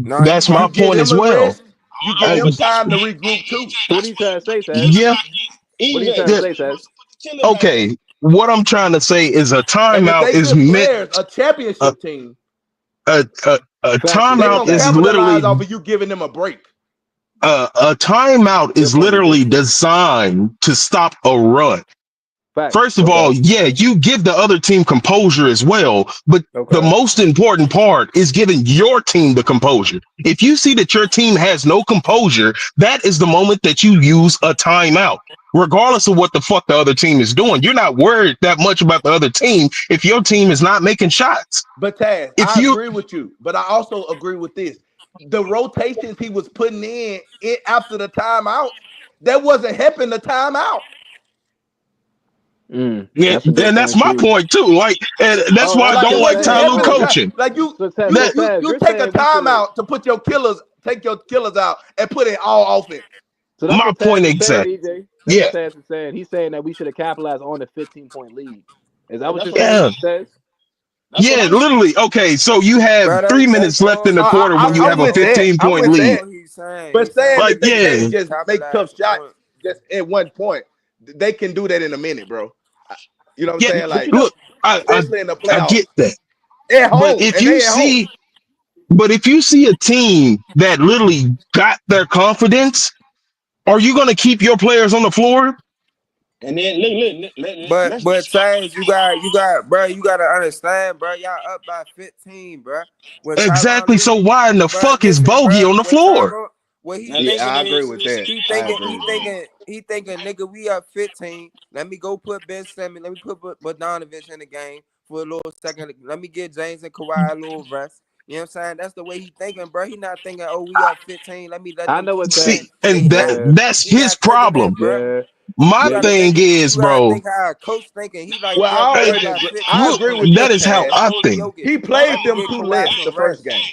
No, you That's my You right. give point as them a well. rest. You give Hold on, Uh, them but that's time to why, regroup too. EJ, What are that's you why trying to say, Taz? that's yeah, why What are you EJ, trying to yeah. that's say, why you Taz? put the killer back in. Okay. What I'm trying to say is a And if timeout they is good meant. players, a A, championship team, a Facts. You they said timeout gonna that. is capitalize literally off of you giving them a break. a timeout Good is point, EJ. literally designed to stop a run. Facts. First of Okay. all, yeah, you give the other team composure as well, but the Okay. most important part is giving your team the composure. If you see that your team has no composure, that is the moment that you use a timeout. Regardless of what the fuck the other team is doing, you're not worried that much about the other team if your team is not making shots. But Taz, If I you agree with you, but I also agree with this. The rotations he was putting in after the timeouts, that wasn't helping the timeout. Yeah, That's a good and that's point my too. point too. Like, and that's Oh, why I that's Like don't it so like wasn't Ty Taz. Lue helping the So time. coaching. Like so Taz. you So That you Taz, you you're take a saying we should have. timeout to put your killers, take your killers out, and put in all offense. So that's my what point Taz is saying, exact. EJ. That's Yeah, what Taz is saying. He's saying that we should have capitalized on the 15-point lead. Is that Yeah, what that's you're what I'm saying, yeah, saying. Taz? That's what yeah. I'm saying. Literally. Okay, so you have Bro, 3 minutes that's left all in the he quarter when you I'm have a with that. I'm 15-point with that's lead. that. all he's saying. But He's saying saying Like, if we they should can't yeah, have just make tough capitalized shots on. just at one point, they can do that in a minute, bro. You know what I'm yeah. saying? But Like, you know, Look, I, I, especially in the I playoffs. get that. At But home, if and you they at home. see, but if you see a team that literally got their confidence, are you going to keep your players on the floor? And then look, let's But just start from Taz, the top. bro, you gotta understand, bro. Y'all up by 15, bro. When Tyronn Exactly. Lue, So why in the bro, fuck is listen, Bogey bro. on the What floor? Tyronn, what he Now Yeah, thinking I agree is, with that. I agree with that. he thinking, nigga, we up 15. Let me go put Ben Simmons, let me put Bogdanovich in the game for a little second. Let me get James and Kawhi a little rest. You know what I'm saying? That's the way he thinking, bro. He not thinking, oh, we up 15. Let me let I them know keep what Taz. playing. See, And and Yeah, that's he his not thinking problem. that, bro. yeah, My yeah. thing You is, gotta bro, think how a coach thinking. He like Well, we I up hey, already by agree. I 15. look, agree Let with me that this, is how Taz. I hold think. Jokic. He Let played me them get too Kawhi less the some first rest. game.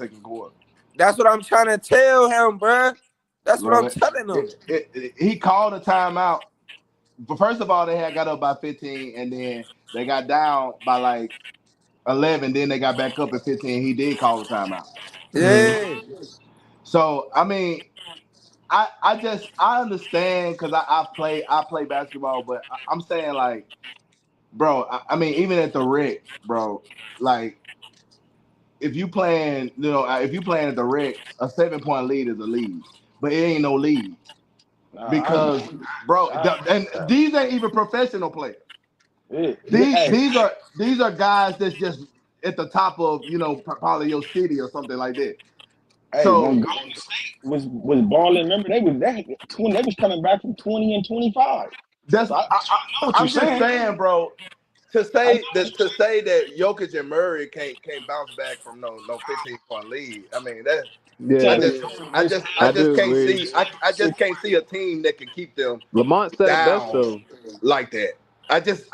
second quarter. That's what I'm trying to tell him, bro. That's what Bro, I'm telling him. he called a timeout. But first of all, they had got up by 15, and then they got down by like 11. Then they got back up at 15. He did call a timeout. Yeah. So I mean, I understand because I play basketball, but I'm saying like, bro, I mean even at the rec, bro, like if you playing at the rec, a 7-point lead is a lead, but it ain't no lead because bro, and these ain't even professional players. These are guys that's just at the top of probably your city or something like that. Hey, So when Golden State was balling, remember they was coming back from 20 and 25. That's So I know what you're I'm just saying. saying, bro. To say that Jokic and Murray can't bounce back from no 15-point lead. I mean that. Yeah, I I just do can't agree. see. I just can't see a team that can keep them Lamont said it best down though. like that. I'm just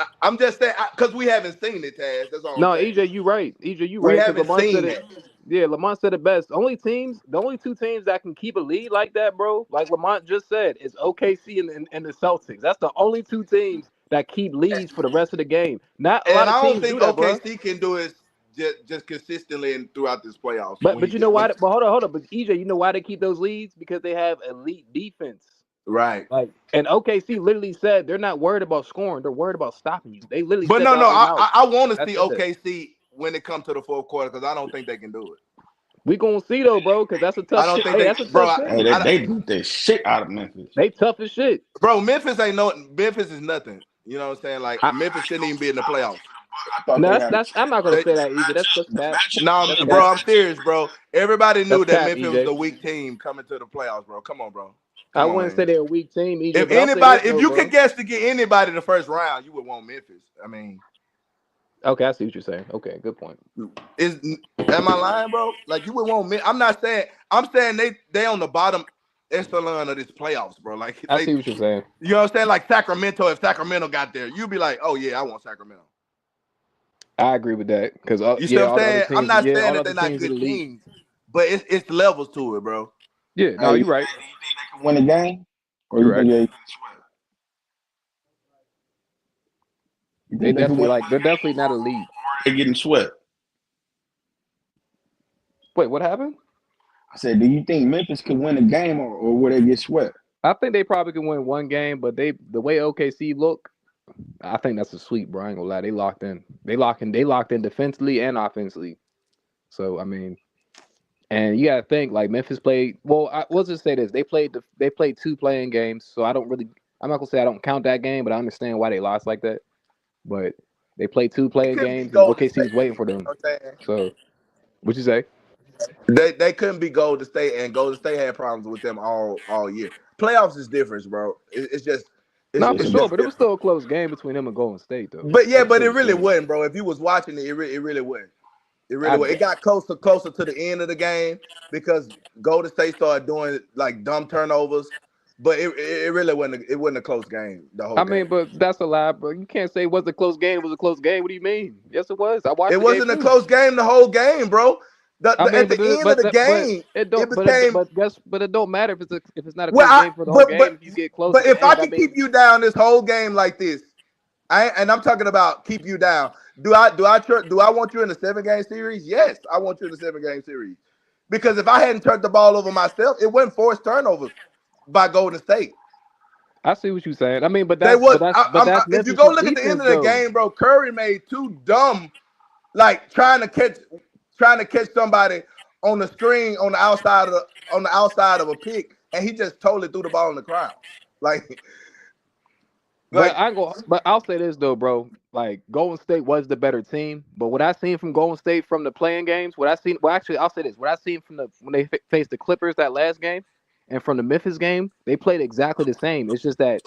saying because we haven't seen it, Taz. That's all I'm No, saying. EJ, you right. EJ, you We right. Because haven't Lamont said seen it. that. Yeah, Lamont said it best. The only two teams that can keep a lead like that, bro, like Lamont just said, is OKC and the Celtics. That's the only two teams that keep leads for the rest of the game. Not a lot And of I don't teams think do that, bro. OKC can do it just consistently and throughout this playoffs. But you know why? But hold on. But EJ, you know why they keep those leads? Because they have elite defense. Right. Like, and OKC literally said they're not worried about scoring; they're worried about stopping you. They literally But said no, that out their mouth. I want to That's see it. OKC when it comes to the fourth quarter because I don't think they can do it. We gonna see though, bro, because that's a tough. I don't think That's a bro. tough team. They beat the shit out of Memphis. They tough as shit. Bro, Memphis is nothing. You know what I'm saying? Like Memphis shouldn't even be in the playoffs. I thought No, they had that's I'm not gonna say that, EJ. That's cap. No, That's bro, cap. I'm serious, bro. Everybody knew That's that cap, Memphis was EJ. the weak team coming to the playoffs, bro. Come on, bro. I Come on, wouldn't say man. they're a weak team, EJ. If But I'll say this, if though, you bro. could guess to get anybody the first round, you would want Memphis. I mean, okay, I see what you're saying. Okay, good point. Am I lying, bro? Like you would want me. I'm saying they on the bottom echelon of this playoffs, bro. Like I see what you're saying. You know what I'm saying? Like Sacramento, if Sacramento got there, you'd be like, oh yeah, I want Sacramento. I agree with that because You see what I'm saying? I'm not saying all that the they're not teams good in the league. teams, but it's levels to it, bro. Yeah, no, you're right. Do you think they can win a game, or You're you think right. they get swept? You think they can win They're definitely not elite. or they getting swept? Wait, what happened? I said, do you think Memphis could win a game, or will they get swept? I think they probably can win one game, but the way OKC look, I think that's a sweep, bro. I ain't gonna lie. They locked in. They locked in defensively and offensively. So I mean, and you gotta think like Memphis played. Well, we'll just say this: they played 2 playing games. So I'm not gonna say I don't count that game, but I understand why they lost like that. But they played 2 playing games, and OKC was waiting for them. So, what'd you say? They couldn't be Golden State, and Golden State had problems with them all year. Playoffs is different, bro. It's just not for sure, but it was still a close game between them and Golden State, though. But yeah, but it really wasn't, bro. If you was watching it, it really wasn't. It really was. It got closer to the end of the game because Golden State started doing like dumb turnovers. But it really wasn't. It wasn't a close game. The whole. I mean, but that's a lie, bro. You can't say it was a close game. It was a close game. What do you mean? Yes, it was. I watched. It wasn't a close game the whole game, bro. At the end of the game, it don't matter if it's not a well, close game for the whole game. If you get close, but if I can keep you down this whole game like this, and I'm talking about keep you down. Do I want you in the 7-game series? Yes, I want you in the 7-game series. Because if I hadn't turned the ball over myself, it wasn't forced turnovers by Golden State. I see what you're saying. I mean, but that's if you go look at the end of the game, bro. Curry made 2 dumb, like trying to catch somebody on the screen on the outside of a pick, and he just totally threw the ball in the crowd. But I'll say this though, bro. Like Golden State was the better team, but what I seen from Golden State from the playing games, I'll say this: what I seen from when they faced the Clippers that last game, and from the Memphis game, they played exactly the same. It's just that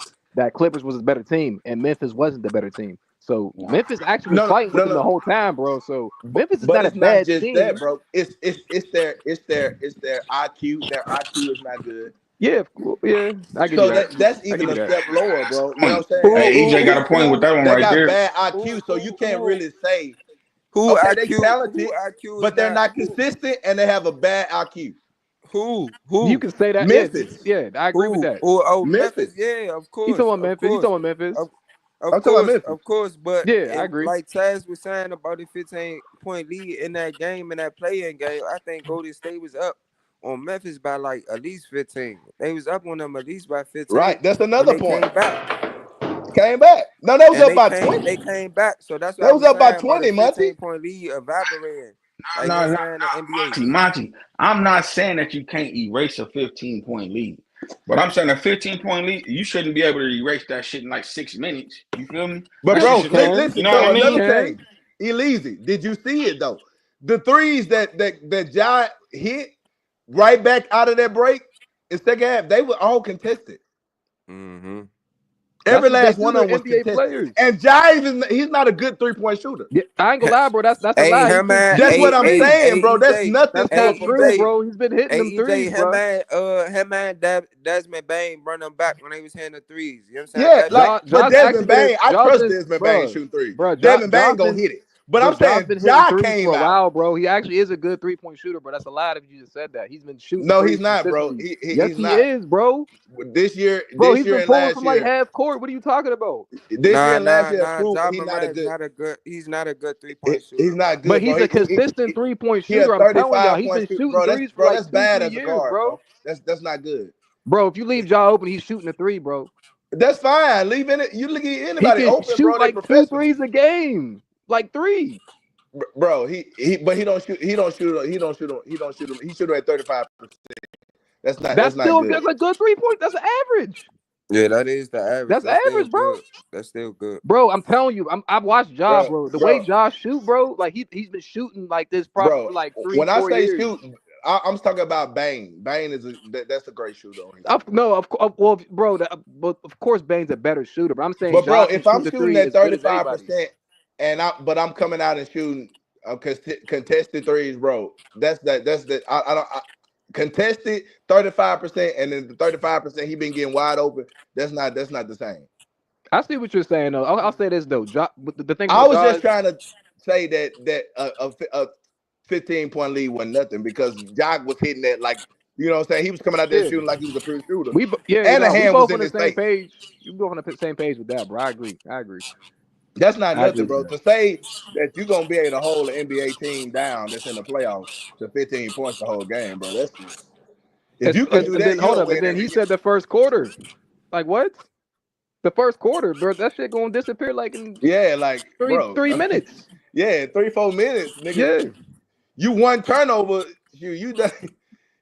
Clippers was a better team, and Memphis wasn't the better team. So Memphis actually was fighting with them the whole time, bro. So Memphis is not a bad team, that, bro. It's their IQ. Their IQ is not good. Yeah, I get so that. That's even a step lower, bro. You know what I'm saying? Hey, EJ got a point with that one right there. They got bad IQ, so you can't really say they talented, but they're not consistent and they have a bad IQ. Who? You Who? can say that. Yeah, Memphis. yeah, I agree with Who? that. Who? Oh, Memphis. Memphis. Yeah, of He talking course, about of Memphis. He course, talking about Memphis. of, I'm talking about Memphis. of course. But Yeah, I agree. like Taz was saying about the 15-point lead in that game, in that play-in game, I think Golden State was up on Memphis by like at least 15. They was up on them at least by 15 Right. That's when another they point. came back, Came back. No, that was and up by 20. they came back. So that's what That I was was up by saying about a 20, Monty. 15-point lead evaporating. Like, you know No, what I'm no, saying? The NBA. no, Monty. I'm not saying that you can't erase a 15-point lead. But I'm saying a 15-point lead, you shouldn't be able to erase that shit in like 6 minutes. You feel me? But That shit Yeah, bro, you should take, can. you listen, know what bro, I Yeah, you another mean? can. thing. Eleasy, did you see it though? The threes that Ja hit right back out of that break in second half, they were all contested. Mm-hmm. That's Every what they last do one of to them was NBA contested. players. And Ja he's not a good 3-point shooter. Yeah, I ain't gonna lie, bro. That's a Hey, lie. He's him been man. That's shooting what the I'm Hey, threes. saying, bro. That's EJ. nothing That's to not Hey, true, EJ. bro. He's been hitting Hey, them EJ. threes, bro. Desmond Bain brought them back when they was hitting the threes. You know what I'm saying? Yeah, That like, shit. but Josh Desmond actually been Bain, I Josh trust been, Desmond Bain bro, shooting threes. bro. Desmond Bain Josh gonna been, hit it. But bro. I'm Josh saying been hitting Ja threes for came a out. while, bro. He actually is a good 3-point shooter, bro. That's a lie if you just said that. He's been shooting No, he's threes not, bro. consistently. Yes, He's he not. is, bro. This year, Bro, he's been and pulling last from like year, half court. What are you talking about? this year and last year have Nah. proven Ja Morant is not a good. He's not a good 3-point he's shooter, bro. not But good, bro. he's a consistent 3-point He a shooter. I'm telling y'all, 35 he's point been shoot, shooting bro. threes for That's like two, bad three as a years, guard, bro. bro. That's not good. Bro, if you leave Ja open, he's shooting a three, bro. That's fine. Leaving it, you look at He anybody can open, shoot bro. They like two professional, threes a game, like three. bro. But he don't shoot. He don't shoot. He don't shoot. He don't shoot. He shoot at 35%. That's That's not still good, that's a good 3-point. That's an average. Yeah, that is the average. That's That's still average, bro. good. That's still good. Bro, I'm telling you, I've watched Ja, bro. bro. The way Bro, Ja shoot, bro, like he's been shooting like this probably bro. for like three, When I 4 say years. shoot, I'm talking about Bane. Bane is that's a great shooter on his team. No, well, bro, but of course Bane's a better shooter, but I'm saying But bro, Ja can if shoot I'm the shooting three at as good as anybody. 35% but I'm coming out and shooting contested threes, bro. I don't contested 35% and then the 35% he been getting wide open. That's not the same. I see what you're saying though. I'll say this though, Ja, but the thing I about was Ja just is, trying to say that a 15-point lead wasn't nothing because Jock was hitting that like, you know what I'm saying? He was coming out there yeah, shooting like he was a pure shooter. you And the know, we hand was both in on the his same face. page. You both on the same page with that, bro. I agree. That's not I agree nothing, with bro. that. To say that you're gonna be able to hold an NBA team down that's in the playoffs to 15 points the whole game, bro. That's just if you can do And then that, you hold don't up, and win then every he game. said the first quarter. Like what? The first quarter, bro. That shit gonna disappear like in Yeah, like three bro. three minutes. Yeah, 3-4 minutes, nigga. Yeah. You one turnover, you done.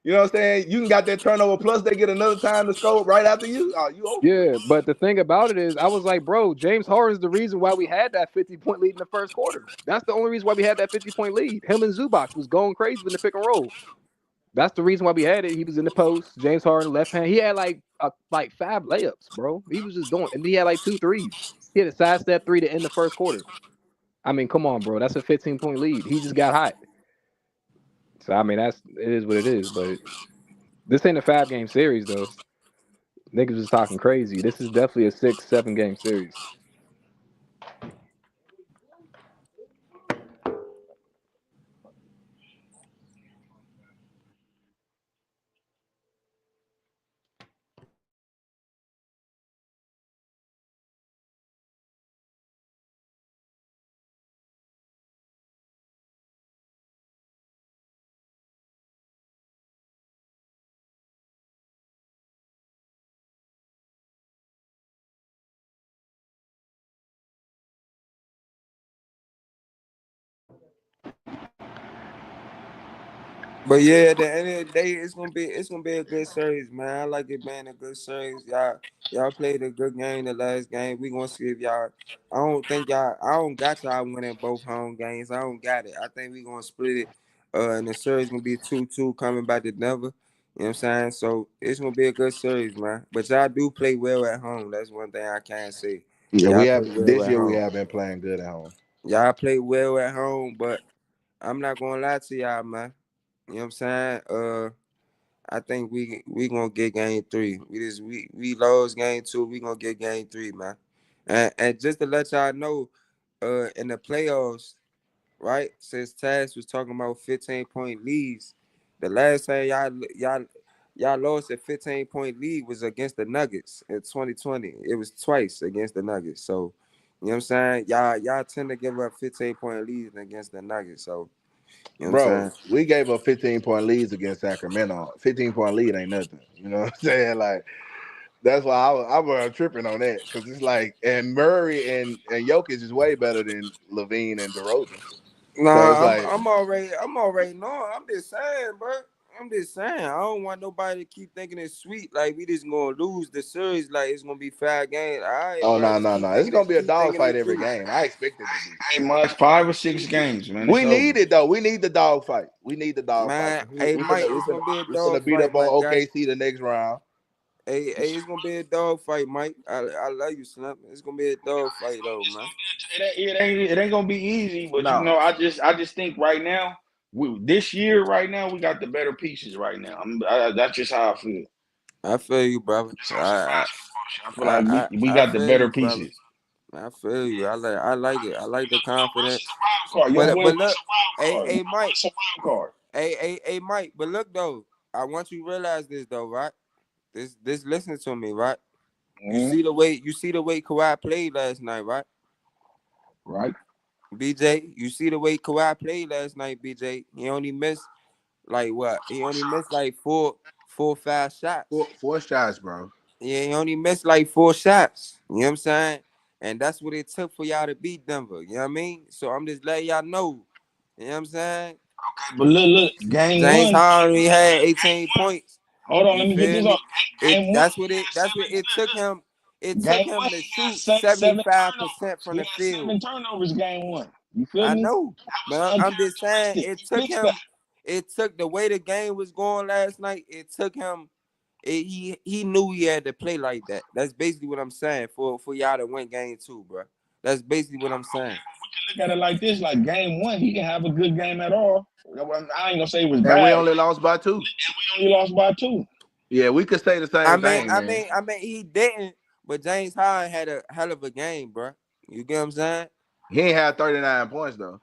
You know what I'm saying? You can got that turnover plus they get another time to score right after you. Oh, you over with. Yeah, but the thing about it is, I was like, bro, James Harden's the reason why we had that 50-point lead in the first quarter. That's the only reason why we had that 50-point lead. Him and Zubac was going crazy in the pick and roll. That's the reason why we had it. He was in the post. James Harden left hand. He had like 5 layups, bro. He was just doing, and he had like 2 threes. He had a sidestep 3 to end the first quarter. I mean, come on, bro. That's a 15-point lead. He just got hot. So I mean, it is what it is. But this ain't a 5-game series though. Niggas was talking crazy. This is definitely a 6, 7-game series. But yeah, at the end of the day, it's gonna be a good series, man. I like it being a good series. Y'all played a good game the last game. We gonna see if y'all. I don't got y'all winning both home games. I don't got it. I think we gonna split it. And the series gonna be 2-2 coming back to Denver. You know what I'm saying? So it's gonna be a good series, man. But y'all do play well at home. That's one thing I can't say. Yeah, we Y'all have play well this at year. We home. have been playing good at home. Y'all play well at home, but I'm not gonna lie to y'all, man. You know what I'm saying? I think we gonna get game 3. We lost game 2. We gonna get game 3, man. And just to let y'all know, in the playoffs, right? Since Taz was talking about 15-point leads, The last time y'all lost a 15-point lead was against the Nuggets in 2020. It was twice against the Nuggets. So, you know what I'm saying? Y'all tend to give up 15-point leads against the Nuggets. So, you know what I'm Bro, saying? we gave up 15-point leads against Sacramento. 15-point lead ain't nothing. You know what I'm saying? Like, that's why I was tripping on that, because it's like, and Murray and Jokic is way better than Levine and DeRozan. So it's Nah, like, I'm already knowing. I'm just saying, bro. I'm just saying. I don't want nobody to keep thinking it's sweet. Like we just gonna lose the series. Like it's gonna be 5 games. All right, oh bro. no, Just no, no. It's gonna be a keep thinking dogfight it's every sweet. game. I expect it to be. Hey, Mike, 5 or 6 games, man. We It's over. need it though. We need the dogfight. We need the dogfight. Man, hey Mike, it's gonna be a We finna dog beat fight, up my on guy. OKC the next round. Hey, it's gonna be a dog fight, Mike. I love you, Slim. It's gonna be a dog fight though, man. It ain't gonna be easy, but you No. know, I just think right now, this year right now, we got the better pieces right now. That's just how I feel. I feel you, brother. Some basketball shit. I feel like we I got the feel better you, brother. pieces. I feel you. I like it. I like the confidence. It's a wild card. Young boy But wants look, a wild card. hey Mike, It's a wild card. hey Mike. But look though, I want you to realize this though, right? This listen to me, right? You Mm-hmm. see the way Kawhi played last night, right? Right. BJ, you see the way Kawhi played last night, BJ. He only missed like what? He only missed like four, 5 shots. Four shots, bro. Yeah, he only missed like 4 shots. You know what I'm saying? And that's what it took for y'all to beat Denver. You know what I mean? So I'm just letting y'all know. You know what I'm saying? But look, game James one. Harden he had 18 points. Hold on, You let me get feel this off. me? Game one, That's what it took him. It took game him one, to he had shoot seven 75% turnovers. from He the had field. 7 turnovers game one. You feel I me? know. That But was I'm just saying uncharacteristic. it He took fixed that. him. It took the way the game was going last night. It took him. He knew he had to play like that. That's basically what I'm saying for y'all to win game 2, bro. That's basically what I'm saying. We can look at it like this: like game one, he didn't have a good game at all. I ain't gonna say it was And we bad. only lost by 2. And we only lost by 2. Yeah, we could say the same thing, man. I mean, he didn't. But James Harden had a hell of a game, bro. You get what I'm saying? He ain't had 39 points though.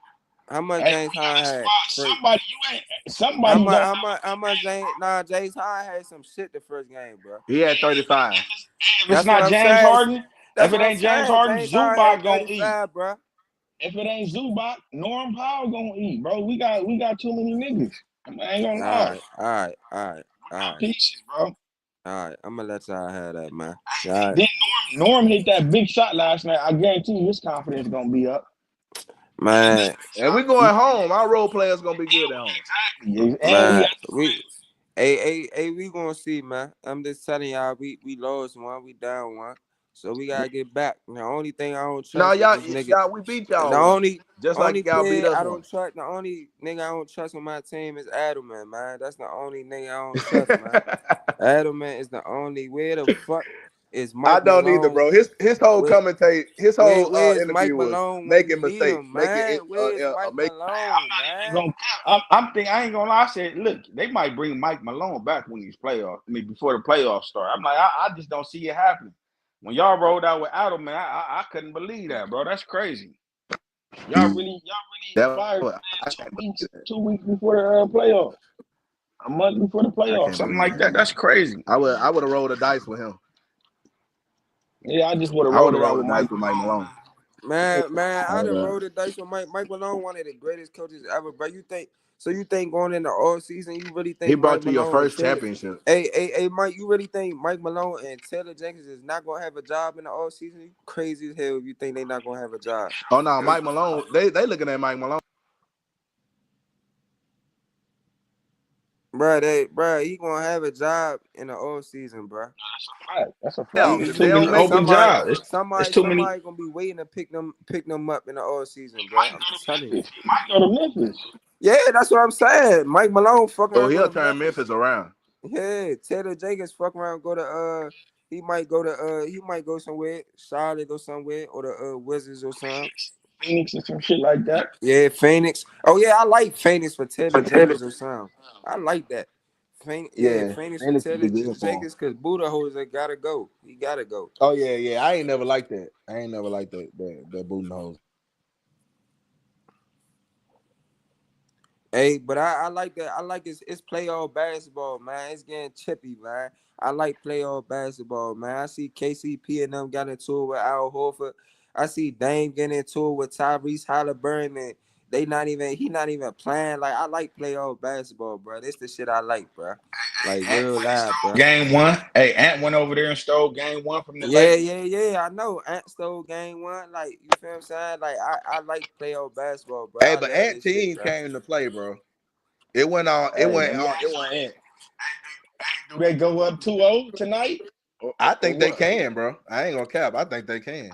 How much Hey, James Harden had? somebody, you ain't somebody don't. How much James Harden had some shit the first game, bro. He had 35. If it's That's what not I'm James saying. Harden, That's if what it I'm ain't James saying. Harden, James Harden Zubac had gonna eat. 35, bro. If it ain't Zubac, Norm Powell gonna eat, bro. We got too many niggas. I ain't gonna lie. All right. Pieces, bro. All right, I'm gonna let y'all have that, man. All right, Then Norm hit that big shot last night. I guarantee you his confidence gonna be up. man. And we going home. Our role players gonna be good at home. Exactly. And Man, we gonna see, man. I'm just telling y'all, we lost one, we down one, so we gotta get back. The only thing I don't No, trust with y'all, this nigga, y'all, we beat the y'all one. Just like only y'all beat player us I one. don't trust, the only nigga I don't trust on my team is Adelman, man. That's the only nigga I don't trust, man. Adelman is the only. Where the fuck is I Mike don't either, Malone? bro. His whole his whole Where's Mike interview was Malone when you making need mistakes, him, man? Where's Mike making. Malone, man? I ain't gonna lie. I said, look, they might bring Mike Malone back when these playoffs. I mean, before the playoffs start. I'm like, I just don't see it happening. When y'all rolled out with Adelman, I couldn't believe that, bro. That's crazy. Y'all really fired him 2 weeks before the playoffs. A month before the I playoffs, can't something believe like that. that. That's crazy. I would have rolled a dice with him. Yeah, I just would have I would rolled have it out rolled with a dice Mike with Mike Malone. Man, I done Malone. rolled the dice with Mike Malone, one of the greatest coaches ever, bro. You think going into all season, you really He think brought Mike you your Malone and first Taylor? championship. Hey, Mike, you really think Mike Malone and Taylor Jenkins is not gonna have a job in the all season? You crazy as hell if you think they not gonna have a job. Oh no, Mike Malone. They looking at Mike Malone. Bro, he gonna have a job in the all season, bro. That's a fact. Yeah, There's if too they don't many make open him, jobs. It's too many. Somebody gonna be waiting to pick them up in the all season, bro. I'm telling you. He might go to Memphis. Yeah, that's what I'm saying. Mike Malone fuck oh, around, go he'll to turn Memphis. Memphis around. Yeah, Taylor Jenkins fuck around, go to he might go somewhere, Charlotte or somewhere, or the Wizards or something. Phoenix and some shit like that. Yeah, Phoenix. Oh yeah, I like Phoenix for Taylor Jenkins or something. I like that. Yeah, Phoenix for Phoenix would Taylor be good for him. Jenkins because Buddha Jose gotta go. He gotta go. Oh yeah. I ain't never liked that. I ain't never liked that booting hose. Hey, but I like that. I like it's playoff basketball, man. It's getting chippy, man. I like playoff basketball, man. I see KCP and them got into it with Al Horford. I see Dame getting into it with Tyrese Halliburton, and he not even playing. Like I like playoff basketball, bro. This the shit I like, bro. Like Ant real went and live, stole bro. game one. Hey, Ant went over there and stole game one from the Yeah, Lakers. yeah, yeah. I know. Ant stole game one. Like you feel what I'm saying? Like I like playoff basketball, bro. Hey, I but love Ant this shit, team bro. came to play, bro. It went on. It Hey, went them on. Yankees, It went Ant. do they go up 2-0 tonight? I Or think they what? can, bro. I ain't gonna cap. I think they can.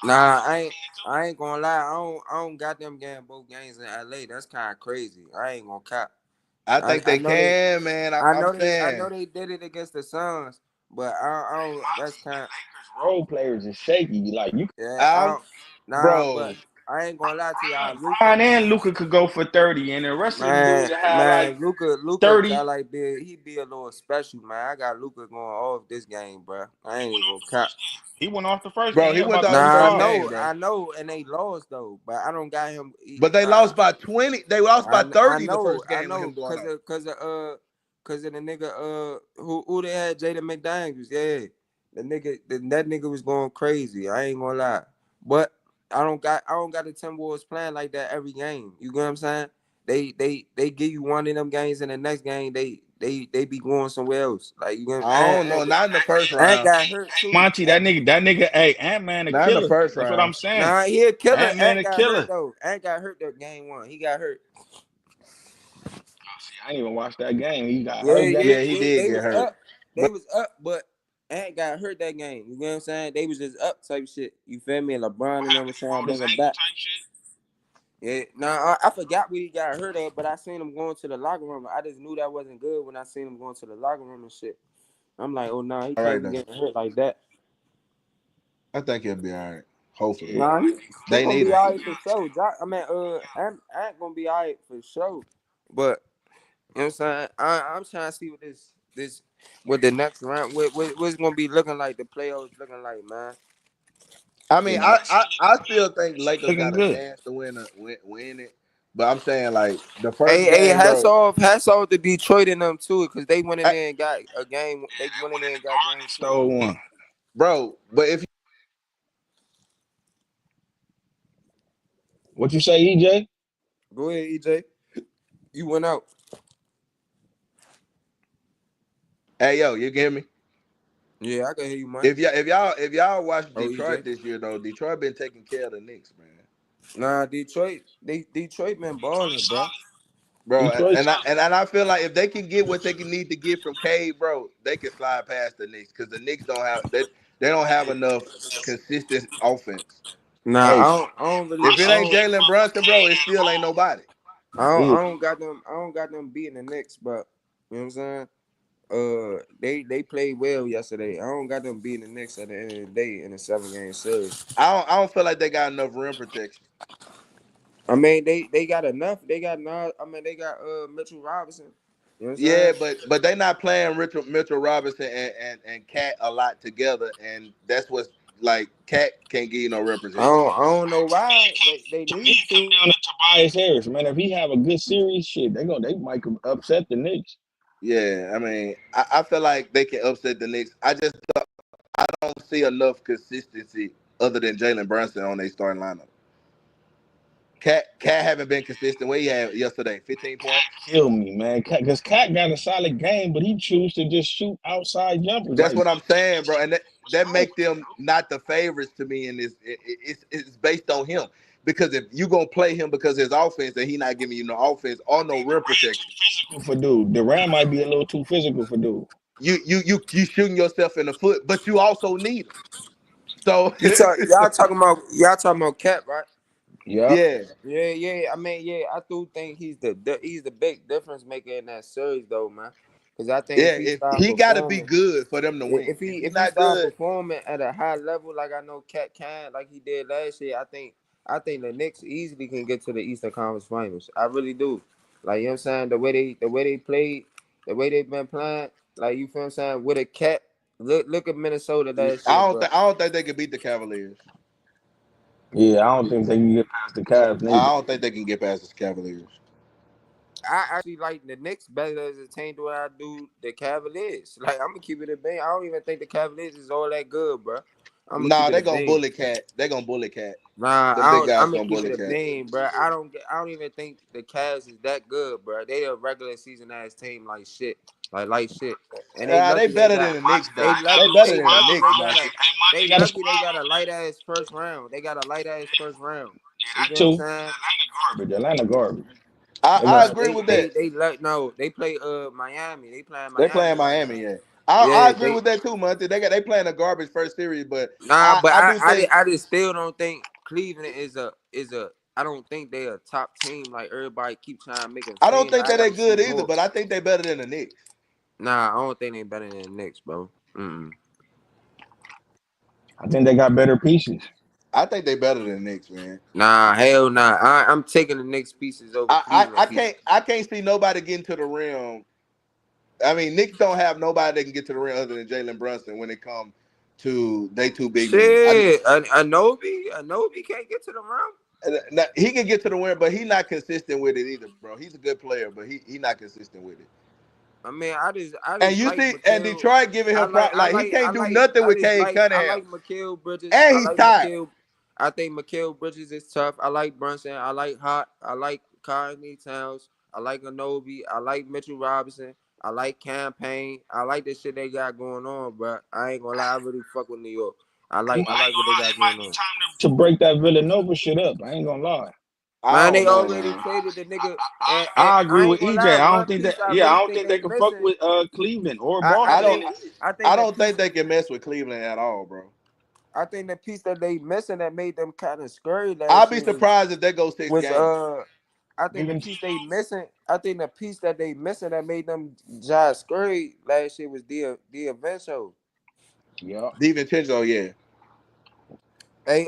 Nah, I ain't gonna lie. I don't got them getting both games in LA. That's kind of crazy. I ain't gonna cap. I think I they know they can, man. I'm I saying. know they did it against the Suns, but I don't. That's kind of Role players is shaky. Like you, yeah. I I'm, don't. Nah, but bro. I ain't gonna lie to y'all. Luca, Brian and Luca could go for 30, and the rest of them dudes that had like Luca 30. got like he be a little special, man. I got Luca going off this game, bro. I ain't even gonna cap. He went off the first Bro, game. He he had went about off the Nah, first game, bro. I know, and they lost though. But I don't got him. But they lost by 20. They lost by I 30 the know, first game with him going off. cause of the nigga who they had Jada McDaniels, yeah. That nigga was going crazy. I ain't gonna lie. But I don't got the Timberwolves playing like that every game. You get what I'm saying? They give you one of them games and the next game they be going somewhere else. Like you get I don't know. Not in the first and round. got hurt too. Monty, that nigga, hey, Ant-Man a Not in the killer. first That's what round. I'm saying. Nah, he a killer. Ant-Man a Got hurt killer. though. Ant got hurt that game one. He got hurt. I didn't even watch that game. He got Yeah, hurt that. Yeah, he yeah. did They get was hurt. up. They was up, but Ant got hurt that game. You know what I'm saying? They was just up type shit. You feel me? And LeBron and them was trying to Pulled his bring him ankle back. type shit. Yeah, nah, I forgot what he got hurt of, but I seen him going to the locker room. I just knew that wasn't good when I seen him going to the locker room and shit. I'm like, oh nah, he All can't right be then. getting hurt like that. I think he'll be all right. Hopefully. Yeah. Nah, he They gonna need be him. all right for sure. Ant gonna be all right for sure. But you know what I'm saying? I'm trying to see what the next round what's gonna be looking like, the playoffs looking like, man. I mean, Yeah. I still think Lakers Looking got a good. chance to win it. But I'm saying like the first Hey, game, bro. hats off to Detroit and them too, because they went in I, there and got a game. They went in there and got game two. Stole one. bro, but if What you say, EJ? Go ahead, EJ. You went out. hey yo, you get me? Yeah, I can hear you, man. If y'all watch Oh, Detroit EJ. this year though, Detroit been taking care of the Knicks, man. Nah, Detroit been balling, bro. Bro, Detroit and I feel like if they can get what they can need to get from Cade, bro, they can slide past the Knicks because the Knicks they don't have enough consistent offense. Nah, Hey, I don't really, If it ain't Jalen Brunson, bro, it still ain't nobody. yeah. I don't got them beating the Knicks, but you know what I'm saying. They played well yesterday. I don't got them beating the Knicks at the end of the day in a 7-game series. I don't feel like they got enough rim protection. I mean, they got enough. They got now. I mean, they got Mitchell Robinson. You know what I'm Yeah, saying? but they not playing Mitchell Robinson and Cat a lot together, and that's what's like Cat can't give you no representation. I don't know why they To me, need it come to. down to Tobias Harris, man. If he have a good series, shit, they might upset the Knicks. Yeah, I mean, I feel like they can upset the Knicks. I don't see enough consistency other than Jalen Brunson on their starting lineup. Cat haven't been consistent. What he had yesterday, 15 points. Kill me, man. Because Cat got a solid game, but he choose to just shoot outside jumpers. That's Like what I'm saying, bro. And that smoke. make them not the favorites to me in this. It's based on him because if you gonna play him because his offense and he not giving you no offense or no rim protection, Physical for dude. Durant might be a little too physical for dude. you shooting yourself in the foot, but you also need him. So Y'all talking about Cat, right? Yep. yeah, Yeah. I mean, yeah, I do think he's the big difference maker in that series, though, man. Because I think if yeah. he If start he got to be performing, good for them to win. If he if he not start good, performing at a high level, like I know Cat can, like he did last year, I think the Knicks easily can get to the Eastern Conference Finals. I really do. Like you know what I'm saying, the way they played, the way they've been playing, like you feel what I'm saying, with a Cat. Look at Minnesota last year, bro. I don't think they can beat the Cavaliers. Yeah, I don't think they can get past the Cavs neither. I don't think they can get past the Cavaliers. I actually like the Knicks better as a team than I do the Cavaliers. Like I'm gonna keep it a bang. I don't even think the Cavaliers is all that good, bro. I'm gonna keep Nah, it a they gonna bang. bully Cat. They gonna bully Cat. Nah, The I big don't. I'm guys gonna gonna keep it bully a Cat. beam, bro. I don't even think the Cavs is that good, bro. They a regular season ass team like shit, like shit. And they They lucky they better got. than the Knicks They though. They lucky. better They than the lucky Knicks, they got Monty. a. They Got a lucky squad they got a already. light ass first round. They got a light ass first round. You Yeah, get that what I'm too. saying? Atlanta garbage. They I got But agree some. with that. they like no. They play Miami. They playing They're Miami playing right Miami, now. yeah. I Yeah, agree they with that too, Monty. They playing a garbage first series, but nah. But I do think I just still don't think Cleveland is a. I don't think they a top team like everybody keep trying to make them I don't seem. think I that they gotta see good either, more. but I think they better than the Knicks. Nah, I don't think they better than the Knicks, bro. I think they got better pieces. I think they better than the Knicks, man. Nah, hell nah. I'm taking the Knicks pieces over Cleveland pieces. I can't see nobody getting to the rim. I mean, Knicks don't have nobody that can get to the rim other than Jalen Brunson when it comes to they two big men. Shit, Anobi can't get to the rim. He can get to the rim, but he's not consistent with it either, bro. He's a good player, but he not consistent with it. I mean, I And just you like see, and Mikal. Detroit giving him like he can't do nothing with Cade I Cunningham, like Mikal Bridges. and I he's like tired. Mikal. I think Mikal Bridges is tough. I like Brunson. I like Hot. I like Carney Towns. I like Anobi. I like Mitchell Robinson. I like Campaign. I like the shit they got going on, bro. I ain't gonna lie, I really fuck with New York. I I ain't like gonna what they lie. got It might going be on. time to break that Villanova shit up. I ain't gonna lie. I Man, don't they know, already man. traded the nigga, and I agree I with ain't gonna EJ. lie. I don't One think that. piece I Yeah, really I don't think think they they can fuck missing. with Cleveland or I Boston. think I the don't piece think they can mess with Cleveland at all, bro. I think the piece that they missing that made them kind of scary I'll last be year surprised if they go six was games. I think the Even piece they missing. I think the piece that they missing that made them just scary last year was the Eventual. yeah. DiVincenzo, yeah. Hey,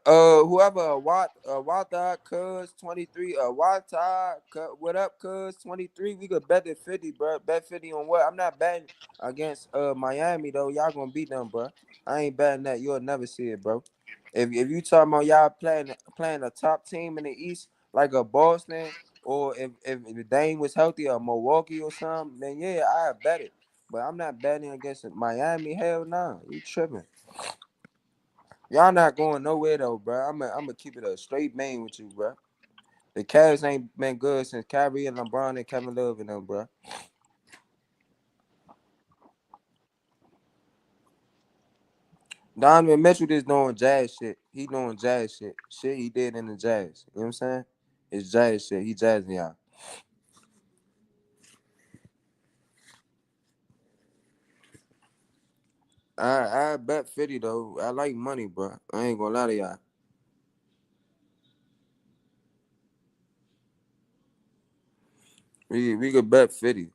whoever, Wata, Cuz 23, Wata, what up, Cuz 23? We could bet the 50, bro. Bet 50 on what? I'm not betting against Miami though. Y'all gonna beat them, bro. I ain't betting that. You'll never see it, bro. If you talking about y'all playing a top team in the East like a Boston, or if Dame was healthy or Milwaukee or something, then yeah, I bet it. But I'm not betting against Miami. Hell nah, you tripping. Y'all not going nowhere though, bro. I'm gonna keep it a straight main with you, bro. The Cavs ain't been good since Kyrie and LeBron and Kevin Love and them, bro. Donovan Mitchell just doing jazz shit. He doing jazz shit. Shit he did in the jazz. You know what I'm saying? It's jazz shit. He jazzing y'all. I bet 50 though. I like money, bro. I ain't gonna lie to y'all. We could bet 50.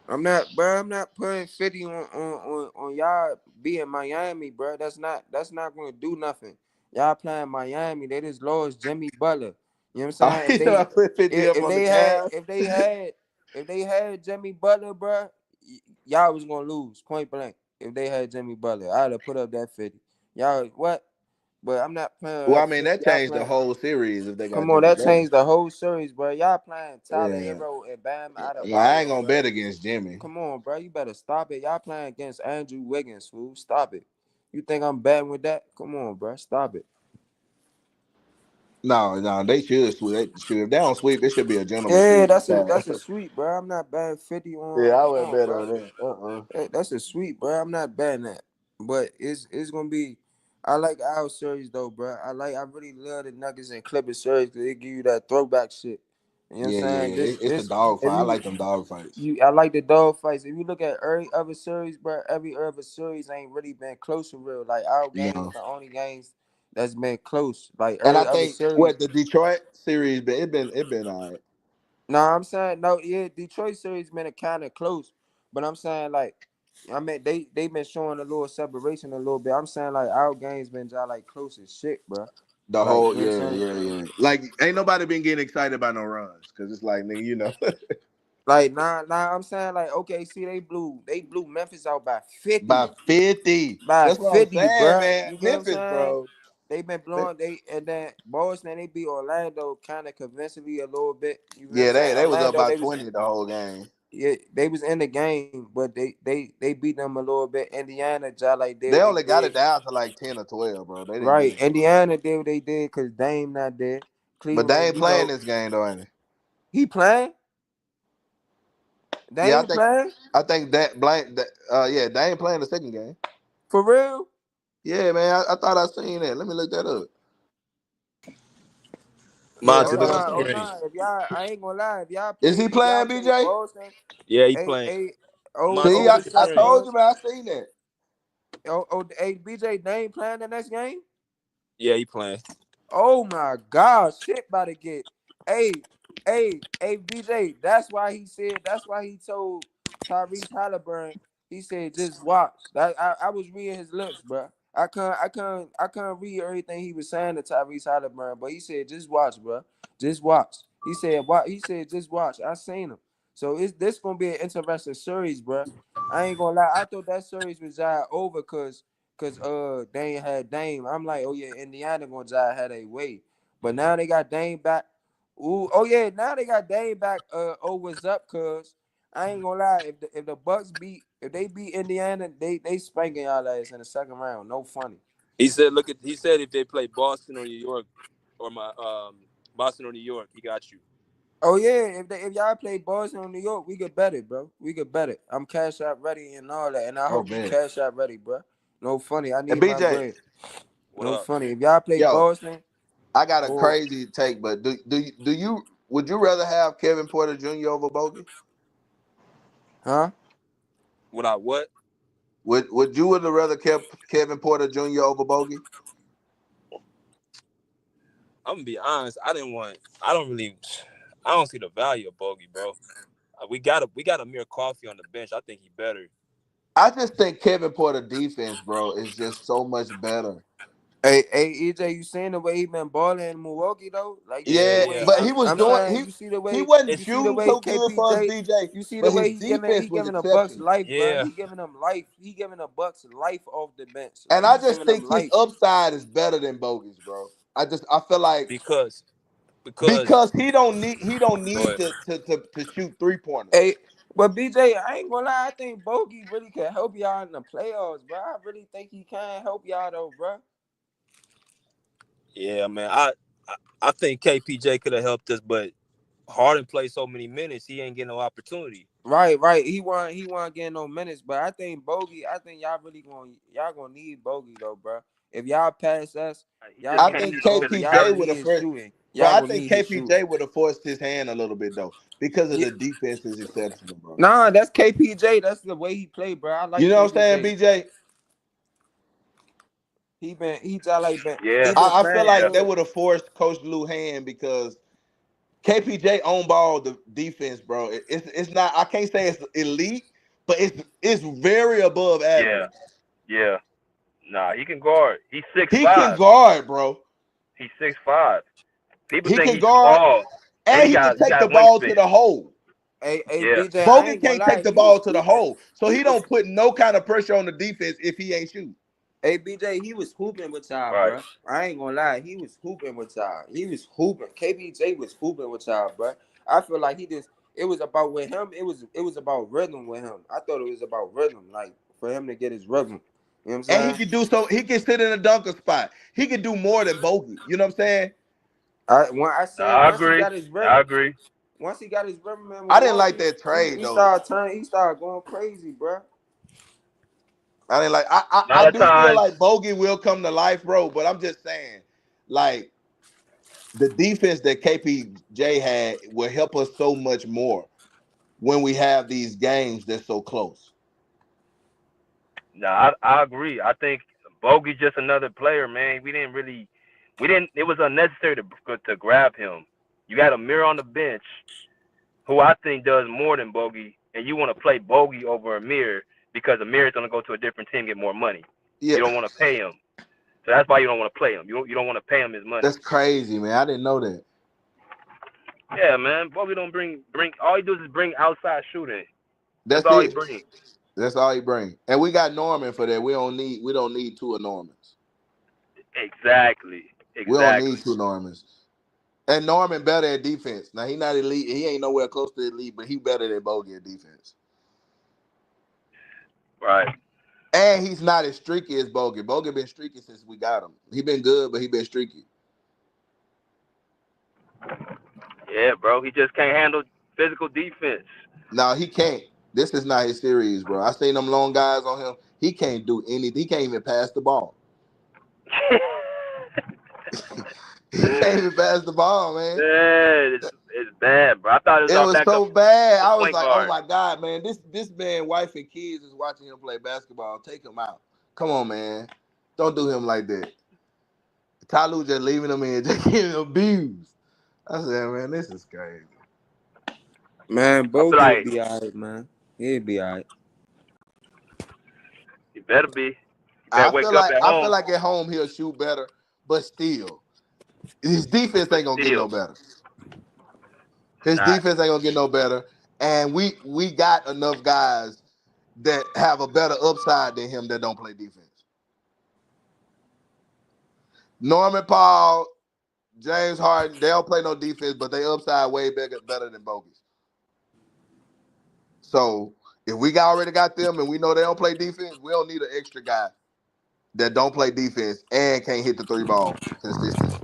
I'm not putting 50 on y'all being Miami, bro. That's not gonna do nothing. Y'all playing Miami, they just lost Jimmy Butler. You know what I'm saying? He said I put 50 up on the Cavs. If they had Jimmy Butler, bro, y'all was gonna lose point blank. If they had Jimmy Butler, I'd have put up that 50. Y'all what? But I'm not playing Well, I up mean 50. that Y'all changed the playing. whole series if they got Come on, Jimmy that Butler. changed the whole series, bro. Y'all playing Tyler Yeah. Hero and Bam Well, I ain't Adebayo, gonna bro. bet against Jimmy. Come on, bro. You better stop it. Y'all playing against Andrew Wiggins, fool. Stop it. You think I'm betting with that? Come on, bro. Stop it. No, they should sweep. If they don't sweep, it should be a gentleman Yeah, sweep. that's a sweep, bro. I'm not betting 50 Yeah, on. I Come wouldn't on, bet bro. on that. That's a sweep, bro. I'm not betting that. But it's gonna be. I like our series though, bro. I really love the Nuggets and Clippers series because they give you that throwback shit. You know what I'm saying? It's a dog If fight. I like them dog fights. I like the dog fights. If you look at every other series, bro, every other series ain't really been close for real. Like our games No. is the only games that's been close. Like And I every other think series. what the Detroit series, but it been all right. No, I'm saying no. Yeah, Detroit series been kind of close, but I'm saying like, I mean they been showing a little separation a little bit. I'm saying like our games been just like close as shit, bro. The Like whole you know what yeah, I'm saying? yeah, yeah. Like ain't nobody been getting excited about no runs because it's like nigga, Like nah. I'm saying like okay, see they blew Memphis out by 50. by 50. By That's what I'm 50, saying, bro. man. You get what I'm Memphis, saying? bro. They been blowing and then Boston they beat Orlando kind of convincingly a little bit. You know what I'm Yeah, saying? they was up Orlando by they was 20 the whole game. yeah they was in the game, but they beat them a little bit. Indiana just like did They what they only got did. it down to like 10 or 12, bro. They didn't Right, get it. Indiana did what they did because Dame not there. But they Cleveland, ain't you playing know, this game though, ain't it? he playing. Yeah, Dame playing I think that blank that yeah, they ain't playing the second game. for real. Yeah, man. I thought I seen that. Let me look that up. Yeah, I Monty, Oh look thought on I the no, seen oh it. screen. no. If y'all, I ain't gonna lie. Is he If y'all playing, play BJ? Boston, Yeah, he hey, playing. hey, Monty, See, oh, look I, at the what's I up, screen. told cuz? you, man. I seen that. Hey, BJ, Dame playing the next game. Yeah, he playing. Oh my God, shit about to get. Hey, BJ. That's why he said. That's why he told Tyrese Halliburton. He said, "Just watch." That I was reading his lips, bro. I can't read everything he was saying to Tyrese Halliburton, but he said, "Just watch, bro. Just watch." He said, "What?" He said, "Just watch." I seen him. So it's this gonna be an interesting series, bro. I ain't gonna lie. I thought that series was over because Dame had Dame. I'm like, oh yeah, Indiana gonna try had a way. But now they got Dame back. Ooh, oh yeah, now they got Dame back. Oh, what's up, cuz? I ain't gonna lie. If the Bucks if they beat Indiana, they spanking y'all ass in the second round. No funny. He said, he said if they play Boston or New York or my Boston or New York, he got you. Oh yeah, if y'all play Boston or New York, we could bet it, bro. We could bet it. I'm cash out ready and all that, and I Oh hope you man. cash out ready, bro. No funny. I And need my BJ, bread. What No up? funny. If y'all play yo, Boston I got a or crazy take, but do you would you rather have Kevin Porter Jr. over Bogey? huh? What I what? Would you would have rather kept Kevin Porter Jr. over Bogey? I'm gonna be honest. I don't see the value of Bogey, bro. We got Amir Coffee on the bench. I think he better. I just think Kevin Porter defense, bro, is just so much better. Hey, EJ, you seen the way he been balling in Milwaukee though? Like you see Yeah, the Yeah, yeah. way but he was I'm doing saying, you see the he way wasn't It's you see the shooting way so good for us, KPJ, BJ, you see the but his way he defense was giving the Bucks exceptional. life, bro. yeah, He giving them life. He giving the Bucks life off the bench. And Like I he just giving them think his life. upside is better than Bogey's, bro. I feel like because because because he don't go need ahead. to shoot 3-pointers. Hey, but BJ, I ain't gonna lie, I think Bogey really can help y'all in the playoffs, bro. I really think he can help y'all though, bro. Yeah, man. I think KPJ could have helped us, but Harden played so many minutes, he ain't getting no opportunity. Right. He wasn't getting no minutes, but I think Bogey. I think y'all gonna need Bogey though, bro. If y'all pass us, He y'all just I gonna can't think need shoot because Bogey. he Y'all KPJ gonna hurt. would need have his first, shooting. bro. Y'all I gonna think need his shooting. KPJ would have forced his hand a little bit though because of Yeah. the defense is exceptional, bro. Nah, that's KPJ. That's the way he played, bro. I You like know what I'm saying, KPJ. BJ? He just like been Yeah, he been I feel playing like yeah. they good. would have forced Coach Lou hand because KPJ on ball the defense, bro. It's not. I can't say it's elite, but it's very above Yeah, average. yeah. Nah, he can guard. He's six He can five. guard, bro. He's 6'5". People He think can he's guard, small, and and he can he take the got ball to wingspan. the hole. Hey, Yeah, BJ, I Bogey ain't gonna can't take lie. the He was ball to the hooping. hole, so He he was don't put no kind of pressure on the defense if he ain't shooting. Hey BJ, he was hooping with y'all, right. bro. I ain't gonna lie, he was hooping with y'all. He was hooping. KBJ was hooping with y'all, bro. I feel like he just it was about with him. It was about rhythm with him. I thought it was about rhythm, like for him to get his rhythm. You know what I'm And he saying? can do so. He can sit in a dunker spot. He can do more than Bogey. You know what I'm saying? I Nah, seen I once he agree. got his I rhythm, agree. once he got his rhythm in I didn't like Milwaukee, that he, trade he though. started turning. He started going crazy, bro. I didn't like. A I lot of do feel times, like Bogey will come to life, bro. But I'm just saying, like the defense that KPJ had will help us so much more when we have these games that's so close. nah, I agree. I think Bogey's just another player, man. We didn't. It was unnecessary to grab him. You got a mirror on the bench who I think does more than Bogey, and you want to play Bogey over Amir because Amir is going to go to a different team, get more money. Yeah, You don't want to pay him, so that's why you don't want to play him. You don't want to pay him his money. that's crazy, man. I didn't know that. Yeah, man. Bogey don't bring. All he does is bring outside shooting. That's That's all he it. brings. That's all he brings. And we got Norman for that. We don't need two of Normans. Exactly. We don't need Exactly. two Normans. And Norman better at defense. Now he not elite. He ain't nowhere close to elite, but he better than Bogey at defense. Right. And he's not as streaky as Bogey. Bogey been streaky since we got him. He been good, but he been streaky. Yeah, bro. He just can't handle physical defense. No, he can't. This is not his series, bro. I seen them long guys on him. He can't do anything. He can't even pass the ball. He can't even pass the ball, man. Yeah, it's bad, bro. I thought it was It our was backup so bad. I was point like, oh guard. my God, man. This man, wife and kids is watching him play basketball. Take him out. Come on, man. Don't do him like that. Tyloo just leaving him in, just getting abused. I said, man, this is crazy. Man, I feel Bogey will like be all right, man. He'll be all right. he better be. You better I wake feel up like at I feel home. like at home he'll shoot better, but still, his defense But ain't gonna get no still, better. it's His not. defense ain't gonna get no better. And we got enough guys that have a better upside than him that don't play defense. Norman Paul, James Harden, they don't play no defense, but they upside way better than Bogies. So if we already got them and we know they don't play defense, we don't need an extra guy that don't play defense and can't hit the three ball consistently.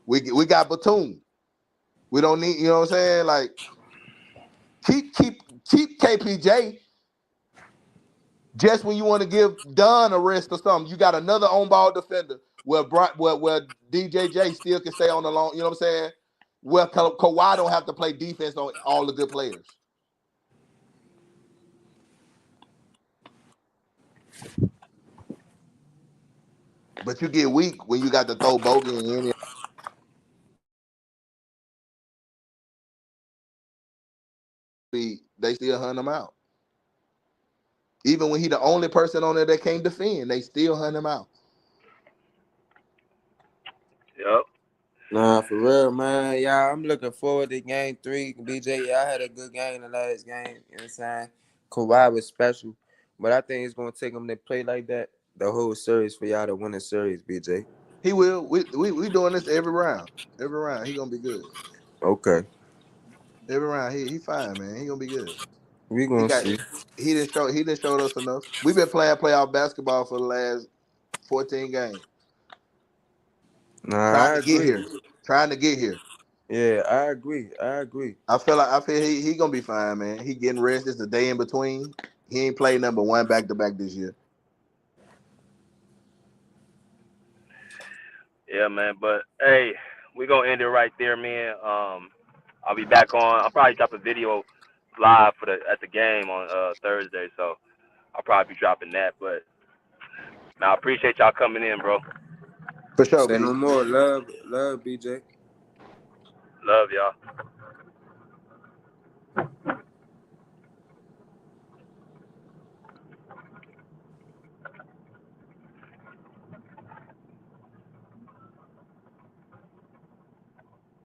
We got Batum. We don't need, you know what I'm saying? Like keep KPJ just when you want to give Dunn a rest or something. You got another on-ball defender where DJJ still can stay on the long, you know what I'm saying? Where Kawhi don't have to play defense on all the good players. But you get weak when you got to throw Bogey in. They still hunt him out. Even when he the only person on there that can't defend, they still hunt him out. Yep. Nah, for real, man. Yeah, I'm looking forward to game 3. BJ, y'all had a good game the last game. You know what I'm saying? Kawhi was special. But I think it's going to take him to play like that the whole series for y'all to win the series, BJ. He will. We doing this every round. Every round, he gonna be good. Okay. Every round, he fine, man. He gonna be good. We going to see. He didn't show us enough. We've been playing playoff basketball for the last 14 games. Nah, Trying I to get agree. here. Trying to get here. Yeah, I agree. I feel he gonna be fine, man. He getting rest. It's the day in between. He ain't played number 1 back-to-back this year. Yeah, man. But hey, we're gonna end it right there, man. I'll be back on. I'll probably drop a video live at the game on Thursday, so I'll probably be dropping that. But man, I appreciate y'all coming in, bro. For sure, Say B. no more. Love, BJ. Love y'all.